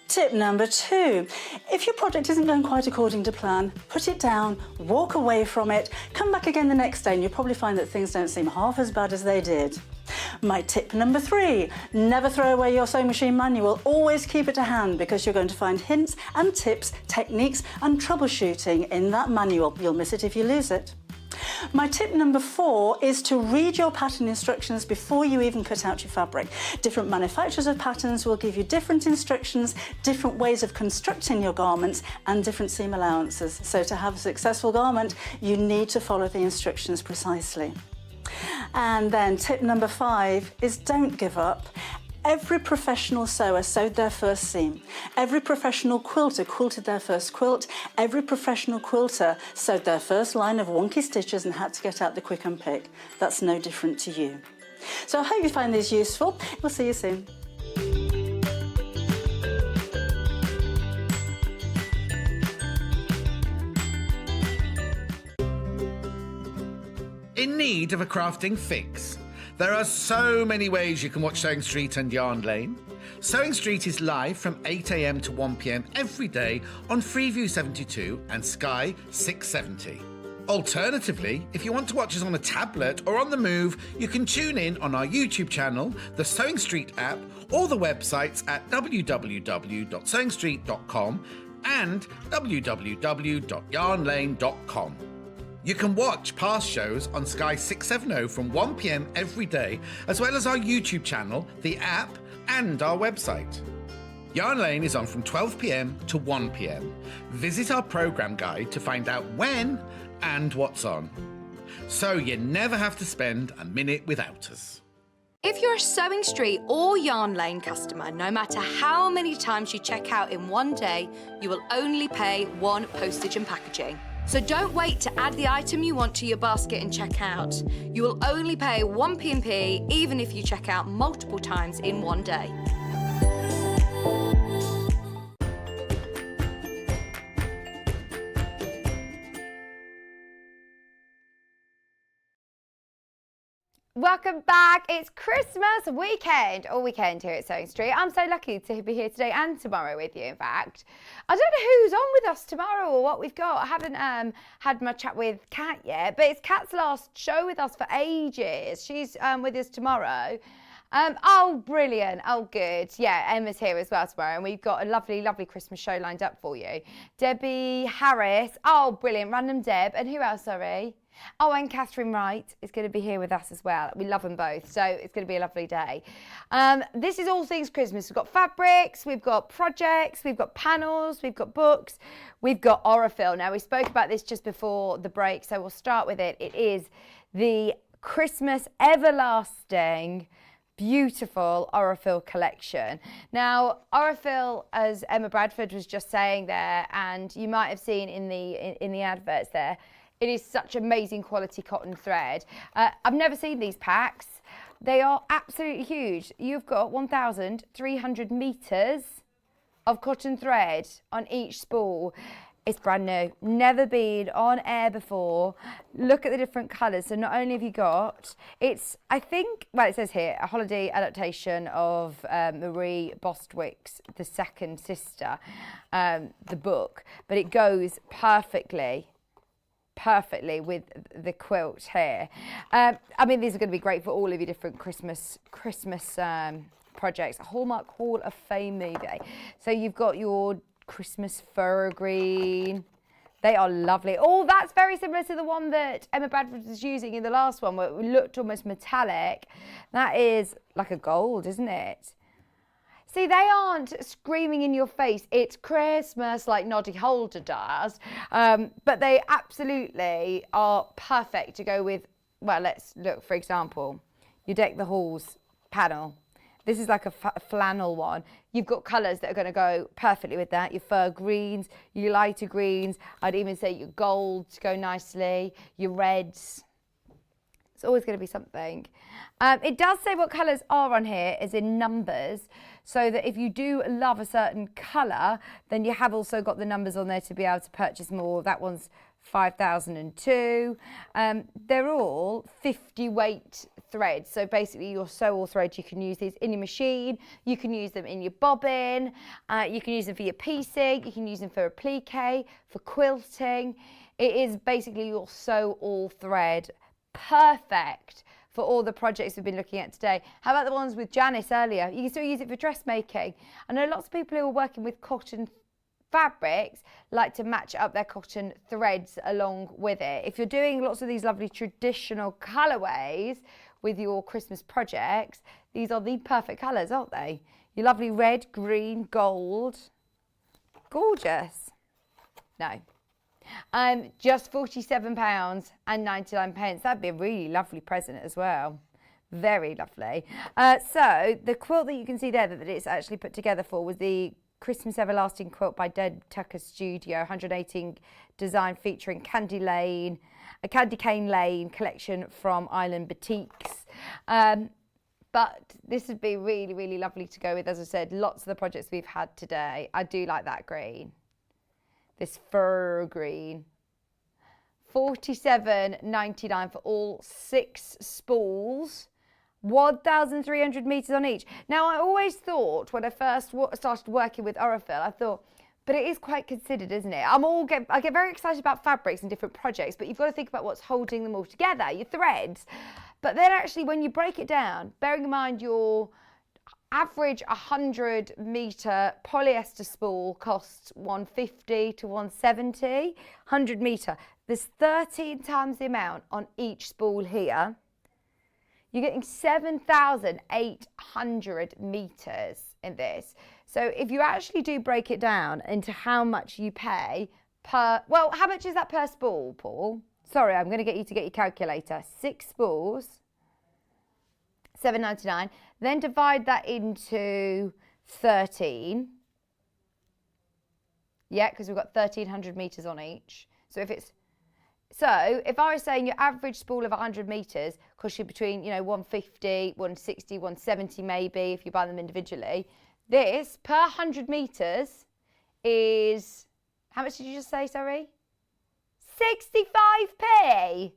Tip number 2, if your project isn't going quite according to plan, put it down, walk away from it, come back again the next day and you'll probably find that things don't seem half as bad as they did. My tip number 3, never throw away your sewing machine manual, always keep it to hand because you're going to find hints and tips, techniques and troubleshooting in that manual. You'll miss it if you lose it. My tip number 4 is to read your pattern instructions before you even cut out your fabric. Different manufacturers of patterns will give you different instructions, different ways of constructing your garments and different seam allowances. So to have a successful garment, you need to follow the instructions precisely. And then tip number 5 is don't give up. Every professional sewer sewed their first seam. Every professional quilter quilted their first quilt. Every professional quilter sewed their first line of wonky stitches and had to get out the quick unpick. That's no different to you. So I hope you find these useful. We'll see you soon. In need of a crafting fix? There are so many ways you can watch Sewing Street and Yarn Lane. Sewing Street is live from 8 a.m. to 1 p.m. every day on Freeview 72 and Sky 670. Alternatively, if you want to watch us on a tablet or on the move, you can tune in on our YouTube channel, the Sewing Street app, or the websites at www.sewingstreet.com and www.yarnlane.com. You can watch past shows on Sky 670 from 1 p.m. every day, as well as our YouTube channel, the app, and our website. Yarn Lane is on from 12 p.m. to 1 p.m. Visit our programme guide to find out when and what's on. So you never have to spend a minute without us. If you're a Sewing Street or Yarn Lane customer, no matter how many times you check out in one day, you will only pay 1 postage and packaging. So don't wait to add the item you want to your basket and check out. You will only pay 1 P&P even if you check out multiple times in one day. Welcome back. It's Christmas weekend, all weekend here at Sewing Street. I'm so lucky to be here today and tomorrow with you, in fact. I don't know who's on with us tomorrow or what we've got. I haven't had my chat with Kat yet, but it's Kat's last show with us for ages. She's with us tomorrow. Oh, brilliant. Oh, good. Yeah, Emma's here as well tomorrow, and we've got a lovely, lovely Christmas show lined up for you. Debbie Harris. Oh, brilliant. Random Deb. And who else, sorry? Oh, and Catherine Wright is going to be here with us as well. We love them both, so it's going to be a lovely day. This is all things Christmas. We've got fabrics, we've got projects, we've got panels, we've got books, we've got Aurifil. Now, we spoke about this just before the break, so we'll start with it. It is the Christmas everlasting beautiful Aurifil collection. Now, Aurifil, as Emma Bradford was just saying there, and you might have seen in the adverts there, it is such amazing quality cotton thread. I've never seen these packs. They are absolutely huge. You've got 1,300 metres of cotton thread on each spool. It's brand new, never been on air before. Look at the different colours. So not only have you got, I think, it says here, a holiday adaptation of Marie Bostwick's The Second Sister, the book, but it goes perfectly with the quilt here. I mean, these are going to be great for all of your different Christmas projects. Hallmark Hall of Fame movie. So you've got your Christmas fur green. They are lovely. Oh, that's very similar to the one that Emma Bradford was using in the last one, where it looked almost metallic. That is like a gold, isn't it? See, they aren't screaming in your face, it's Christmas, like Noddy Holder does, but they absolutely are perfect to go with. Well, let's look, for example, your Deck the Halls panel. This is like a flannel one. You've got colours that are going to go perfectly with that. Your fur greens, your lighter greens, I'd even say your golds go nicely, your reds. It's always going to be something. It does say what colours are on here, as in numbers, so that if you do love a certain colour, then you have also got the numbers on there to be able to purchase more. That one's 5002. They're all 50 weight threads. So basically your sew all threads, you can use these in your machine, you can use them in your bobbin, you can use them for your piecing, you can use them for applique, for quilting. It is basically your sew all thread. Perfect for all the projects we've been looking at today. How about the ones with Janis earlier? You can still use it for dressmaking. I know lots of people who are working with cotton fabrics like to match up their cotton threads along with it. If you're doing lots of these lovely traditional colourways with your Christmas projects, these are the perfect colours, aren't they? Your lovely red, green, gold. Gorgeous. No. Just £47.99. That'd be a really lovely present as well. Very lovely. So the quilt that you can see there that it's actually put together for was the Christmas Everlasting Quilt by Deb Tucker Studio, 118 design featuring Candy Cane Lane collection from Island Boutiques. But this would be really, really lovely to go with. As I said, lots of the projects we've had today. I do like that green. This fur green. £47.99 for all 6 spools. 1,300 metres on each. Now, I always thought when I first started working with Aurifil, I thought, but it is quite considered, isn't it? I get very excited about fabrics and different projects, but you've got to think about what's holding them all together, your threads. But then actually, when you break it down, bearing in mind your average 100 metre polyester spool costs £150 to £170. 100 metre. There's 13 times the amount on each spool here. You're getting 7,800 metres in this. So if you actually do break it down into how much you pay per, well, how much is that per spool, Paul? Sorry, I'm going to get you to get your calculator. 6 spools, £7.99. Then divide that into 13. Yeah, because we've got 1,300 metres on each. So if I was saying your average spool of 100 metres costs you between, £150, £160, £170 maybe if you buy them individually. This, per 100 metres, is, how much did you just say, sorry? 65p.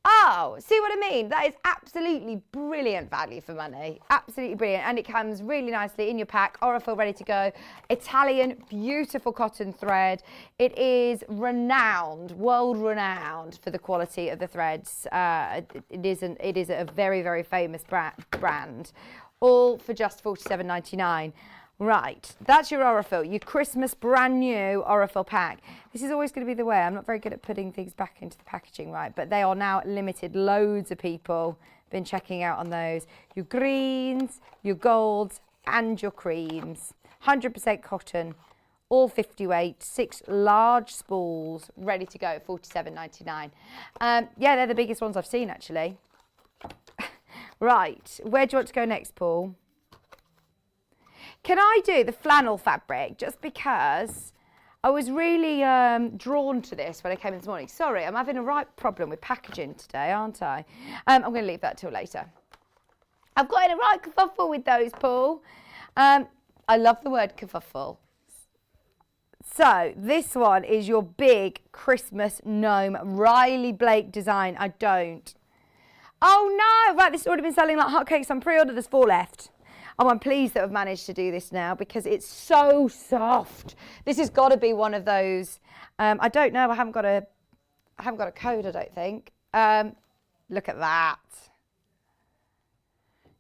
Oh, see what I mean? That is absolutely brilliant value for money. Absolutely brilliant. And it comes really nicely in your pack. Aurifil ready to go. Italian, beautiful cotton thread. It is renowned, world renowned for the quality of the threads. It is a very, very famous brand. All for just £47.99. Right, that's your Aurifil, your Christmas brand new Aurifil pack. This is always going to be the way. I'm not very good at putting things back into the packaging, right? But they are now limited. Loads of people have been checking out on those. Your greens, your golds, and your creams. 100% cotton, all 50 weight, 6 large spools, ready to go at £47.99. Yeah, they're the biggest ones I've seen, actually. Right, where do you want to go next, Paul? Can I do the flannel fabric, just because I was really drawn to this when I came in this morning. Sorry, I'm having a right problem with packaging today, aren't I? I'm going to leave that till later. I've got in a right kerfuffle with those, Paul. I love the word kerfuffle. So this one is your big Christmas gnome Riley Blake design. I don't. Oh no! Right, this has already been selling like hotcakes on pre-order. There's 4 left. Oh, I'm pleased that I've managed to do this now because it's so soft. This has got to be one of those. I don't know. I haven't got a code, I don't think. Look at that.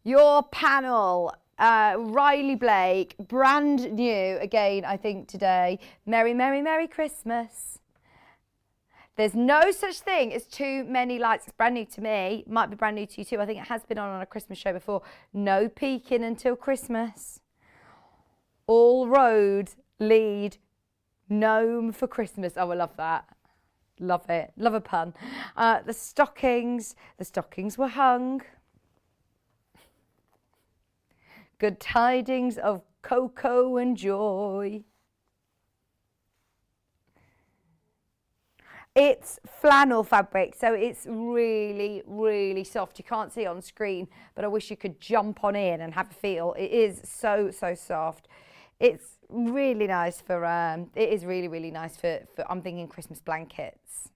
Your panel, Riley Blake, brand new again. I think today. Merry, merry, merry Christmas. There's no such thing as too many lights. It's brand new to me. Might be brand new to you too. I think it has been on a Christmas show before. No peeking until Christmas. All roads lead gnome for Christmas. Oh, I love that. Love it. Love a pun. The stockings were hung. Good tidings of cocoa and joy. It's flannel fabric, so it's really, really soft. You can't see it on screen, but I wish you could jump on in and have a feel. It is so, so soft. It's really nice for, it is really, really nice for, I'm thinking Christmas blankets.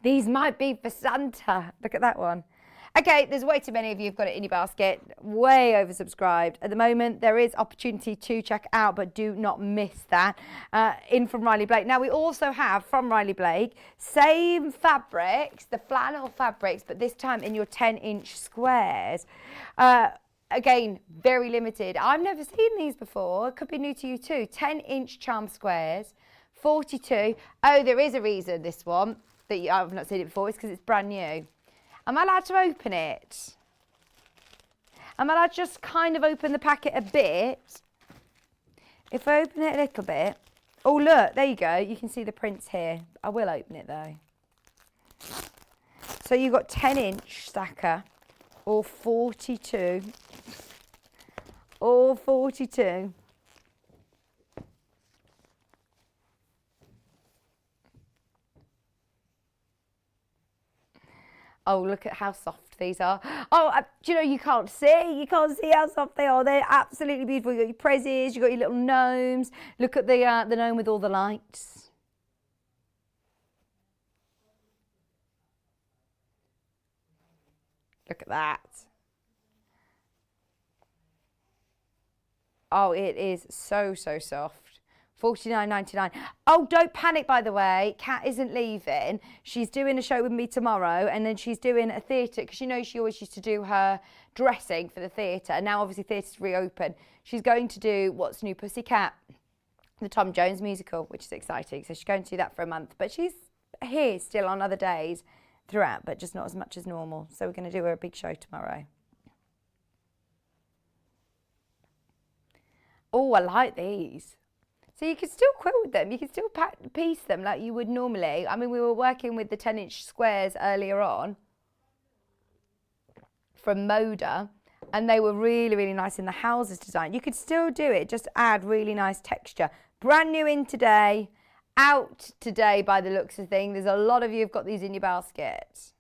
These might be for Santa. Look at that one. Okay, there's way too many of you who've got it in your basket. Way oversubscribed. At the moment, there is opportunity to check out, but do not miss that. In from Riley Blake. Now, we also have, from Riley Blake, same fabrics, the flannel fabrics, but this time in your 10-inch squares. Again, very limited. I've never seen these before. It could be new to you too. 10-inch charm squares, 42. Oh, there is a reason this one that I've not seen it before. It's because it's brand new. Am I allowed to open it? Am I allowed to just kind of open the packet a bit? If I open it a little bit. Oh, look, there you go. You can see the prints here. I will open it though. So you've got 10-inch stacker or 42. Or 42. Oh, look at how soft these are. Oh, do you know, you can't see how soft they are. They're absolutely beautiful. You've got your prezzies, you've got your little gnomes. Look at the gnome with all the lights. Look at that. Oh, it is so, so soft. $49.99. Oh, don't panic, by the way. Kat isn't leaving. She's doing a show with me tomorrow, and then she's doing a theatre, because you know she always used to do her dressing for the theatre, and now obviously theatre's reopened. She's going to do What's New Pussycat, the Tom Jones musical, which is exciting. So she's going to do that for a month, but she's here still on other days throughout, but just not as much as normal. So we're going to do her a big show tomorrow. Oh, I like these. So you can still quilt them, you can still piece them like you would normally. I mean, we were working with the 10-inch squares earlier on from Moda, and they were really, really nice in the houses design. You could still do it, just add really nice texture. Brand new in today, out today by the looks of things. There's a lot of you who've got these in your basket.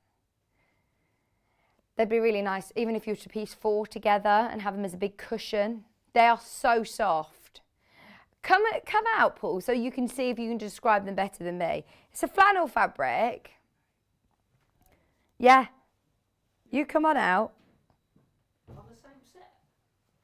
They'd be really nice, even if you were to piece 4 together and have them as a big cushion. They are so soft. Come out, Paul, so you can see if you can describe them better than me. It's a flannel fabric. Yeah. You come on out. On the same set?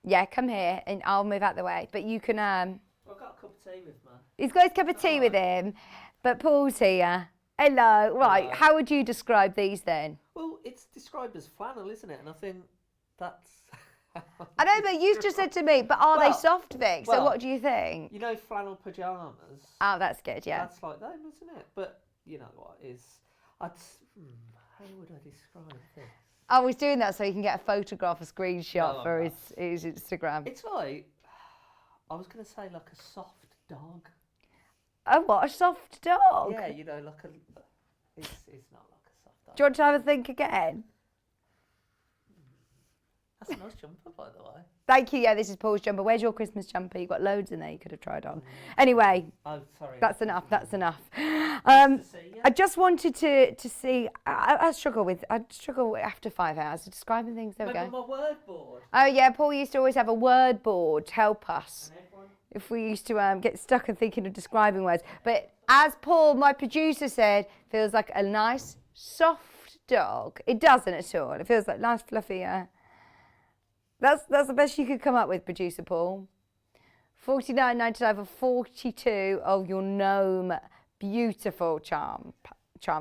Yeah, come here and I'll move out the way. But you can... I've got a cup of tea with me. He's got his cup of tea with him, but Paul's here. Hello. Right, Hello. How would you describe these then? Well, it's described as flannel, isn't it? And I think that's... I know, but you just said to me, but are they soft, Vic? So well, what do you think? You know flannel pyjamas? Oh, that's good, yeah. That's like them, isn't it? But you know what is... how would I describe this? Oh, he's doing that so he can get a photograph, a screenshot for his Instagram. It's like... I was going to say like a soft dog. Oh, what? A soft dog? Yeah, you know, like a... It's not like a soft dog. Do you want to have a think again? That's a nice jumper, by the way. Thank you. Yeah, this is Paul's jumper. Where's your Christmas jumper? You've got loads in there you could have tried on. Anyway, oh, sorry. That's enough. That's enough. I just wanted to see. I struggle after 5 hours of describing things. There we go. My word board. Oh yeah, Paul used to always have a word board to help us if we used to get stuck and thinking of describing words. But as Paul, my producer, said, feels like a nice soft dog. It doesn't at all. It feels like nice fluffy. That's the best you could come up with, producer Paul. $49.99 for 42 of your gnome beautiful charm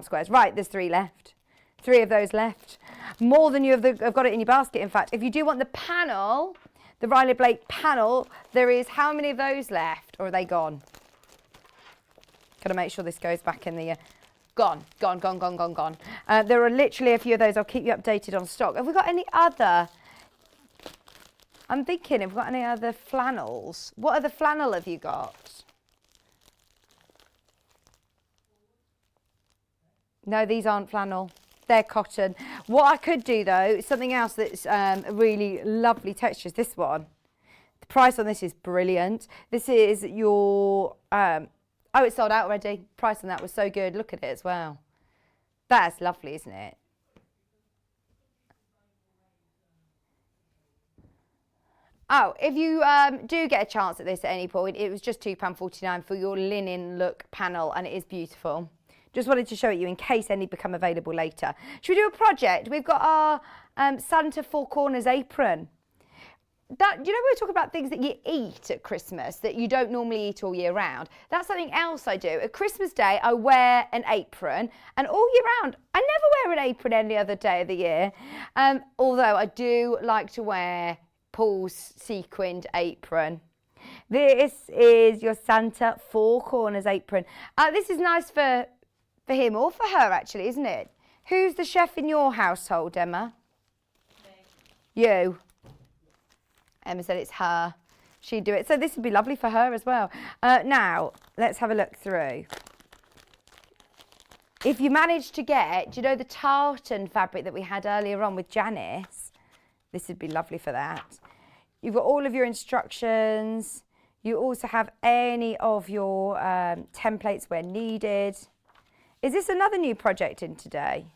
squares. Right, there's 3 left. 3 of those left. More than you have got it in your basket, in fact. If you do want the panel, the Riley Blake panel, there is how many of those left? Or are they gone? Got to make sure this goes back in the... Gone. There are literally a few of those. I'll keep you updated on stock. Have we got any other... I'm thinking, have we got any other flannels? What other flannel have you got? No, these aren't flannel. They're cotton. What I could do, though, something else that's a really lovely texture is this one. The price on this is brilliant. This is your... oh, it's sold out already. Price on that was so good. Look at it as well. That's lovely, isn't it? Oh, if you do get a chance at this at any point, it was just £2.49 for your linen look panel, and it is beautiful. Just wanted to show it you in case any become available later. Should we do a project? We've got our Santa Four Corners apron. That, you know, we're talking about things that you eat at Christmas that you don't normally eat all year round. That's something else I do. At Christmas Day, I wear an apron, and all year round, I never wear an apron any other day of the year. Although I do like to wear Paul's sequined apron. This is your Santa Four Corners apron. This is nice for him or for her, actually, isn't it? Who's the chef in your household, Emma? Me. You. Emma said it's her. She'd do it. So this would be lovely for her as well. Now, let's have a look through. If you manage to get, do you know the tartan fabric that we had earlier on with Janis? This would be lovely for that. You've got all of your instructions. You also have any of your templates where needed. Is this another new project in today?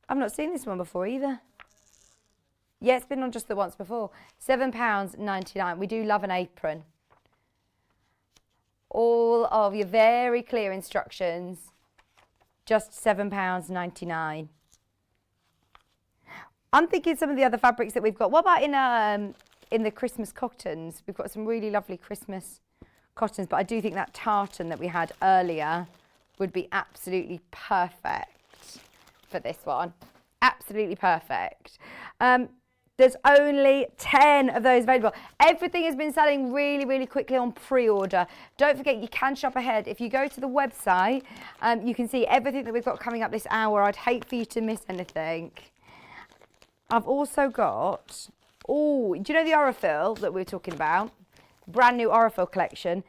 I've not seen this one before either. Yeah, it's been on just the once before. £7.99. We do love an apron. All of your very clear instructions. Just £7.99. I'm thinking some of the other fabrics that we've got. What about in the Christmas cottons? We've got some really lovely Christmas cottons, but I do think that tartan that we had earlier would be absolutely perfect for this one. Absolutely perfect. There's only 10 of those available. Everything has been selling really, really quickly on pre-order. Don't forget, you can shop ahead. If you go to the website, you can see everything that we've got coming up this hour. I'd hate for you to miss anything. I've also got, do you know the Aurifil that we were talking about? Brand new Aurifil collection.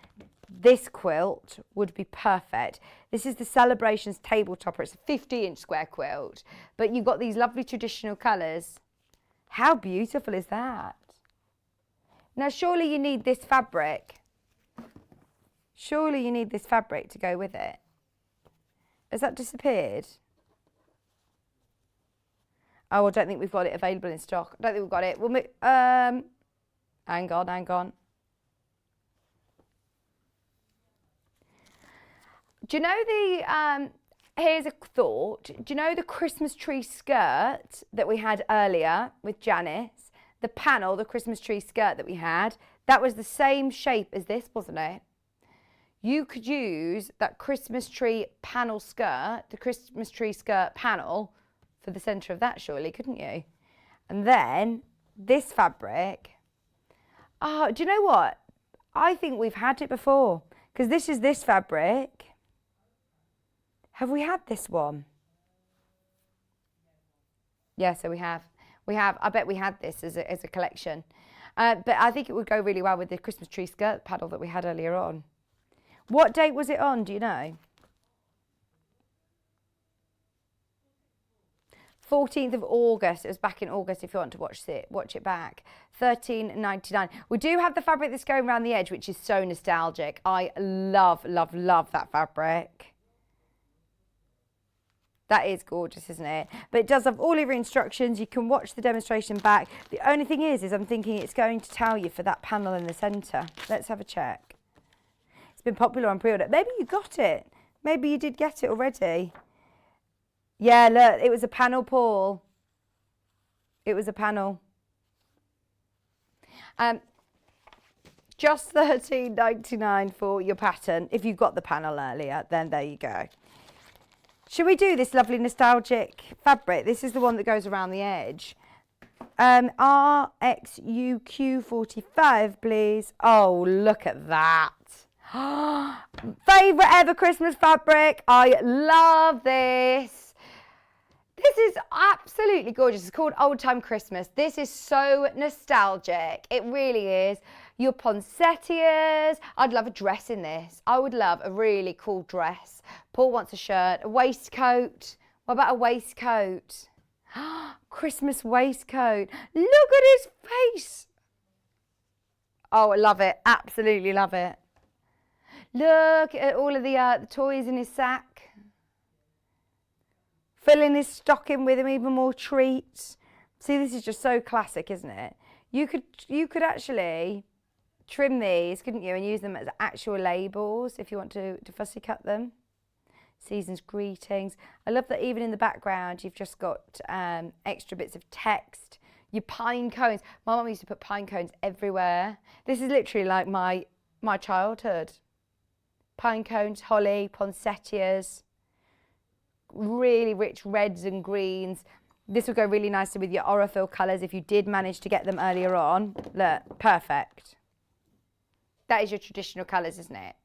This quilt would be perfect. This is the Celebrations table topper. It's a 50-inch square quilt, but you've got these lovely traditional colours. How beautiful is that? Now, surely you need this fabric. Surely you need this fabric to go with it. Has that disappeared? Oh, I don't think we've got it available in stock. I don't think we've got it. We'll hang on. Do you know the, here's a thought. Do you know the Christmas tree skirt that we had earlier with Janis? The panel, the Christmas tree skirt that we had, that was the same shape as this, wasn't it? You could use that Christmas tree panel skirt, the Christmas tree skirt panel, for the centre of that, surely, couldn't you? And then this fabric. Oh, do you know what? I think we've had it before, because this is this fabric. Have we had this one? Yeah, so we have. We have. I bet we had this as a collection. But I think it would go really well with the Christmas tree skirt panel that we had earlier on. What date was it on, do you know? 14th of August. It was back in August if you want to watch it back. £13.99. We do have the fabric that's going around the edge, which is so nostalgic. I love, love, love that fabric. That is gorgeous, isn't it? But it does have all of your instructions. You can watch the demonstration back. The only thing is I'm thinking it's going to tell you for that panel in the centre. Let's have a check. It's been popular on pre-order. Maybe you got it. Maybe you did get it already. Yeah, look, it was a panel, Paul. It was a panel. Just £13.99 for your pattern. If you got the panel earlier, then there you go. Should we do this lovely nostalgic fabric? This is the one that goes around the edge. RXUQ45, please. Oh, look at that. Favourite ever Christmas fabric. I love this. This is absolutely gorgeous. It's called Old Time Christmas. This is so nostalgic. It really is. Your poinsettias. I'd love a dress in this. I would love a really cool dress. Paul wants a shirt, a waistcoat. What about a waistcoat? Christmas waistcoat. Look at his face. Oh, I love it. Absolutely love it. Look at all of the toys in his sack. Filling his stocking with him, even more treats. See, this is just so classic, isn't it? You could actually trim these, couldn't you, and use them as actual labels if you want to fussy cut them. Season's greetings. I love that even in the background you've just got extra bits of text. Your pine cones. My mum used to put pine cones everywhere. This is literally like my childhood. Pine cones, holly, poinsettias, really rich reds and greens. This would go really nicely with your Aurifil colours if you did manage to get them earlier on. Look, perfect. That is your traditional colours, isn't it?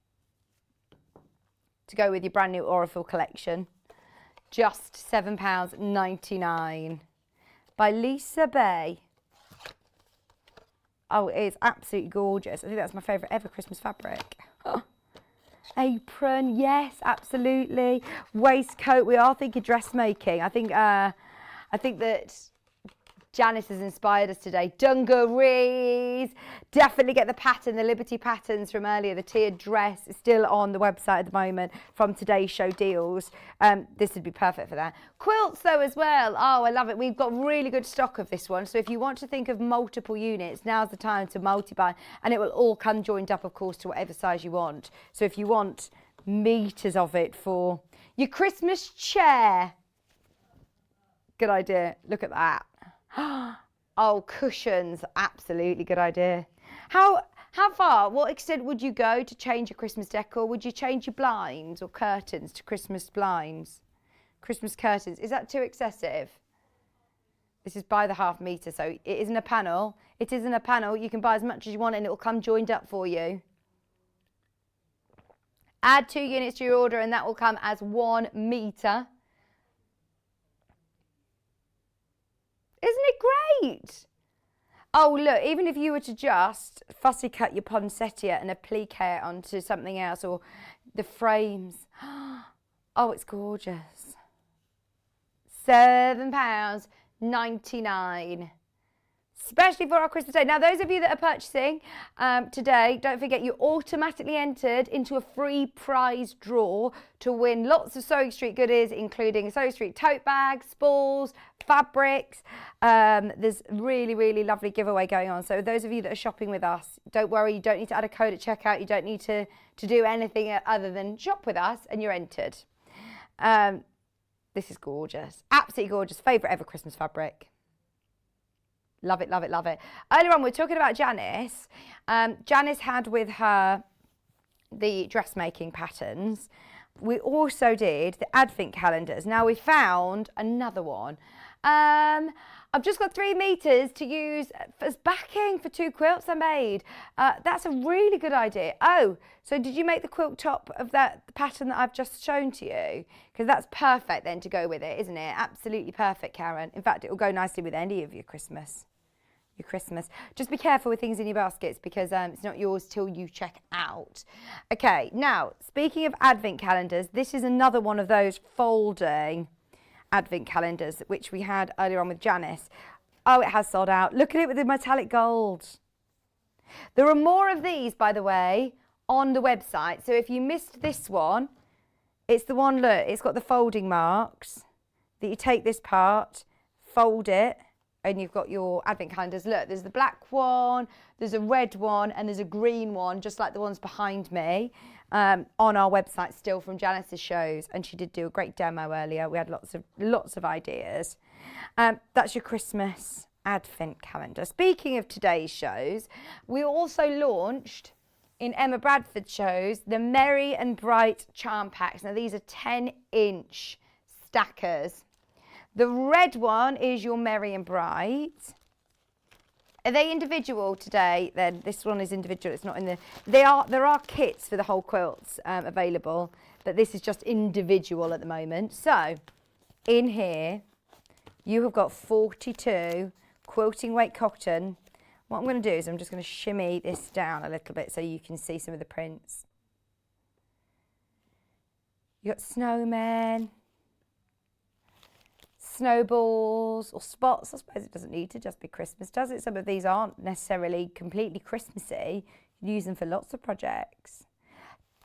To go with your brand new Aurifil collection. Just £7.99 by Lisa Bay. Oh, it is absolutely gorgeous. I think that's my favourite ever Christmas fabric. Apron, yes, absolutely. Waistcoat, we are thinking dressmaking. I think that Janis has inspired us today. Dungarees, definitely get the pattern, the Liberty patterns from earlier. The tiered dress is still on the website at the moment from today's show deals. This would be perfect for that. Quilts though as well. Oh, I love it. We've got really good stock of this one. So if you want to think of multiple units, now's the time to multi-buy, and it will all come joined up, of course, to whatever size you want. So if you want meters of it for your Christmas chair, good idea. Look at that. Oh, cushions, absolutely good idea. How far, what extent would you go to change your Christmas decor? Would you change your blinds or curtains to Christmas blinds? Christmas curtains, is that too excessive? This is by the half metre, so it isn't a panel. It isn't a panel, you can buy as much as you want and it will come joined up for you. Add 2 units to your order and that will come as 1 metre. Isn't it great? Oh, look, even if you were to just fussy cut your poinsettia and applique it onto something else, or the frames. Oh, it's gorgeous. £7.99. Especially for our Christmas Day. Now, those of you that are purchasing today, don't forget you automatically entered into a free prize draw to win lots of Sewing Street goodies, including Sewing Street tote bags, spools, fabrics. There's really, really lovely giveaway going on. So those of you that are shopping with us, don't worry, you don't need to add a code at checkout. You don't need to do anything other than shop with us and you're entered. This is gorgeous. Absolutely gorgeous. Favourite ever Christmas fabric. Love it, love it, love it. Earlier on, we were talking about Janis. Janis had with her the dressmaking patterns. We also did the advent calendars. Now, we found another one. I've just got 3 metres to use as backing for 2 quilts I made. That's a really good idea. Oh, so did you make the quilt top of the pattern that I've just shown to you? Because that's perfect then to go with it, isn't it? Absolutely perfect, Karen. In fact, it will go nicely with any of your Christmas. Just be careful with things in your baskets because it's not yours till you check out. Okay, now, speaking of advent calendars, this is another one of those folding advent calendars which we had earlier on with Janis. Oh, it has sold out. Look at it with the metallic gold. There are more of these, by the way, on the website. So if you missed this one, it's the one, look, it's got the folding marks that you take this part, fold it, and you've got your advent calendars. Look, there's the black one, there's a red one, and there's a green one, just like the ones behind me, on our website still from Janis's shows. And she did do a great demo earlier. We had lots of ideas. That's your Christmas advent calendar. Speaking of today's shows, we also launched in Emma Bradford's shows the Merry and Bright charm packs. Now these are 10-inch stackers. The red one is your Merry and Bright. Are they individual today? Then this one is individual. It's not in the. There are kits for the whole quilts available, but this is just individual at the moment. So, in here, you have got 42 quilting weight cotton. What I'm going to do is I'm just going to shimmy this down a little bit so you can see some of the prints. You got snowmen, snowballs or spots. I suppose it doesn't need to just be Christmas, does it? Some of these aren't necessarily completely Christmassy. You can use them for lots of projects.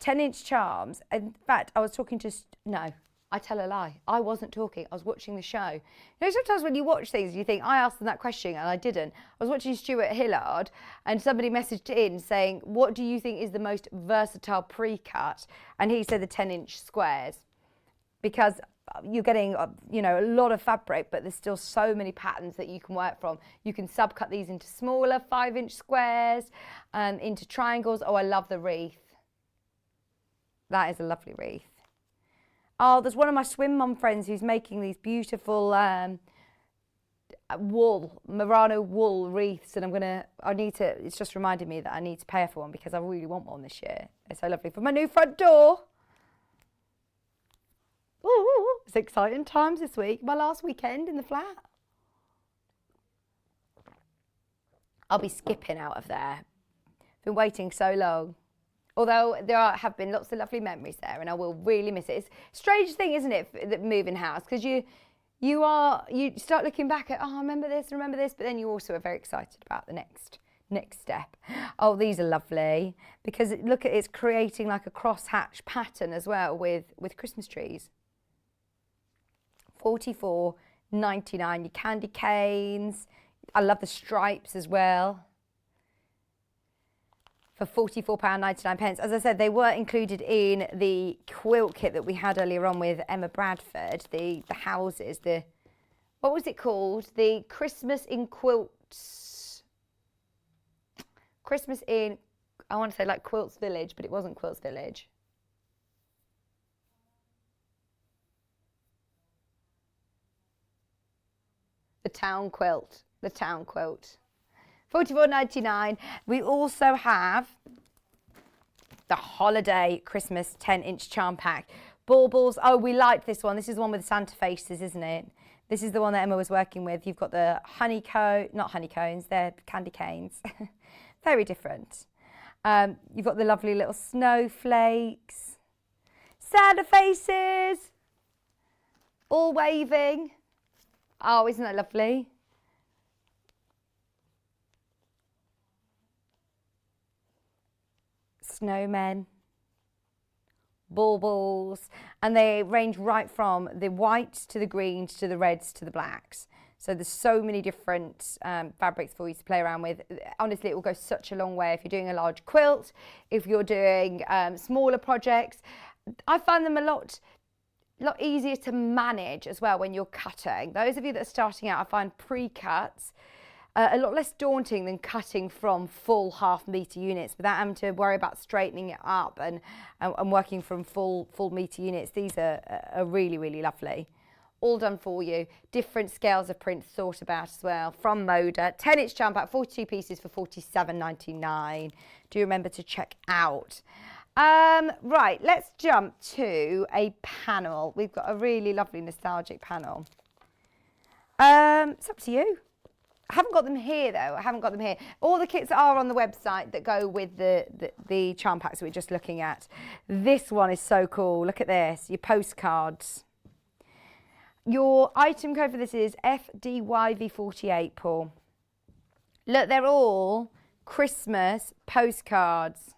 10-inch charms. In fact, I was talking to, no, I tell a lie. I wasn't talking. I was watching the show. You know, sometimes when you watch things, you think, I asked them that question and I didn't. I was watching Stuart Hillard and somebody messaged in saying, what do you think is the most versatile pre-cut? And he said the 10-inch squares. Because you're getting, you know, a lot of fabric, but there's still so many patterns that you can work from. You can subcut these into smaller 5-inch squares, into triangles. Oh, I love the wreath. That is a lovely wreath. Oh, there's one of my swim mum friends who's making these beautiful merino wool wreaths, and it's just reminded me that I need to pay her for one because I really want one this year. It's so lovely for my new front door. Ooh, it's exciting times this week. My last weekend in the flat. I'll be skipping out of there. Been waiting so long. Although have been lots of lovely memories there, and I will really miss it. It's a strange thing, isn't it, that moving house, because you start looking back at, oh, I remember this, but then you also are very excited about the next step. Oh, these are lovely, because look at it's creating like a cross-hatch pattern as well with Christmas trees. $44.99, your candy canes. I love the stripes as well. For £44.99. As I said, they were included in the quilt kit that we had earlier on with Emma Bradford, the houses, what was it called? The Christmas in Quilts. Christmas in, I want to say like Quilts Village, but it wasn't Quilts Village. The town quilt. $44.99. We also have the holiday Christmas 10-inch charm pack. Baubles. Oh, we like this one. This is the one with Santa faces, isn't it? This is the one that Emma was working with. You've got the not honeycombs, they're candy canes. Very different. You've got the lovely little snowflakes. Santa faces. All waving. Oh, isn't that lovely? Snowmen, baubles, and they range right from the whites to the greens to the reds to the blacks. So there's so many different fabrics for you to play around with. Honestly, it will go such a long way if you're doing a large quilt, if you're doing smaller projects. I find them a lot easier to manage as well when you're cutting. Those of you that are starting out, I find pre-cuts a lot less daunting than cutting from full half-metre units without having to worry about straightening it up and working from full metre units. These are really, really lovely. All done for you. Different scales of print thought about as well from Moda. 10-inch charm pack, 42 pieces for £47.99. Do remember to check out. Right, let's jump to a panel. We've got a really lovely nostalgic panel. It's up to you. I haven't got them here though. All the kits are on the website that go with the charm packs that we're just looking at. This one is so cool. Look at this, your postcards. Your item code for this is FDYV48, Paul. Look, they're all Christmas postcards.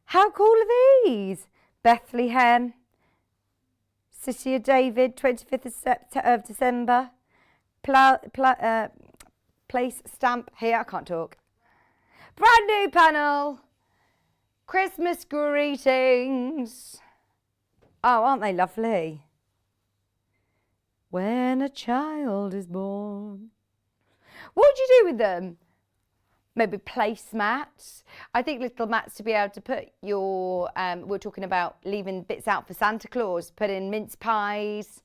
How cool are these? Bethlehem. City of David, 25th of December. Place stamp here, I can't talk. Brand new panel. Christmas greetings. Oh, aren't they lovely? When a child is born. What would you do with them? Maybe placemats. I think little mats to be able to put your, we're talking about leaving bits out for Santa Claus, put in mince pies,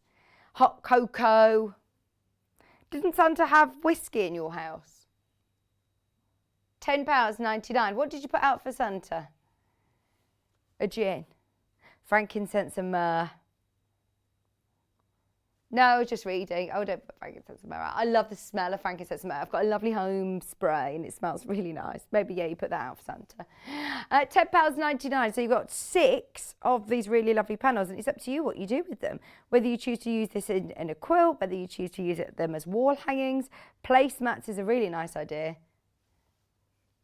hot cocoa. Didn't Santa have whiskey in your house? £10.99. What did you put out for Santa? A gin. Frankincense and myrrh. No, just reading. Oh, don't put frankincense and myrrh. I love the smell of frankincense and myrrh. I've got a lovely home spray and it smells really nice. Maybe, yeah, you put that out for Santa. £10.99. So you've got 6 of these really lovely panels, and it's up to you what you do with them. Whether you choose to use this in a quilt, whether you choose to use them as wall hangings. Placemats is a really nice idea.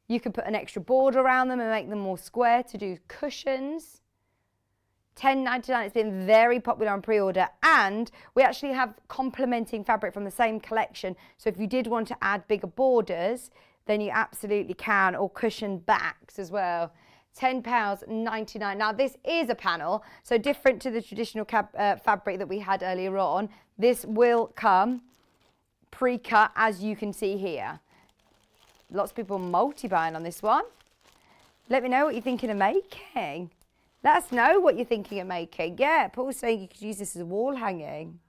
You could put an extra border around them and make them more square to do cushions. $10.99, it's been very popular on pre-order, and we actually have complementing fabric from the same collection. So if you did want to add bigger borders, then you absolutely can, or cushion backs as well. £10.99. Now this is a panel, so different to the traditional fabric that we had earlier on. This will come pre-cut, as you can see here. Lots of people multi-buying on this one. Let me know what you're thinking of making. Let us know what you're thinking of making. Yeah, Paul's saying you could use this as a wall hanging.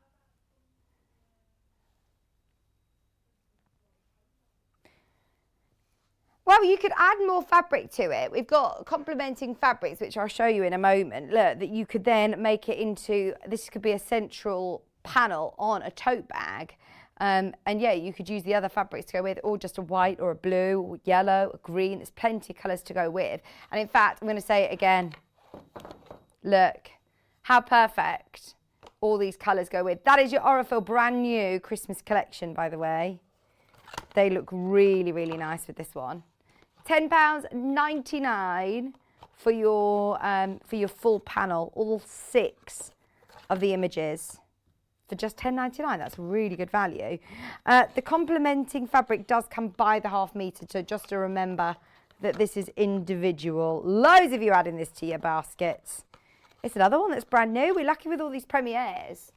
Well, you could add more fabric to it. We've got complementing fabrics, which I'll show you in a moment. Look, that you could then make it into, this could be a central panel on a tote bag. And yeah, you could use the other fabrics to go with, or just a white or a blue, or yellow, or green. There's plenty of colours to go with. And in fact, I'm going to say it again. Look, how perfect all these colours go with. That is your Aurifil brand new Christmas collection, by the way. They look really, really nice with this one. £10.99 for your full panel, all 6 of the images. For just $10.99, that's really good value. The complementing fabric does come by the ½ metre, so just to remember that this is individual. Loads of you adding this to your baskets. It's another one that's brand new. We're lucky with all these premieres.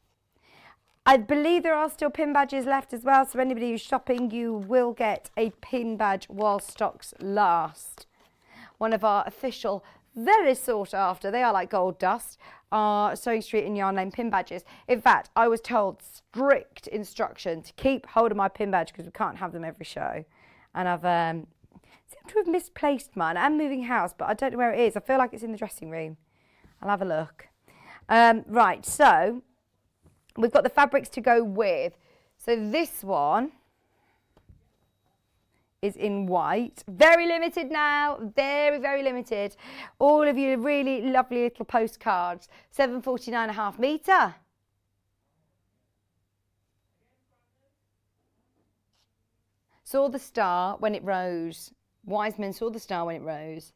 I believe there are still pin badges left as well, so anybody who's shopping, you will get a pin badge while stocks last. One of our official, very sought after, they are like gold dust, are Sewing Street and Yarn Lane pin badges. In fact, I was told strict instruction to keep hold of my pin badge because we can't have them every show. And I've seem to have misplaced mine. I'm moving house, but I don't know where it is. I feel like it's in the dressing room. I'll have a look. Right, so we've got the fabrics to go with. So this one is in white. Very limited now. Very, very limited. All of you really lovely little postcards. £7.49.5 metre. Saw the star when it rose. Wise men saw the star when it rose.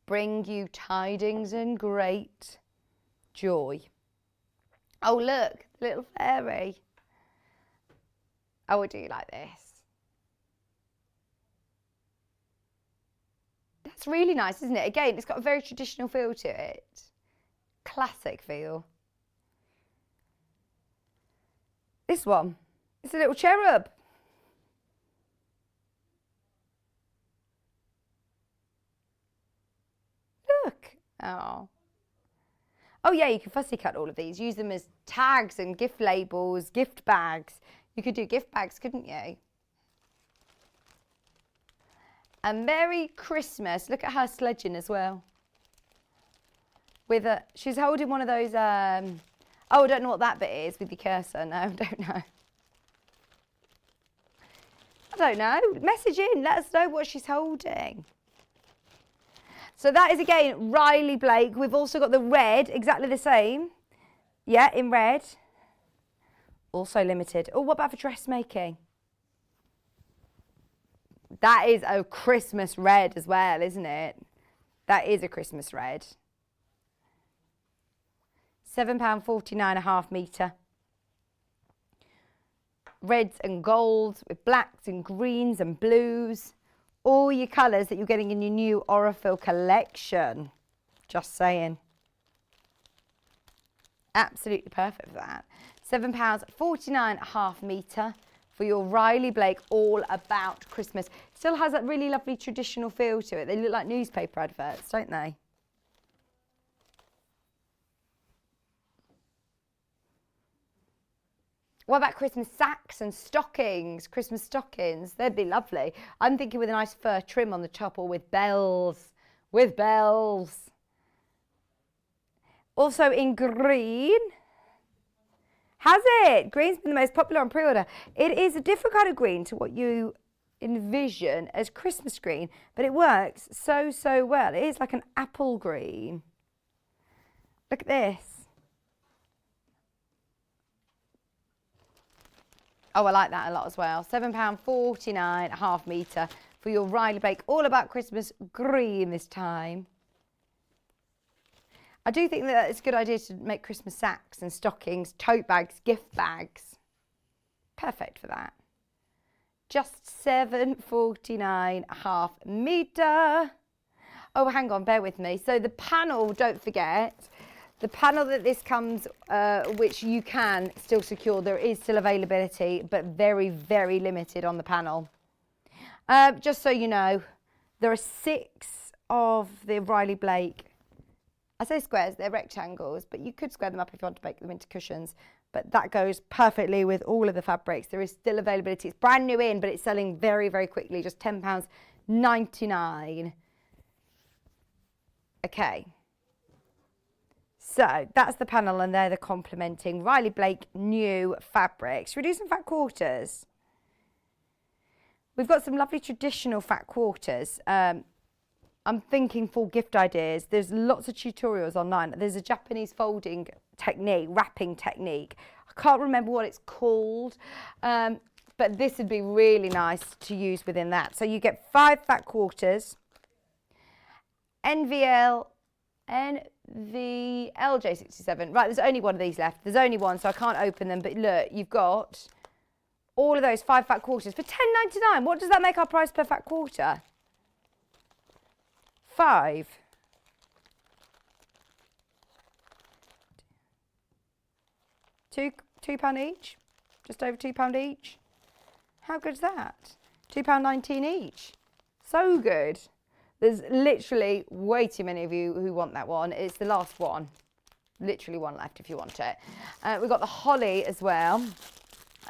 Bring you tidings and great joy. Oh, look, the little fairy. Oh, I do like this. That's really nice, isn't it? Again, it's got a very traditional feel to it. Classic feel. This one, it's a little cherub. Look. Oh. Oh yeah, you can fussy cut all of these. Use them as tags and gift labels, gift bags. You could do gift bags, couldn't you? And Merry Christmas. Look at her sledging as well. With a, she's holding one of those, oh, I don't know what that bit is with your cursor. No, I don't know. I don't know. Message in, let us know what she's holding. So that is, again, Riley Blake. We've also got the red, exactly the same. Yeah, in red. Also limited. Oh, what about for dressmaking? That is a Christmas red as well, isn't it? That is a Christmas red. £7.49.5 metre. Reds and golds with blacks and greens and blues. All your colours that you're getting in your new Aurifil collection. Just saying. Absolutely perfect for that. £7.49.5 metre for your Riley Blake All About Christmas. Still has that really lovely traditional feel to it. They look like newspaper adverts, don't they? What about Christmas sacks and stockings? Christmas stockings, they'd be lovely. I'm thinking with a nice fur trim on the top or with bells. With bells. Also in green. Has it? Green's been the most popular on pre-order. It is a different kind of green to what you envision as Christmas green, but it works so, so well. It is like an apple green. Look at this. Oh, I like that a lot as well. £7.49 a half metre for your Riley Blake All About Christmas green this time. I do think that it's a good idea to make Christmas sacks and stockings, tote bags, gift bags. Perfect for that. Just £7.49 a half metre. Oh, hang on, bear with me. So the panel, don't forget, the panel that this comes, which you can still secure, there is still availability, but very, very limited on the panel. Just so you know, there are 6 of the Riley Blake. I say squares, they're rectangles, but you could square them up if you want to make them into cushions. But that goes perfectly with all of the fabrics. There is still availability. It's brand new in, but it's selling very, very quickly, just £10.99. Okay. So that's the panel, and they're the complementing Riley Blake new fabrics. Should we do some fat quarters? We've got some lovely traditional fat quarters. I'm thinking for gift ideas. There's lots of tutorials online. There's a Japanese folding technique, wrapping technique. I can't remember what it's called, but this would be really nice to use within that. So you get 5 fat quarters, NVLJ67. Right, there's only one of these left. There's only one, so I can't open them. But look, you've got all of those 5 fat quarters for £10.99. What does that make our price per fat quarter? 5. £2 each, just over £2 each. How good is that? £2.19 each. So good. There's literally way too many of you who want that one. It's the last one. Literally one left if you want it. We've got the holly as well.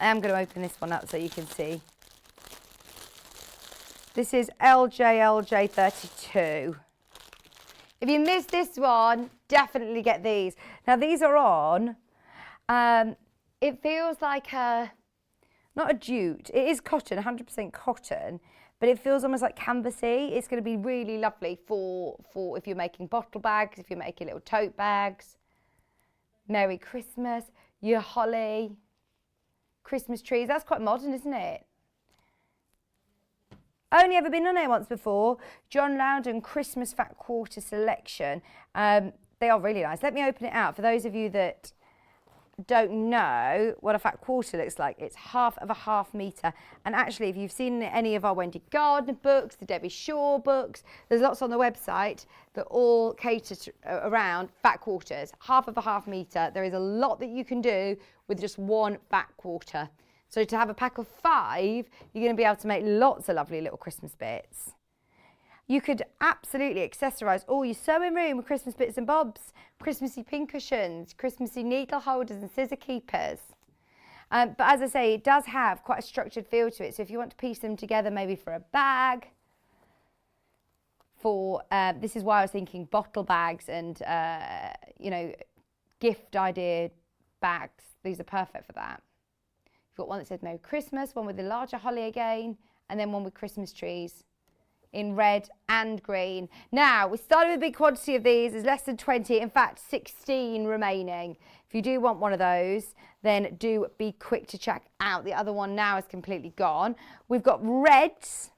I am going to open this one up so you can see. This is LJ32. If you missed this one, definitely get these. Now these are on, it feels like not a jute, it is cotton, 100% cotton, but it feels almost like canvasy. It's going to be really lovely for if you're making bottle bags, if you're making little tote bags. Merry Christmas, your holly, Christmas trees. That's quite modern, isn't it? Only ever been on here once before. John Loudon Christmas Fat Quarter Selection. They are really nice. Let me open it out. For those of you that don't know what a fat quarter looks like, it's half of a half metre. And actually, if you've seen any of our Wendy Gardner books, the Debbie Shaw books, there's lots on the website that all cater to, around fat quarters. Half of a half metre. There is a lot that you can do with just one fat quarter. So to have a pack of 5, you're going to be able to make lots of lovely little Christmas bits. You could absolutely accessorise all your sewing room with Christmas bits and bobs, Christmassy pin cushions, Christmassy needle holders and scissor keepers. But as I say, it does have quite a structured feel to it. So if you want to piece them together maybe for a bag, for this is why I was thinking bottle bags and, you know, gift idea bags. These are perfect for that. You've got one that says Merry Christmas, one with the larger holly again, and then one with Christmas trees in red and green. Now, we started with a big quantity of these. There's less than 20, in fact, 16 remaining. If you do want one of those, then do be quick to check out. The other one now is completely gone. We've got reds.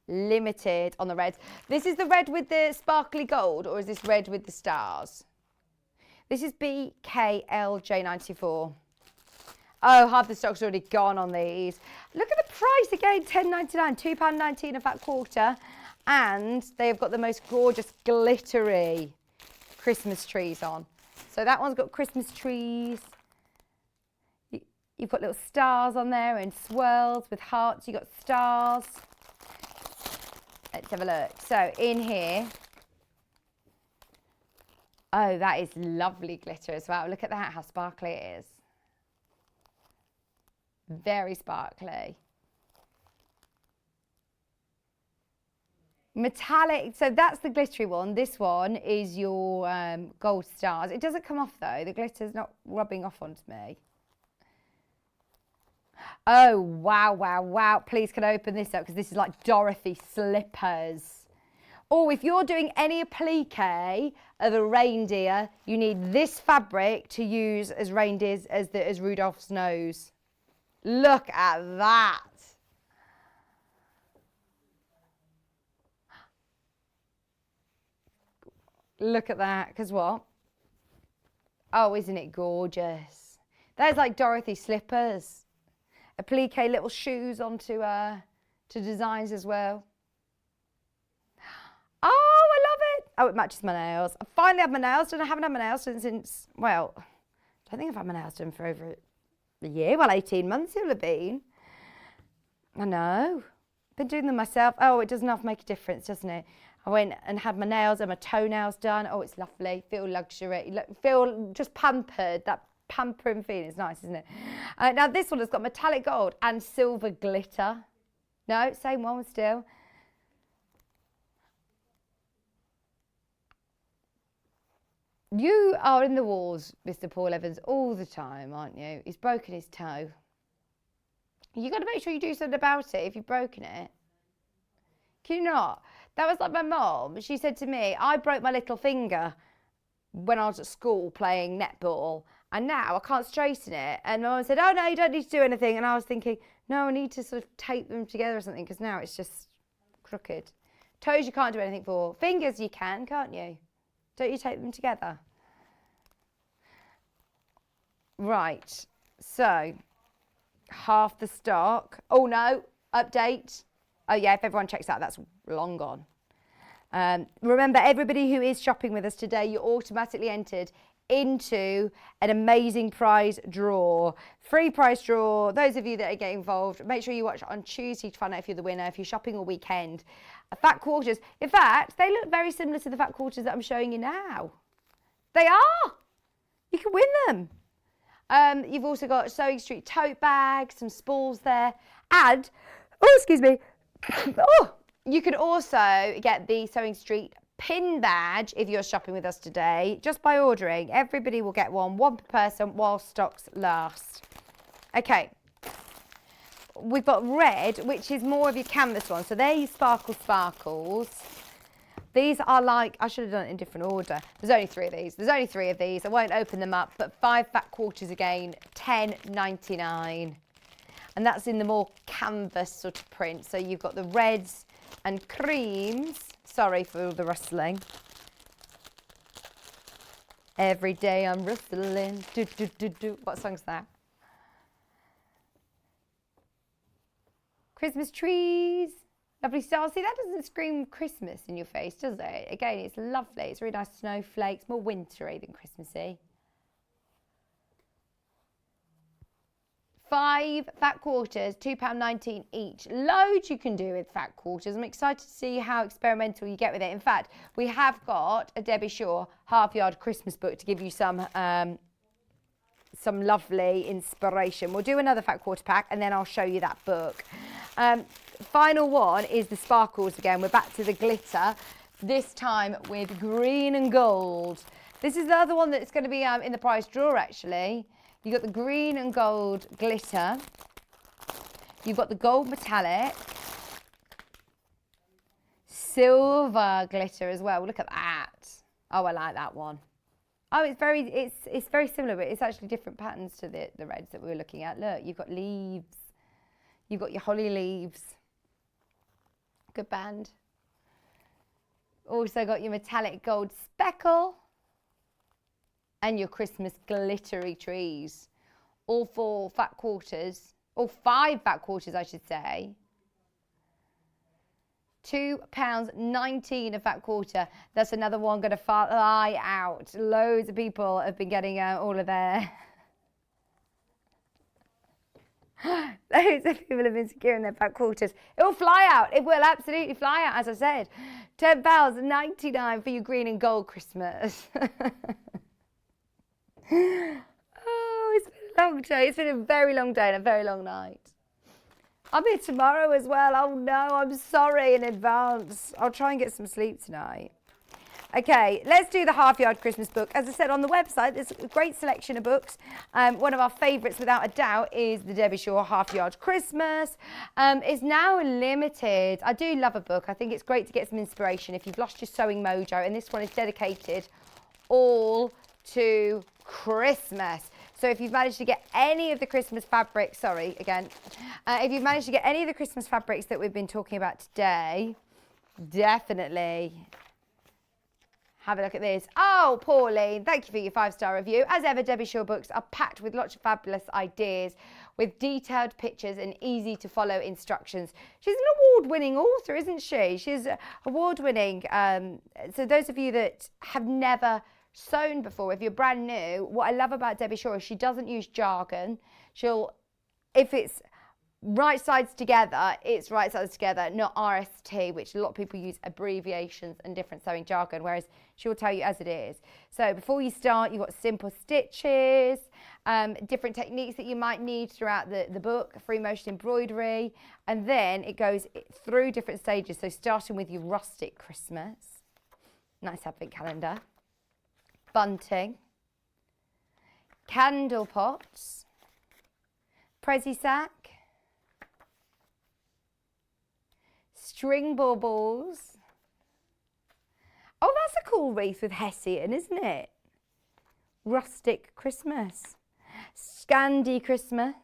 Limited on the reds. This is the red with the sparkly gold, or is this red with the stars? This is BKLJ94. Oh, half the stock's already gone on these. Look at the price again, £10.99, £2.19 a fat quarter. And they've got the most gorgeous glittery Christmas trees on. So that one's got Christmas trees. You've got little stars on there and swirls with hearts. You've got stars. Let's have a look. So in here, oh, that is lovely glitter as well. Look at that, how sparkly it is. Very sparkly. Metallic, so that's the glittery one. This one is your gold stars. It doesn't come off though. The glitter's not rubbing off onto me. Oh, wow, wow, wow. Please can I open this up because this is like Dorothy slippers. Oh, if you're doing any applique of a reindeer, you need this fabric to use as reindeers as Rudolph's nose. Look at that. Look at that, because what? Oh, isn't it gorgeous? There's like Dorothy slippers. Applique little shoes onto to designs as well. Oh, I love it. Oh, it matches my nails. I finally have my nails done. I haven't had my nails done since, well, I don't think I've had my nails done for over a year. Well, 18 months it will have been. I know. Been doing them myself. Oh, it doesn't half make a difference, doesn't it? I went and had my nails and my toenails done. Oh, it's lovely. Feel luxury. Feel just pampered. That pampering feeling is nice, isn't it? Now, this one has got metallic gold and silver glitter. No, same one still. You are in the walls, Mr. Paul Evans, all the time, aren't you? He's broken his toe. You've got to make sure you do something about it if you've broken it. Can you not? That was like my mum. She said to me, I broke my little finger when I was at school playing netball, and now I can't straighten it. And my mum said, oh, no, you don't need to do anything. And I was thinking, no, I need to sort of tape them together or something, because now it's just crooked. Toes you can't do anything for. Fingers you can, can't you? Don't you tape them together? Right, so half the stock. Oh no, update. Oh yeah, if everyone checks out, that's long gone. Remember, everybody who is shopping with us today, you're automatically entered into an amazing prize draw. Free prize draw. Those of you that are getting involved, make sure you watch it on Tuesday to find out if you're the winner, if you're shopping all weekend. Fat quarters. In fact, they look very similar to the fat quarters that I'm showing you now. They are. You can win them. You've also got Sewing Street tote bags, some spools there, and, oh, excuse me, oh, you can also get the Sewing Street pin badge if you're shopping with us today, just by ordering. Everybody will get one per person while stocks last. Okay, we've got red, which is more of your canvas one, so they're your sparkles. These are like, I should have done it in different order. There's only 3 of these. There's only 3 of these. I won't open them up, but 5 fat quarters again, $10.99. And that's in the more canvas sort of print. So you've got the reds and creams. Sorry for all the rustling. Every day I'm rustling. Do, do, do, do. What song's that? Christmas trees. Lovely stars. See, that doesn't scream Christmas in your face, does it? Again, it's lovely. It's really nice snowflakes, more wintry than Christmassy. 5 fat quarters, £2.19 each. Loads you can do with fat quarters. I'm excited to see how experimental you get with it. In fact, we have got a Debbie Shaw half-yard Christmas book to give you some lovely inspiration. We'll do another fat quarter pack and then I'll show you that book. Final one is the sparkles again. We're back to the glitter, this time with green and gold. This is the other one that's going to be in the prize draw actually. You've got the green and gold glitter. You've got the gold metallic. Silver glitter as well. Look at that. Oh, I like that one. Oh, it's very similar, but it's actually different patterns to the reds that we were looking at. Look, you've got leaves. You've got your holly leaves. Good band. Also got your metallic gold speckle and your Christmas glittery trees. All 4 fat quarters, or 5 fat quarters I should say. £2.19 a fat quarter. That's another one going to fly out. Loads of people have been getting all of their... Loads of people have been securing their fat quarters. It will fly out. It will absolutely fly out, as I said. £10.99 for your green and gold Christmas. Oh, it's been a long day. It's been a very long day and a very long night. I'm here tomorrow as well. Oh no, I'm sorry in advance. I'll try and get some sleep tonight. Okay, let's do the half yard Christmas book. As I said, on the website, there's a great selection of books. One of our favourites, without a doubt, is the Debbie Shaw Half Yard Christmas. It's now limited. I do love a book. I think it's great to get some inspiration if you've lost your sewing mojo, and this one is dedicated all to Christmas. So if you've managed to get any of the Christmas fabrics, if you've managed to get any of the Christmas fabrics that we've been talking about today, definitely have a look at this. Oh, Pauline, thank you for your 5-star review. As ever, Debbie Shaw books are packed with lots of fabulous ideas, with detailed pictures and easy to follow instructions. She's an award-winning author, isn't she? She's award-winning. So those of you that have never sewn before, if you're brand new, what I love about Debbie Shaw is she doesn't use jargon. If it's right sides together, it's right sides together, not RST, which a lot of people use abbreviations and different sewing jargon, whereas she will tell you as it is. So before you start, you've got simple stitches, different techniques that you might need throughout the book, free motion embroidery, and then it goes through different stages. So starting with your rustic Christmas, nice advent calendar, bunting, candle pots, prezi sack, string baubles. Oh, that's a cool wreath with hessian, isn't it? Rustic Christmas. Scandi Christmas.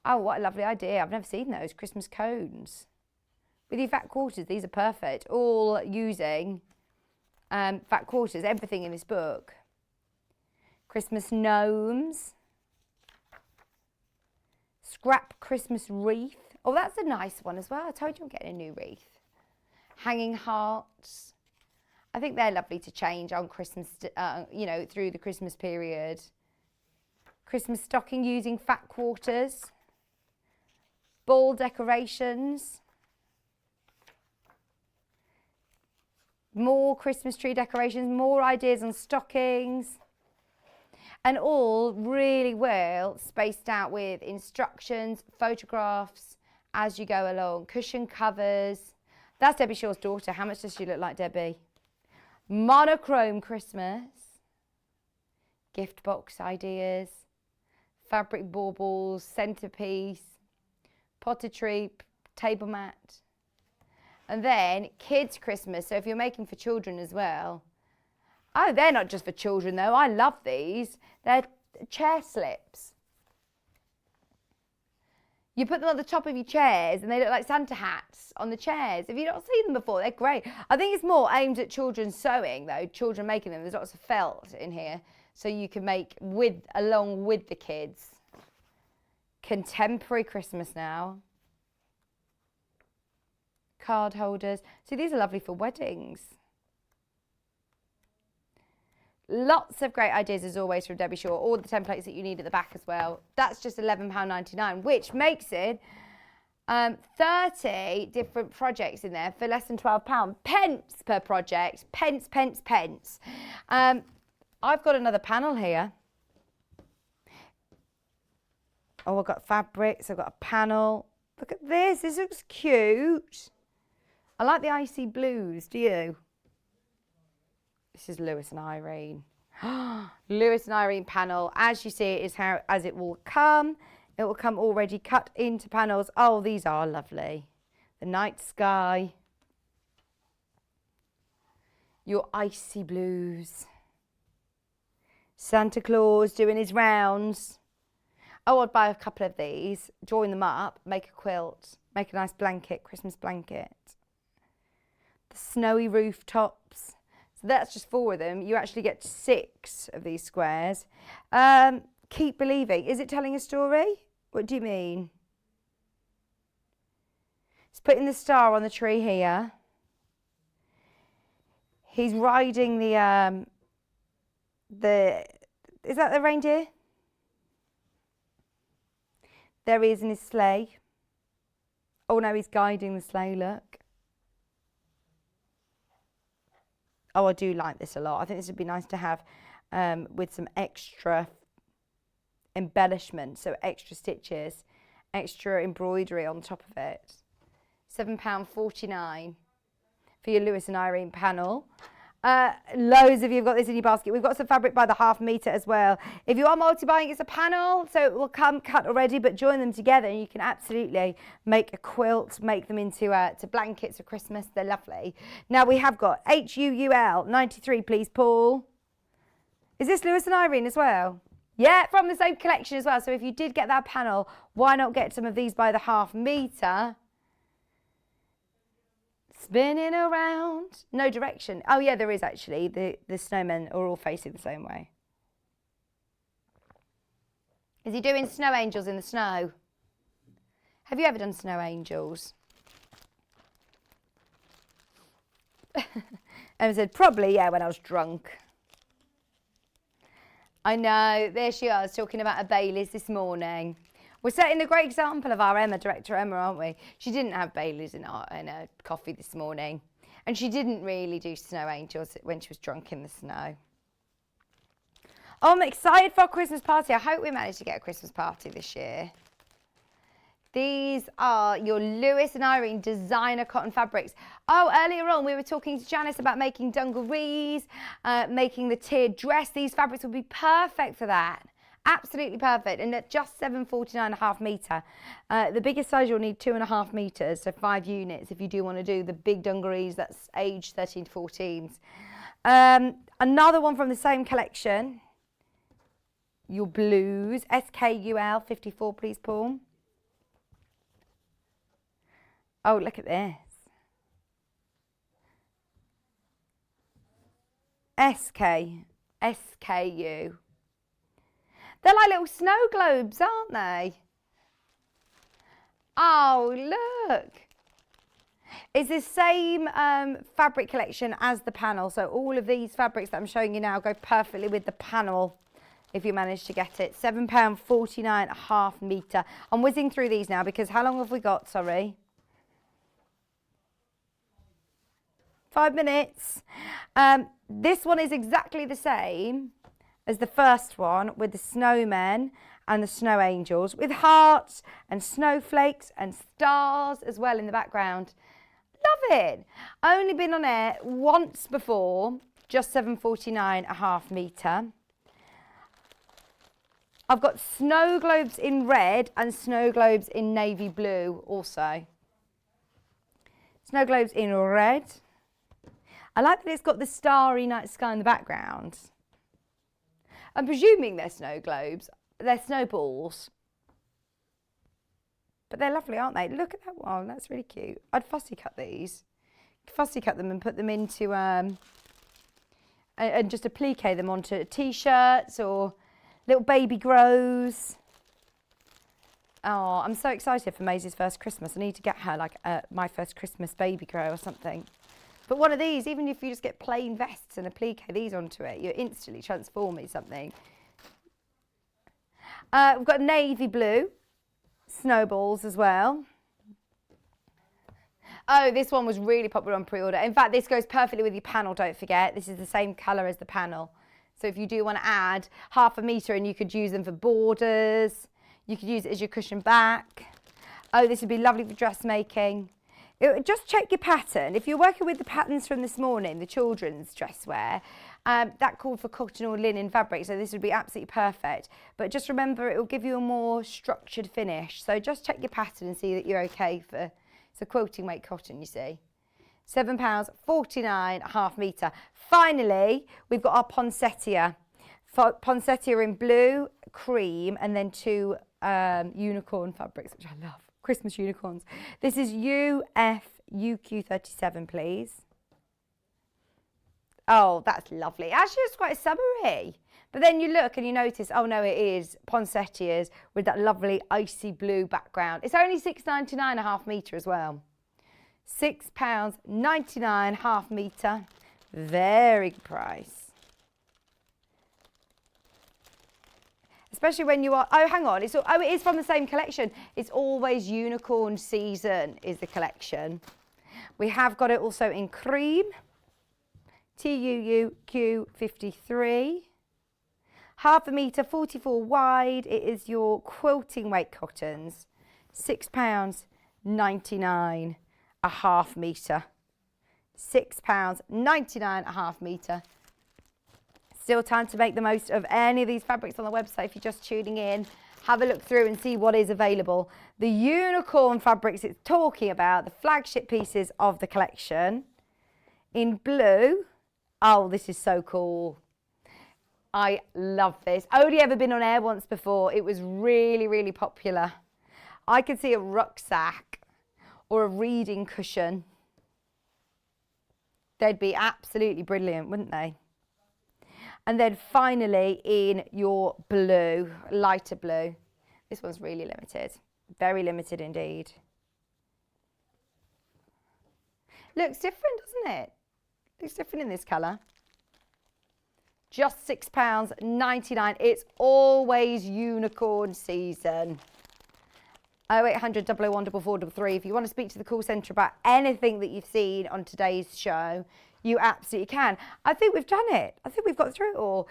Oh, what a lovely idea. I've never seen those Christmas cones. With your fat quarters, these are perfect. All using fat quarters, everything in this book. Christmas gnomes. Scrap Christmas wreath. Oh, that's a nice one as well. I told you I'm getting a new wreath. Hanging hearts. I think they're lovely to change on Christmas, through the Christmas period. Christmas stocking using fat quarters. Ball decorations. More Christmas tree decorations, more ideas on stockings. And all really well spaced out with instructions, photographs as you go along. Cushion covers. That's Debbie Shaw's daughter. How much does she look like Debbie? Monochrome Christmas. Gift box ideas. Fabric baubles, centerpiece, potted tree, table mat. And then kids Christmas. So if you're making for children as well. Oh, they're not just for children though. I love these. They're chair slips. You put them on the top of your chairs and they look like Santa hats on the chairs. Have you not seen them before? They're great. I think it's more aimed at children sewing though, children making them. There's lots of felt in here so you can make along with the kids. Contemporary Christmas now. Card holders. See, these are lovely for weddings. Lots of great ideas as always from Debbie Shaw. All the templates that you need at the back as well. That's just £11.99, which makes it 30 different projects in there for less than £12. Pence per project. Pence, pence, pence. I've got another panel here. Oh, I've got fabrics. I've got a panel. Look at this. This looks cute. I like the icy blues. Do you? This is Lewis and Irene. Lewis and Irene panel. As you see, it is as it will come. It will come already cut into panels. Oh, these are lovely. The night sky. Your icy blues. Santa Claus doing his rounds. Oh, I'd buy a couple of these, join them up, make a quilt, make a nice blanket, Christmas blanket. The snowy rooftops. So that's just 4 of them. You actually get 6 of these squares. Keep believing. Is it telling a story? What do you mean? He's putting the star on the tree here. He's riding the is that the reindeer? There he is in his sleigh. Oh no, he's guiding the sleigh, look. Oh, I do like this a lot. I think this would be nice to have with some extra embellishment, so extra stitches, extra embroidery on top of it. £7.49 for for your Lewis and Irene panel. Loads of you have got this in your basket. We've got some fabric by the ½ metre as well. If you are multi-buying, it's a panel, so it will come cut already, but join them together and you can absolutely make a quilt, make them into to blankets for Christmas. They're lovely. Now we have got HUUL 93, please, Paul. Is this Lewis and Irene as well? Yeah, from the same collection as well. So if you did get that panel, why not get some of these by the ½ metre? Spinning around. No direction. Oh, yeah, there is actually. The snowmen are all facing the same way. Is he doing snow angels in the snow? Have you ever done snow angels? Emma said, probably, yeah, when I was drunk. I know. There she was, talking about her Baileys this morning. We're setting a great example of our Emma, director Emma, aren't we? She didn't have Baileys in her coffee this morning. And she didn't really do snow angels when she was drunk in the snow. Oh, I'm excited for our Christmas party. I hope we manage to get a Christmas party this year. These are your Lewis and Irene designer cotton fabrics. Oh, earlier on we were talking to Janis about making dungarees, making the tiered dress. These fabrics would be perfect for that. Absolutely perfect, and at just £7.49 metre. The biggest size you'll need 2.5 metres, so 5 units if you do want to do the big dungarees. That's age 13 to 14s. Another one from the same collection. Your blues, SKUL 54, please, Paul. Oh, look at this. SKU. They're like little snow globes, aren't they? Oh, look. It's the same fabric collection as the panel. So all of these fabrics that I'm showing you now go perfectly with the panel if you manage to get it. £7.49 metre. I'm whizzing through these now because how long have we got? Sorry. 5 minutes. This one is exactly the same as the first one with the snowmen and the snow angels with hearts and snowflakes and stars as well in the background. Love it. Only been on air once before, just £7.49 metre. I've got snow globes in red and snow globes in navy blue also. Snow globes in red. I like that it's got the starry night sky in the background. I'm presuming they're snow globes. They're snowballs. But they're lovely, aren't they? Look at that one. That's really cute. I'd fussy cut these. Fussy cut them and put them into, and just applique them onto T-shirts or little baby grows. Oh, I'm so excited for Maisie's first Christmas. I need to get her like my first Christmas baby grow or something. But one of these, even if you just get plain vests and applique these onto it, you're instantly transforming something. We've got navy blue snowballs as well. Oh, this one was really popular on pre-order. In fact, this goes perfectly with your panel, don't forget. This is the same colour as the panel. So if you do want to add ½ metre and you could use them for borders, you could use it as your cushion back. Oh, this would be lovely for dressmaking. Just check your pattern. If you're working with the patterns from this morning, the children's dress wear, that called for cotton or linen fabric, so this would be absolutely perfect. But just remember, it will give you a more structured finish. So just check your pattern and see that you're okay for, it's a quilting weight cotton, you see. £7.49 metre. Finally, we've got our poinsettia. Poinsettia in blue, cream, and then 2 unicorn fabrics, which I love. Christmas unicorns. This is UQ37, please. Oh, that's lovely. Actually, it's quite summery. But then you look and you notice, oh no, it is poinsettias with that lovely icy blue background. It's only £6.99 metre as well. £6.99 metre. Very good price. Especially when you are, oh, hang on, it is from the same collection. It's always unicorn season is the collection. We have got it also in cream, TUUQ53. ½ metre, 44 wide. It is your quilting weight cottons. £6.99 a ½ metre. £6.99 a half metre. Still time to make the most of any of these fabrics on the website if you're just tuning in. Have a look through and see what is available. The unicorn fabrics it's talking about, the flagship pieces of the collection. In blue, oh, this is so cool. I love this. Only ever been on air once before. It was really, really popular. I could see a rucksack or a reading cushion. They'd be absolutely brilliant, wouldn't they? And then finally in your blue, lighter blue. This one's really limited. Very limited indeed. Looks different, doesn't it? Looks different in this colour. Just £6.99. It's always unicorn season. 0800 001 4433. If you want to speak to the call centre about anything that you've seen on today's show, you absolutely can. I think we've done it. I think we've got through it all.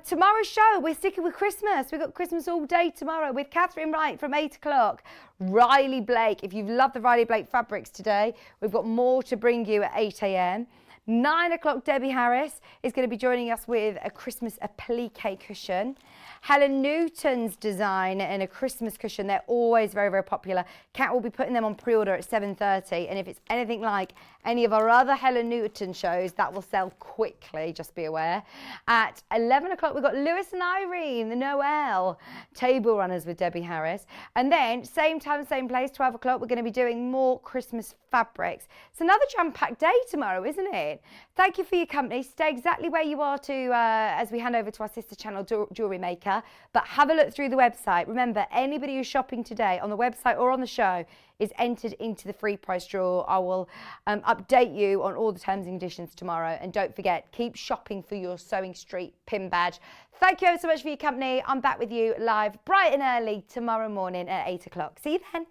Tomorrow's show, we're sticking with Christmas. We've got Christmas all day tomorrow with Catherine Wright from 8 o'clock. Riley Blake. If you've loved the Riley Blake fabrics today, we've got more to bring you at 8 a.m. 9 o'clock, Debbie Harris is going to be joining us with a Christmas applique cushion. Helen Newton's design and a Christmas cushion. They're always very, very popular. Kat will be putting them on pre-order at 7:30. And if it's anything like any of our other Helen Newton shows, that will sell quickly, just be aware. At 11 o'clock, we've got Lewis and Irene, the Noel table runners with Debbie Harris. And then, same time, same place, 12 o'clock, we're going to be doing more Christmas fabrics. It's another jam-packed day tomorrow, isn't it? Thank you for your company. Stay exactly where you are as we hand over to our sister channel, Jewellery Maker. But have a look through the website. Remember, anybody who's shopping today on the website or on the show is entered into the free prize draw. I will update you on all the terms and conditions tomorrow. And don't forget, keep shopping for your Sewing Street pin badge. Thank you so much for your company. I'm back with you live bright and early tomorrow morning at 8 o'clock. See you then.